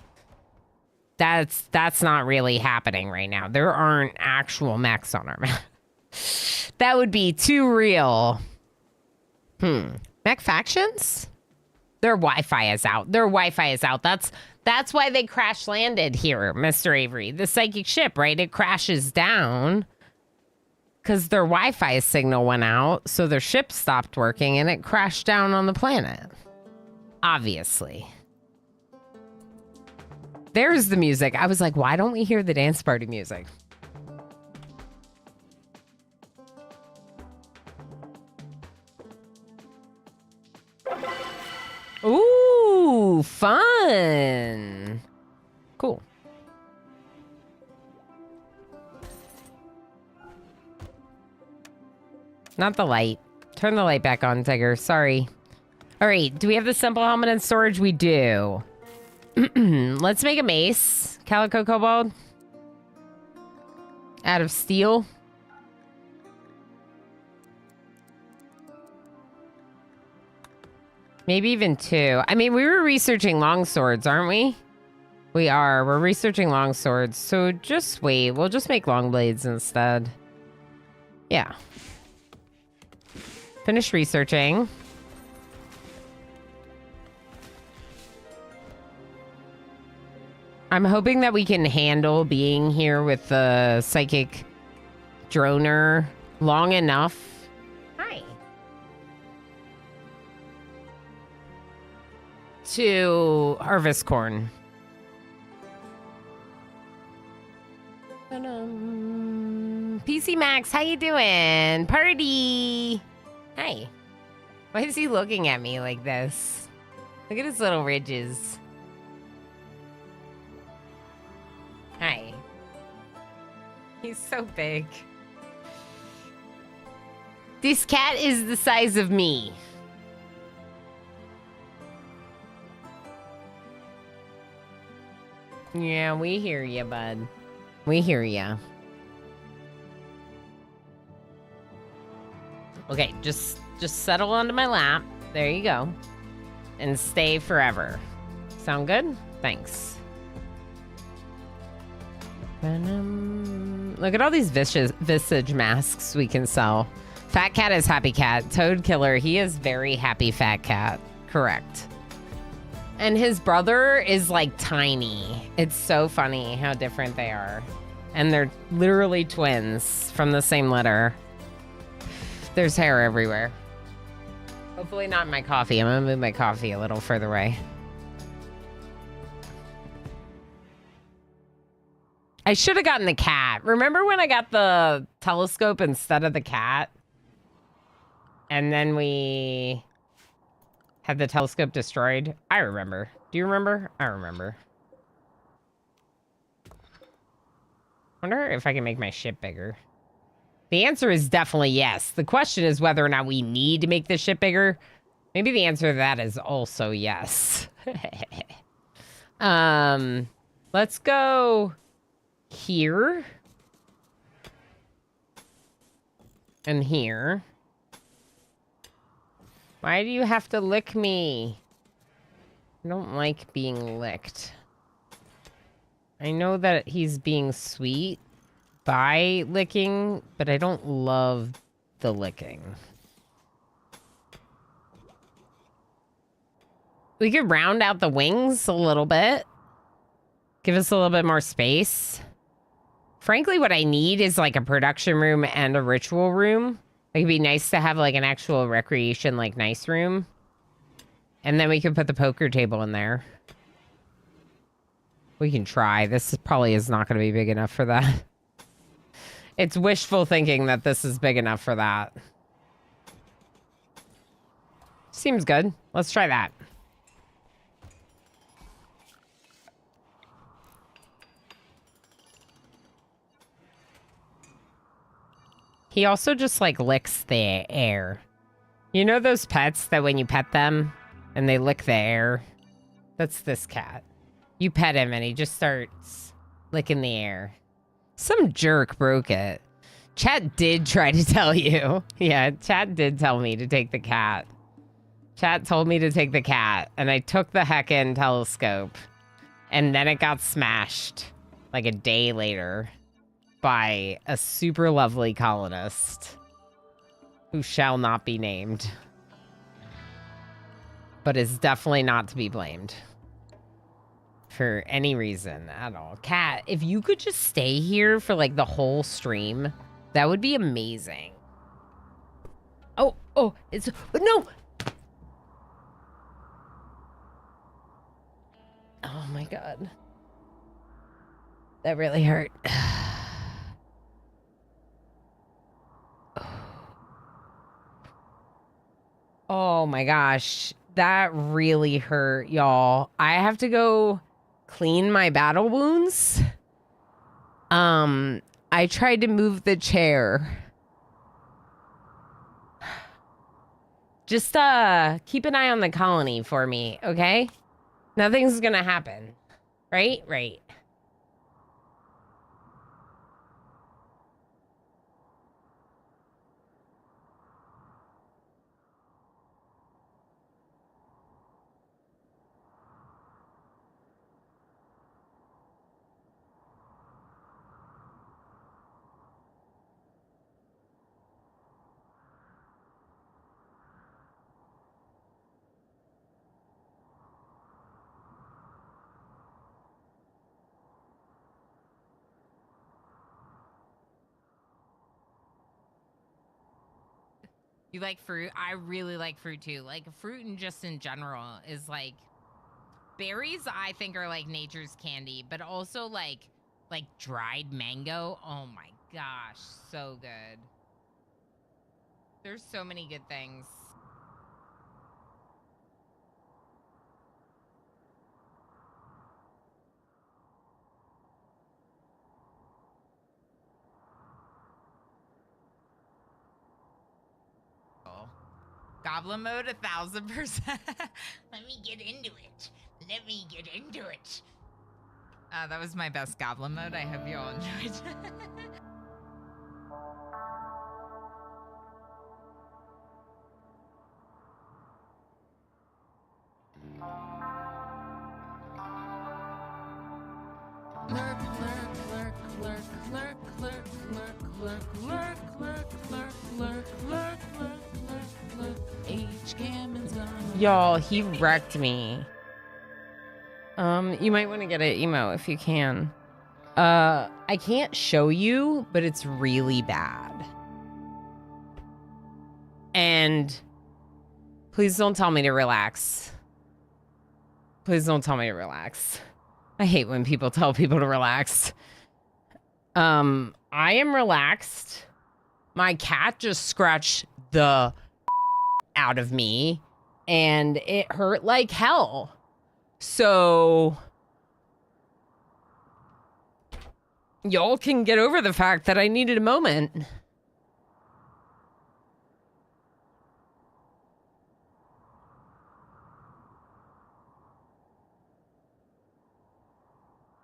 That's not really happening right now. There aren't actual mechs on our map. That would be too real. Mech factions? Their Wi-Fi is out. Their Wi-Fi is out. That's why they crash landed here, Mr. Avery. The psychic ship, right? It crashes down because their Wi-Fi signal went out, so their ship stopped working and it crashed down on the planet. Obviously. There's the music. I was like, why don't we hear the dance party music? Ooh, fun. Cool. Not the light. Turn the light back on, Tiger. Sorry. All right. Do we have the simple helmet in storage? We do. Let's make a mace. Calico Cobalt. Out of steel. Maybe even 2. I mean, we were researching long swords, aren't we? We are. We're researching long swords. So just wait. We'll just make long blades instead. Yeah. Finish researching. I'm hoping that we can handle being here with the psychic droner long enough. Hi. To harvest corn. PC Max, how you doing? Party. Hi. Why is he looking at me like this? Look at his little ridges. Hi. He's so big. This cat is the size of me. Yeah, we hear you, bud. We hear ya. Okay, just settle onto my lap. There you go. And stay forever. Sound good? Thanks. Look at all these visage masks we can sell. Fat Cat is Happy Cat. Toad Killer, he is very happy Fat Cat. Correct. And his brother is like tiny. It's so funny how different they are. And they're literally twins from the same litter. There's hair everywhere. Hopefully not in my coffee. I'm gonna move my coffee a little further away. I should have gotten the cat. Remember when I got the telescope instead of the cat? And then we had the telescope destroyed? I remember. Do you remember? I remember. Wonder if I can make my ship bigger. The answer is definitely yes. The question is whether or not we need to make the ship bigger. Maybe the answer to that is also yes. Let's go here. And here. Why do you have to lick me? I don't like being licked. I know that he's being sweet by licking, but I don't love the licking. We could round out the wings a little bit. Give us a little bit more space. Frankly, what I need is like a production room and a ritual room. Like, it'd be nice to have like an actual recreation, like nice room. And then we could put the poker table in there. We can try. This probably is not going to be big enough for that. It's wishful thinking that this is big enough for that. Seems good. Let's try that. He also just like licks the air. You know those pets that when you pet them and they lick the air? That's this cat. You pet him and he just starts licking the air. Some jerk broke it. Chat did try to tell you. Yeah, chat did tell me to take the cat. Chat told me to take the cat, and I took the heckin' telescope. And then it got smashed like a day later by a super lovely colonist who shall not be named, but is definitely not to be blamed for any reason at all. Cat, if you could just stay here for like the whole stream, that would be amazing. Oh, it's no. Oh my God. That really hurt. Oh my gosh. That really hurt, y'all. I have to go clean my battle wounds. I tried to move the chair. Just keep an eye on the colony for me, okay? Nothing's gonna happen. Right? Right. You like fruit? I really like fruit too. Like fruit and just in general is like berries I think are like nature's candy, but also like dried mango. Oh my gosh, so good. There's so many good things. Goblin mode 1000%. Let me get into it. Let me get into it. That was my best goblin mode. I hope you all enjoyed. Lurk, lurk, lurk, lurk, lurk, lurk, lurk, lurk, lurk, lurk, lurk, lurk, lurk, lurk, lurk. H-Gammon's on. Y'all, he wrecked me. You might want to get an emo if you can. I can't show you, but it's really bad. And please don't tell me to relax. Please don't tell me to relax. I hate when people tell people to relax. I am relaxed. My cat just scratched the out of me and it hurt like hell. So y'all can get over the fact that I needed a moment.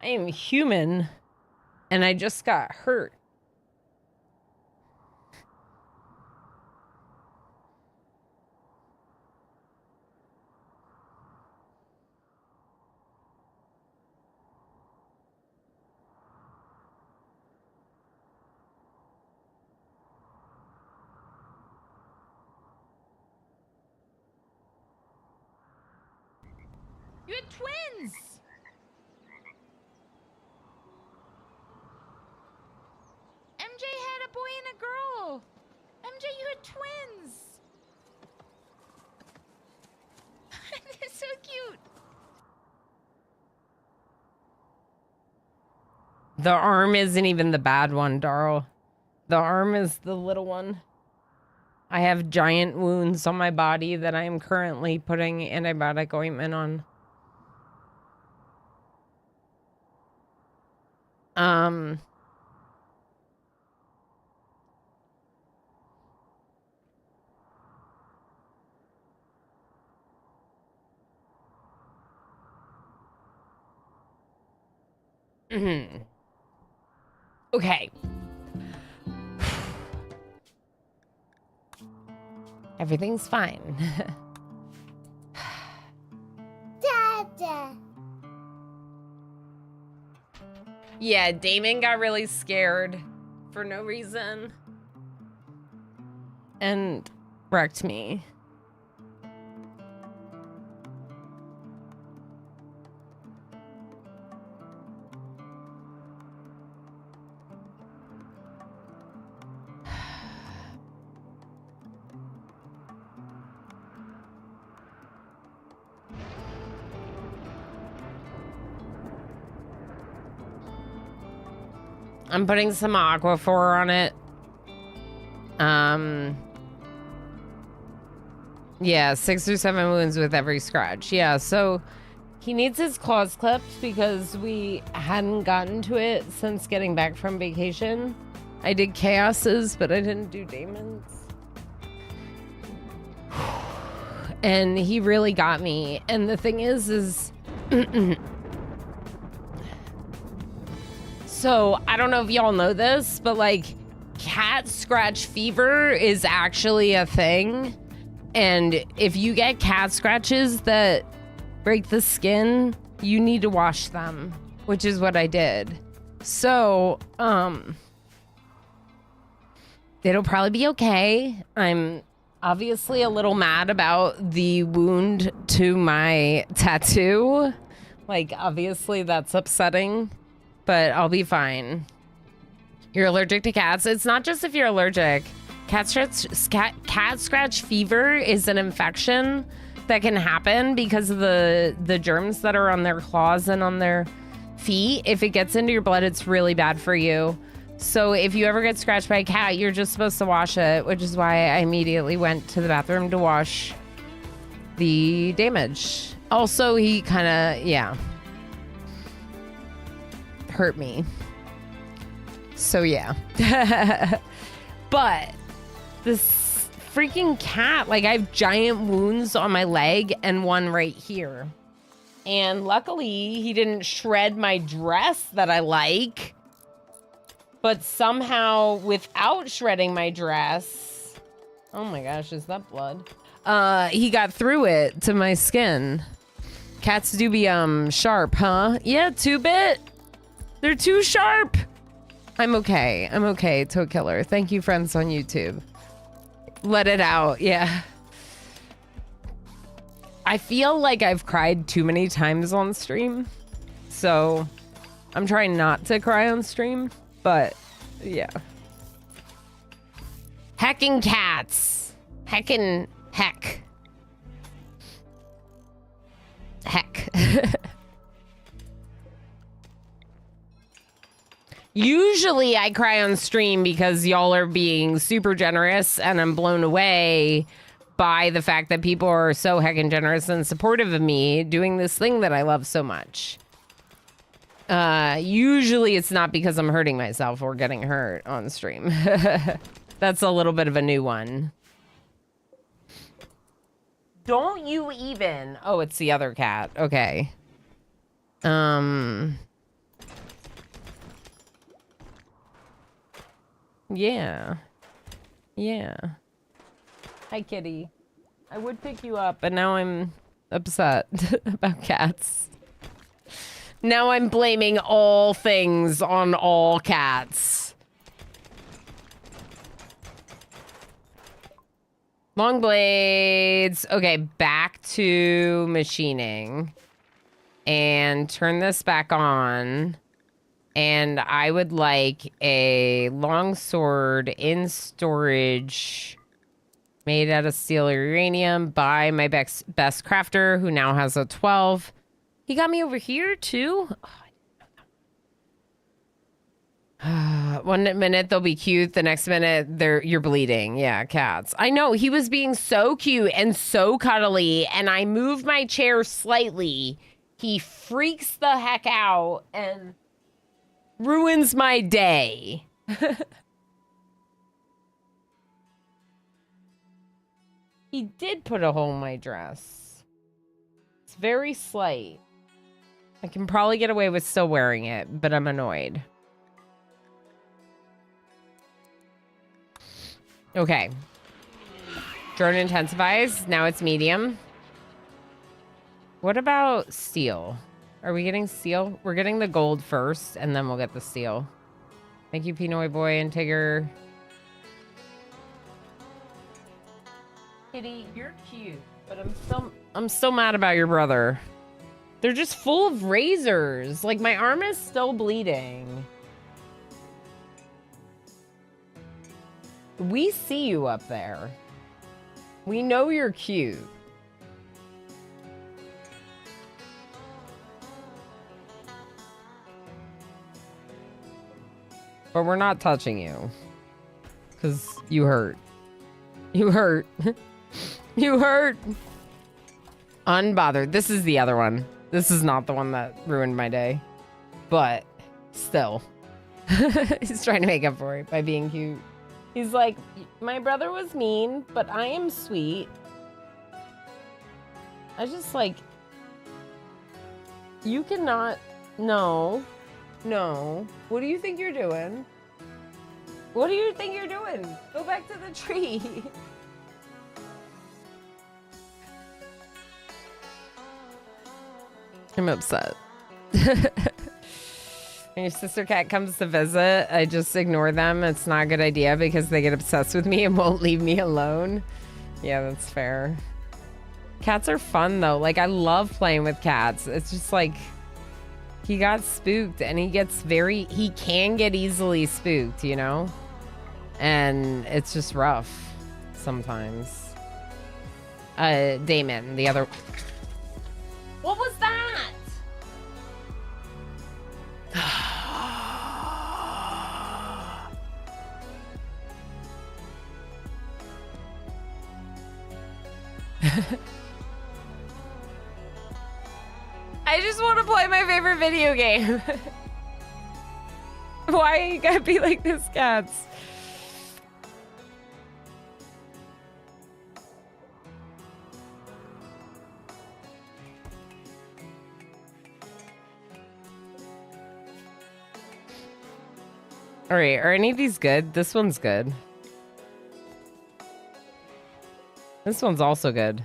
I am human and I just got hurt. You had twins. MJ had a boy and a girl. MJ you had twins. They're so cute. The arm isn't even the bad one, Darl. The arm is the little one. I have giant wounds on my body that I am currently putting antibiotic ointment on. Okay. Everything's fine. Dada. Yeah, Damon got really scared for no reason and wrecked me. I'm putting some Aquaphor on it. Yeah, 6 or 7 wounds with every scratch. Yeah, so he needs his claws clipped because we hadn't gotten to it since getting back from vacation. I did Chaos's, but I didn't do Damon's. And he really got me. And the thing is so I don't know if y'all know this, but like cat scratch fever is actually a thing. And if you get cat scratches that break the skin, you need to wash them, which is what I did. So, it'll probably be okay. I'm obviously a little mad about the wound to my tattoo. Like, obviously that's upsetting, but I'll be fine. You're allergic to cats? It's not just if you're allergic. Cat scratch fever is an infection that can happen because of the germs that are on their claws and on their feet. If it gets into your blood, it's really bad for you. So if you ever get scratched by a cat, you're just supposed to wash it, which is why I immediately went to the bathroom to wash the damage. Also, he kind of, yeah, hurt me. So yeah. But this freaking cat, like I have giant wounds on my leg and one right here. And luckily he didn't shred my dress that I like. But somehow without shredding my dress, oh my gosh, is that blood? He got through it to my skin. Cats do be sharp, huh? Yeah, 2-bit. They're too sharp. I'm okay. I'm okay, Toad Killer. Thank you, friends on YouTube. Let it out, yeah. I feel like I've cried too many times on stream. So I'm trying not to cry on stream, but yeah. Heckin' cats. Heckin' heck. Heck. Usually I cry on stream because y'all are being super generous and I'm blown away by the fact that people are so heckin' generous and supportive of me doing this thing that I love so much. Usually it's not because I'm hurting myself or getting hurt on stream. That's a little bit of a new one. Don't you even... Oh, it's the other cat. Okay. Yeah. Yeah. Hi, kitty. I would pick you up, but now I'm upset about cats. Now I'm blaming all things on all cats. Long blades. Okay, back to machining. And turn this back on. And I would like a longsword in storage made out of steel or uranium by my best crafter, who now has a 12. He got me over here, too? One minute they'll be cute, the next minute you're bleeding. Yeah, cats. I know, he was being so cute and so cuddly, and I moved my chair slightly. He freaks the heck out and ruins my day. He did put a hole in my dress. It's very slight. I can probably get away with still wearing it, but I'm annoyed. Okay. Drone intensifies. Now it's medium. What about steel? Are we getting steel? We're getting the gold first, and then we'll get the steel. Thank you, Pinoy Boy and Tigger. Kitty, you're cute, but I'm still mad about your brother. They're just full of razors. Like, my arm is still bleeding. We see you up there. We know you're cute. But we're not touching you. Because you hurt. You hurt. You hurt. Unbothered. This is the other one. This is not the one that ruined my day. But still. He's trying to make up for it by being cute. He's like, my brother was mean, but I am sweet. I just like, you cannot, no. What do you think you're doing? What do you think you're doing? Go back to the tree. I'm upset. When your sister cat comes to visit, I just ignore them. It's not a good idea because they get obsessed with me and won't leave me alone. Yeah, that's fair. Cats are fun, though. Like, I love playing with cats. It's just like, he got spooked and he can get easily spooked, you know? And it's just rough sometimes. Damon, the other... What was that? I just want to play my favorite video game. Why you gotta be like this, cats? All right, are any of these good? This one's good. This one's also good.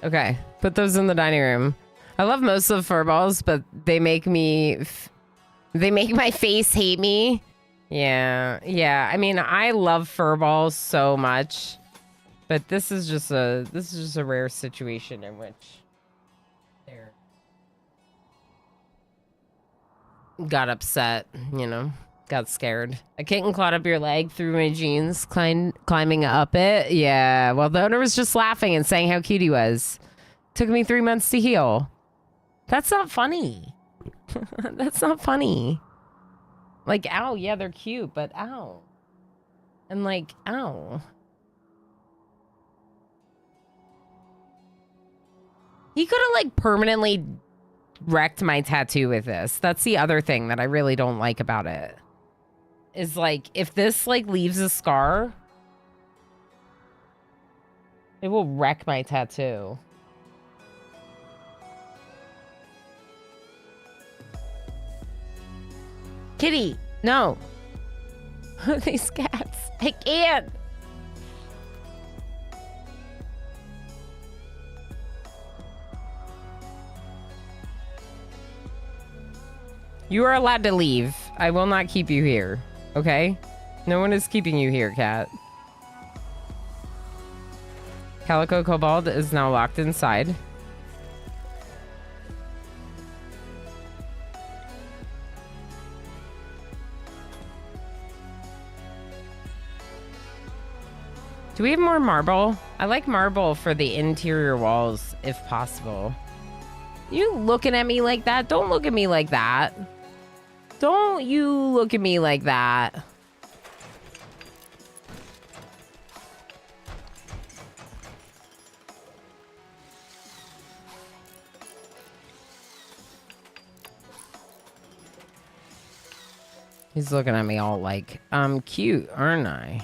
Okay, put those in the dining room. I love most of the furballs, but they make my face hate me. Yeah. I mean, I love furballs so much, but this is just a rare situation in which they're got upset, you know. Got scared. A kitten clawed up your leg through my jeans, climbing up it. Yeah, well, the owner was just laughing and saying how cute he was. Took me 3 months to heal. That's not funny. That's not funny. Like, ow, yeah, they're cute, but ow. And like, ow. He could have like permanently wrecked my tattoo with this. That's the other thing that I really don't like about it. Is like, if this like leaves a scar, it will wreck my tattoo. Kitty, no. These cats, I can't. You are allowed to leave. I will not keep you here. Okay? No one is keeping you here, cat. Calico Kobold is now locked inside. Do we have more marble? I like marble for the interior walls, if possible. You looking at me like that? Don't look at me like that. Don't you look at me like that. He's looking at me all like, I'm cute, aren't I?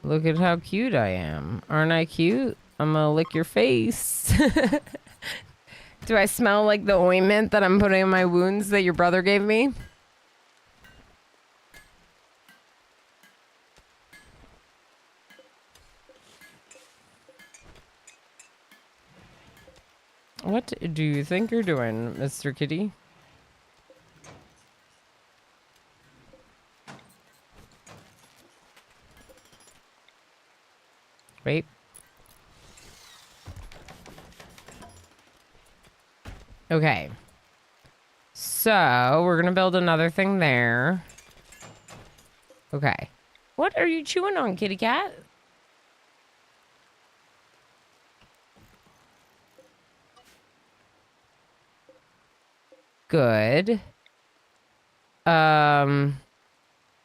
Look at how cute I am. Aren't I cute? I'm gonna lick your face. Do I smell like the ointment that I'm putting in my wounds that your brother gave me? What do you think you're doing, Mr. Kitty? Wait. Okay. So, we're gonna build another thing there. Okay. What are you chewing on, kitty cat? Good.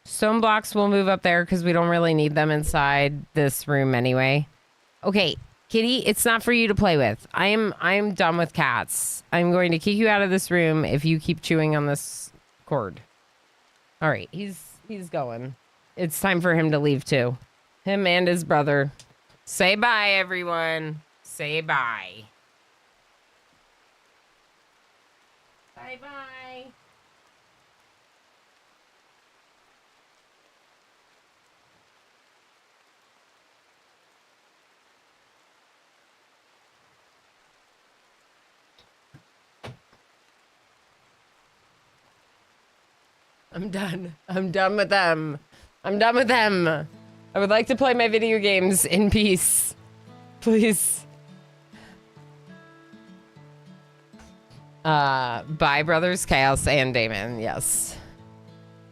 Stone blocks will move up there because we don't really need them inside this room anyway. Okay, kitty, it's not for you to play with. I am done with cats. I'm going to kick you out of this room if you keep chewing on this cord. All right, he's going. It's time for him to leave too. Him and his brother. Say bye, everyone. Say bye. Bye-bye. I'm done. I'm done with them. I'm done with them. I would like to play my video games in peace. Please. Bye, Brothers Chaos and Damon. Yes.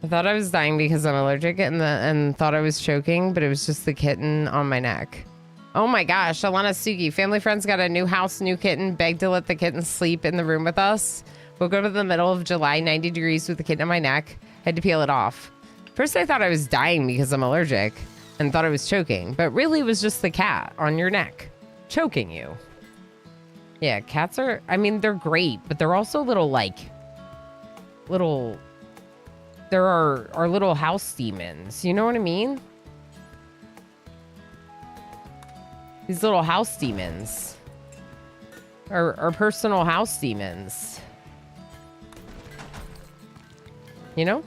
I thought I was dying because I'm allergic and thought I was choking, but it was just the kitten on my neck. Oh my gosh, Alana Sugi. Family friends got a new house, new kitten. Begged to let the kitten sleep in the room with us. Woke up in the middle of July, 90 degrees with the kitten on my neck. Had to peel it off. First I thought I was dying because I'm allergic and thought I was choking, but really it was just the cat on your neck choking you. Yeah, cats are, I mean, they're great, but they're also little there are little house demons. You know what I mean? These little house demons are personal house demons. You know?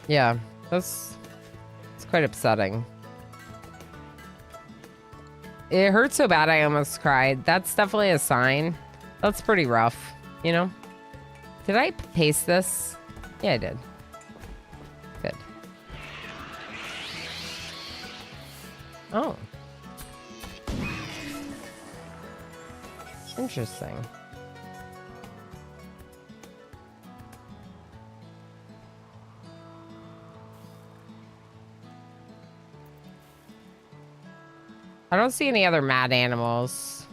Yeah, it's quite upsetting. It hurt so bad I almost cried. That's definitely a sign. That's pretty rough, you know? Did I paste this? Yeah, I did. Good. Oh. Interesting. I don't see any other mad animals.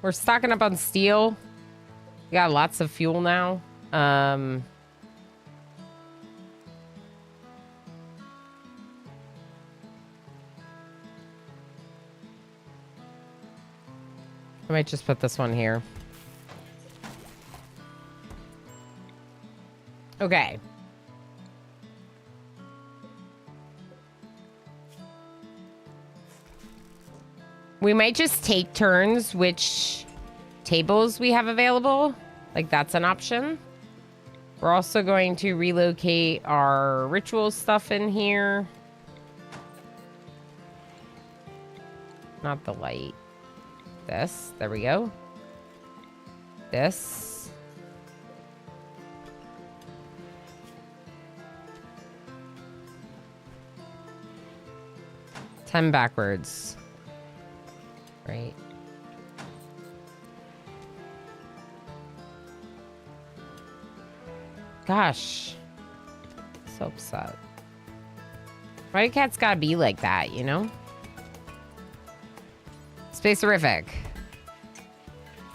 We're stocking up on steel. We got lots of fuel now. I might just put this one here. Okay. We might just take turns which tables we have available. Like, that's an option. We're also going to relocate our ritual stuff in here. Not the light. This. There we go. This. Ten backwards. Right. Gosh. So upset. Why do cats gotta be like that, you know? Spacerific.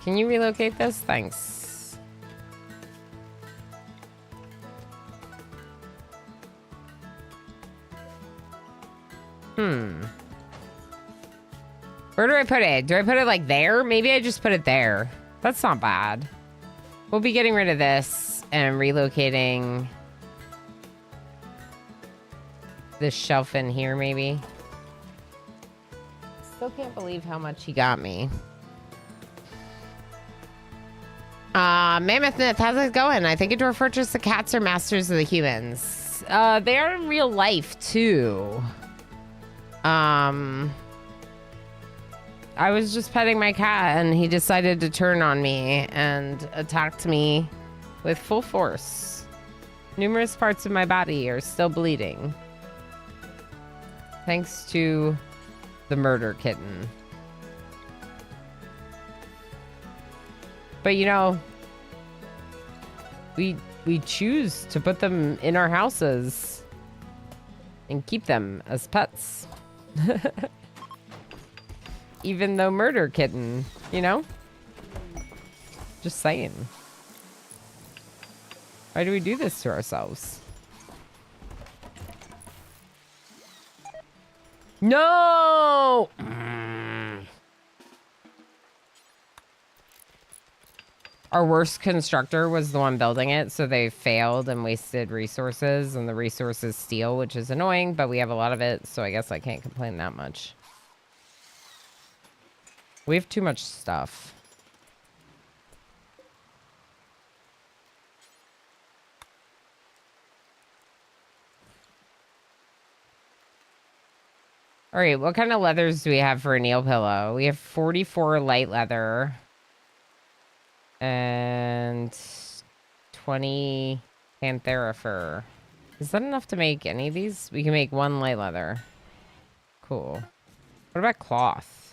Can you relocate this? Thanks. Where do I put it? Do I put it like there? Maybe I just put it there. That's not bad. We'll be getting rid of this and relocating this shelf in here, maybe. Still can't believe how much he got me. Mammoth Myth, how's it going? I think Dwarf Fortress, the cats are masters of the humans. They are in real life, too. I was just petting my cat and he decided to turn on me and attacked me with full force. Numerous parts of my body are still bleeding. Thanks to the murder kitten. But you know, we choose to put them in our houses and keep them as pets. Even though murder kitten, you know? Just saying. Why do we do this to ourselves? No! Our worst constructor was the one building it, so they failed and wasted resources, and the resources steal, which is annoying, but we have a lot of it, so I guess I can't complain that much. We have too much stuff. All right, what kind of leathers do we have for a nail pillow? We have 44 light leather and 20 Panthera fur. Is that enough to make any of these? We can make 1 light leather. Cool. What about cloth?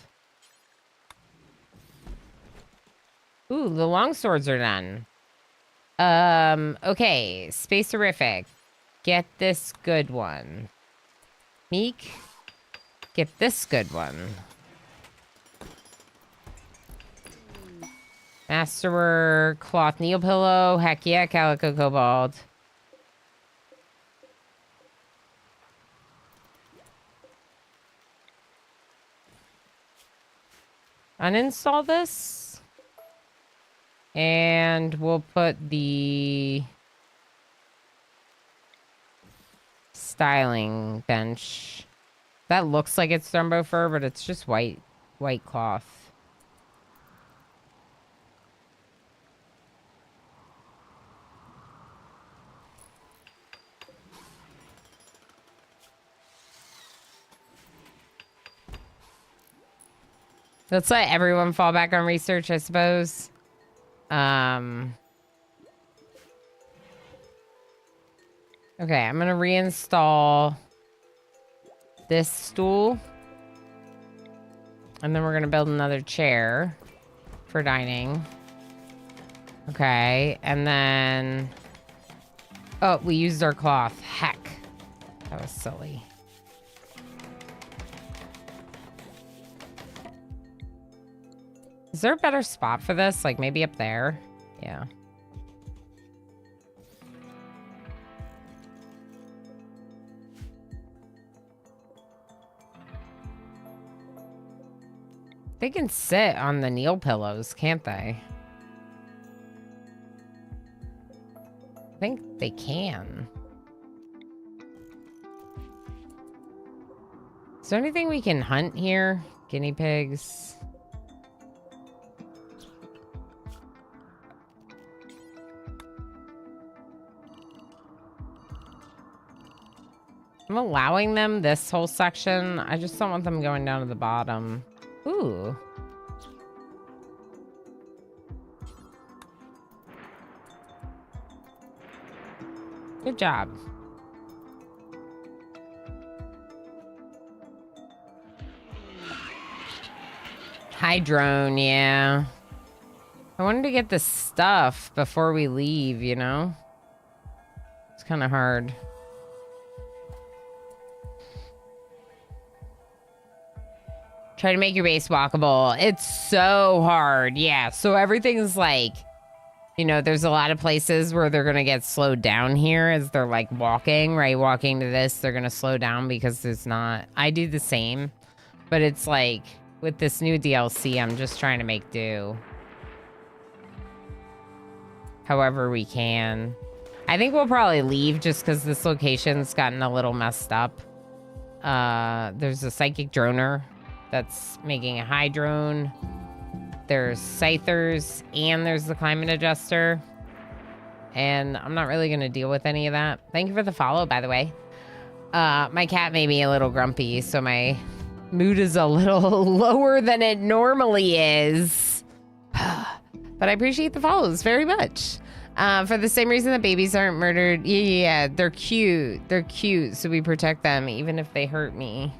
Ooh, the long swords are done. Okay. Spacerific. Get this good one. Meek. Get this good one. Masterwork. Cloth needle pillow. Heck yeah, calico cobalt. Uninstall this. And we'll put the styling bench. That looks like it's Thrumbo fur, but it's just white cloth. Let's let everyone fall back on research, I suppose. Okay, I'm gonna reinstall this stool. And then we're gonna build another chair for dining. Okay, and then... Oh, we used our cloth. Heck. That was silly. Is there a better spot for this? Like maybe up there? Yeah. They can sit on the kneel pillows, can't they? I think they can. Is there anything we can hunt here? Guinea pigs. I'm allowing them this whole section. I just don't want them going down to the bottom. Ooh. Good job. Hi, drone, yeah. I wanted to get the stuff before we leave, you know? It's kind of hard. Try to make your base walkable. It's so hard. Yeah. So everything's like, you know, there's a lot of places where they're going to get slowed down here as they're like walking, right? Walking to this, they're going to slow down because there's not. I do the same, but it's like with this new DLC, I'm just trying to make do. However we can. I think we'll probably leave just because this location's gotten a little messed up. There's a psychic droner that's making a high drone. There's scythers and there's the climate adjuster. And I'm not really going to deal with any of that. Thank you for the follow, by the way. My cat made me a little grumpy, so my mood is a little lower than it normally is. But I appreciate the follows very much. For the same reason that babies aren't murdered. Yeah, they're cute. They're cute, so we protect them even if they hurt me.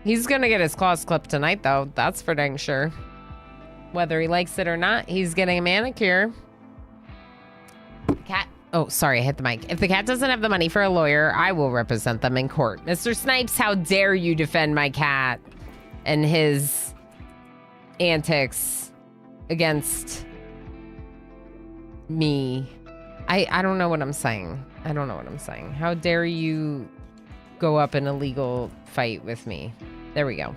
He's gonna get his claws clipped tonight, though. That's for dang sure. Whether he likes it or not, he's getting a manicure. Cat. Oh, sorry, I hit the mic. If the cat doesn't have the money for a lawyer, I will represent them in court. Mr. Snipes, how dare you defend my cat and his antics against me. I don't know what I'm saying. I don't know what I'm saying. How dare you go up in a legal fight with me? There we go.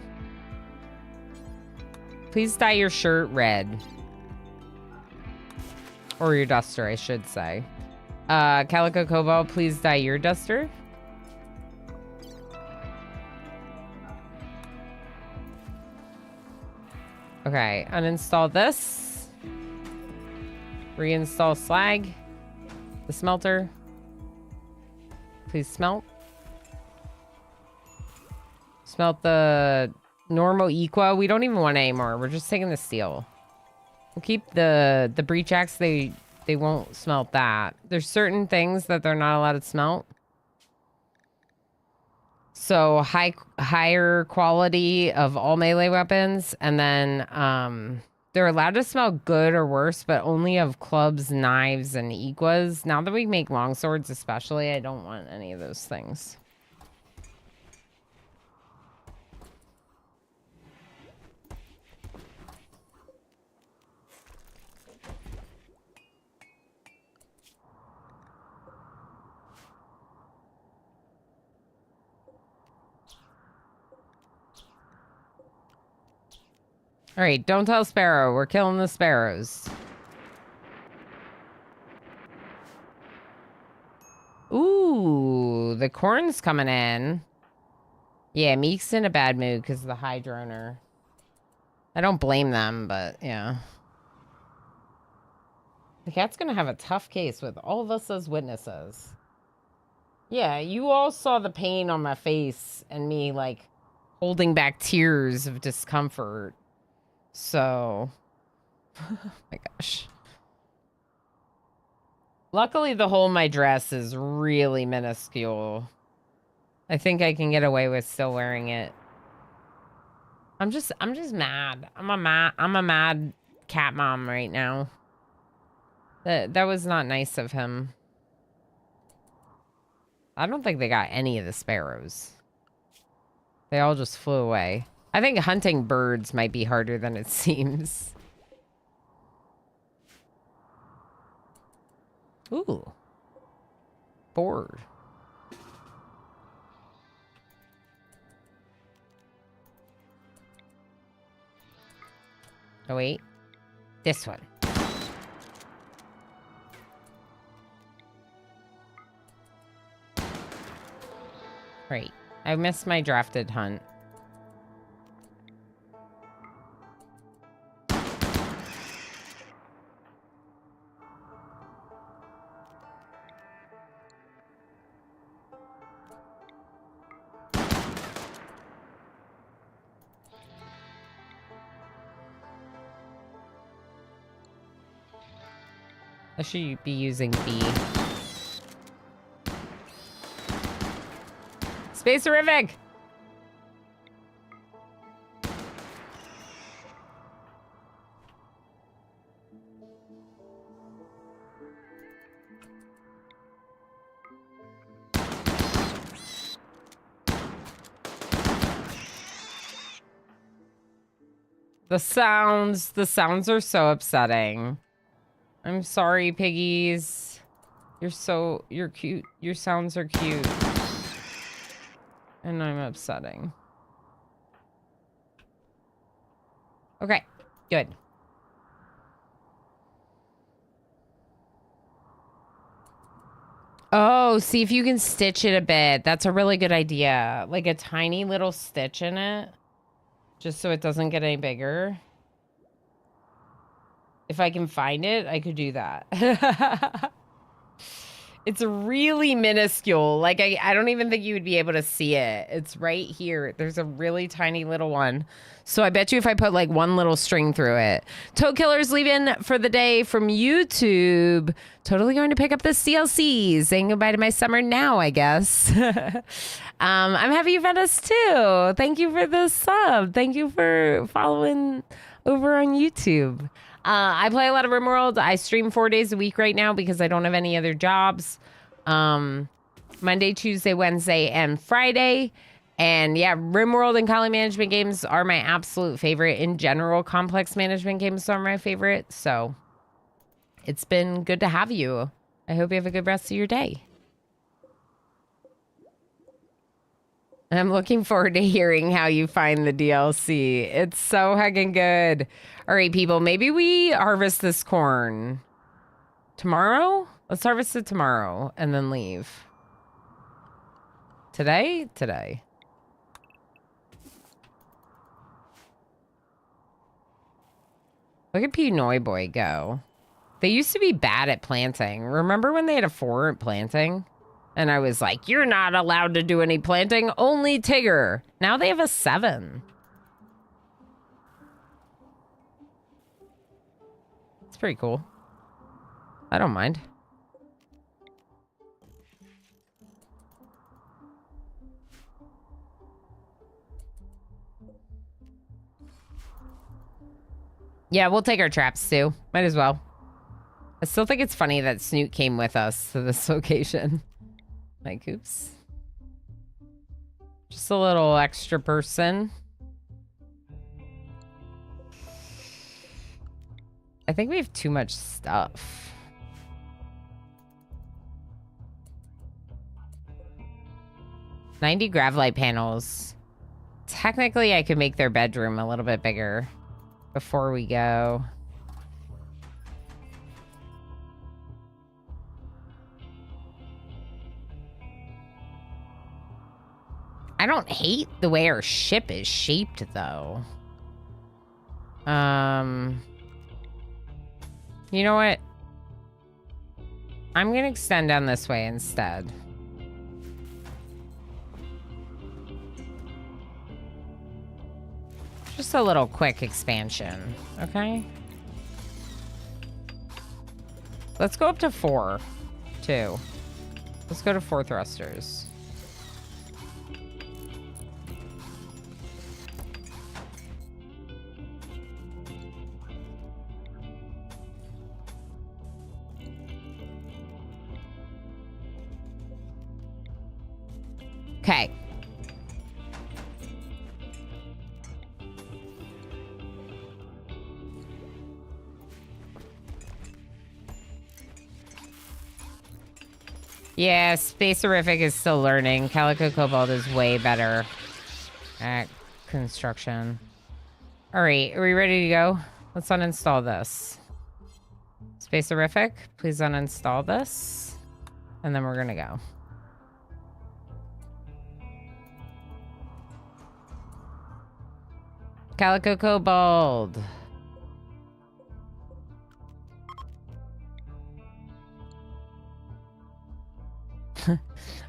Please dye your shirt red. Or your duster, I should say. Calico Cobalt, please dye your duster. Okay, uninstall this. Reinstall slag. The smelter. Please smelt. Smelt the normal Equa. We don't even want it anymore. We're just taking the steel. We'll keep the breach axe. They won't smelt that. There's certain things that they're not allowed to smelt. So higher quality of all melee weapons, and then they're allowed to smelt good or worse, but only of clubs, knives, and Equas. Now that we make longswords especially, I don't want any of those things. All right, don't tell Sparrow. We're killing the sparrows. Ooh, the corn's coming in. Yeah, Meek's in a bad mood because of the high droner. I don't blame them, but yeah. The cat's gonna have a tough case with all of us as witnesses. Yeah, you all saw the pain on my face and me, like, holding back tears of discomfort. So, oh my gosh. Luckily, the hole in my dress is really minuscule. I think I can get away with still wearing it. I'm just mad. I'm a mad cat mom right now. That was not nice of him. I don't think they got any of the sparrows. They all just flew away. I think hunting birds might be harder than it seems. Ooh. Board. Oh, wait. This one. Right. I missed my drafted hunt. I should be using B. Space horrific! The sounds are so upsetting. I'm sorry, piggies. You're cute. Your sounds are cute. And I'm upsetting. Okay, good. Oh, see if you can stitch it a bit. That's a really good idea. Like a tiny little stitch in it. Just so it doesn't get any bigger. If I can find it, I could do that. It's really minuscule. Like, I don't even think you would be able to see it. It's right here. There's a really tiny little one. So I bet you if I put like one little string through it. Toad Killer's leaving for the day from YouTube. Totally going to pick up the CLC. Saying goodbye to my summer now, I guess. I'm happy you found us too. Thank you for the sub. Thank you for following over on YouTube. I play a lot of RimWorld. I stream 4 days a week right now because I don't have any other jobs. Monday, Tuesday, Wednesday, and Friday. And yeah, RimWorld and colony management games are my absolute favorite. In general, complex management games are my favorite. So it's been good to have you. I hope you have a good rest of your day. I'm looking forward to hearing how you find the DLC. It's so heckin' good. All right, people, maybe we harvest this corn tomorrow? Let's harvest it tomorrow and then leave. Today? Today. Look at Pinoy Boy go. They used to be bad at planting. Remember when they had a 4 at planting? And I was like, you're not allowed to do any planting, only Tigger. Now they have a 7. It's pretty cool. I don't mind. Yeah, we'll take our traps too. Might as well. I still think it's funny that Snoot came with us to this location. Like, oops. Just a little extra person. I think we have too much stuff. $90 Gravlight panels. Technically, I could make their bedroom a little bit bigger before we go. I don't hate the way our ship is shaped, though. You know what? I'm gonna extend down this way instead. Just a little quick expansion, okay? Let's go up to 4, too. Let's go to 4 thrusters. Okay. Yeah, Space-Orific is still learning. Calico Cobalt is way better at construction. All right, are we ready to go? Let's uninstall this. Space-Orific, please uninstall this. And then we're gonna go. Calico Cobalt.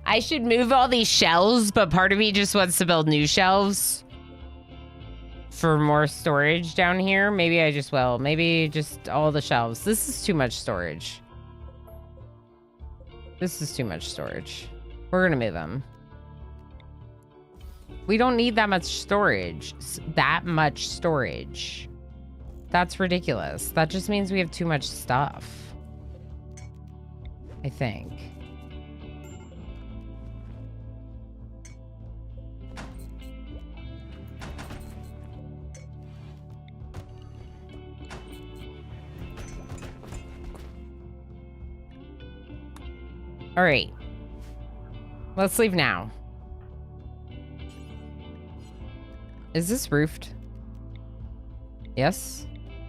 I should move all these shelves, but part of me just wants to build new shelves for more storage down here. Maybe I just will. Maybe just all the shelves. This is too much storage. This is too much storage. We're gonna move them. We don't need that much storage. That much storage. That's ridiculous. That just means we have too much stuff. I think. All right. Let's leave now. Is this roofed? Yes.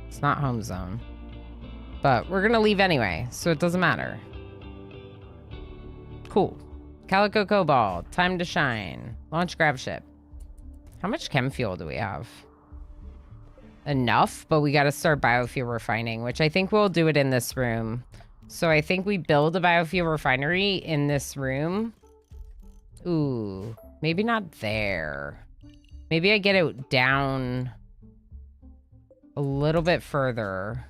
It's not home zone. But we're gonna leave anyway, so it doesn't matter. Cool. Calico Cobalt. Time to shine. Launch grab ship. How much chem fuel do we have? Enough, but we gotta start biofuel refining, which I think we'll do it in this room. So I think we build a biofuel refinery in this room. Ooh, maybe not there. Maybe I get it down a little bit further.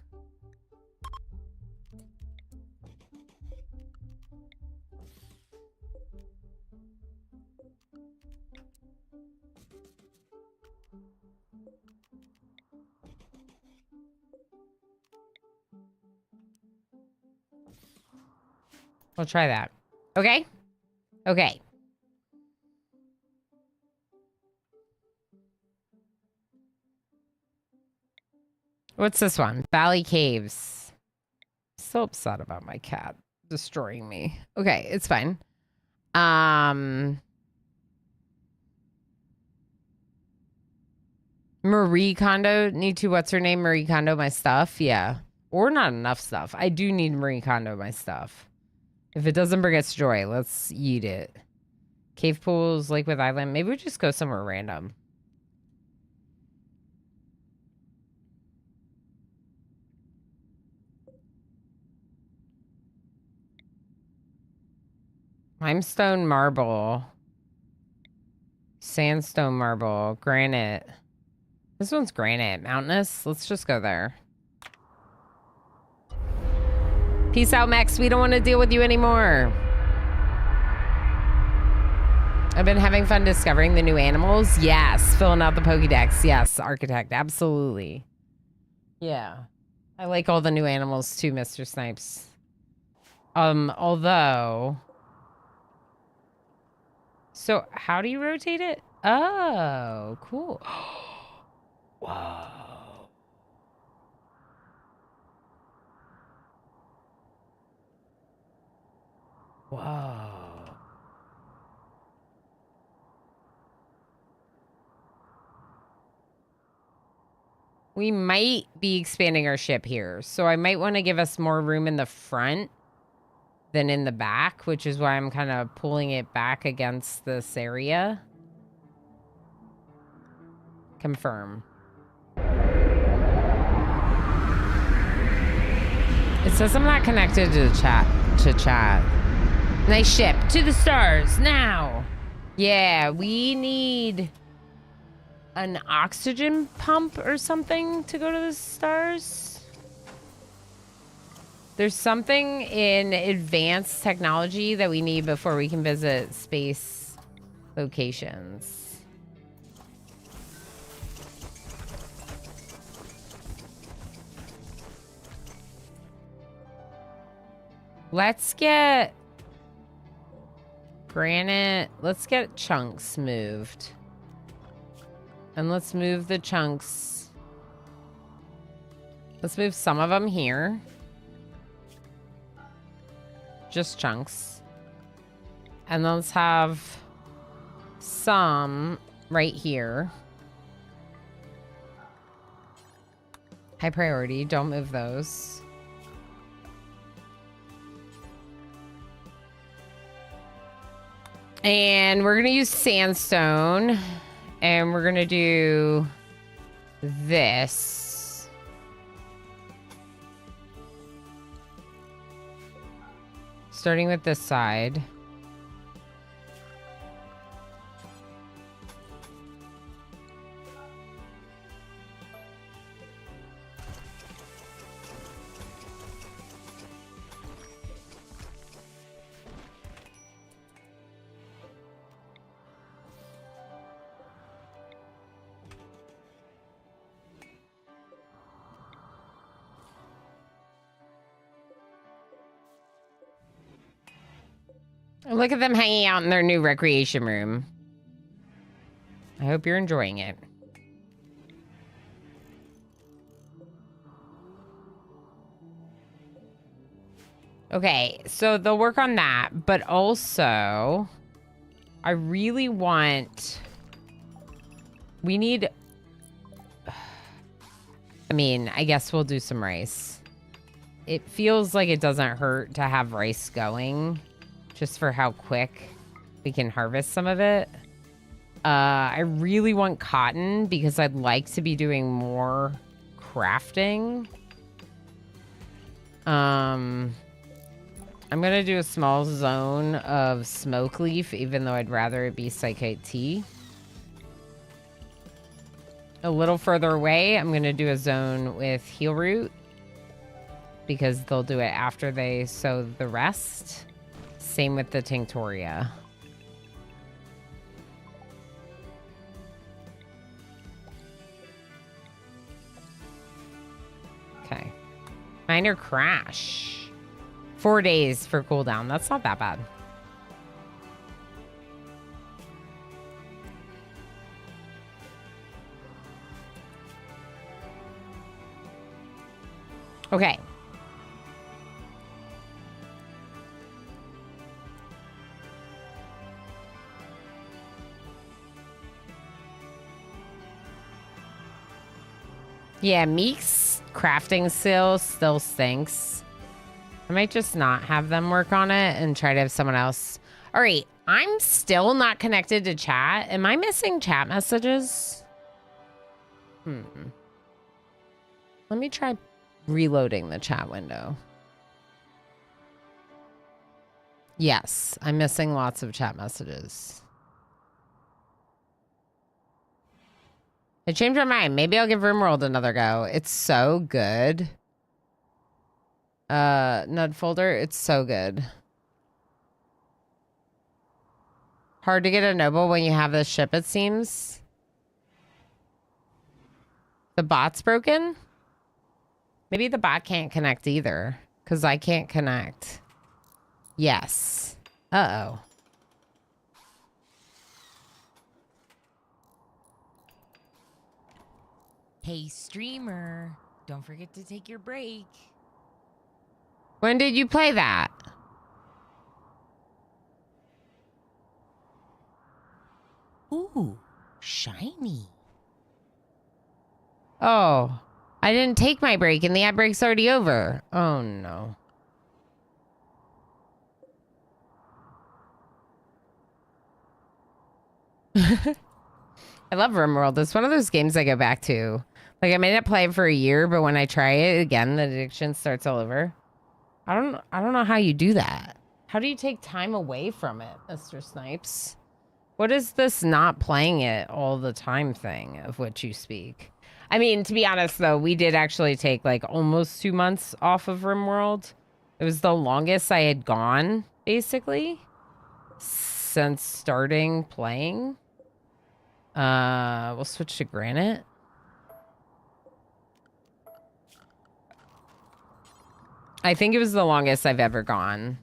We'll try that. Okay? Okay. What's this one? Valley Caves. So upset about my cat destroying me. Okay, it's fine. Marie Kondo. Need to, what's her name? Marie Kondo my stuff? Yeah. Or not enough stuff. I do need Marie Kondo my stuff. If it doesn't bring us joy, let's eat it. Cave pools, Lakewood Island. Maybe we just go somewhere random. Limestone marble. Sandstone marble. Granite. This one's granite. Mountainous. Let's just go there. Peace out, Max. We don't want to deal with you anymore. I've been having fun discovering the new animals. Yes. Filling out the Pokédex. Yes. Architect. Absolutely. Yeah. I like all the new animals too, Mr. Snipes. Although... So, how do you rotate it? Oh, cool. Whoa. Whoa. We might be expanding our ship here, so I might want to give us more room in the front than in the back, which is why I'm kind of pulling it back against this area. Confirm. It says I'm not connected to the chat. Nice ship. To the stars now. Yeah, we need an oxygen pump or something to go to the stars. There's something in advanced technology that we need before we can visit space locations. Let's get granite. Let's get chunks moved. And let's move the chunks. Let's move some of them here. Just chunks. And let's have some right here. High priority. Don't move those. And we're going to use sandstone. And we're going to do this. Starting with this side. Look at them hanging out in their new recreation room. I hope you're enjoying it. Okay, so they'll work on that, but also I really want... We need... I mean, I guess we'll do some rice. It feels like it doesn't hurt to have rice going, just for how quick we can harvest some of it. I really want cotton because I'd like to be doing more crafting. I'm gonna do a small zone of smoke leaf, even though I'd rather it be psychite tea. A little further away, I'm gonna do a zone with heel root because they'll do it after they sow the rest. Same with the tinctoria. Okay. Minor crash. 4 days for cooldown. That's not that bad. Okay. Yeah, Meek's crafting still stinks. I might just not have them work on it and try to have someone else. All right, I'm still not connected to chat. Am I missing chat messages? Let me try reloading the chat window. Yes, I'm missing lots of chat messages. I changed my mind. Maybe I'll give RimWorld another go. It's so good. Nud folder, it's so good. Hard to get a noble when you have this ship, it seems. The bot's broken? Maybe the bot can't connect either, because I can't connect. Yes. Uh-oh. Hey, streamer, don't forget to take your break. When did you play that? Ooh, shiny. Oh, I didn't take my break and the ad break's already over. Oh, no. I love RimWorld. It's one of those games I go back to. Like, I may not play it for a year, but when I try it again, the addiction starts all over. I don't know how you do that. How do you take time away from it, Mr. Snipes? What is this not playing it all the time thing of which you speak? I mean, to be honest, though, we did actually take like almost 2 months off of RimWorld. It was the longest I had gone, basically, since starting playing. We'll switch to Granite. I think it was the longest I've ever gone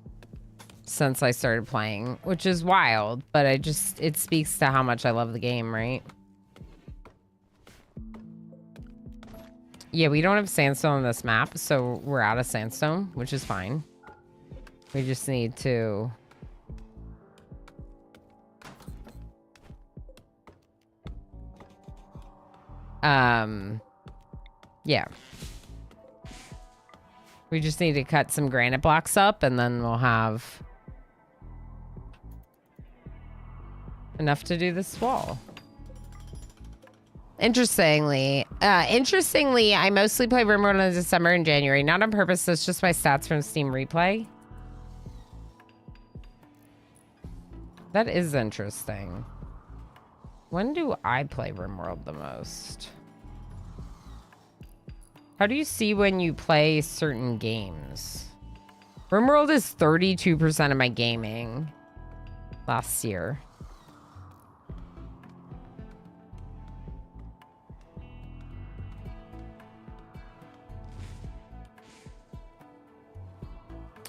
since I started playing, which is wild, but it speaks to how much I love the game, right? Yeah, we don't have sandstone on this map, so we're out of sandstone, which is fine. We just need to... yeah. We just need to cut some granite blocks up and then we'll have enough to do this wall. Interestingly, I mostly play RimWorld in December and January. Not on purpose, that's just my stats from Steam Replay. That is interesting. When do I play RimWorld the most? How do you see when you play certain games? RimWorld is 32% of my gaming last year.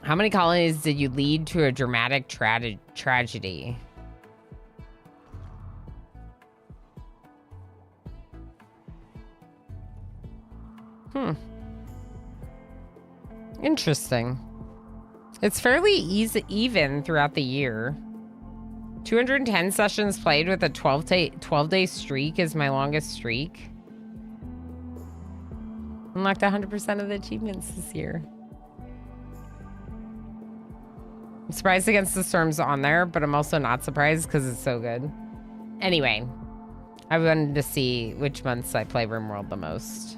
How many colonies did you lead to a dramatic tragedy? Interesting. It's fairly even throughout the year. 210 sessions played with a 12-day streak is my longest streak. Unlocked 100% of the achievements this year. I'm surprised Against the Storm's on there, but I'm also not surprised because it's so good. Anyway, I wanted to see which months I play RimWorld the most.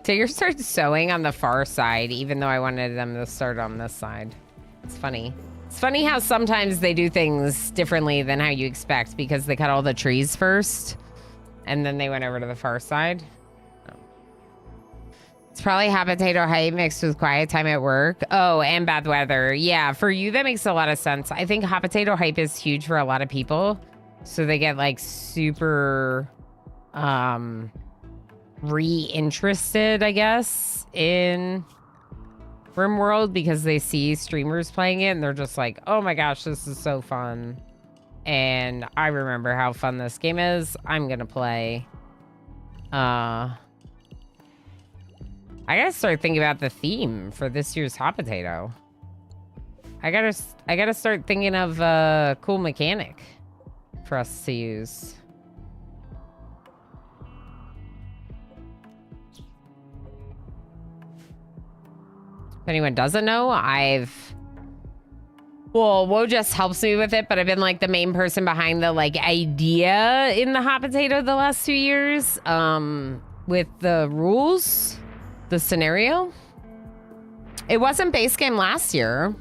Tigger started sewing on the far side, even though I wanted them to start on this side. It's funny. It's funny how sometimes they do things differently than how you expect because they cut all the trees first and then they went over to the far side. Oh. It's probably hot potato hype mixed with quiet time at work. Oh, and bad weather. Yeah, for you, that makes a lot of sense. I think hot potato hype is huge for a lot of people. So they get like super re-interested, I guess, in RimWorld because they see streamers playing it and they're just like, oh my gosh, this is so fun. And I remember how fun this game is. I'm gonna play. I gotta start thinking about the theme for this year's hot potato. I gotta start thinking of a cool mechanic for us to use. If anyone doesn't know, well, Wo just helps me with it, but I've been like the main person behind the like idea in the hot potato the last 2 years, with the rules, the scenario. It wasn't base game last year.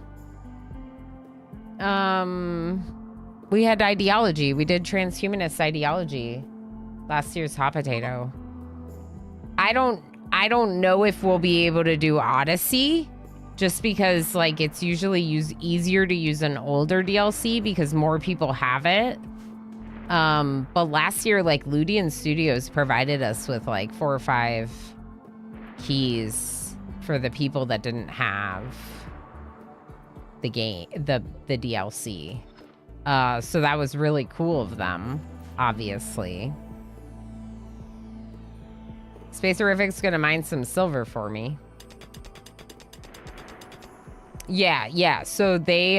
We had ideology. We did transhumanist ideology last year's hot potato. I don't know if we'll be able to do Odyssey, just because like it's usually easier to use an older DLC because more people have it. But last year, like Ludian Studios provided us with like 4 or 5 keys for the people that didn't have the game, the DLC. So that was really cool of them, obviously. Spacerific's gonna mine some silver for me. Yeah. So they,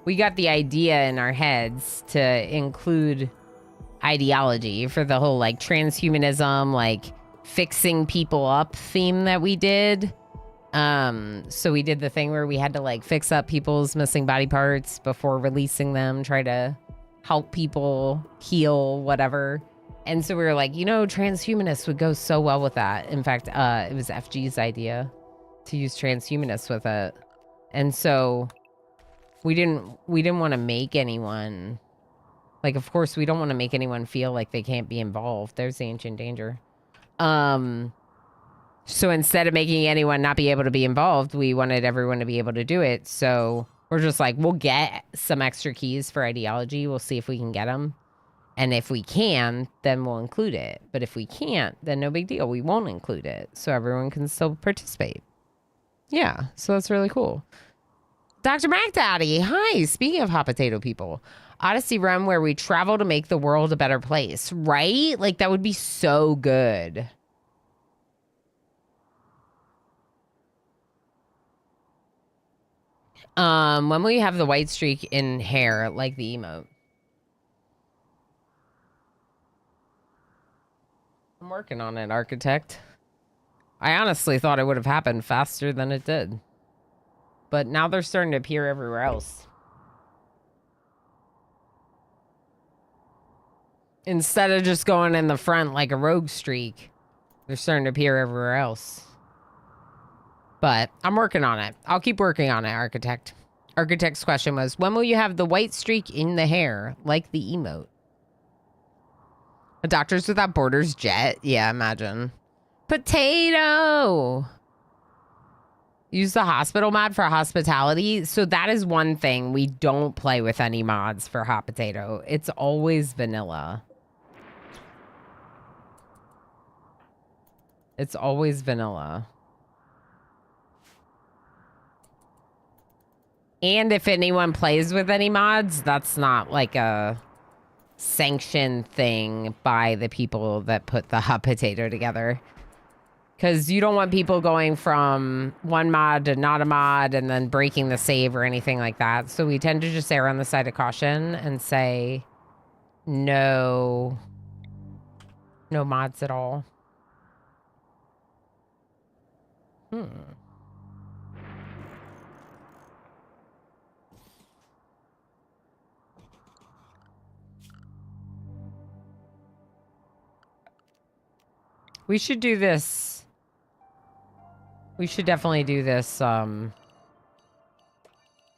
we got the idea in our heads to include ideology for the whole like transhumanism, like fixing people up theme that we did. So we did the thing where we had to like fix up people's missing body parts before releasing them, try to help people heal, whatever. And so we were like, you know, transhumanists would go so well with that. In fact, it was FG's idea to use transhumanists with it. And so we didn't want to make anyone, like, of course, we don't want to make anyone feel like they can't be involved. There's the ancient danger. So instead of making anyone not be able to be involved, we wanted everyone to be able to do it. So we're just like, we'll get some extra keys for ideology. We'll see if we can get them. And if we can, then we'll include it. But if we can't, then no big deal. We won't include it. So everyone can still participate. Yeah, so that's really cool. Dr. MacDaddy, hi. Speaking of hot potato people, Odyssey run where we travel to make the world a better place, right? Like that would be so good. When will you have the white streak in hair like the emote? I'm working on it, architect. I honestly thought it would have happened faster than it did. But now they're starting to appear everywhere else. Instead of just going in the front like a rogue streak, they're starting to appear everywhere else. But I'm working on it. I'll keep working on it, architect. Architect's question was, when will you have the white streak in the hair like the emote? A Doctors Without Borders jet? Yeah, imagine. Potato! Use the hospital mod for hospitality. So that is one thing. We don't play with any mods for hot potato. It's always vanilla. It's always vanilla. And if anyone plays with any mods, that's not like a sanctioned thing by the people that put the hot potato together. Because you don't want people going from one mod to not a mod and then breaking the save or anything like that. So we tend to just err on the side of caution and say no mods at all. We should do this. We should definitely do this,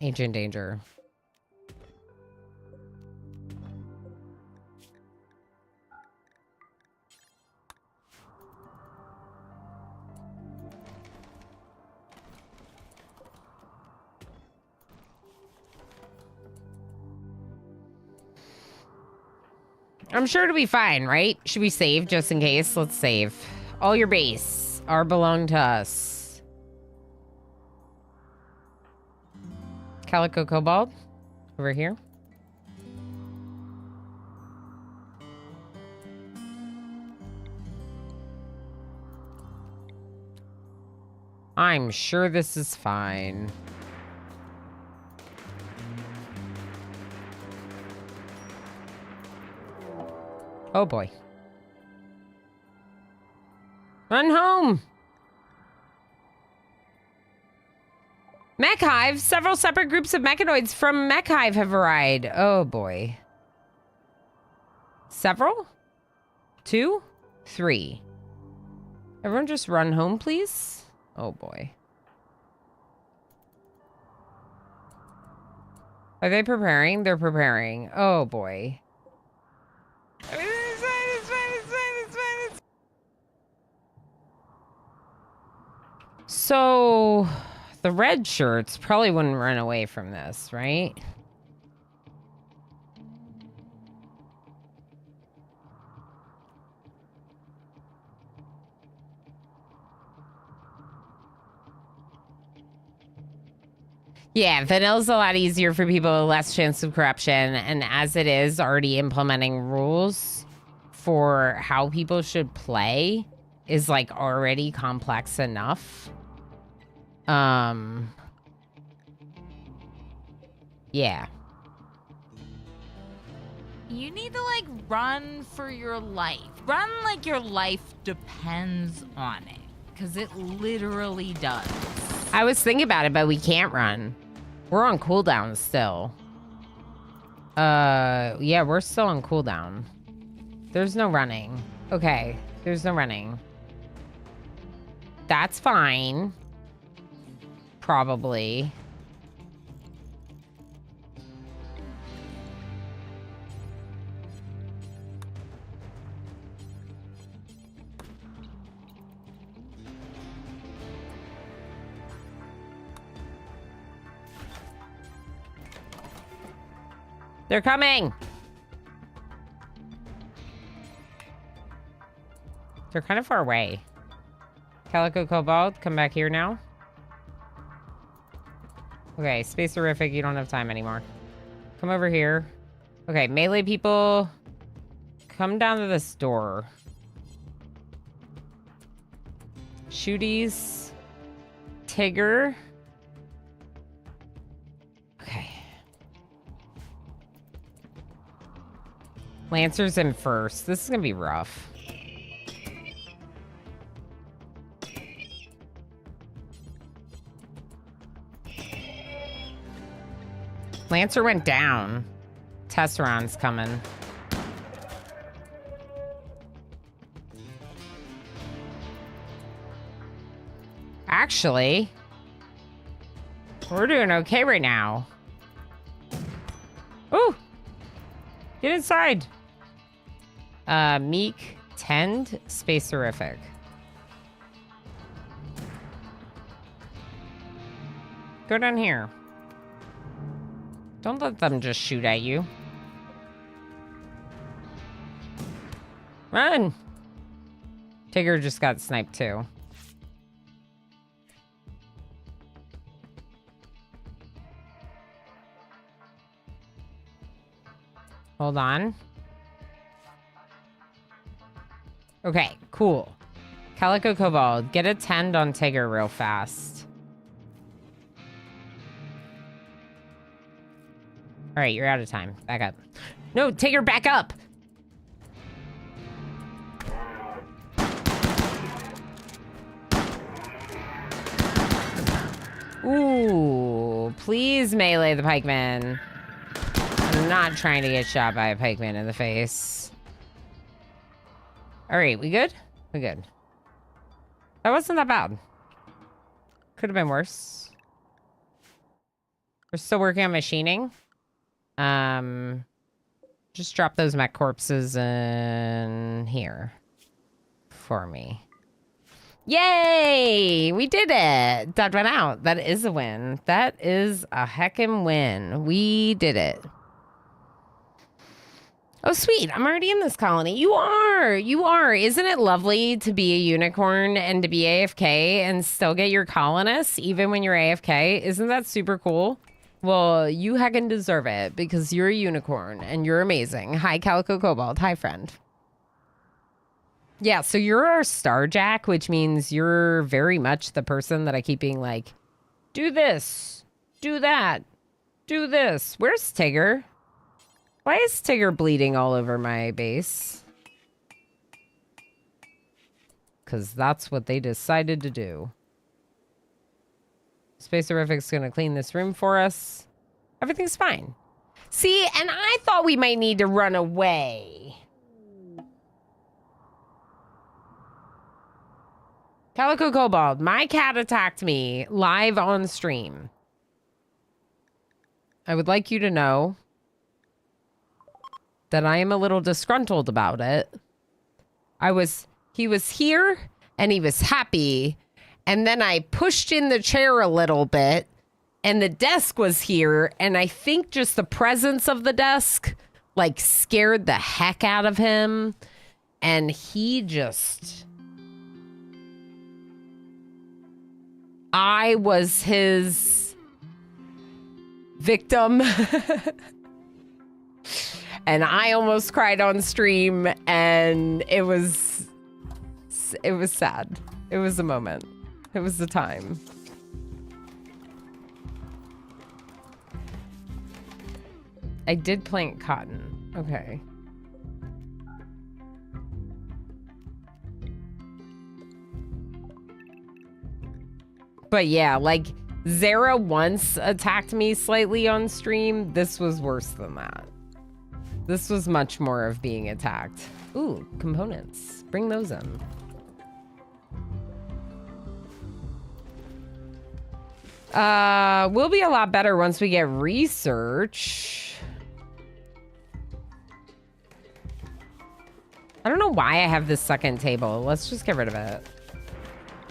Ancient Danger. I'm sure it'll be fine, right? Should we save just in case? Let's save. All your base are belong to us. Calico Cobalt over here. I'm sure this is fine. Oh boy. Run home! Mech Hive. Several separate groups of mechanoids from Mech Hive have arrived. Oh boy. Several? 2? 3. Everyone just run home, please? Oh boy. Are they preparing? They're preparing. Oh boy. So, the red shirts probably wouldn't run away from this, right? Yeah, vanilla's a lot easier for people with less chance of corruption, and as it is, already implementing rules for how people should play is like already complex enough. Yeah. You need to, like, run for your life. Run like your life depends on it. Because it literally does. I was thinking about it, but we can't run. We're on cooldown still. Yeah, we're still on cooldown. There's no running. Okay, there's no running. That's fine. Probably. They're coming! They're kind of far away. Calico Cobalt, come back here now. Okay, Space Horrific, you don't have time anymore. Come over here. Okay, melee people, come down to this door. Shooties. Tigger. Okay. Lancer's in first. This is gonna be rough. Lancer went down. Tesseron's coming. Actually, we're doing okay right now. Ooh! Get inside! Meek, Tend, Space Horrific. Go down here. Don't let them just shoot at you. Run! Tigger just got sniped too. Hold on. Okay, cool. Calico Cobalt, get a 10 on Tigger real fast. All right, you're out of time. Back up. No, Tigger, back up. Ooh, please melee the pikeman. I'm not trying to get shot by a pikeman in the face. All right, we good? We good. That wasn't that bad. Could have been worse. We're still working on machining. Just drop those mech corpses in here for me. Yay! We did it! That went out. That is a win. That is a heckin' win. We did it. Oh, sweet. I'm already in this colony. You are. You are. Isn't it lovely to be a unicorn and to be AFK and still get your colonists even when you're AFK? Isn't that super cool? Well, you heckin' deserve it because you're a unicorn and you're amazing. Hi, Calico Cobalt. Hi, friend. Yeah, so you're our Starjack, which means you're very much the person that I keep being like, do this, do that, do this. Where's Tigger? Why is Tigger bleeding all over my base? Because that's what they decided to do. Space Horrific's going to clean this room for us. Everything's fine. See, and I thought we might need to run away. Calico Cobalt, my cat attacked me live on stream. I would like you to know that I am a little disgruntled about it. He was here and he was happy. And then I pushed in the chair a little bit and the desk was here. And I think just the presence of the desk like scared the heck out of him. And he just... I was his victim. And I almost cried on stream and it was sad. It was a moment. It was the time. I did plant cotton. Okay. But yeah, like Zara once attacked me slightly on stream. This was worse than that. This was much more of being attacked. Ooh, components. Bring those in. We'll be a lot better once we get research. I don't know why I have this second table. Let's just get rid of it.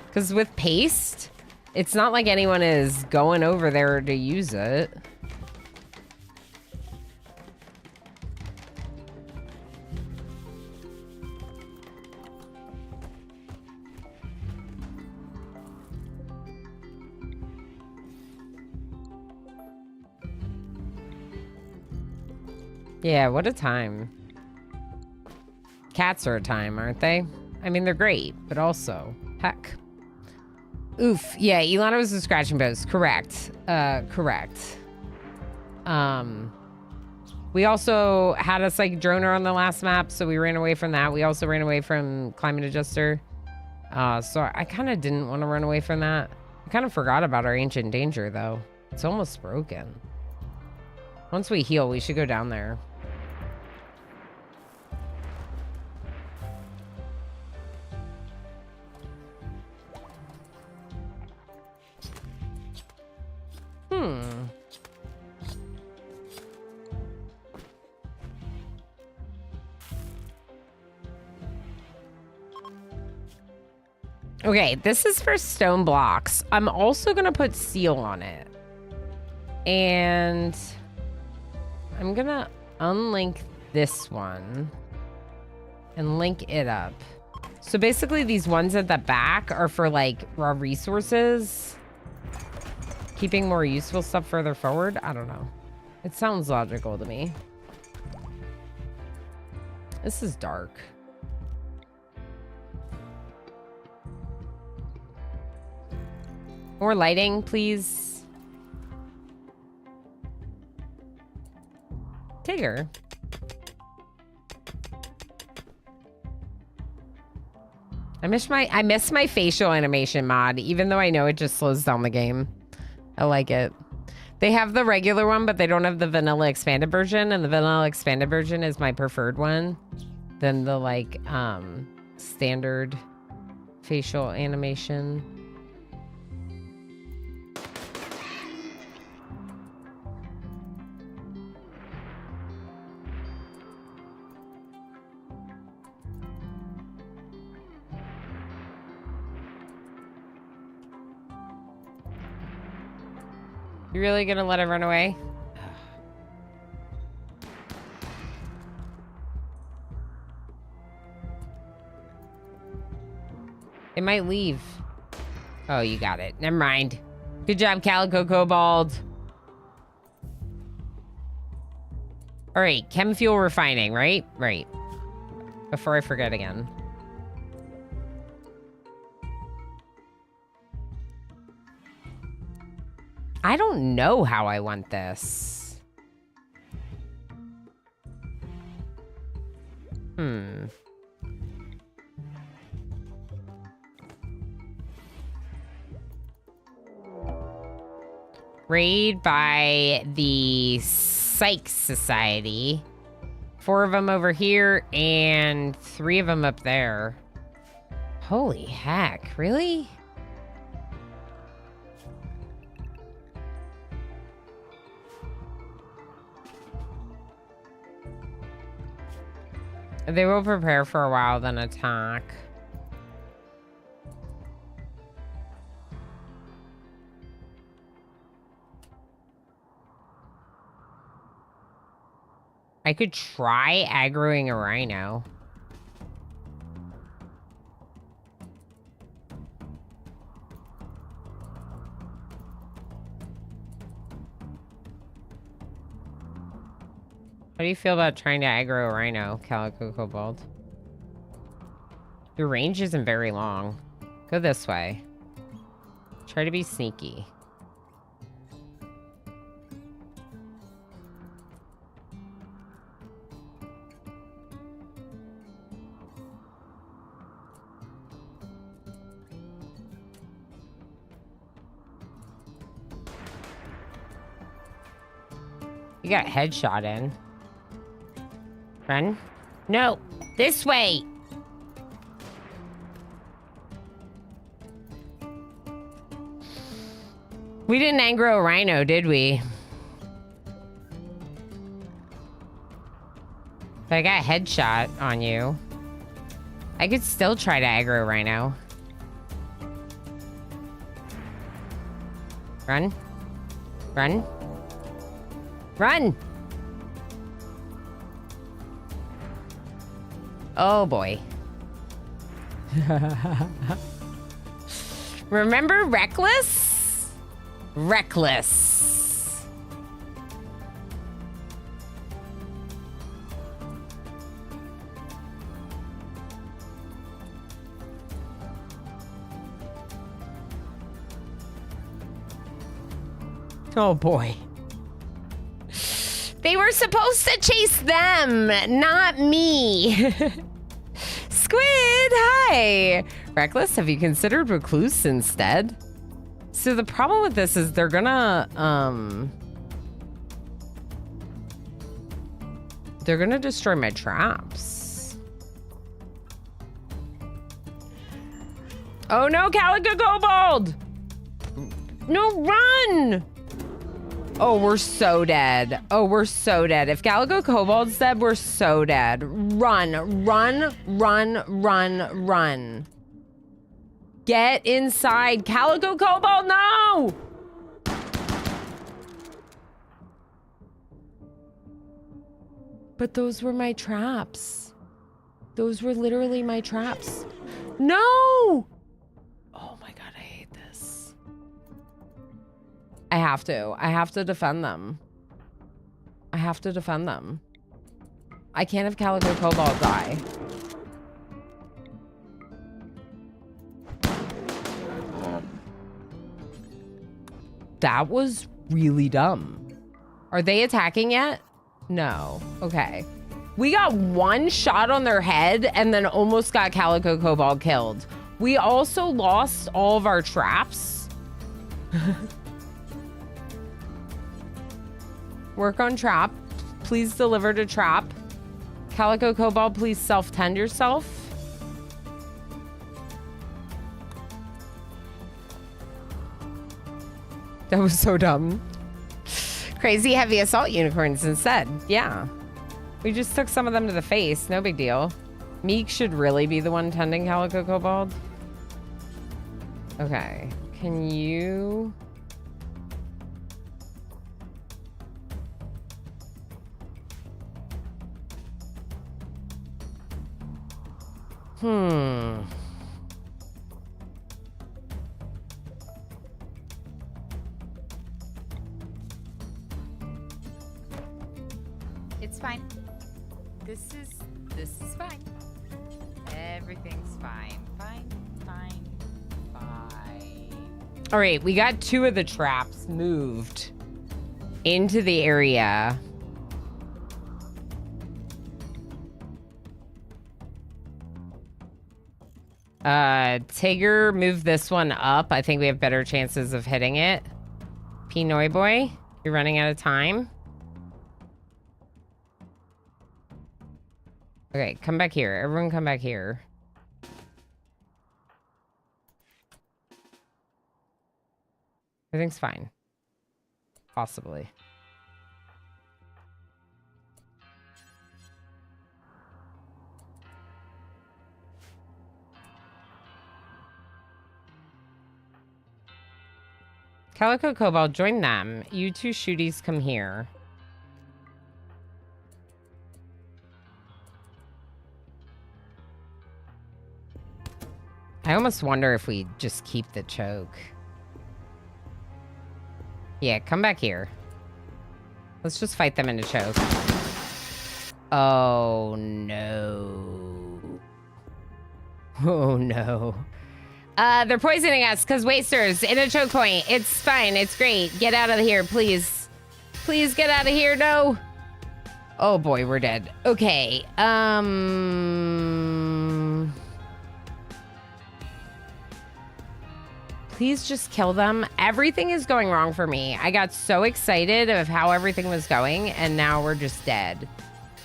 Because with paste, it's not like anyone is going over there to use it. Yeah, what a time. Cats are a time, aren't they? I mean, they're great, but also, heck. Oof. Yeah, Ilana was a scratching post. Correct. Correct. We also had a psychic droner on the last map, so we ran away from that. We also ran away from climate adjuster. So I kind of didn't want to run away from that. I kind of forgot about our ancient danger, though. It's almost broken. Once we heal, we should go down there. Okay, this is for stone blocks. I'm also gonna put seal on it. And I'm gonna unlink this one and link it up. So basically these ones at the back are for like raw resources. Keeping more useful stuff further forward? I don't know. It sounds logical to me. This is dark. More lighting, please. Tigger. I miss my facial animation mod, even though I know it just slows down the game. I like it. They have the regular one, but they don't have the vanilla expanded version, and the vanilla expanded version is my preferred one than the like standard facial animation. You really gonna let it run away? It might leave. Oh, you got it. Never mind. Good job, Calico Cobalt. All right, chem fuel refining, right? Right. Before I forget again. I don't know how I want this. Raid by the Psych Society. 4 of them over here and 3 of them up there. Holy heck, really? They will prepare for a while, then attack. I could try aggroing a rhino. How do you feel about trying to aggro a rhino, Calico Cobalt? Your range isn't very long. Go this way. Try to be sneaky. You got headshot in. Run. No, this way. We didn't aggro a rhino, did we? But I got headshot on you. I could still try to aggro a rhino. Run. Run. Run! Oh boy. Remember Reckless? Reckless. Oh boy. They were supposed to chase them, not me. Squid, hi. Reckless, have you considered Recluse instead? So the problem with this is they're gonna destroy my traps. Oh no, Calico Kobold! No, run! Oh, we're so dead. Oh, we're so dead. If Calico Kobold's dead, we're so dead. Run, run, run, run, run. Get inside. Calico Kobold, no! But those were my traps. Those were literally my traps. No! Oh my God, I hate this. I have to defend them. I have to defend them. I can't have Calico Kobold die. That was really dumb. Are they attacking yet? No. Okay. We got one shot on their head and then almost got Calico Cobalt killed. We also lost all of our traps. Work on trap. Please deliver to trap. Calico Cobalt, please self-tend yourself. That was so dumb. Crazy heavy assault unicorns instead. Yeah. We just took some of them to the face. No big deal. Meek should really be the one tending Calico Cobalt. Okay. Can you... It's fine. This is fine. Everything's fine. Fine. All right, we got 2 of the traps moved into the area. Tigger, move this one up. I think we have better chances of hitting it. Pinoy boy, you're running out of time. Okay, come back here. Everyone come back here. Everything's fine. Possibly. Calico Cobalt, join them. You 2 shooties come here. I almost wonder if we just keep the choke. Yeah, come back here. Let's just fight them into choke. Oh, no. Oh, no. They're poisoning us because wasters in a choke point. It's fine. It's great. Get out of here, please. Please get out of here. No. Oh, boy, we're dead. Okay. Please just kill them. Everything is going wrong for me. I got so excited of how everything was going, and now we're just dead.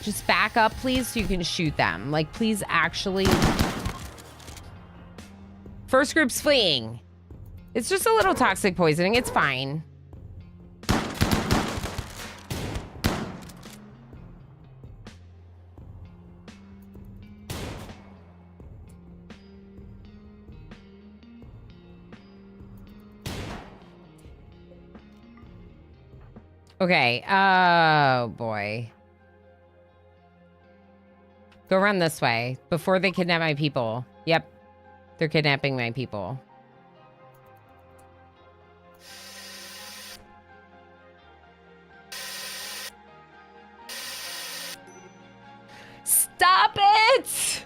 Just back up, please, so you can shoot them. Like, please actually... First group's fleeing. It's just a little toxic poisoning. It's fine. Okay, oh boy. Go run this way before they kidnap my people. Yep, they're kidnapping my people. Stop it!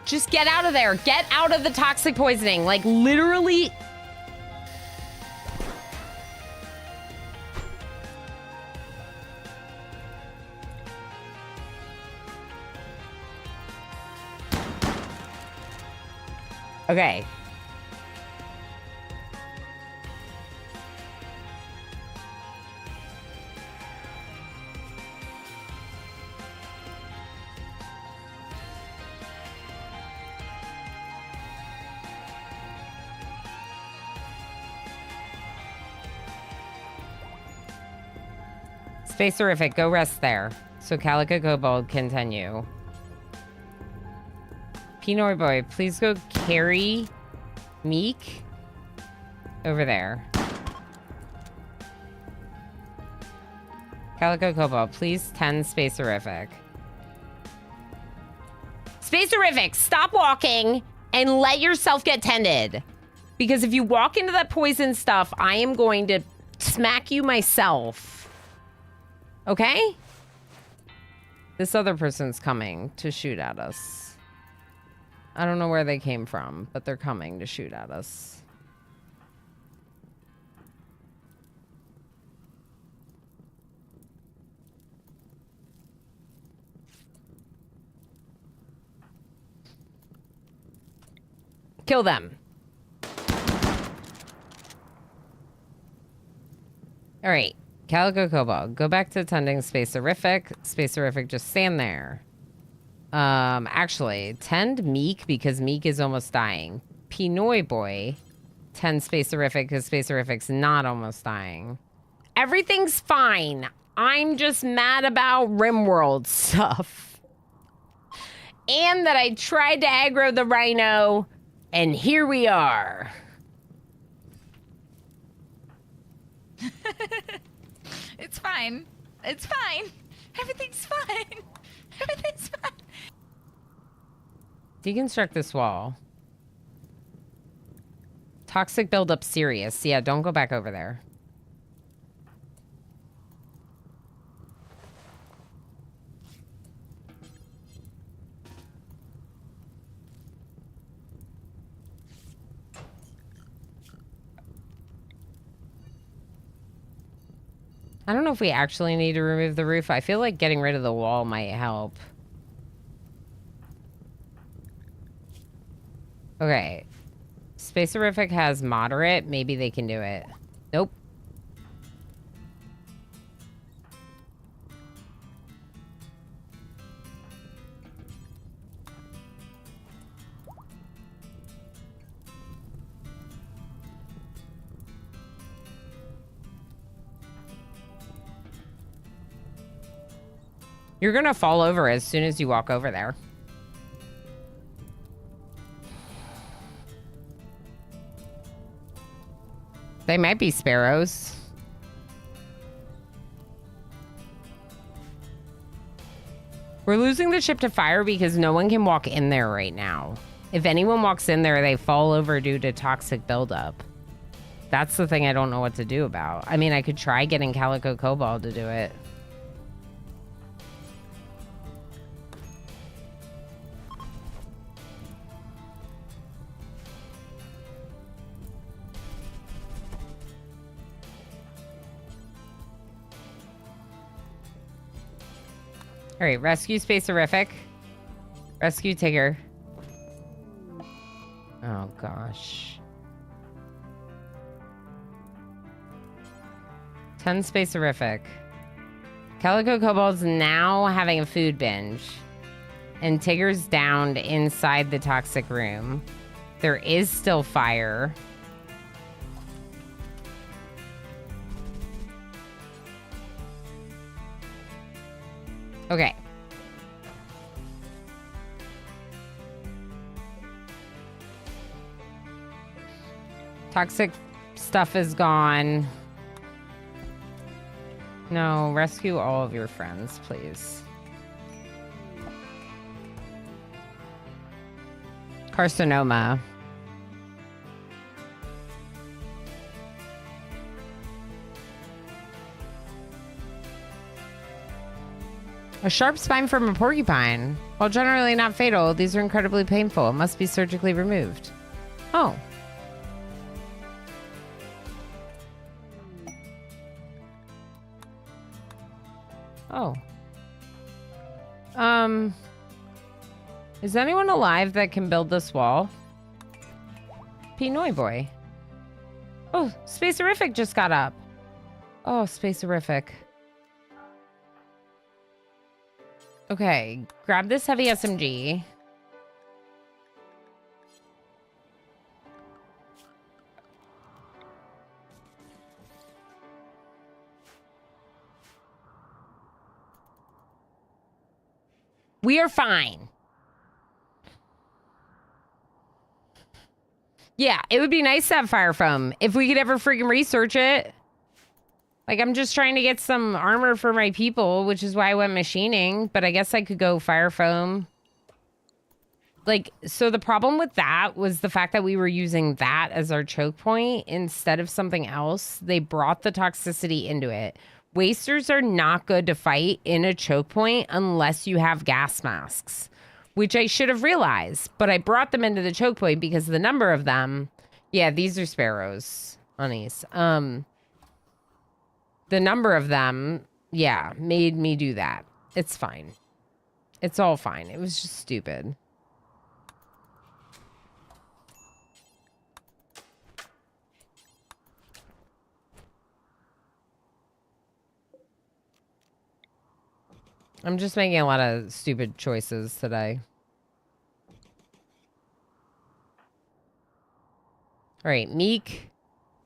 Just get out of there. Get out of the toxic poisoning. Like, literally. Okay. Spacerific, go rest there. So Calico Kobold continue. Pinoy boy, please go carry Meek over there. Calico Kobold, please tend Spacerific. Spacerific, stop walking and let yourself get tended. Because if you walk into that poison stuff, I am going to smack you myself. Okay? This other person's coming to shoot at us. I don't know where they came from, but they're coming to shoot at us. Kill them. All right. Calico Cobalt, go back to attending Spacerific. Spacerific, just stand there. Actually, tend Meek because Meek is almost dying. Pinoy Boy, tend Spacerific because Spacerific's not almost dying. Everything's fine. I'm just mad about RimWorld stuff. And that I tried to aggro the rhino, and here we are. It's fine. It's fine. Everything's fine. Everything's fine. Deconstruct this wall. Toxic buildup serious. Yeah, don't go back over there. I don't know if we actually need to remove the roof. I feel like getting rid of the wall might help. Okay. Spacerific has moderate. Maybe they can do it. Nope. You're gonna fall over as soon as you walk over there. They might be sparrows. We're losing the ship to fire because no one can walk in there right now. If anyone walks in there, they fall over due to toxic buildup. That's the thing I don't know what to do about. I mean, I could try getting Calico Cobalt to do it. All right, rescue Spacerific. Rescue Tigger. Oh, gosh. 10 Spacerific. Calico Cobalt's now having a food binge. And Tigger's downed inside the toxic room. There is still fire. Okay. Toxic stuff is gone. No, rescue all of your friends, please. Carcinoma. A sharp spine from a porcupine. While generally not fatal, these are incredibly painful. It must be surgically removed. Oh. Oh. Is anyone alive that can build this wall? Pinoy Boy. Oh, Spacerific just got up. Oh, Spacerific. Okay, grab this heavy SMG. We are fine. Yeah, it would be nice to have fire foam. If we could ever freaking research it. Like, I'm just trying to get some armor for my people, which is why I went machining. But I guess I could go fire foam. Like, so the problem with that was the fact that we were using that as our choke point instead of something else. They brought the toxicity into it. Wasters are not good to fight in a choke point unless you have gas masks, which I should have realized, but I brought them into the choke point because the number of them, yeah, these are sparrows, honeys. The number of them, yeah, made me do that. It's fine. It's all fine. It was just stupid. I'm just making a lot of stupid choices today. All right, Meek,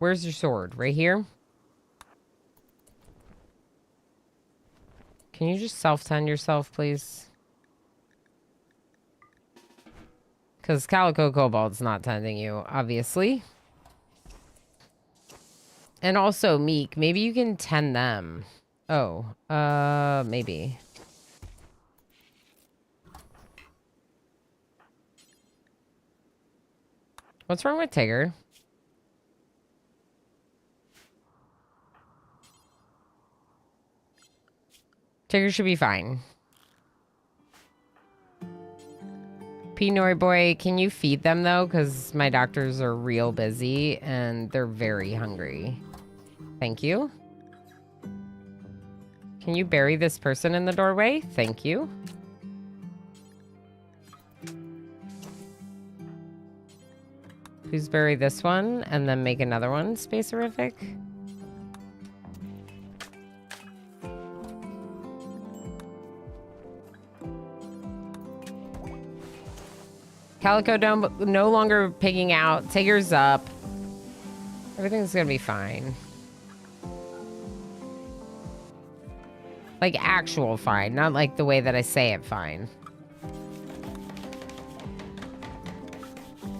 where's your sword? Right here? Can you just self-tend yourself, please? Because Calico Cobalt's not tending you, obviously. And also, Meek, maybe you can tend them. Oh, maybe. What's wrong with Tigger? Tigger should be fine. Pinoy boy, can you feed them though? Because my doctors are real busy and they're very hungry. Thank you. Can you bury this person in the doorway? Thank you. Please bury this one and then make another one space-orific. Calico no longer pigging out. Tigger's up. Everything's gonna be fine. Like actual fine, not like the way that I say it fine.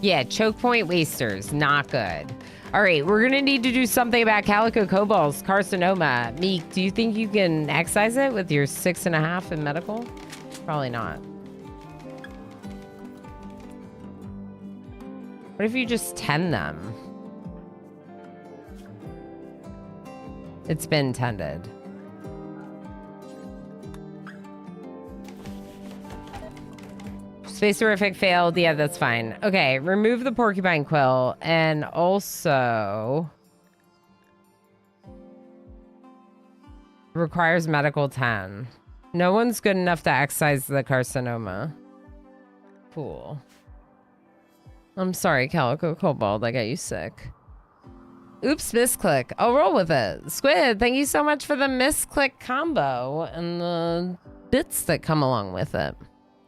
Yeah, choke point wasters, not good. All right, we're gonna need to do something about Calico Cobalt's carcinoma. Meek, do you think you can excise it with your 6.5 in medical? Probably not. What if you just tend them? It's been tended. Space-orific failed. Yeah, that's fine. Okay, remove the porcupine quill and also requires medical 10. No one's good enough to excise the carcinoma. Cool. I'm sorry, Calico Cobalt. I got you sick. Oops, misclick. I'll roll with it. Squid, thank you so much for the misclick combo and the bits that come along with it.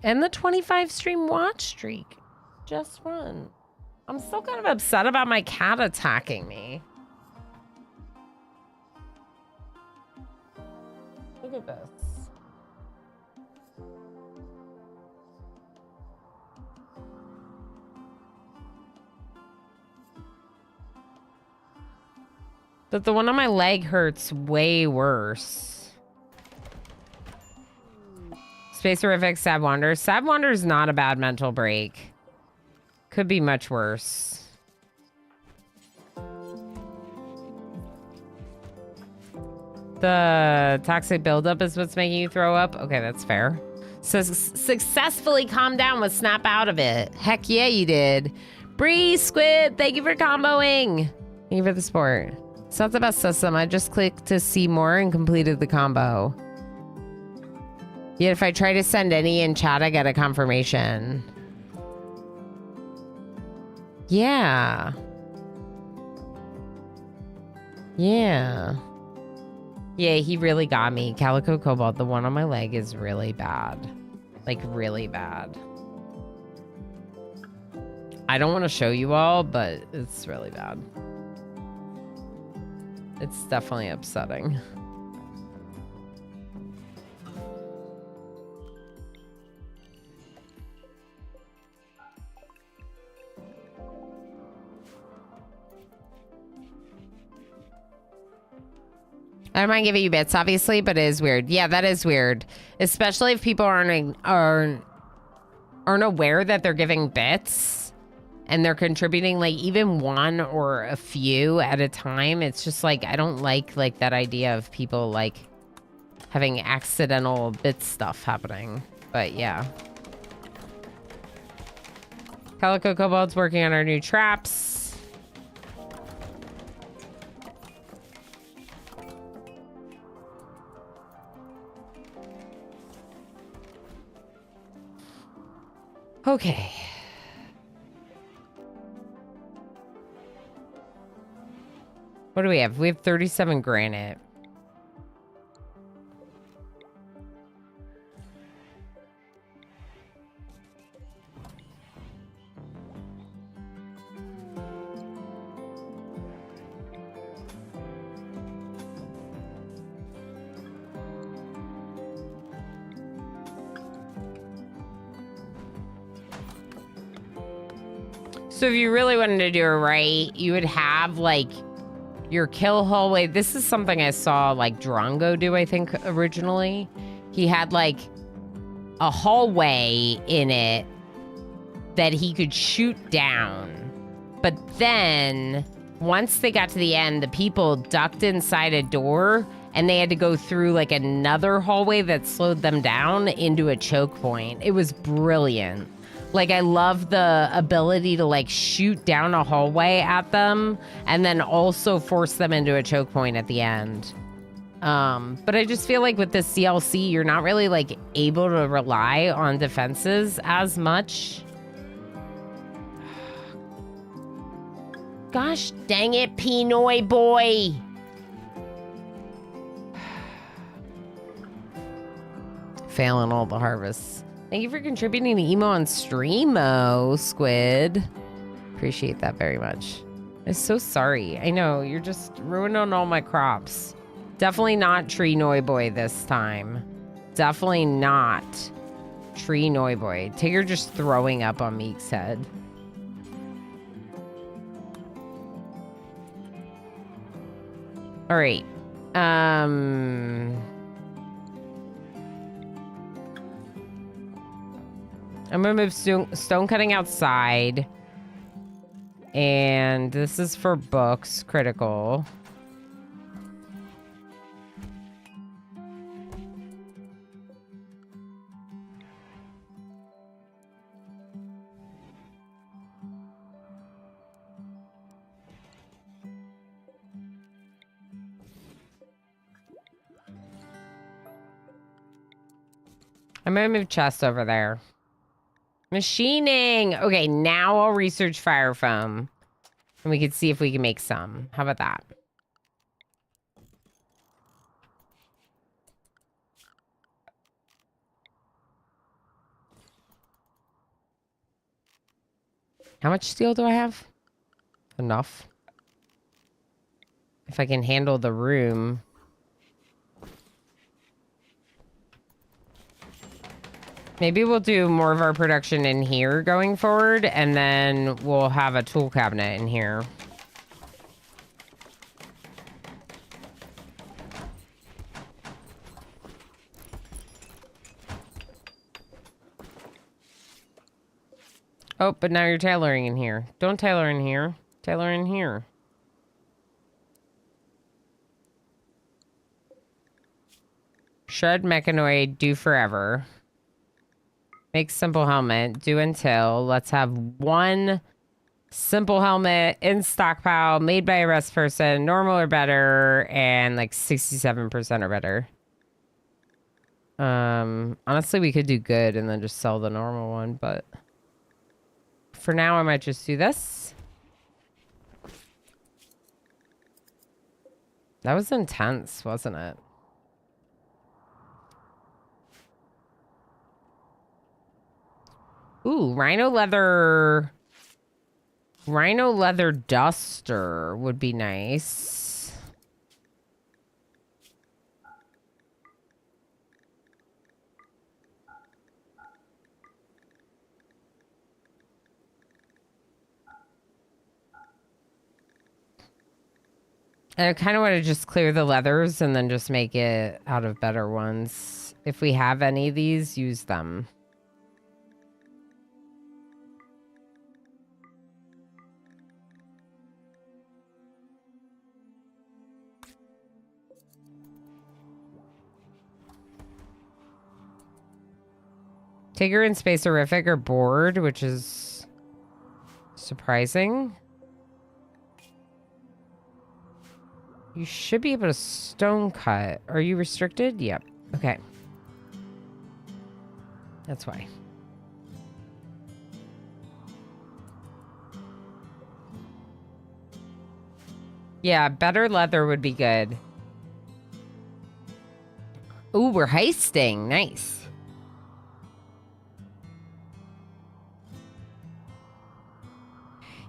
And the 25 stream watch streak. Just one. I'm still kind of upset about my cat attacking me. Look at this. But the one on my leg hurts way worse. Space-orific Sab Wander. Sab Wander is not a bad mental break. Could be much worse. The toxic buildup is what's making you throw up? Okay, that's fair. So successfully calm down with snap out of it. Heck yeah, you did. Bree, Squid, thank you for comboing. Thank you for the support. It's not the best system. I just clicked to see more and completed the combo. Yet if I try to send any in chat, I get a confirmation. Yeah. Yeah. Yeah, he really got me. Calico Cobalt, the one on my leg is really bad. Like, really bad. I don't want to show you all, but it's really bad. It's definitely upsetting. I don't mind giving you bits, obviously, but it is weird. Yeah, that is weird. Especially if people aren't aware that they're giving bits and they're contributing like even one or a few at a time, it's just like I don't like that idea of people like having accidental bit stuff happening. But yeah. Calico Kobold's working on our new traps. Okay. What do we have? We have 37 granite. So if you really wanted to do it right, you would have like your kill hallway. This is something I saw like Drongo do, I think, originally. He had like a hallway in it that he could shoot down. But then once they got to the end, the people ducked inside a door and they had to go through like another hallway that slowed them down into a choke point. It was brilliant. Like, I love the ability to, like, shoot down a hallway at them and then also force them into a choke point at the end. But I just feel like with the CLC, you're not really, like, able to rely on defenses as much. Gosh dang it, Pinoy boy! Failing all the harvests. Thank you for contributing to emo on Streamo, Squid. Appreciate that very much. I'm so sorry. I know, you're just ruining all my crops. Definitely not Tree Noi Boy this time. Definitely not Tree Noi Boy. Tigger just throwing up on Meek's head. All right. I'm gonna move stone cutting outside. And this is for books, critical. I'm gonna move chest over there. Machining. Okay, now I'll research fire foam. And we can see if we can make some. How about that? How much steel do I have? Enough. If I can handle the room. Maybe we'll do more of our production in here going forward, and then we'll have a tool cabinet in here. Oh, but now you're tailoring in here. Don't tailor in here. Tailor in here. Shred mechanoid, do forever. Make simple helmet, do until. Let's have one simple helmet in stockpile, made by a rest person, normal or better, and like 67% or better. Honestly, we could do good and then just sell the normal one, but for now, I might just do this. That was intense, wasn't it? Ooh, rhino leather duster would be nice. I kind of want to just clear the leathers and then just make it out of better ones. If we have any of these, use them. Tigger and Spacerific are bored, which is surprising. You should be able to stone cut. Are you restricted? Yep. Okay. That's why. Yeah, better leather would be good. Ooh, we're heisting. Nice.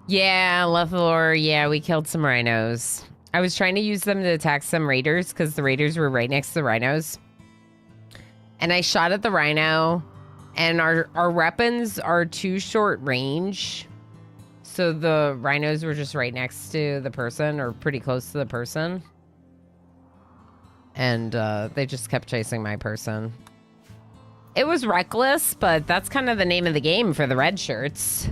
Yeah, Lethalor. Yeah, we killed some rhinos. I was trying to use them to attack some raiders because the raiders were right next to the rhinos. And I shot at the rhino, and our weapons are too short range. So the rhinos were just right next to the person, or pretty close to the person. And they just kept chasing my person. It was reckless, but that's kind of the name of the game for the red shirts.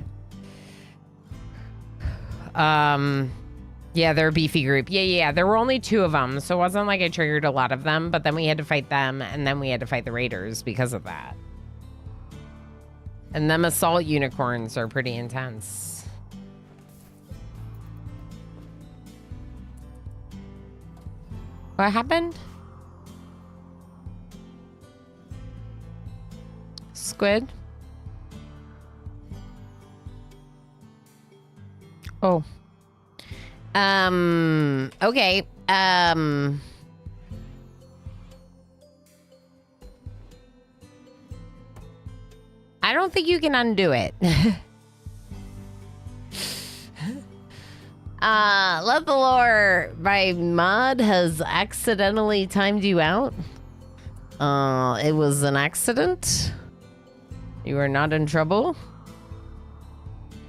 Yeah, they're a beefy group. Yeah. There were only 2 of them, so it wasn't like I triggered a lot of them, but then we had to fight them, and then we had to fight the raiders because of that. And them assault unicorns are pretty intense. What happened? Squid? Oh. Okay. I don't think you can undo it. Lethalor, my mod has accidentally timed you out. It was an accident. You are not in trouble.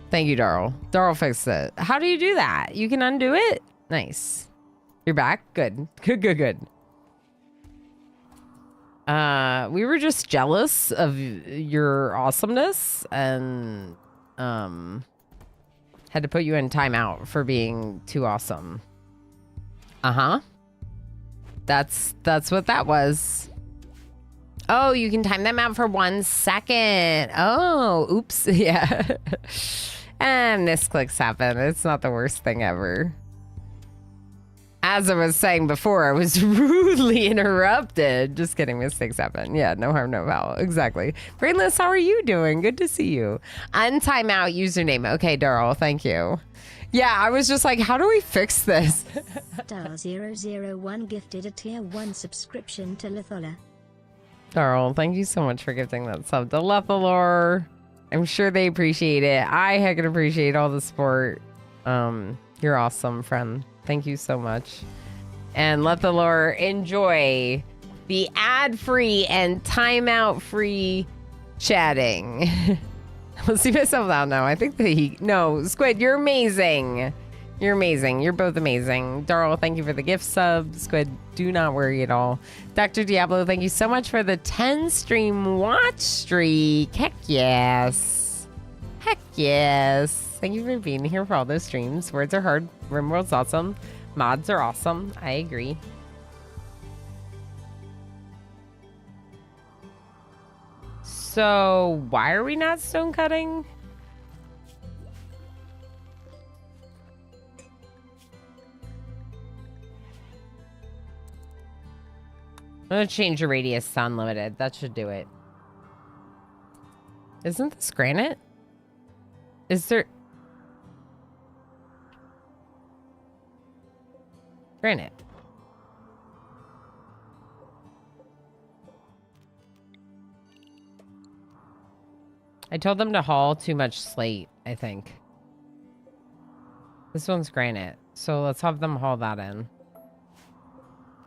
Thank you, Darl. Darl fixed it. How do you do that? You can undo it? Nice. You're back? Good. Good. We were just jealous of your awesomeness and had to put you in timeout for being too awesome. Uh-huh. That's what that was. Oh, you can time them out for 1 second. Oh, oops. Yeah. And misclicks happen. It's not the worst thing ever. As I was saying before, I was rudely interrupted. Just kidding. Mistakes happen. Yeah, no harm, no foul. Exactly. Brainless, how are you doing? Good to see you. Untime out username. Okay, Daryl. Thank you. Yeah, I was just like, how do we fix this? Star001 gifted a tier 1 subscription to Lethalor. Darl, thank you so much for gifting that sub to Lethalor. I'm sure they appreciate it. I heckin' appreciate all the support. You're awesome, friend. Thank you so much. And Lethalor, enjoy the ad-free and timeout-free chatting. I'll see myself out now. I think no, Squid, you're amazing. You're amazing. You're both amazing. Darl, thank you for the gift sub. Squid, do not worry at all. Dr. Diablo, thank you so much for the 10 stream watch streak. Heck yes. Heck yes. Thank you for being here for all those streams. Words are hard. RimWorld's awesome. Mods are awesome. I agree. So, why are we not stone cutting? I'm gonna change the radius to unlimited. That should do it. Isn't this granite? Is there... Granite. I told them to haul too much slate, I think. This one's granite. So let's have them haul that in.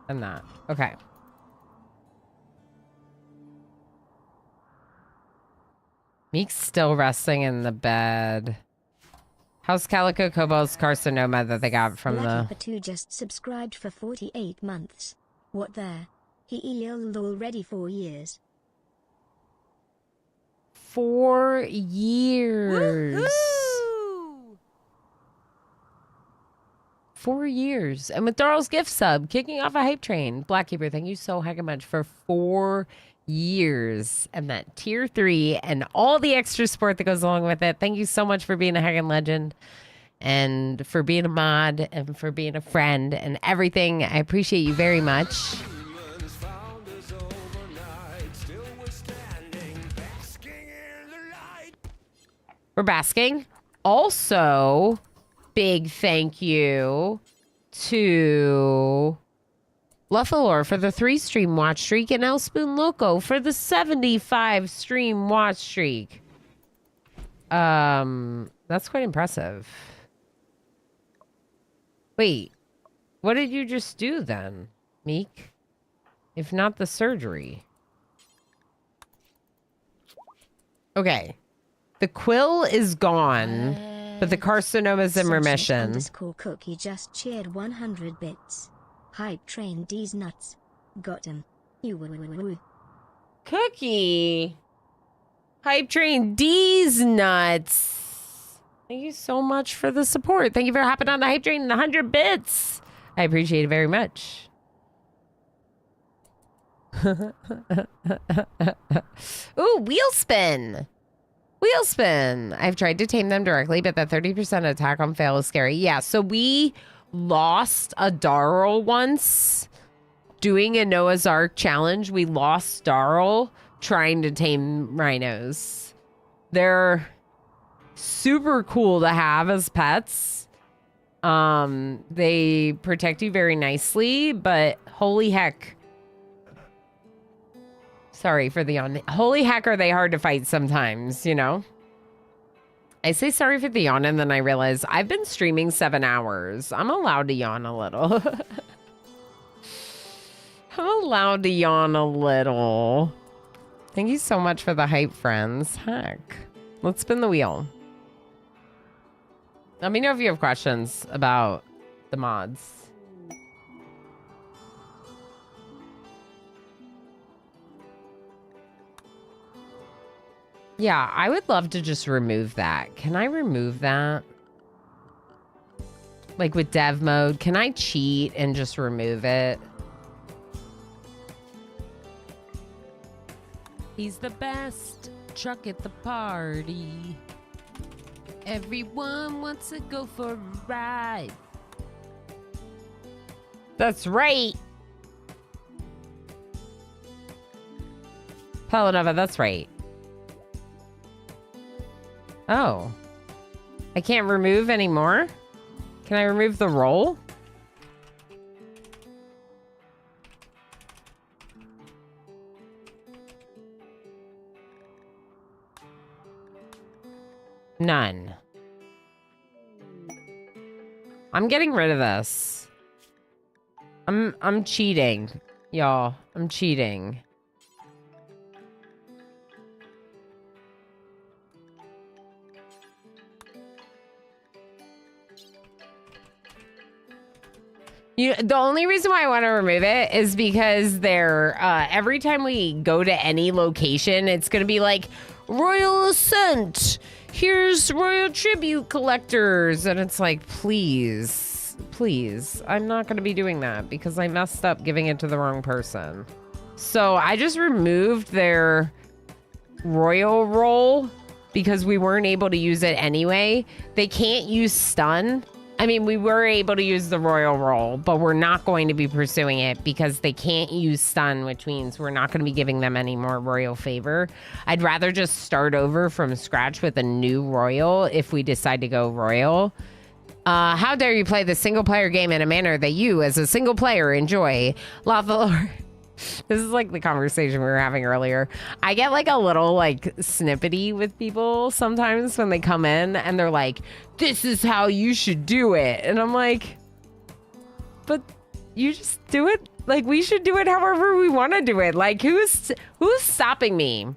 And that. Okay. Meek's still resting in the bed. How's Calico Cobalt's carcinoma that they got from Blacky just subscribed for 48 months. What there? He healed already 4 years. 4 years. Woohoo! 4 years. And with Daryl's gift sub, kicking off a hype train. Blackkeeper, thank you so heckin' much for 4 years. And that tier 3 and all the extra support that goes along with it. Thank you so much for being a heckin' legend. And for being a mod and for being a friend and everything. I appreciate you very much. We're basking. Also, big thank you to Luffalore for the 3 stream watch streak and El Spoon Loco for the 75 stream watch streak. That's quite impressive. Wait, what did you just do then, Meek? If not the surgery. Okay. The quill is gone, but the carcinoma's in remission. _cookie just cheered 100 bits. Hype train D's nuts. Got him. Cookie. Hype train D's nuts. Thank you so much for the support. Thank you for hopping on the hype train and 100 bits. I appreciate it very much. Ooh, wheel spin. Wheel spin. I've tried to tame them directly, but that 30% attack on fail is scary. Yeah, so we lost a Darl once doing a Noah's Ark challenge. We lost Darl trying to tame rhinos. They're super cool to have as pets. They protect you very nicely, but holy heck. Sorry for the yawn. Holy heck, are they hard to fight sometimes, you know? I say sorry for the yawn, and then I realize I've been streaming 7 hours. I'm allowed to yawn a little. I'm allowed to yawn a little. Thank you so much for the hype, friends. Heck. Let's spin the wheel. Let me know if you have questions about the mods. Yeah, I would love to just remove that. Can I remove that? Like with dev mode, can I cheat and just remove it? He's the best truck at the party. Everyone wants to go for a ride. That's right. Palanova, that's right. Oh. I can't remove anymore? Can I remove the roll? None. I'm getting rid of this. I'm cheating, y'all. I'm cheating. The only reason why I want to remove it is because they're every time we go to any location, it's going to be like Royal Ascent. Here's Royal Tribute Collectors. And it's like, please, please. I'm not going to be doing that because I messed up giving it to the wrong person. So I just removed their Royal roll because we weren't able to use it anyway. They can't use stun. I mean, we were able to use the Royal roll, but we're not going to be pursuing it because they can't use stun, which means we're not going to be giving them any more Royal favor. I'd rather just start over from scratch with a new Royal if we decide to go Royal. How dare you play the single player game in a manner that you, as a single player, enjoy? Lava. This is like the conversation we were having earlier. I get like a little like snippety with people sometimes when they come in and they're like, this is how you should do it. And I'm like, but you just do it. Like we should do it however we want to do it. Like who's stopping me?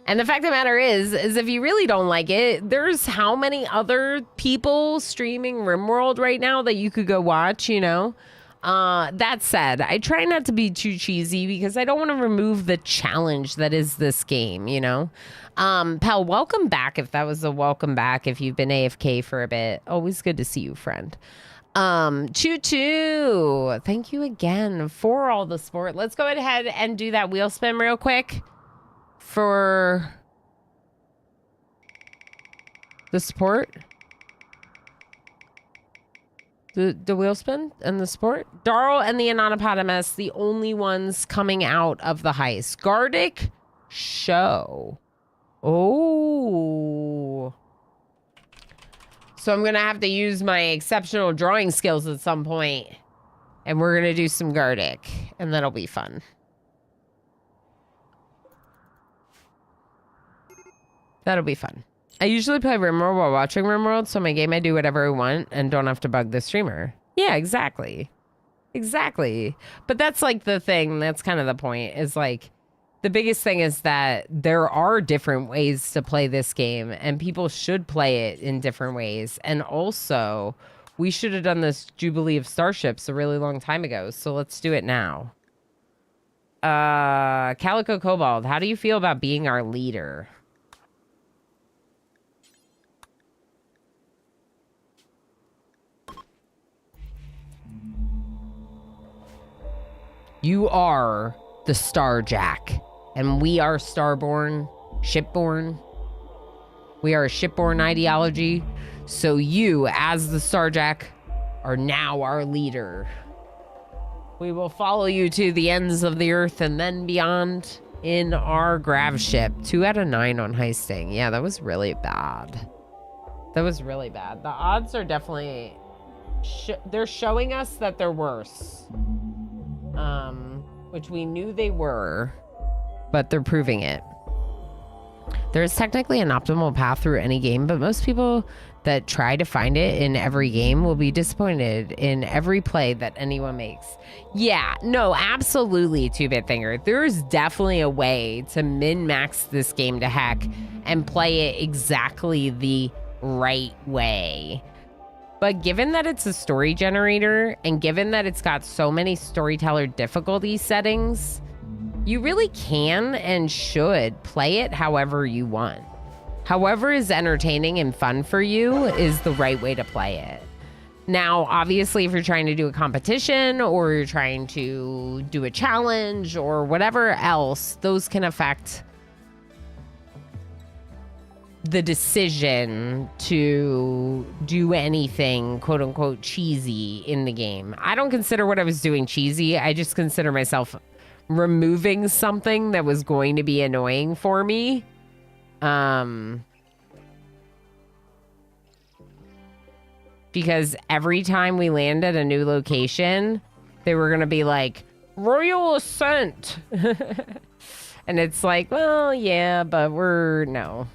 And the fact of the matter is if you really don't like it, there's how many other people streaming RimWorld right now that you could go watch, you know? That said, I try not to be too cheesy because I don't want to remove the challenge that is this game, you know? Pal, welcome back if that was a welcome back, if you've been AFK for a bit. Always good to see you, friend. Choo Choo, thank you again for all the support. Let's go ahead and do that wheel spin real quick for the support. The wheel spin and the support. Darl and the Anonypotamus, the only ones coming out of the heist. Gardic show. Oh. So I'm going to have to use my exceptional drawing skills at some point. And we're going to do some Gardic. And that'll be fun. That'll be fun. I usually play RimWorld while watching RimWorld, so my game I do whatever I want and don't have to bug the streamer. Yeah, exactly. Exactly. But that's like the thing, that's kind of the point, is like, the biggest thing is that there are different ways to play this game, and people should play it in different ways. And also, we should have done this Jubilee of Starships a really long time ago, so let's do it now. Calico Cobalt, how do you feel about being our leader? You are the Starjack, and we are Starborn, Shipborn. We are a shipborn ideology, so you, as the Starjack, are now our leader. We will follow you to the ends of the earth and then beyond in our grav ship. 2 out of 9 on heisting. Yeah, that was really bad. That was really bad. The odds are definitely... they're showing us that they're worse. Which we knew they were, but they're proving it. There is technically an optimal path through any game, but most people that try to find it in every game will be disappointed in every play that anyone makes. Yeah, no, absolutely, 2-Bit Finger. There's definitely a way to min-max this game to heck and play it exactly the right way. But given that it's a story generator, and given that it's got so many storyteller difficulty settings, you really can and should play it however you want. However is entertaining and fun for you is the right way to play it. Now, obviously, if you're trying to do a competition or you're trying to do a challenge or whatever else, those can affect the decision to do anything quote unquote cheesy in the game. I don't consider what I was doing cheesy. I just consider myself removing something that was going to be annoying for me. Because every time we land at a new location, they were going to be like, Royal Ascent. And it's like, well, yeah, but no.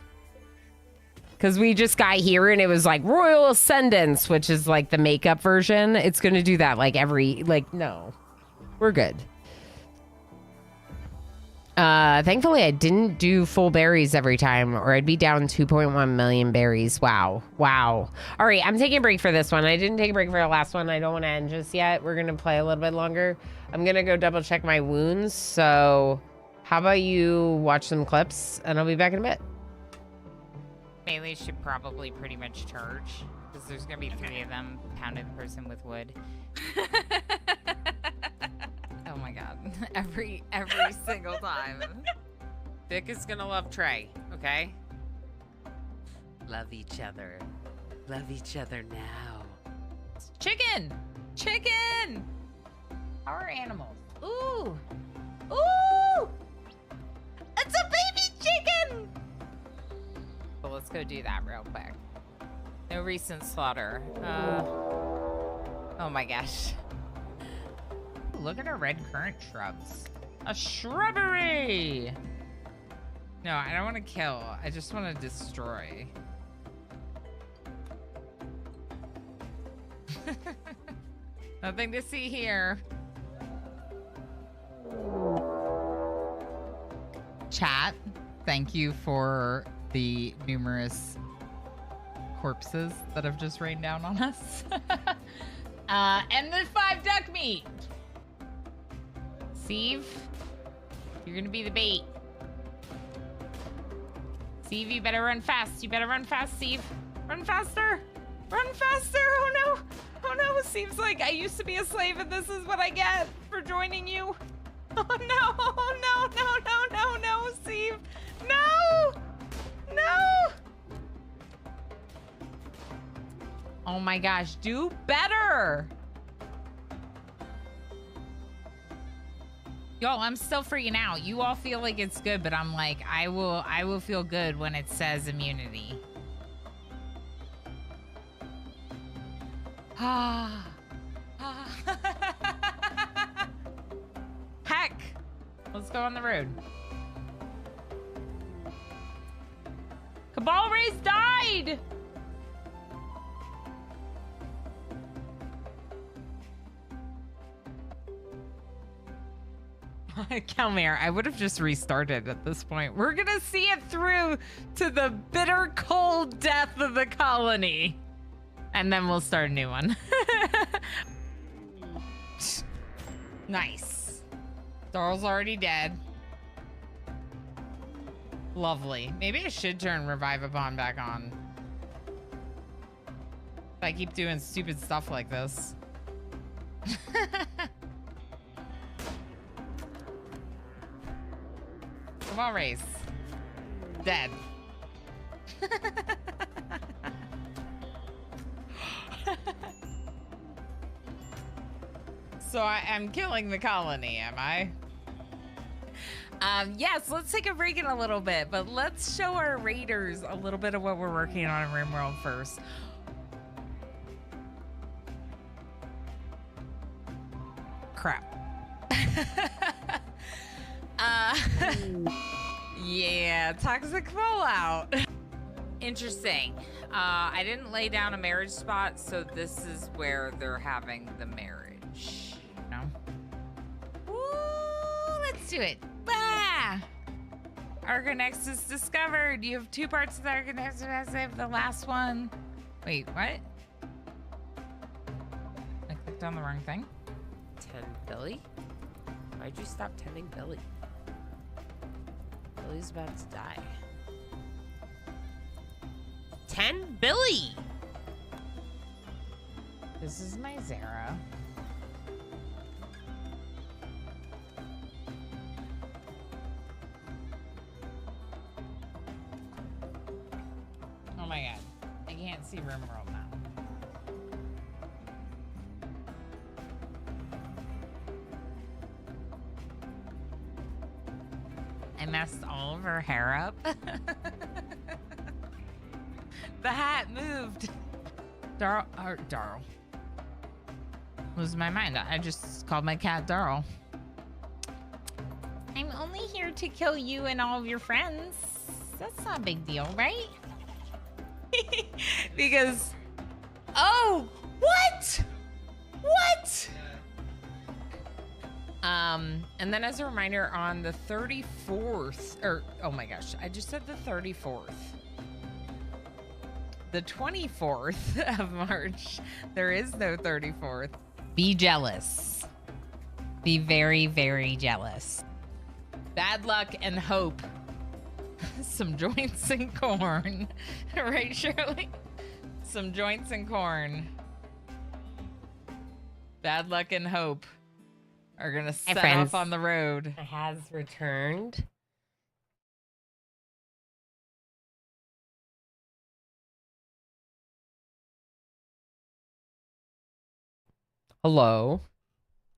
Because we just got here and it was like Royal Ascendance, which is like the makeup version. It's going to do that like no. We're good. Thankfully, I didn't do full berries every time or I'd be down 2.1 million berries. Wow. Wow. All right, I'm taking a break for this one. I didn't take a break for the last one. I don't want to end just yet. We're going to play a little bit longer. I'm going to go double check my wounds. So how about you watch some clips and I'll be back in a bit. Melee should probably pretty much charge, because there's gonna be 3 of them pounding the person with wood. Oh my god. Every single time. Vic is gonna love Trey, okay? Love each other. Love each other now. Chicken! Chicken! How are animals? Ooh! Ooh! It's a baby chicken! Well, let's go do that real quick. No recent slaughter. Oh my gosh. Look at our red currant shrubs. A shrubbery! No, I don't want to kill. I just want to destroy. Nothing to see here. Chat, thank you for the numerous corpses that have just rained down on us. And the 5 duck meat. Steve, you're gonna be the bait. Steve, you better run fast. You better run fast, Steve. Run faster. Run faster! Oh no! Oh no! It seems like I used to be a slave and this is what I get for joining you. Oh no! Oh no! No! No! No! No! Steve! No! No! Oh my gosh! Do better! Y'all, I'm still freaking out. You all feel like it's good, but I'm like, I will feel good when it says immunity. Heck! Let's go on the road. Cabal Race died! Kelmere, I would have just restarted at this point. We're gonna see it through to the bitter cold death of the colony. And then we'll start a new one. Nice. Darl's already dead. Lovely. Maybe I should turn Revive Upon back on. If I keep doing stupid stuff like this. Come on, Race. Dead. So I'm killing the colony, am I? Yes, let's take a break in a little bit, but let's show our raiders a little bit of what we're working on in RimWorld first. Crap. Yeah, toxic fallout. Interesting. I didn't lay down a marriage spot, so this is where they're having the marriage. No. Ooh, let's do it. Ah! Argonexus discovered. You have 2 parts of the Argonexus. The last one. Wait, what? I clicked on the wrong thing. Tend Billy? Why'd you stop tending Billy? Billy's about to die. Tend Billy! This is my Zara. Oh my god. I can't see RimWorld now. I messed all of her hair up. The hat moved. Darl. Losing my mind. I just called my cat Darl. I'm only here to kill you and all of your friends. That's not a big deal, right? Because, oh, what? What? And then as a reminder, on the 34th, or, oh my gosh, I just said the 34th. The 24th of March, there is no 34th. Be jealous. Be very, very jealous. Bad luck and hope. Some joints and corn. Right, Shirley? Some joints and corn. Bad luck and hope are gonna set off on the road. Has returned. Hello.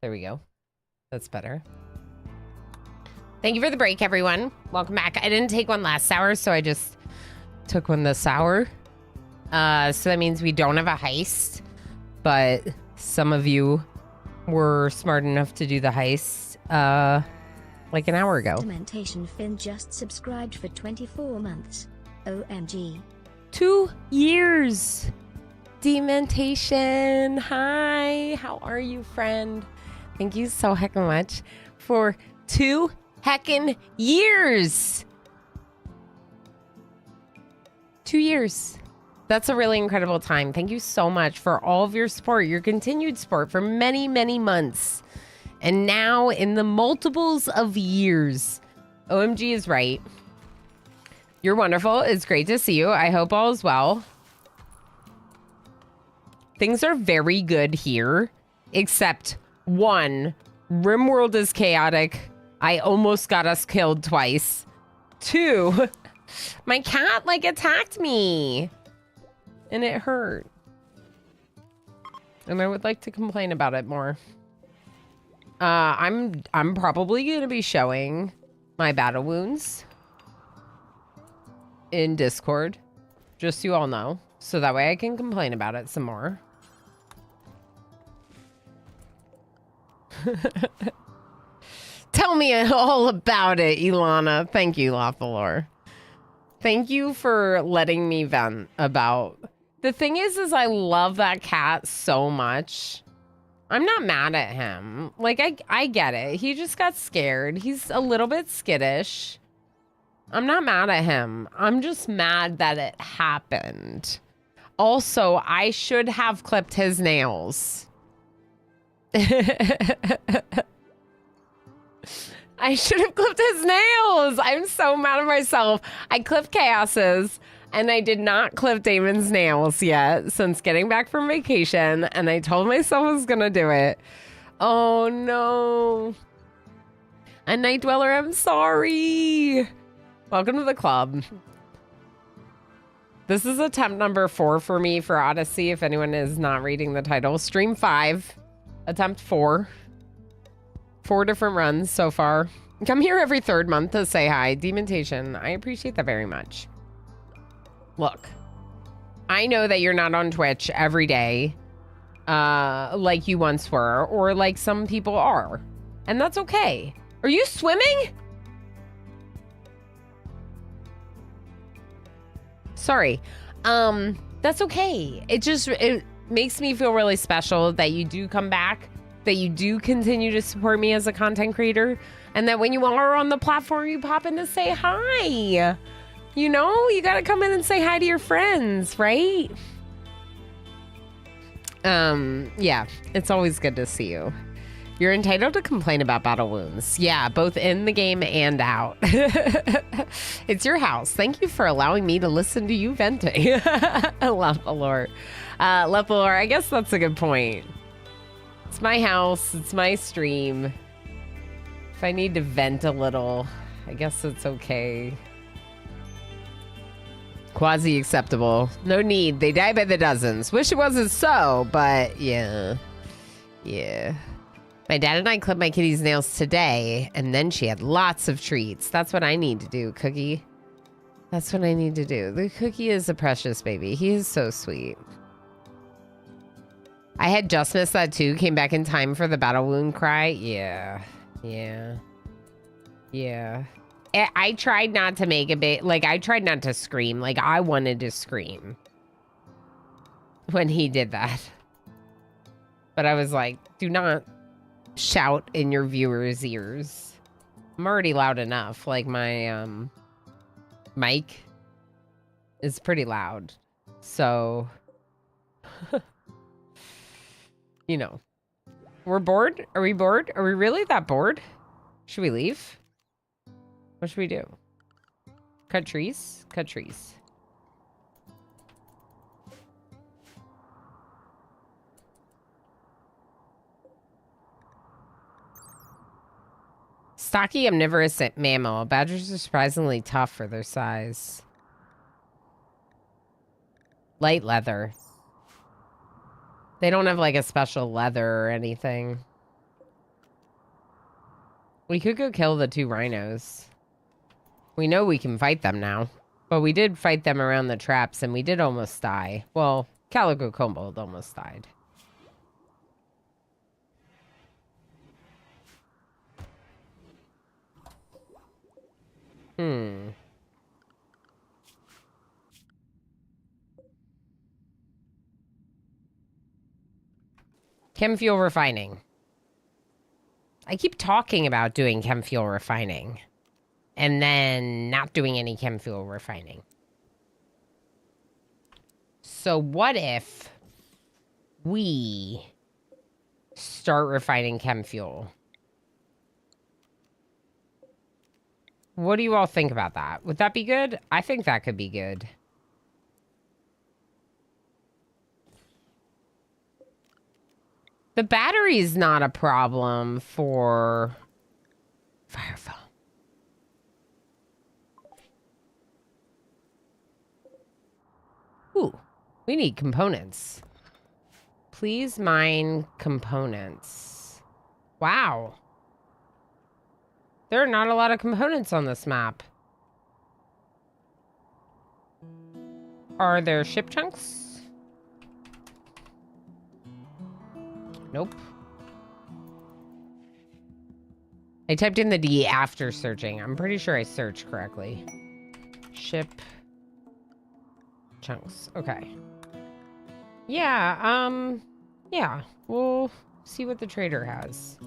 There we go. That's better. Thank you for the break, everyone. Welcome back. I didn't take one last hour, so I just took one this hour. So that means we don't have a heist, but some of you were smart enough to do the heist like an hour ago. Dementation Finn just subscribed for 24 months. OMG. 2 years. Dementation. Hi. How are you, friend? Thank you so heckin' much for 2 heckin' years. 2 years. That's a really incredible time. Thank you so much for all of your support, your continued support for many, many months. And now in the multiples of years. OMG is right. You're wonderful. It's great to see you. I hope all is well. Things are very good here, except one, RimWorld is chaotic. I almost got us killed twice. Two, my cat like attacked me and it hurt. And I would like to complain about it more. I'm probably going to be showing my battle wounds in Discord, just so you all know, so that way I can complain about it some more. Tell me all about it, Ilana. Thank you, Lafalore. Thank you for letting me vent about. The thing is I love that cat so much. I'm not mad at him. Like, I get it. He just got scared. He's a little bit skittish. I'm not mad at him. I'm just mad that it happened. Also, I should have clipped his nails. I should have clipped his nails. I'm so mad at myself. I clipped Chaos's. And I did not clip Damon's nails yet since getting back from vacation. And I told myself I was going to do it. Oh, no. A Night Dweller, I'm sorry. Welcome to the club. This is attempt number 4 for me for Odyssey, if anyone is not reading the title. Stream 5, attempt 4. 4 different runs so far. Come here every 3rd month to say hi. Demontation, I appreciate that very much. Look, I know that you're not on Twitch every day like you once were, or like some people are. And that's okay. Are you swimming? Sorry. That's okay. It makes me feel really special that you do come back, that you do continue to support me as a content creator, and that when you are on the platform, you pop in to say hi. You know, you gotta come in and say hi to your friends, right? Yeah, it's always good to see you. You're entitled to complain about battle wounds. Yeah, both in the game and out. It's your house. Thank you for allowing me to listen to you venting. I love the lore. I guess that's a good point. It's my house. It's my stream. If I need to vent a little, I guess it's okay. Quasi acceptable. No need. They die by the dozens. Wish it wasn't so, but yeah. Yeah. My dad and I clipped my kitty's nails today, and then she had lots of treats. That's what I need to do, Cookie. That's what I need to do. The Cookie is a precious baby. He is so sweet. I had just missed that too. Came back in time for the battle wound cry. Yeah. Yeah. Yeah. I tried not to make a big, like, I tried not to scream. Like, I wanted to scream when he did that. But I was like, do not shout in your viewers' ears. I'm already loud enough. Like, my mic is pretty loud. So, you know. We're bored? Are we bored? Are we really that bored? Should we leave? What should we do? Cut trees? Cut trees. Stocky omnivorous mammal. Badgers are surprisingly tough for their size. Light leather. They don't have like a special leather or anything. We could go kill the 2 rhinos. We know we can fight them now. But we did fight them around the traps and we did almost die. Well, Calico Kobold almost died. Chem fuel refining. I keep talking about doing chem fuel refining and then not doing any chem fuel refining. So what if we start refining chem fuel? What do you all think about that? Would that be good? I think that could be good. The battery is not a problem for fire foam. Ooh, we need components. Please mine components. Wow. There are not a lot of components on this map. Are there ship chunks? Nope. I typed in the D after searching. I'm pretty sure I searched correctly. Ship chunks. Okay. Yeah, yeah. We'll see what the trader has.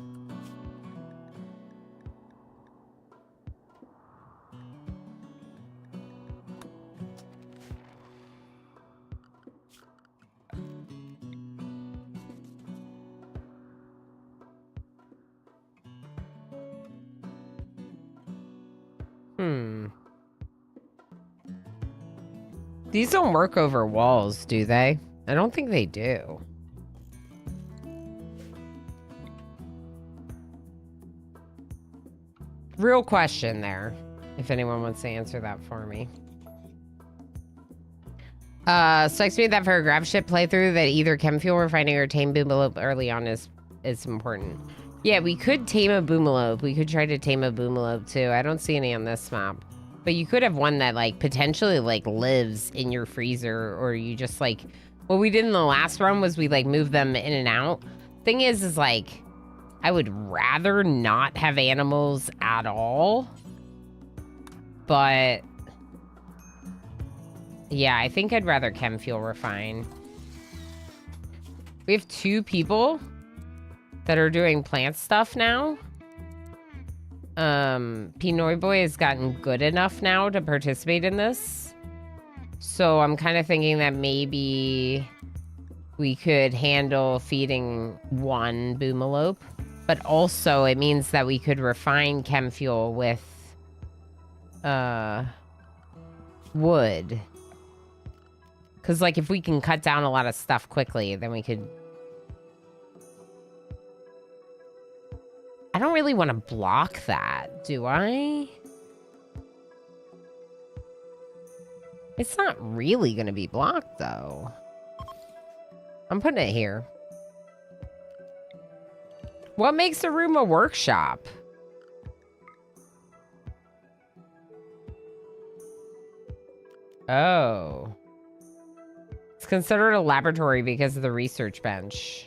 These don't work over walls, do they? I don't think they do. Real question there, if anyone wants to answer that for me. Strikes me that for a grab ship playthrough that either chem fuel refining or tame boomalope early on is important. Yeah, we could tame a boomalope. We could try to tame a boomalope too. I don't see any on this map. But you could have one that, like, potentially, like, lives in your freezer, or you just, like... What we did in the last run was we, like, moved them in and out. Thing is, like, I would rather not have animals at all. But... yeah, I think I'd rather chem fuel refine. We have 2 people that are doing plant stuff now. Pinoy Boy has gotten good enough now to participate in this. So I'm kind of thinking that maybe we could handle feeding 1 boomalope. But also it means that we could refine chem fuel with wood. Because, like, if we can cut down a lot of stuff quickly, then we could... I don't really want to block that, do I? It's not really going to be blocked, though. I'm putting it here. What makes a room a workshop? Oh. It's considered a laboratory because of the research bench.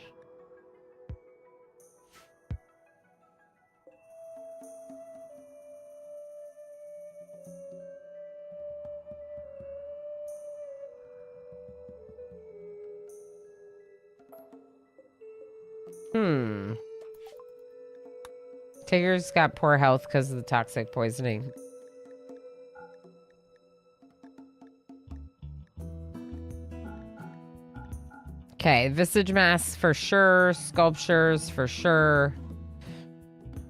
Tigger's got poor health because of the toxic poisoning. Okay, visage masks for sure. Sculptures for sure.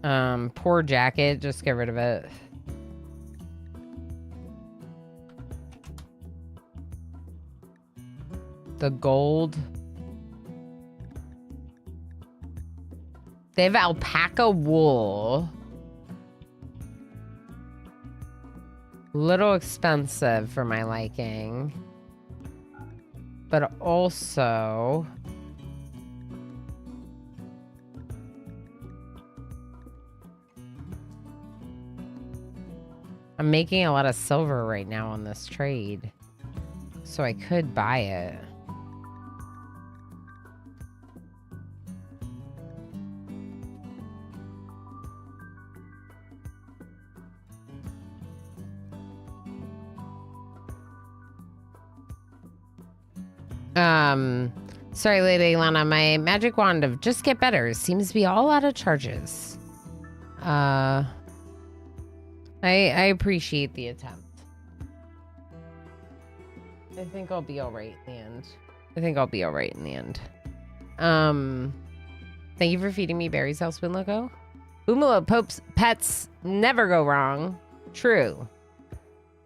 Poor jacket. Just get rid of it. The gold. They have alpaca wool. Little expensive for my liking. But also... I'm making a lot of silver right now on this trade. So I could buy it. Sorry, Lady Lana, my magic wand of just get better seems to be all out of charges. I appreciate the attempt. I think I'll be alright in the end. Thank you for feeding me berries, Elsewin Loco. Boomalo Pope's pets never go wrong. True.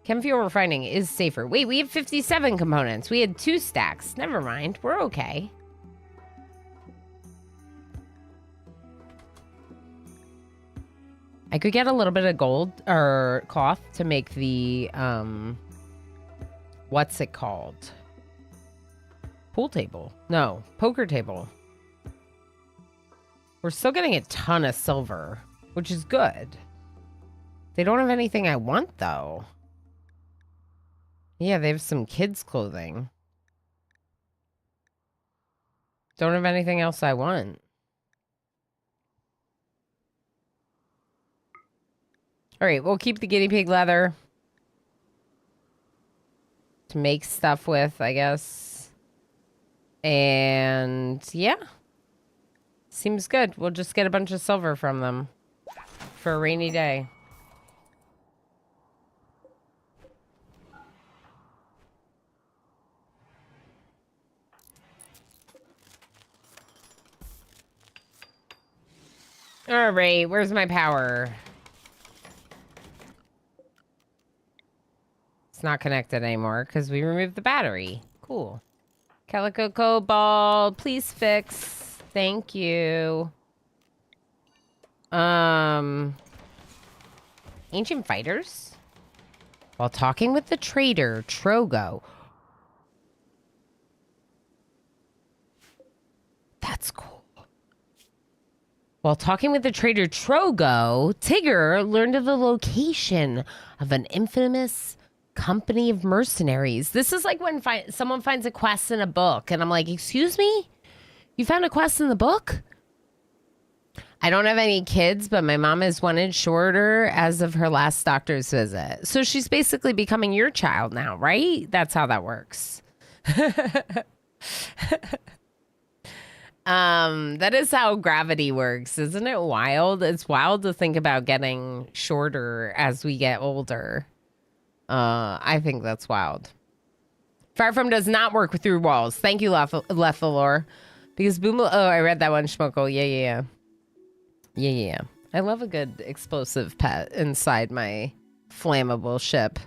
Chem fuel refining is safer. Wait, we have 57 components. We had 2 stacks. Never mind. We're okay. I could get a little bit of gold or cloth to make the, what's it called? Pool table. No, poker table. We're still getting a ton of silver, which is good. They don't have anything I want, though. Yeah, they have some kids' clothing. Don't have anything else I want. All right, we'll keep the guinea pig leather to make stuff with, I guess. And yeah, seems good. We'll just get a bunch of silver from them for a rainy day. All right, where's my power? It's not connected anymore because we removed the battery. Cool. Calico Cobalt, please fix. Thank you. Ancient fighters? While talking with the trader, Trogo. That's cool. While talking with the trader Trogo, Tigger learned of the location of an infamous company of mercenaries. This is like when someone finds a quest in a book, and I'm like, excuse me? You found a quest in the book? I don't have any kids, but my mom is 1 inch shorter as of her last doctor's visit. So she's basically becoming your child now, right? That's how that works. That is how gravity works. Isn't it wild? It's wild to think about getting shorter as we get older. I think that's wild. Fire From does not work through walls. Thank you, Lethalor. Because Boom... Oh, I read that one, Schmuckle. Yeah. I love a good explosive pet inside my flammable ship.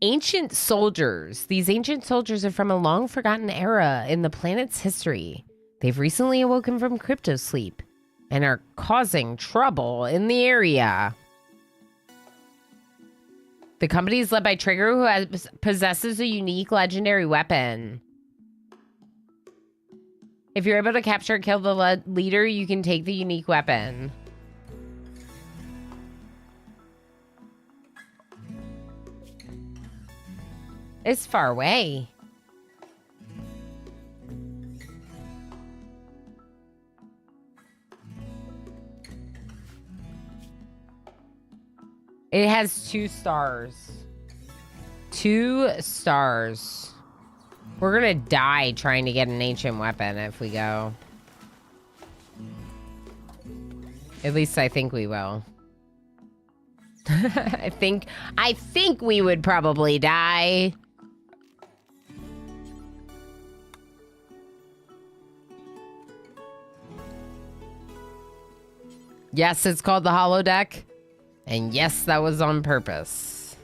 Ancient soldiers. These ancient soldiers are from a long-forgotten era in the planet's history. They've recently awoken from cryptosleep and are causing trouble in the area. The company is led by Trigger, who possesses a unique legendary weapon. If you're able to capture or kill the leader, you can take the unique weapon. It's far away. It has 2 stars. 2 stars. We're gonna die trying to get an ancient weapon if we go. At least I think we will. I think we would probably die. Yes, it's called the holodeck. And yes, that was on purpose.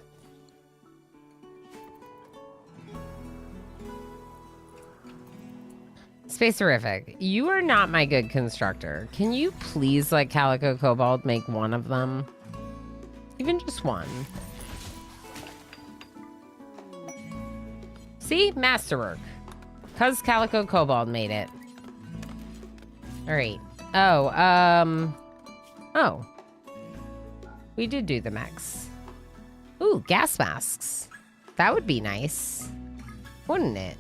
Space Horrific, you are not my good constructor. Can you please let Calico Cobalt make one of them? Even just one. See? Masterwork. Because Calico Cobalt made it. Alright. Oh. We did do the mechs. Ooh, gas masks. That would be nice. Wouldn't it?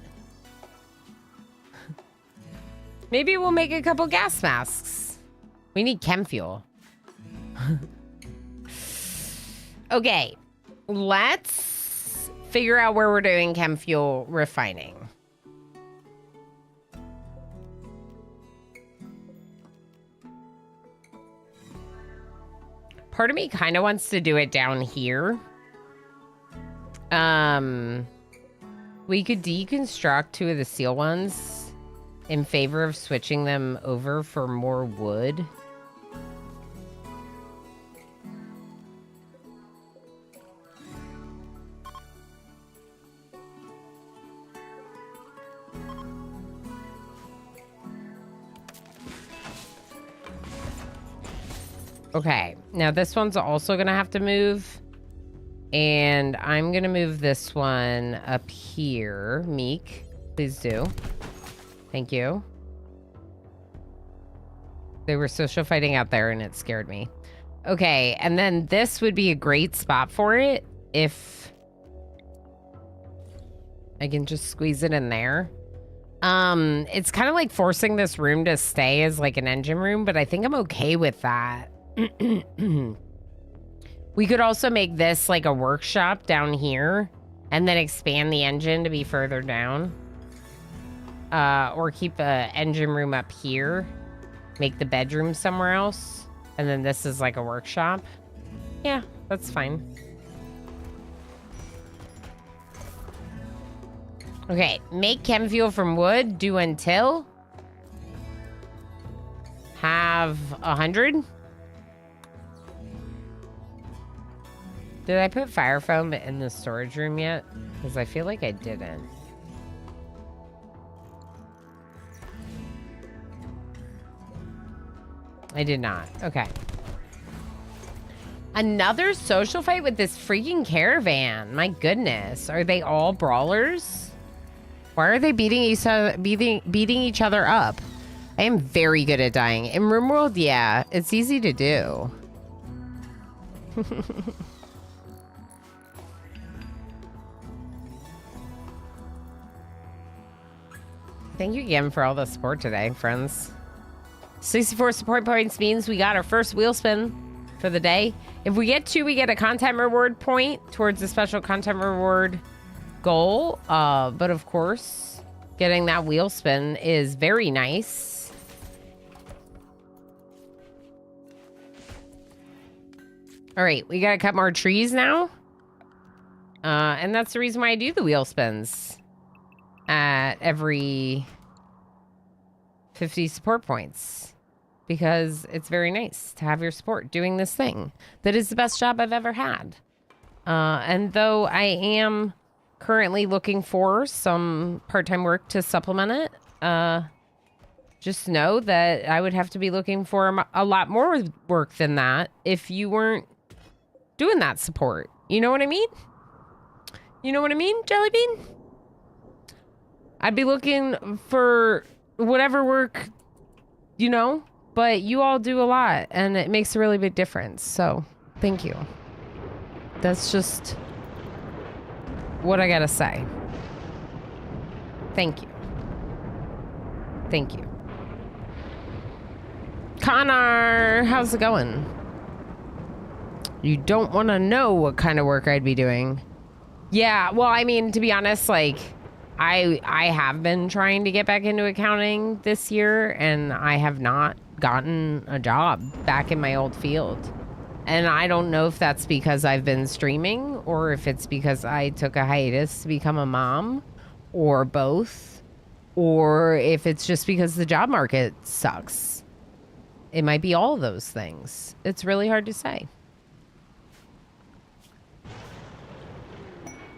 Maybe we'll make a couple gas masks. We need chem fuel. Okay. Let's figure out where we're doing chem fuel refining. Part of me kind of wants to do it down here. We could deconstruct 2 of the steel ones in favor of switching them over for more wood. Okay, now this one's also gonna have to move. And I'm gonna move this one up here. Meek, please do. Thank you. They were social fighting out there and it scared me. Okay, and then this would be a great spot for it if I can just squeeze it in there. It's kind of like forcing this room to stay as like an engine room, but I think I'm okay with that. We could also make this like a workshop down here and then expand the engine to be further down. Or keep a engine room up here. Make the bedroom somewhere else. And then this is like a workshop. Yeah, that's fine. Okay, make chem fuel from wood. Do until. Have 100. Did I put fire foam in the storage room yet? Because I feel like I didn't. I did not. Okay. Another social fight with this freaking caravan. My goodness. Are they all brawlers? Why are they beating each other up? I am very good at dying. In RimWorld, yeah, it's easy to do. Thank you again for all the support today, friends. 64 support points means we got our first wheel spin for the day. If we get 2, we get a content reward point towards the special content reward goal. But of course, getting that wheel spin is very nice. All right, we gotta cut more trees now. And that's the reason why I do the wheel spins at every 50 support points, because it's very nice to have your support doing this thing that is the best job I've ever had. And though I am currently looking for some part-time work to supplement it, just know that I would have to be looking for a lot more work than that if you weren't doing that support. You know what I mean? You know what I mean, Jellybean? I'd be looking for whatever work, you know, but you all do a lot and it makes a really big difference. So thank you. That's just what I gotta say. Thank you. Thank you. Connor, how's it going? You don't want to know what kind of work I'd be doing. Yeah, well, I mean, to be honest, like, I have been trying to get back into accounting this year, and I have not gotten a job back in my old field. And I don't know if that's because I've been streaming or if it's because I took a hiatus to become a mom or both, or if it's just because the job market sucks. It might be all of those things. It's really hard to say.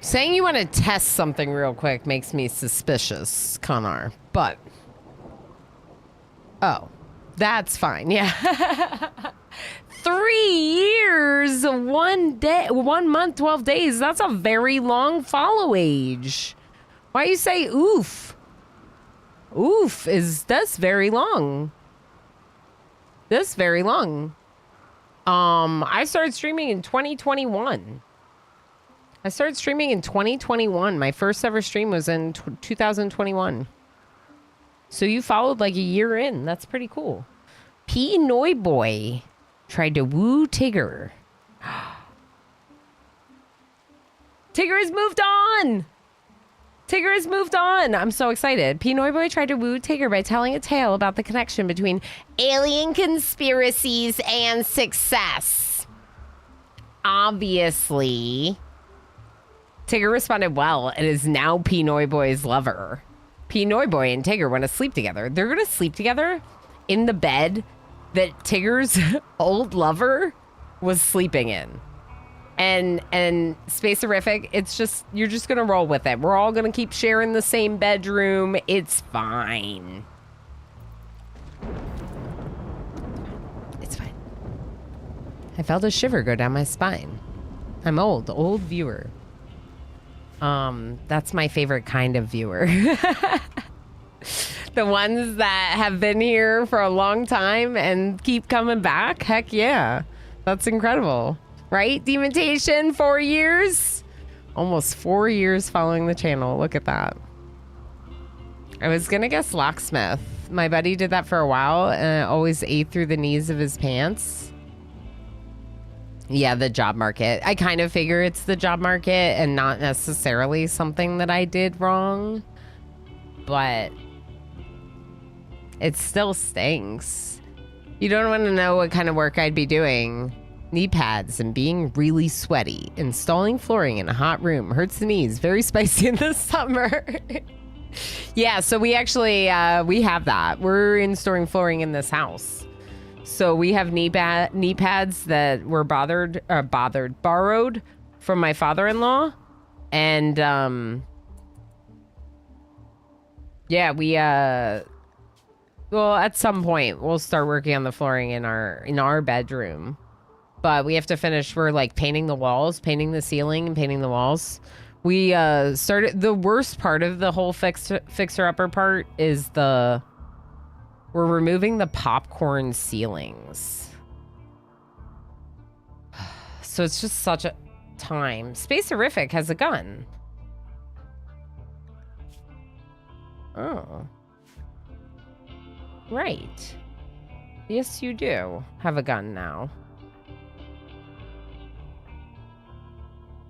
Saying you want to test something real quick makes me suspicious, Connor, but... Oh, that's fine, yeah. 3 years, 1 day, 1 month, 12 days. That's a very long follow age. Why you say oof? Oof, that's very long. That's very long. I started streaming in 2021. I started streaming in 2021. My first ever stream was in 2021. So you followed like a year in. That's pretty cool. P. Noiboy tried to woo Tigger. Tigger has moved on. Tigger has moved on. I'm so excited. P. Noiboy tried to woo Tigger by telling a tale about the connection between alien conspiracies and success. Obviously, Tigger responded well and is now P. Noiboy's lover. P. Noiboy and Tigger want to sleep together. They're going to sleep together in the bed that Tigger's old lover was sleeping in. And Spacerific, it's just, you're just going to roll with it. We're all going to keep sharing the same bedroom. It's fine. It's fine. I felt a shiver go down my spine. I'm old viewer. That's my favorite kind of viewer. The ones that have been here for a long time and keep coming back. Heck yeah. That's incredible. Right? Demontation, 4 years? Almost 4 years following the channel. Look at that. I was gonna guess locksmith. My buddy did that for a while and always ate through the knees of his pants. Yeah, the job market. I kind of figure it's the job market and not necessarily something that I did wrong. But it still stinks. You don't want to know what kind of work I'd be doing. Knee pads and being really sweaty. Installing flooring in a hot room hurts the knees. Very spicy in the summer. Yeah, so we actually, we have that. We're installing flooring in this house. So we have knee pads that were borrowed from my father-in-law. And, yeah, we, well, at some point we'll start working on the flooring in our bedroom. But we have to finish, we're like painting the walls, painting the ceiling, and painting the walls. We started, the worst part of the whole fixer-upper part is we're removing the popcorn ceilings. So it's just such a time. Space-Horrific has a gun. Oh. Right. Yes, you do have a gun now.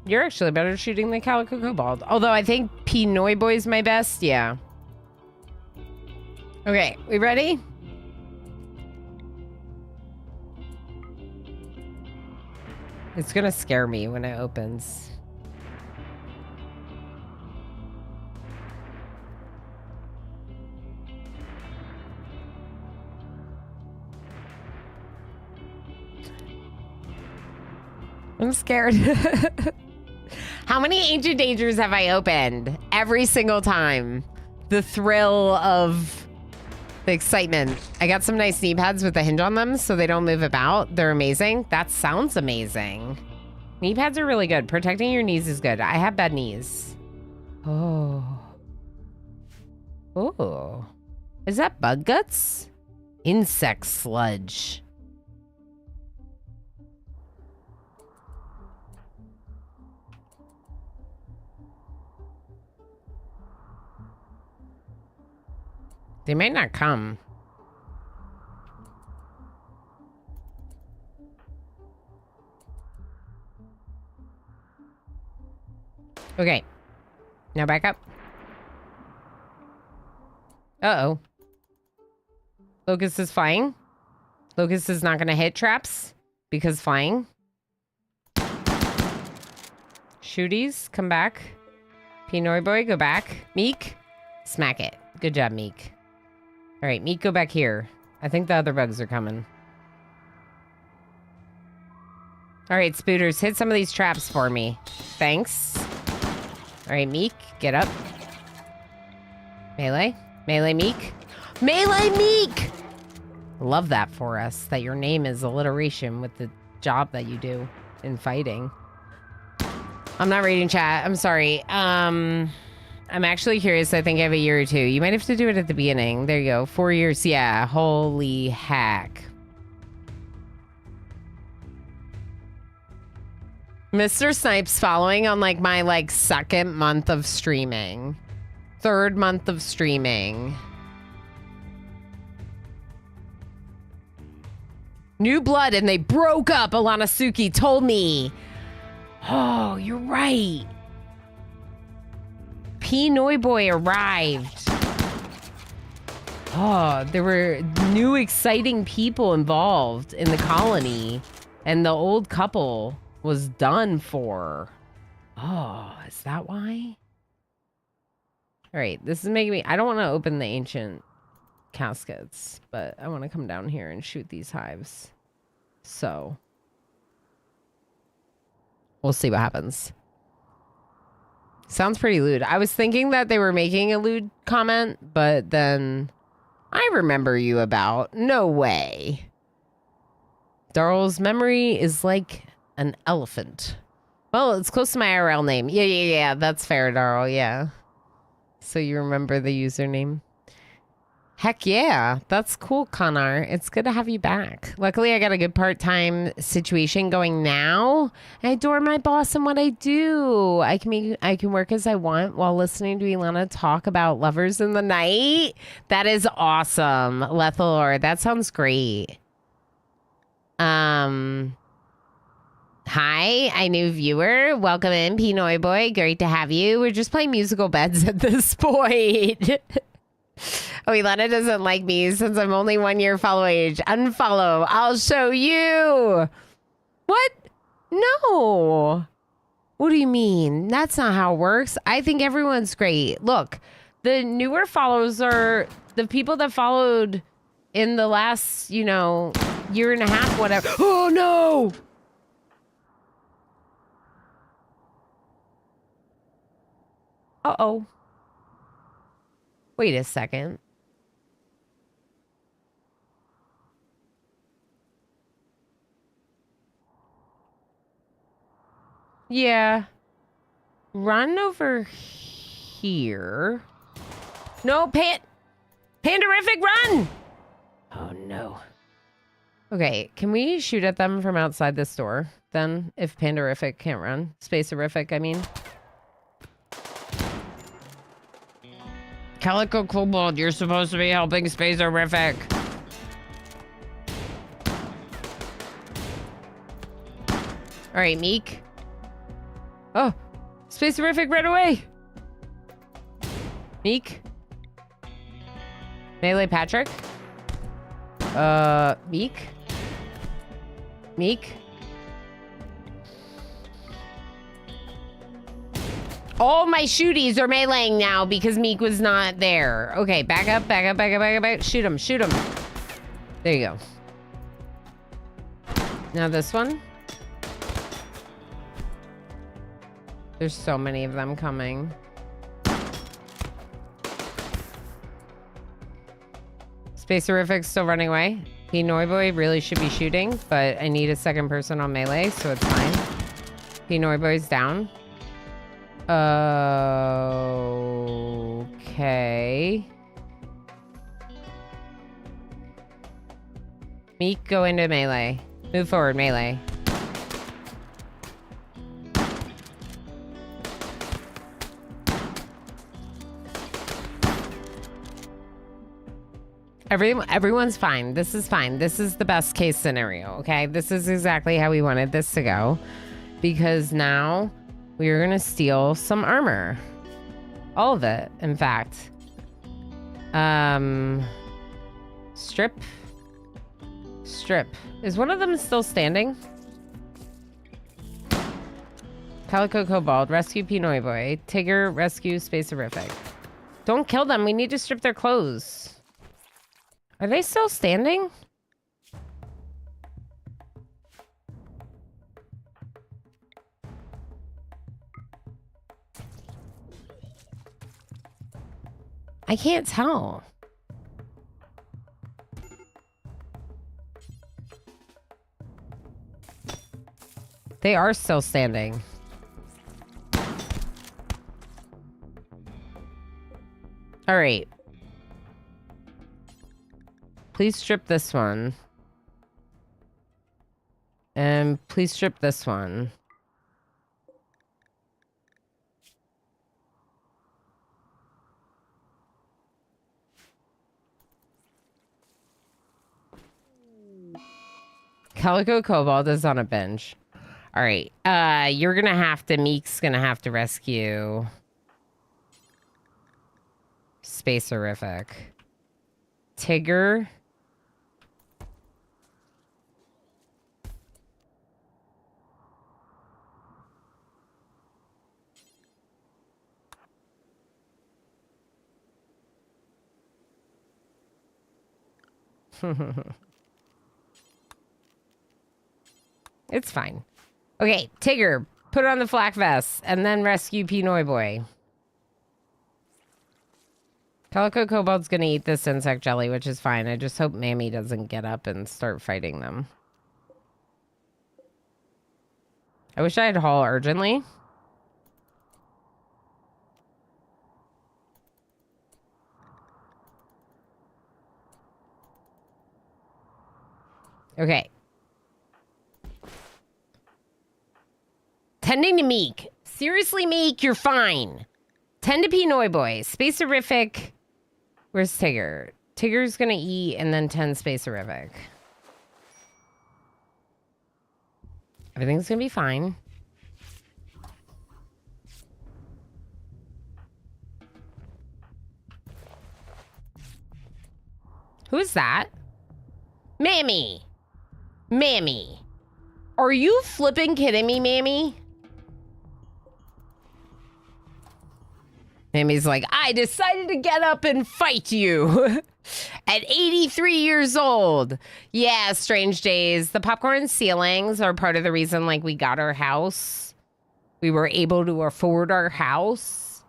You're actually better at shooting than Calico Cobalt. Although I think P. Noiboy's my best. Yeah. Okay, we ready? It's gonna scare me when it opens. I'm scared. How many Ancient Dangers have I opened? Every single time. The thrill of the excitement. I got some nice knee pads with a hinge on them so they don't move about. They're amazing. That sounds amazing. Knee pads are really good. Protecting your knees is good. I have bad knees. Oh. Oh. Is that bug guts? Insect sludge. They may not come. Okay. Now back up. Uh-oh. Locust is flying. Locust is not going to hit traps because flying. Shooties, come back. Pinoy boy, go back. Meek, smack it. Good job, Meek. All right, Meek, go back here. I think the other bugs are coming. All right, Spooters, hit some of these traps for me. Thanks. All right, Meek, get up. Melee. Melee Meek. Melee Meek! Love that for us, that your name is alliteration with the job that you do in fighting. I'm not reading chat. I'm sorry. I'm actually curious. I think I have a year or two. You might have to do it at the beginning. There you go. 4 years. Yeah. Holy heck. Mr. Snipes following on like my second month of streaming. Third month of streaming. New blood and they broke up, Alana Suki told me. Oh, you're right. Pinoy boy arrived. Oh, there were new exciting people involved in the colony. And the old couple was done for. Oh, is that why? All right, this is making me... I don't want to open the ancient caskets, but I want to come down here and shoot these hives. So, we'll see what happens. Sounds pretty lewd. I was thinking that they were making a lewd comment, but then I remember you about. No way. Daryl's memory is like an elephant. Well, it's close to my IRL name. Yeah. That's fair, Daryl. Yeah. So you remember the username? Heck yeah. That's cool, Connor. It's good to have you back. Luckily, I got a good part-time situation going now. I adore my boss and what I do. I can work as I want while listening to Ilana talk about lovers in the night. That is awesome, Lethalor. That sounds great. Hi, I new viewer. Welcome in, Pinoy Boy. Great to have you. We're just playing musical beds at this point. Oh, Ilana doesn't like me since I'm only 1 year follow age. Unfollow. I'll show you. What? No. What do you mean? That's not how it works. I think everyone's great. Look, the newer follows are the people that followed in the last, year and a half, whatever. Oh, no. Uh-oh. Wait a second. Yeah. Run over here. No, Pandarific, run! Oh, no. Okay, can we shoot at them from outside this door, then, if Pandarific can't run? Spacerific, I mean. Calico Kobold, you're supposed to be helping Spacerific. All right, Meek. Oh, Spacerific right away. Meek. Melee Patrick. Meek. Meek. All my shooties are meleeing now because Meek was not there. Okay, back up. Shoot him. There you go. Now this one. There's so many of them coming. Spacerific's still running away. Pinoy Boy really should be shooting, but I need a second person on melee, so it's fine. Pinoy Boy's down. Okay. Meek, go into melee. Move forward, melee. Everyone's fine. This is fine. This is the best case scenario, okay? This is exactly how we wanted this to go. Because now we are going to steal some armor. All of it, in fact. Strip. Is one of them still standing? Calico Kobold, rescue Pinoy Boy. Tigger, rescue Spacerific. Don't kill them. We need to strip their clothes. Are they still standing? I can't tell. They are still standing. All right. Please strip this one. And please strip this one. Calico Kobold is on a bench. All right. You're gonna have to, Meek's gonna have to rescue Spacerific. Tigger. It's fine. Okay, Tigger, put on the flak vest and then rescue Pinoy Boy. Calico Kobold's gonna eat this insect jelly, which is fine. I just hope Mammy doesn't get up and start fighting them. I wish I had haul urgently. Okay. Tending to Meek. Seriously, Meek, you're fine. Tend to Pinoy Boy. Spacerific. Where's Tigger? Tigger's gonna eat and then tend Spacerific. Everything's gonna be fine. Who is that? Mammy! Mammy! Are you flipping kidding me, Mammy? Mammy's like, I decided to get up and fight you at 83 years old. Yeah, strange days. The popcorn ceilings are part of the reason, like, we got our house. We were able to afford our house.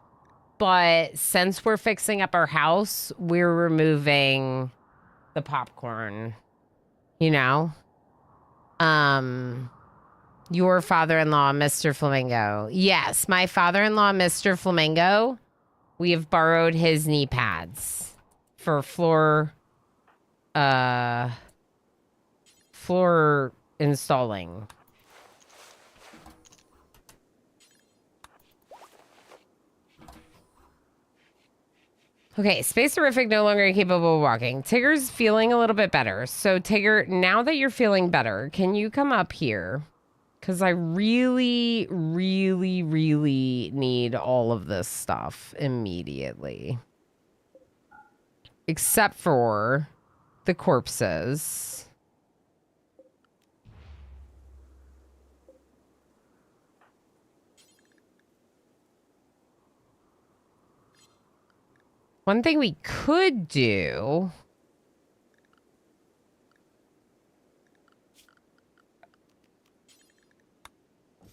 But since we're fixing up our house, we're removing the popcorn, you know? Your father-in-law, Mr. Flamingo. Yes, my father-in-law, Mr. Flamingo. We have borrowed his knee pads for floor installing. Okay, Spacerific no longer capable of walking. Tigger's feeling a little bit better. So Tigger, now that you're feeling better, can you come up here? Because I really, really, really need all of this stuff immediately. Except for the corpses. One thing we could do...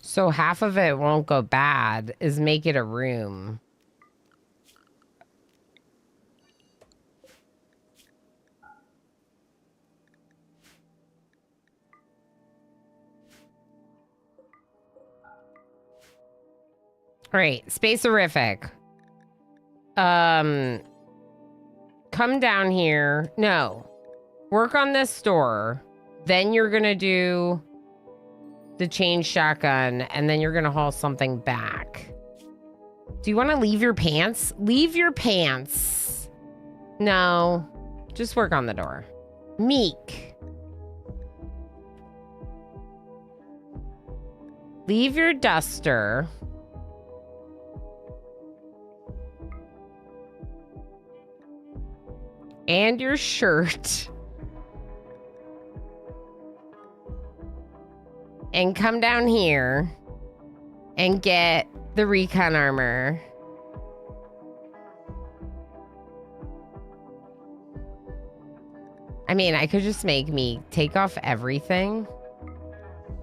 so half of it won't go bad, is make it a room. All right, Spacerific. Come down here. No. Work on this door. Then you're gonna do the chain shotgun, and then you're gonna haul something back. Do you want to leave your pants? Leave your pants. No. Just work on the door. Meek. Leave your duster. And your shirt. And come down here and get the recon armor. I mean, I could just make me take off everything,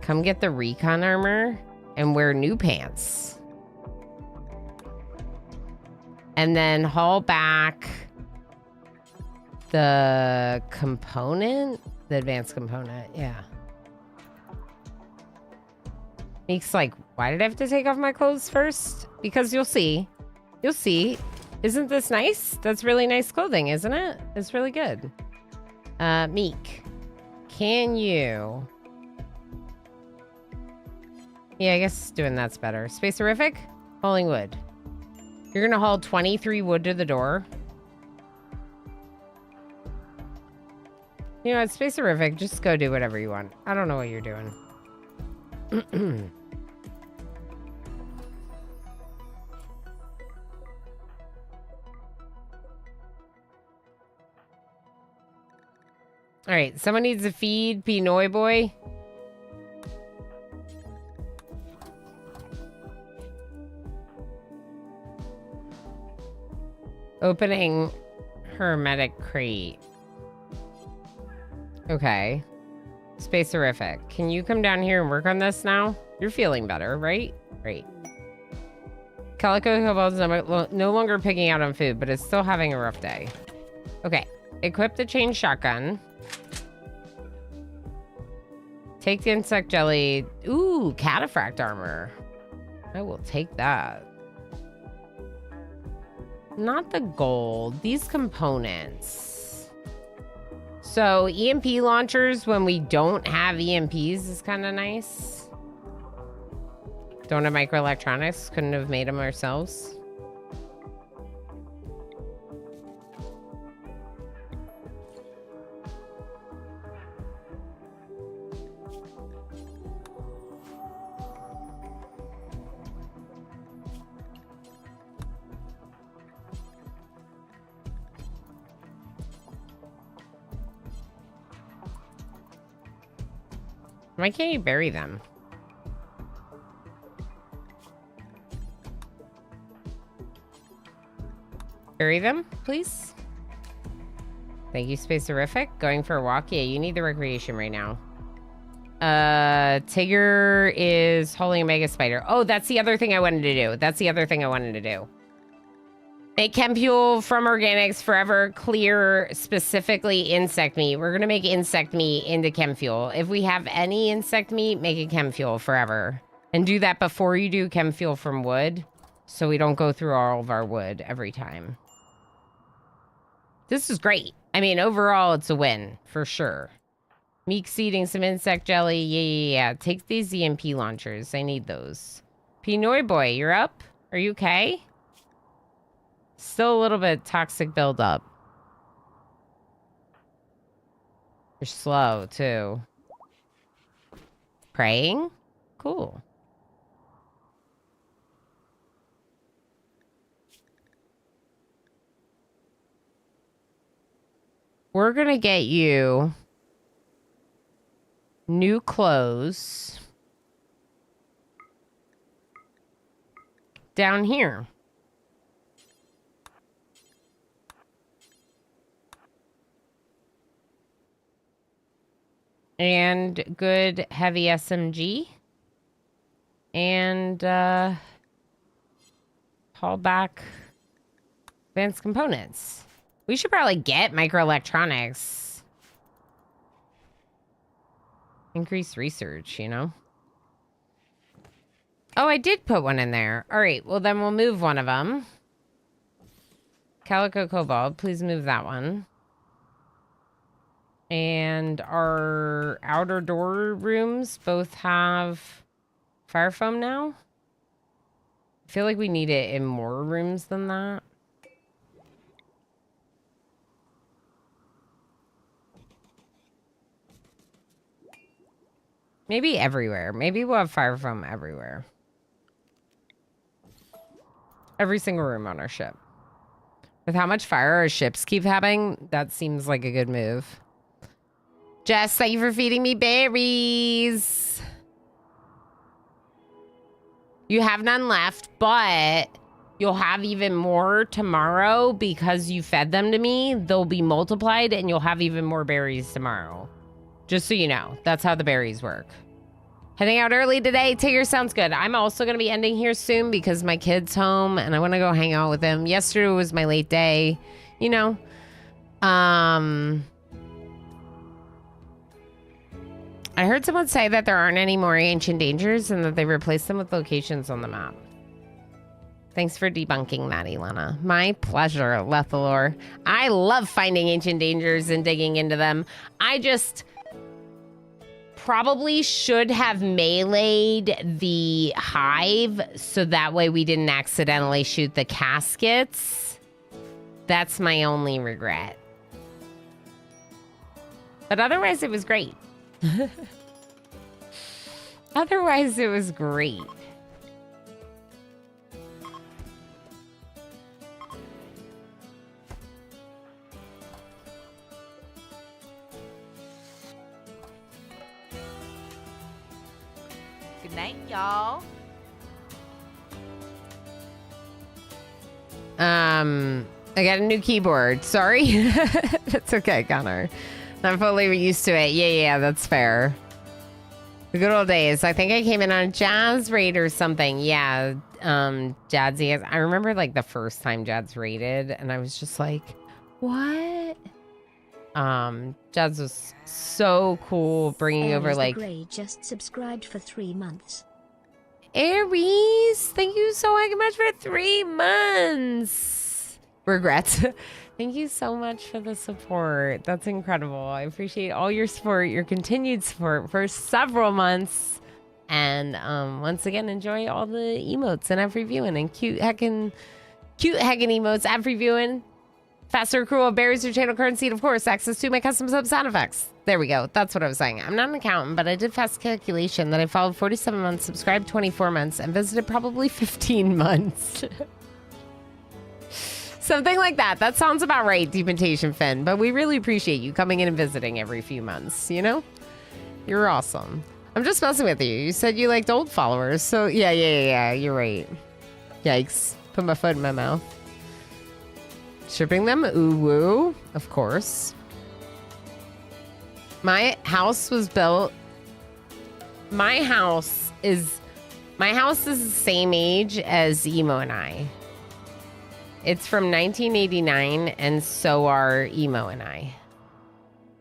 come get the recon armor, and wear new pants. And then haul back the component, the advanced component, yeah. Meek's like, why did I have to take off my clothes first? Because you'll see. You'll see. Isn't this nice? That's really nice clothing, isn't it? It's really good. Meek, can you... yeah, I guess doing that's better. Spacerific, hauling wood. You're gonna haul 23 wood to the door. You know, it's Spacerific. Just go do whatever you want. I don't know what you're doing. All right, someone needs to feed Pinoy Boy. Opening hermetic crate. Okay. Spacerific. Can you come down here and work on this now? You're feeling better, right? Great. Calico Kobold's no longer picking out on food, but is still having a rough day. Okay. Equip the chain shotgun. Take the insect jelly. Ooh, cataphract armor. I will take that. Not the gold. These components. So EMP launchers when we don't have EMPs is kind of nice. Don't have microelectronics. Couldn't have made them ourselves. Why can't you bury them? Bury them, please. Thank you, Space Horrific. Going for a walk? Yeah, you need the recreation right now. Tigger is holding a mega spider. Oh, that's the other thing I wanted to do. That's the other thing I wanted to do. Make chem fuel from organics forever, clear, specifically insect meat. We're going to make insect meat into chem fuel. If we have any insect meat, make it chem fuel forever. And do that before you do chem fuel from wood, so we don't go through all of our wood every time. This is great. I mean, overall, it's a win, for sure. Meek's eating some insect jelly. Yeah. Take these EMP launchers. I need those. Pinoy boy, you're up? Are you okay? Still a little bit toxic buildup. You're slow, too. Praying? Cool. We're gonna get you new clothes down here. And good heavy SMG. And haul back advanced components. We should probably get microelectronics. Increase research, you know? Oh, I did put one in there. All right, well then we'll move one of them. Calico Cobalt, please move that one. And our outer door rooms both have fire foam now. I feel like we need it in more rooms than that. Maybe everywhere. Maybe we'll have fire foam everywhere. Every single room on our ship. With how much fire our ships keep having, that seems like a good move. Jess, thank you for feeding me berries. You have none left, but you'll have even more tomorrow because you fed them to me. They'll be multiplied and you'll have even more berries tomorrow. Just so you know, that's how the berries work. Heading out early today. Tigger sounds good. I'm also going to be ending here soon because my kid's home and I want to go hang out with him. Yesterday was my late day, you know. I heard someone say that there aren't any more ancient dangers and that they replaced them with locations on the map. Thanks for debunking that, Elena. My pleasure, Lethalor. I love finding ancient dangers and digging into them. I just probably should have meleeed the hive so that way we didn't accidentally shoot the caskets. That's my only regret. But otherwise, it was great. Otherwise, it was great. Good night, y'all. I got a new keyboard. Sorry. That's okay, Connor. I'm fully used to it. Yeah, that's fair. The good old days. I think I came in on Jazz Raid or something. Yeah, Jadzzy. I remember like the first time Jazz raided, and I was just like, what? Jazz was so cool bringing over Aries the like Grey just subscribed for 3 months. Aries, thank you so much for 3 months. Regrets. Thank you so much for the support. That's incredible. I appreciate all your support, your continued support for several months. And once again, enjoy all the emotes and every viewing and cute heckin' emotes every viewing. Faster accrual of berries or channel currency, and of course, access to my custom sub sound effects. There we go. That's what I was saying. I'm not an accountant, but I did fast calculation that I followed 47 months, subscribed 24 months, and visited probably 15 months. Something like that. That sounds about right, Deepentation Finn. But we really appreciate you coming in and visiting every few months, you know? You're awesome. I'm just messing with you. You said you liked old followers, so yeah, you're right. Yikes. Put my foot in my mouth. Shipping them, ooh woo, of course. My house was built. My house is the same age as Emo and I. It's from 1989, and so are Emo and I.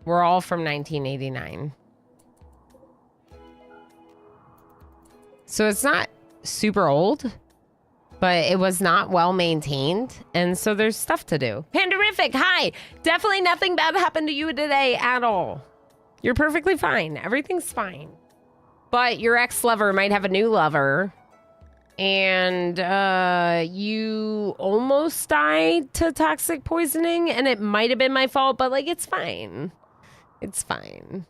We're all from 1989. So it's not super old, but it was not well maintained, and so there's stuff to do. Panderific, hi! Definitely nothing bad happened to you today at all. You're perfectly fine. Everything's fine. But your ex-lover might have a new lover, and you almost died to toxic poisoning, and it might have been my fault, but, like, it's fine. It's fine.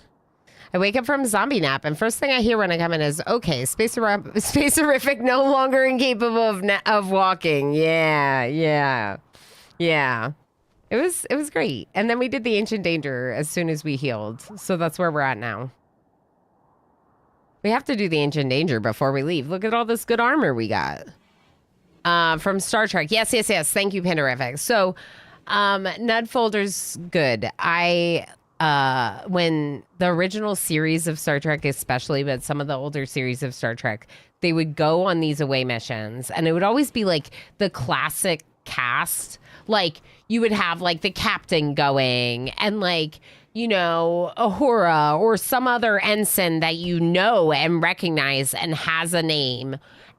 I wake up from zombie nap, and first thing I hear when I come in is, okay, Spacerific no longer incapable of walking. Yeah. It was great. And then we did the Ancient Danger as soon as we healed. So that's where we're at now. We have to do the Ancient Danger before we leave. Look at all this good armor we got. From Star Trek. Yes. Thank you, Panderific. So, Nud Folder's good. When the original series of Star Trek, especially, but some of the older series of Star Trek, they would go on these away missions, and it would always be like the classic cast. Like, you would have like the captain going, and like, you know, Ahura or some other ensign that you know and recognize and has a name.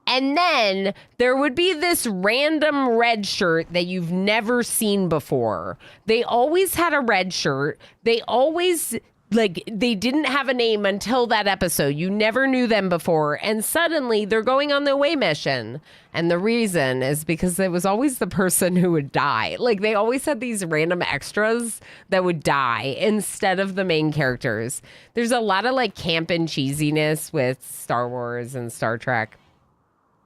And then there would be this random red shirt that you've never seen before. They always had a red shirt. They always, like, they didn't have a name until that episode. You never knew them before. And suddenly they're going on the away mission. And the reason is because it was always the person who would die. Like, they always had these random extras that would die instead of the main characters. There's a lot of, like, camp and cheesiness with Star Wars and Star Trek.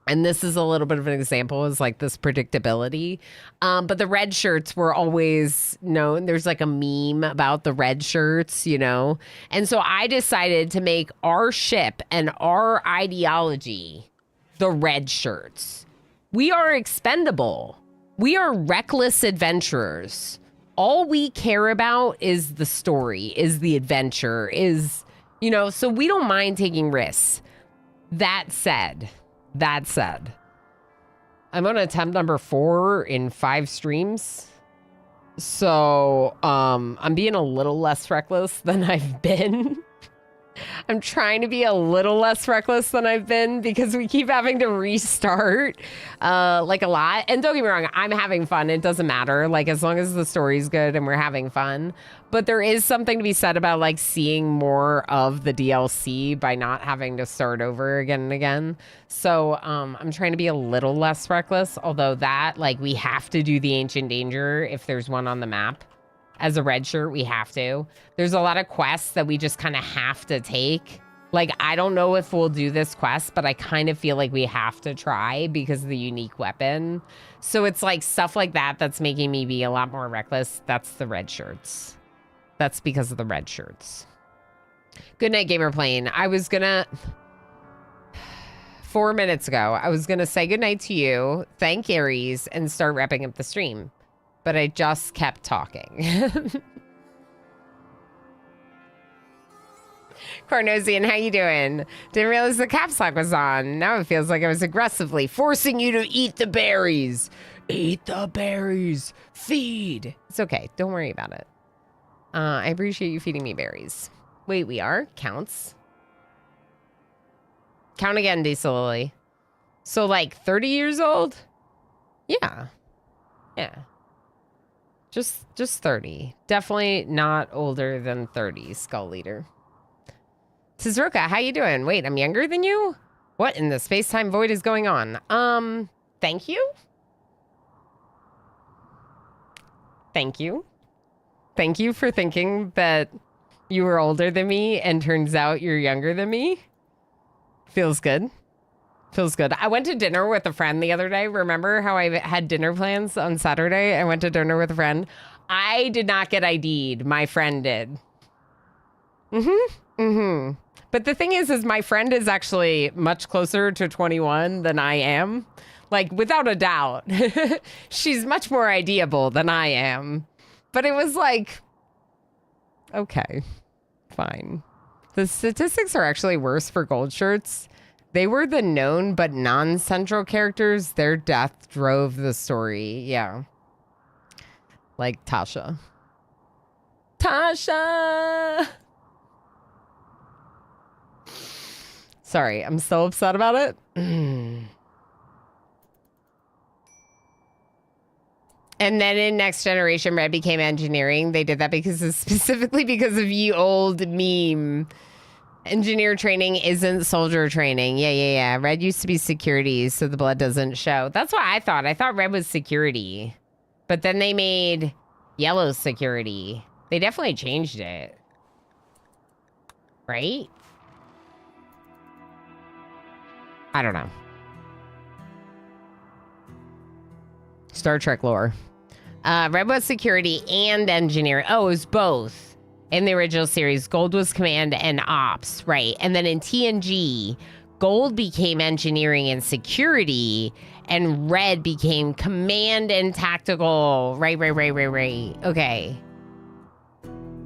And this is a little bit of an example, is like this predictability. But the red shirts were always known. There's like a meme about the red shirts, you know? And so I decided to make our ship and our ideology the red shirts. We are expendable. We are reckless adventurers. All we care about is the story, is the adventure, is, you know, so we don't mind taking risks. That said, I'm on attempt number 4 in 5 streams. So, I'm being a little less reckless than I've been. I'm trying to be a little less reckless than I've been because we keep having to restart, like a lot. And don't get me wrong, I'm having fun. It doesn't matter. Like, as long as the story's good and we're having fun. But there is something to be said about like seeing more of the DLC by not having to start over again and again. So, I'm trying to be a little less reckless. Although that, like, we have to do the Ancient Danger if there's one on the map. As a red shirt, we have to. There's a lot of quests that we just kind of have to take. Like, I don't know if we'll do this quest, but I kind of feel like we have to try because of the unique weapon. So it's like stuff like that that's making me be a lot more reckless. That's the red shirts. That's because of the red shirts. Good night, Gamer Plane. I was gonna... 4 minutes ago, I was gonna say goodnight to you, thank Aries, and start wrapping up the stream. But I just kept talking. Cornosian, how you doing? Didn't realize the caps lock was on. Now it feels like I was aggressively forcing you to eat the berries. Eat the berries. Feed. It's okay. Don't worry about it. I appreciate you feeding me berries. Wait, we are? Counts. Count again, Diesel Lily. So like 30 years old? Yeah. Yeah. Just 30. Definitely not older than 30, Skull Leader. Tizroka, how you doing? Wait, I'm younger than you? What in the space-time void is going on? Thank you? Thank you. Thank you for thinking that you were older than me and turns out you're younger than me. Feels good. Feels good. I went to dinner with a friend the other day. Remember how I had dinner plans on Saturday? I went to dinner with a friend. I did not get ID'd. My friend did. But the thing is my friend is actually much closer to 21 than I am. Like, without a doubt. She's much more ID'able than I am. But it was like, okay, fine. The statistics are actually worse for gold shirts. They were the known but non-central characters. Their death drove the story. Yeah. Like Tasha. Tasha! Sorry, I'm so upset about it. And then in Next Generation, Red became engineering. They did that specifically because of ye old meme. Engineer training isn't soldier training. Yeah. Red used to be security, so the blood doesn't show. That's what I thought. I thought Red was security. But then they made yellow security. They definitely changed it. Right? I don't know. Star Trek lore. Red was security and engineering. Oh, it was both. In the original series, Gold was command and ops, right? And then in TNG, Gold became engineering and security, and Red became command and tactical. Right. Okay.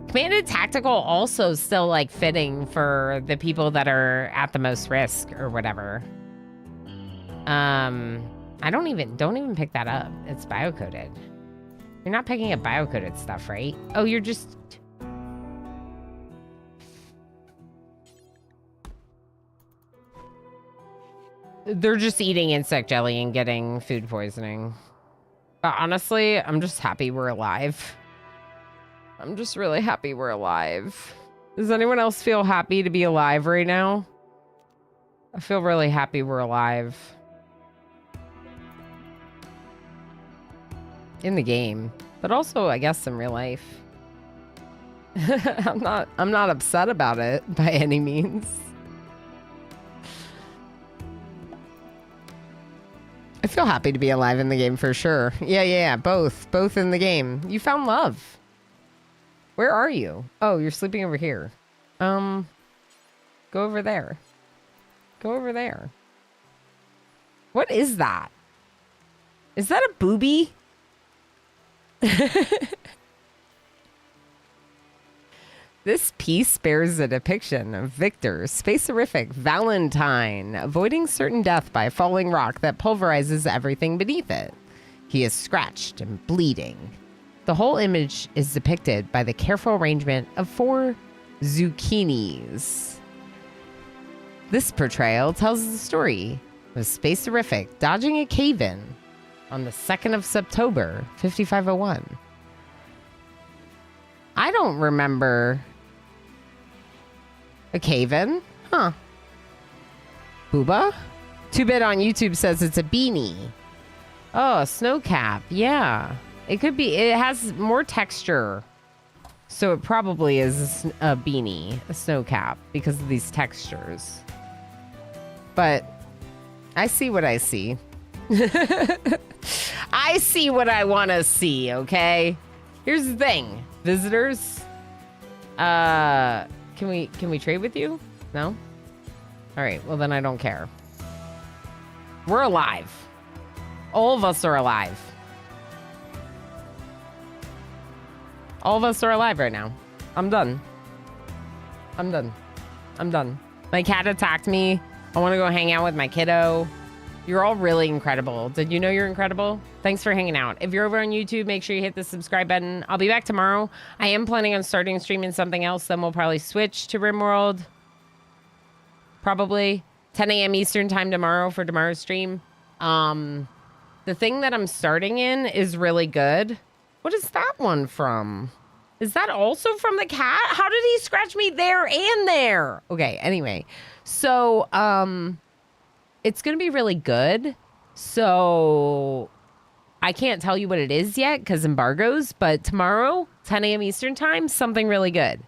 Command and tactical also still like fitting for the people that are at the most risk or whatever. Don't even pick that up. It's biocoded. You're not picking up biocoded stuff, right? Oh, you're just... They're just eating insect jelly and getting food poisoning. But honestly, I'm just happy we're alive. I'm just really happy we're alive. Does anyone else feel happy to be alive right now? I feel really happy we're alive. In the game, but also I guess in real life. I'm not upset about it by any means. I feel happy to be alive in the game for sure. Yeah, both in the game. You found love. Where are you? Oh, you're sleeping over here. Go over there. Go over there. What is that? Is that a booby? This piece bears a depiction of Victor, spacerific Valentine, avoiding certain death by a falling rock that pulverizes everything beneath it. He is scratched and bleeding. The whole image is depicted by the careful arrangement of 4 zucchinis. This portrayal tells the story of Spacerific dodging a cave-in on the 2nd of September, 5501. I don't remember a cave-in. Huh. Booba? 2-Bit on YouTube says it's a beanie. Oh, a snow cap. Yeah. It could be. It has more texture. So it probably is a beanie, a snow cap, because of these textures. But I see what I see. I see what I want to see, okay? Here's the thing. Visitors, can we trade with you? No? All right, well then I don't care. We're alive. All of us are alive. All of us are alive right now. I'm done. I'm done. My cat attacked me. I want to go hang out with my kiddo. You're all really incredible. Did you know you're incredible? Thanks for hanging out. If you're over on YouTube, make sure you hit the subscribe button. I'll be back tomorrow. I am planning on starting streaming something else. Then we'll probably switch to RimWorld. Probably 10 a.m. Eastern time tomorrow for tomorrow's stream. The thing that I'm starting in is really good. What is that one from? Is that also from the cat? How did he scratch me there and there? Okay, anyway. So, it's going to be really good. So, I can't tell you what it is yet because embargoes, but tomorrow, 10 a.m. Eastern time, something really good.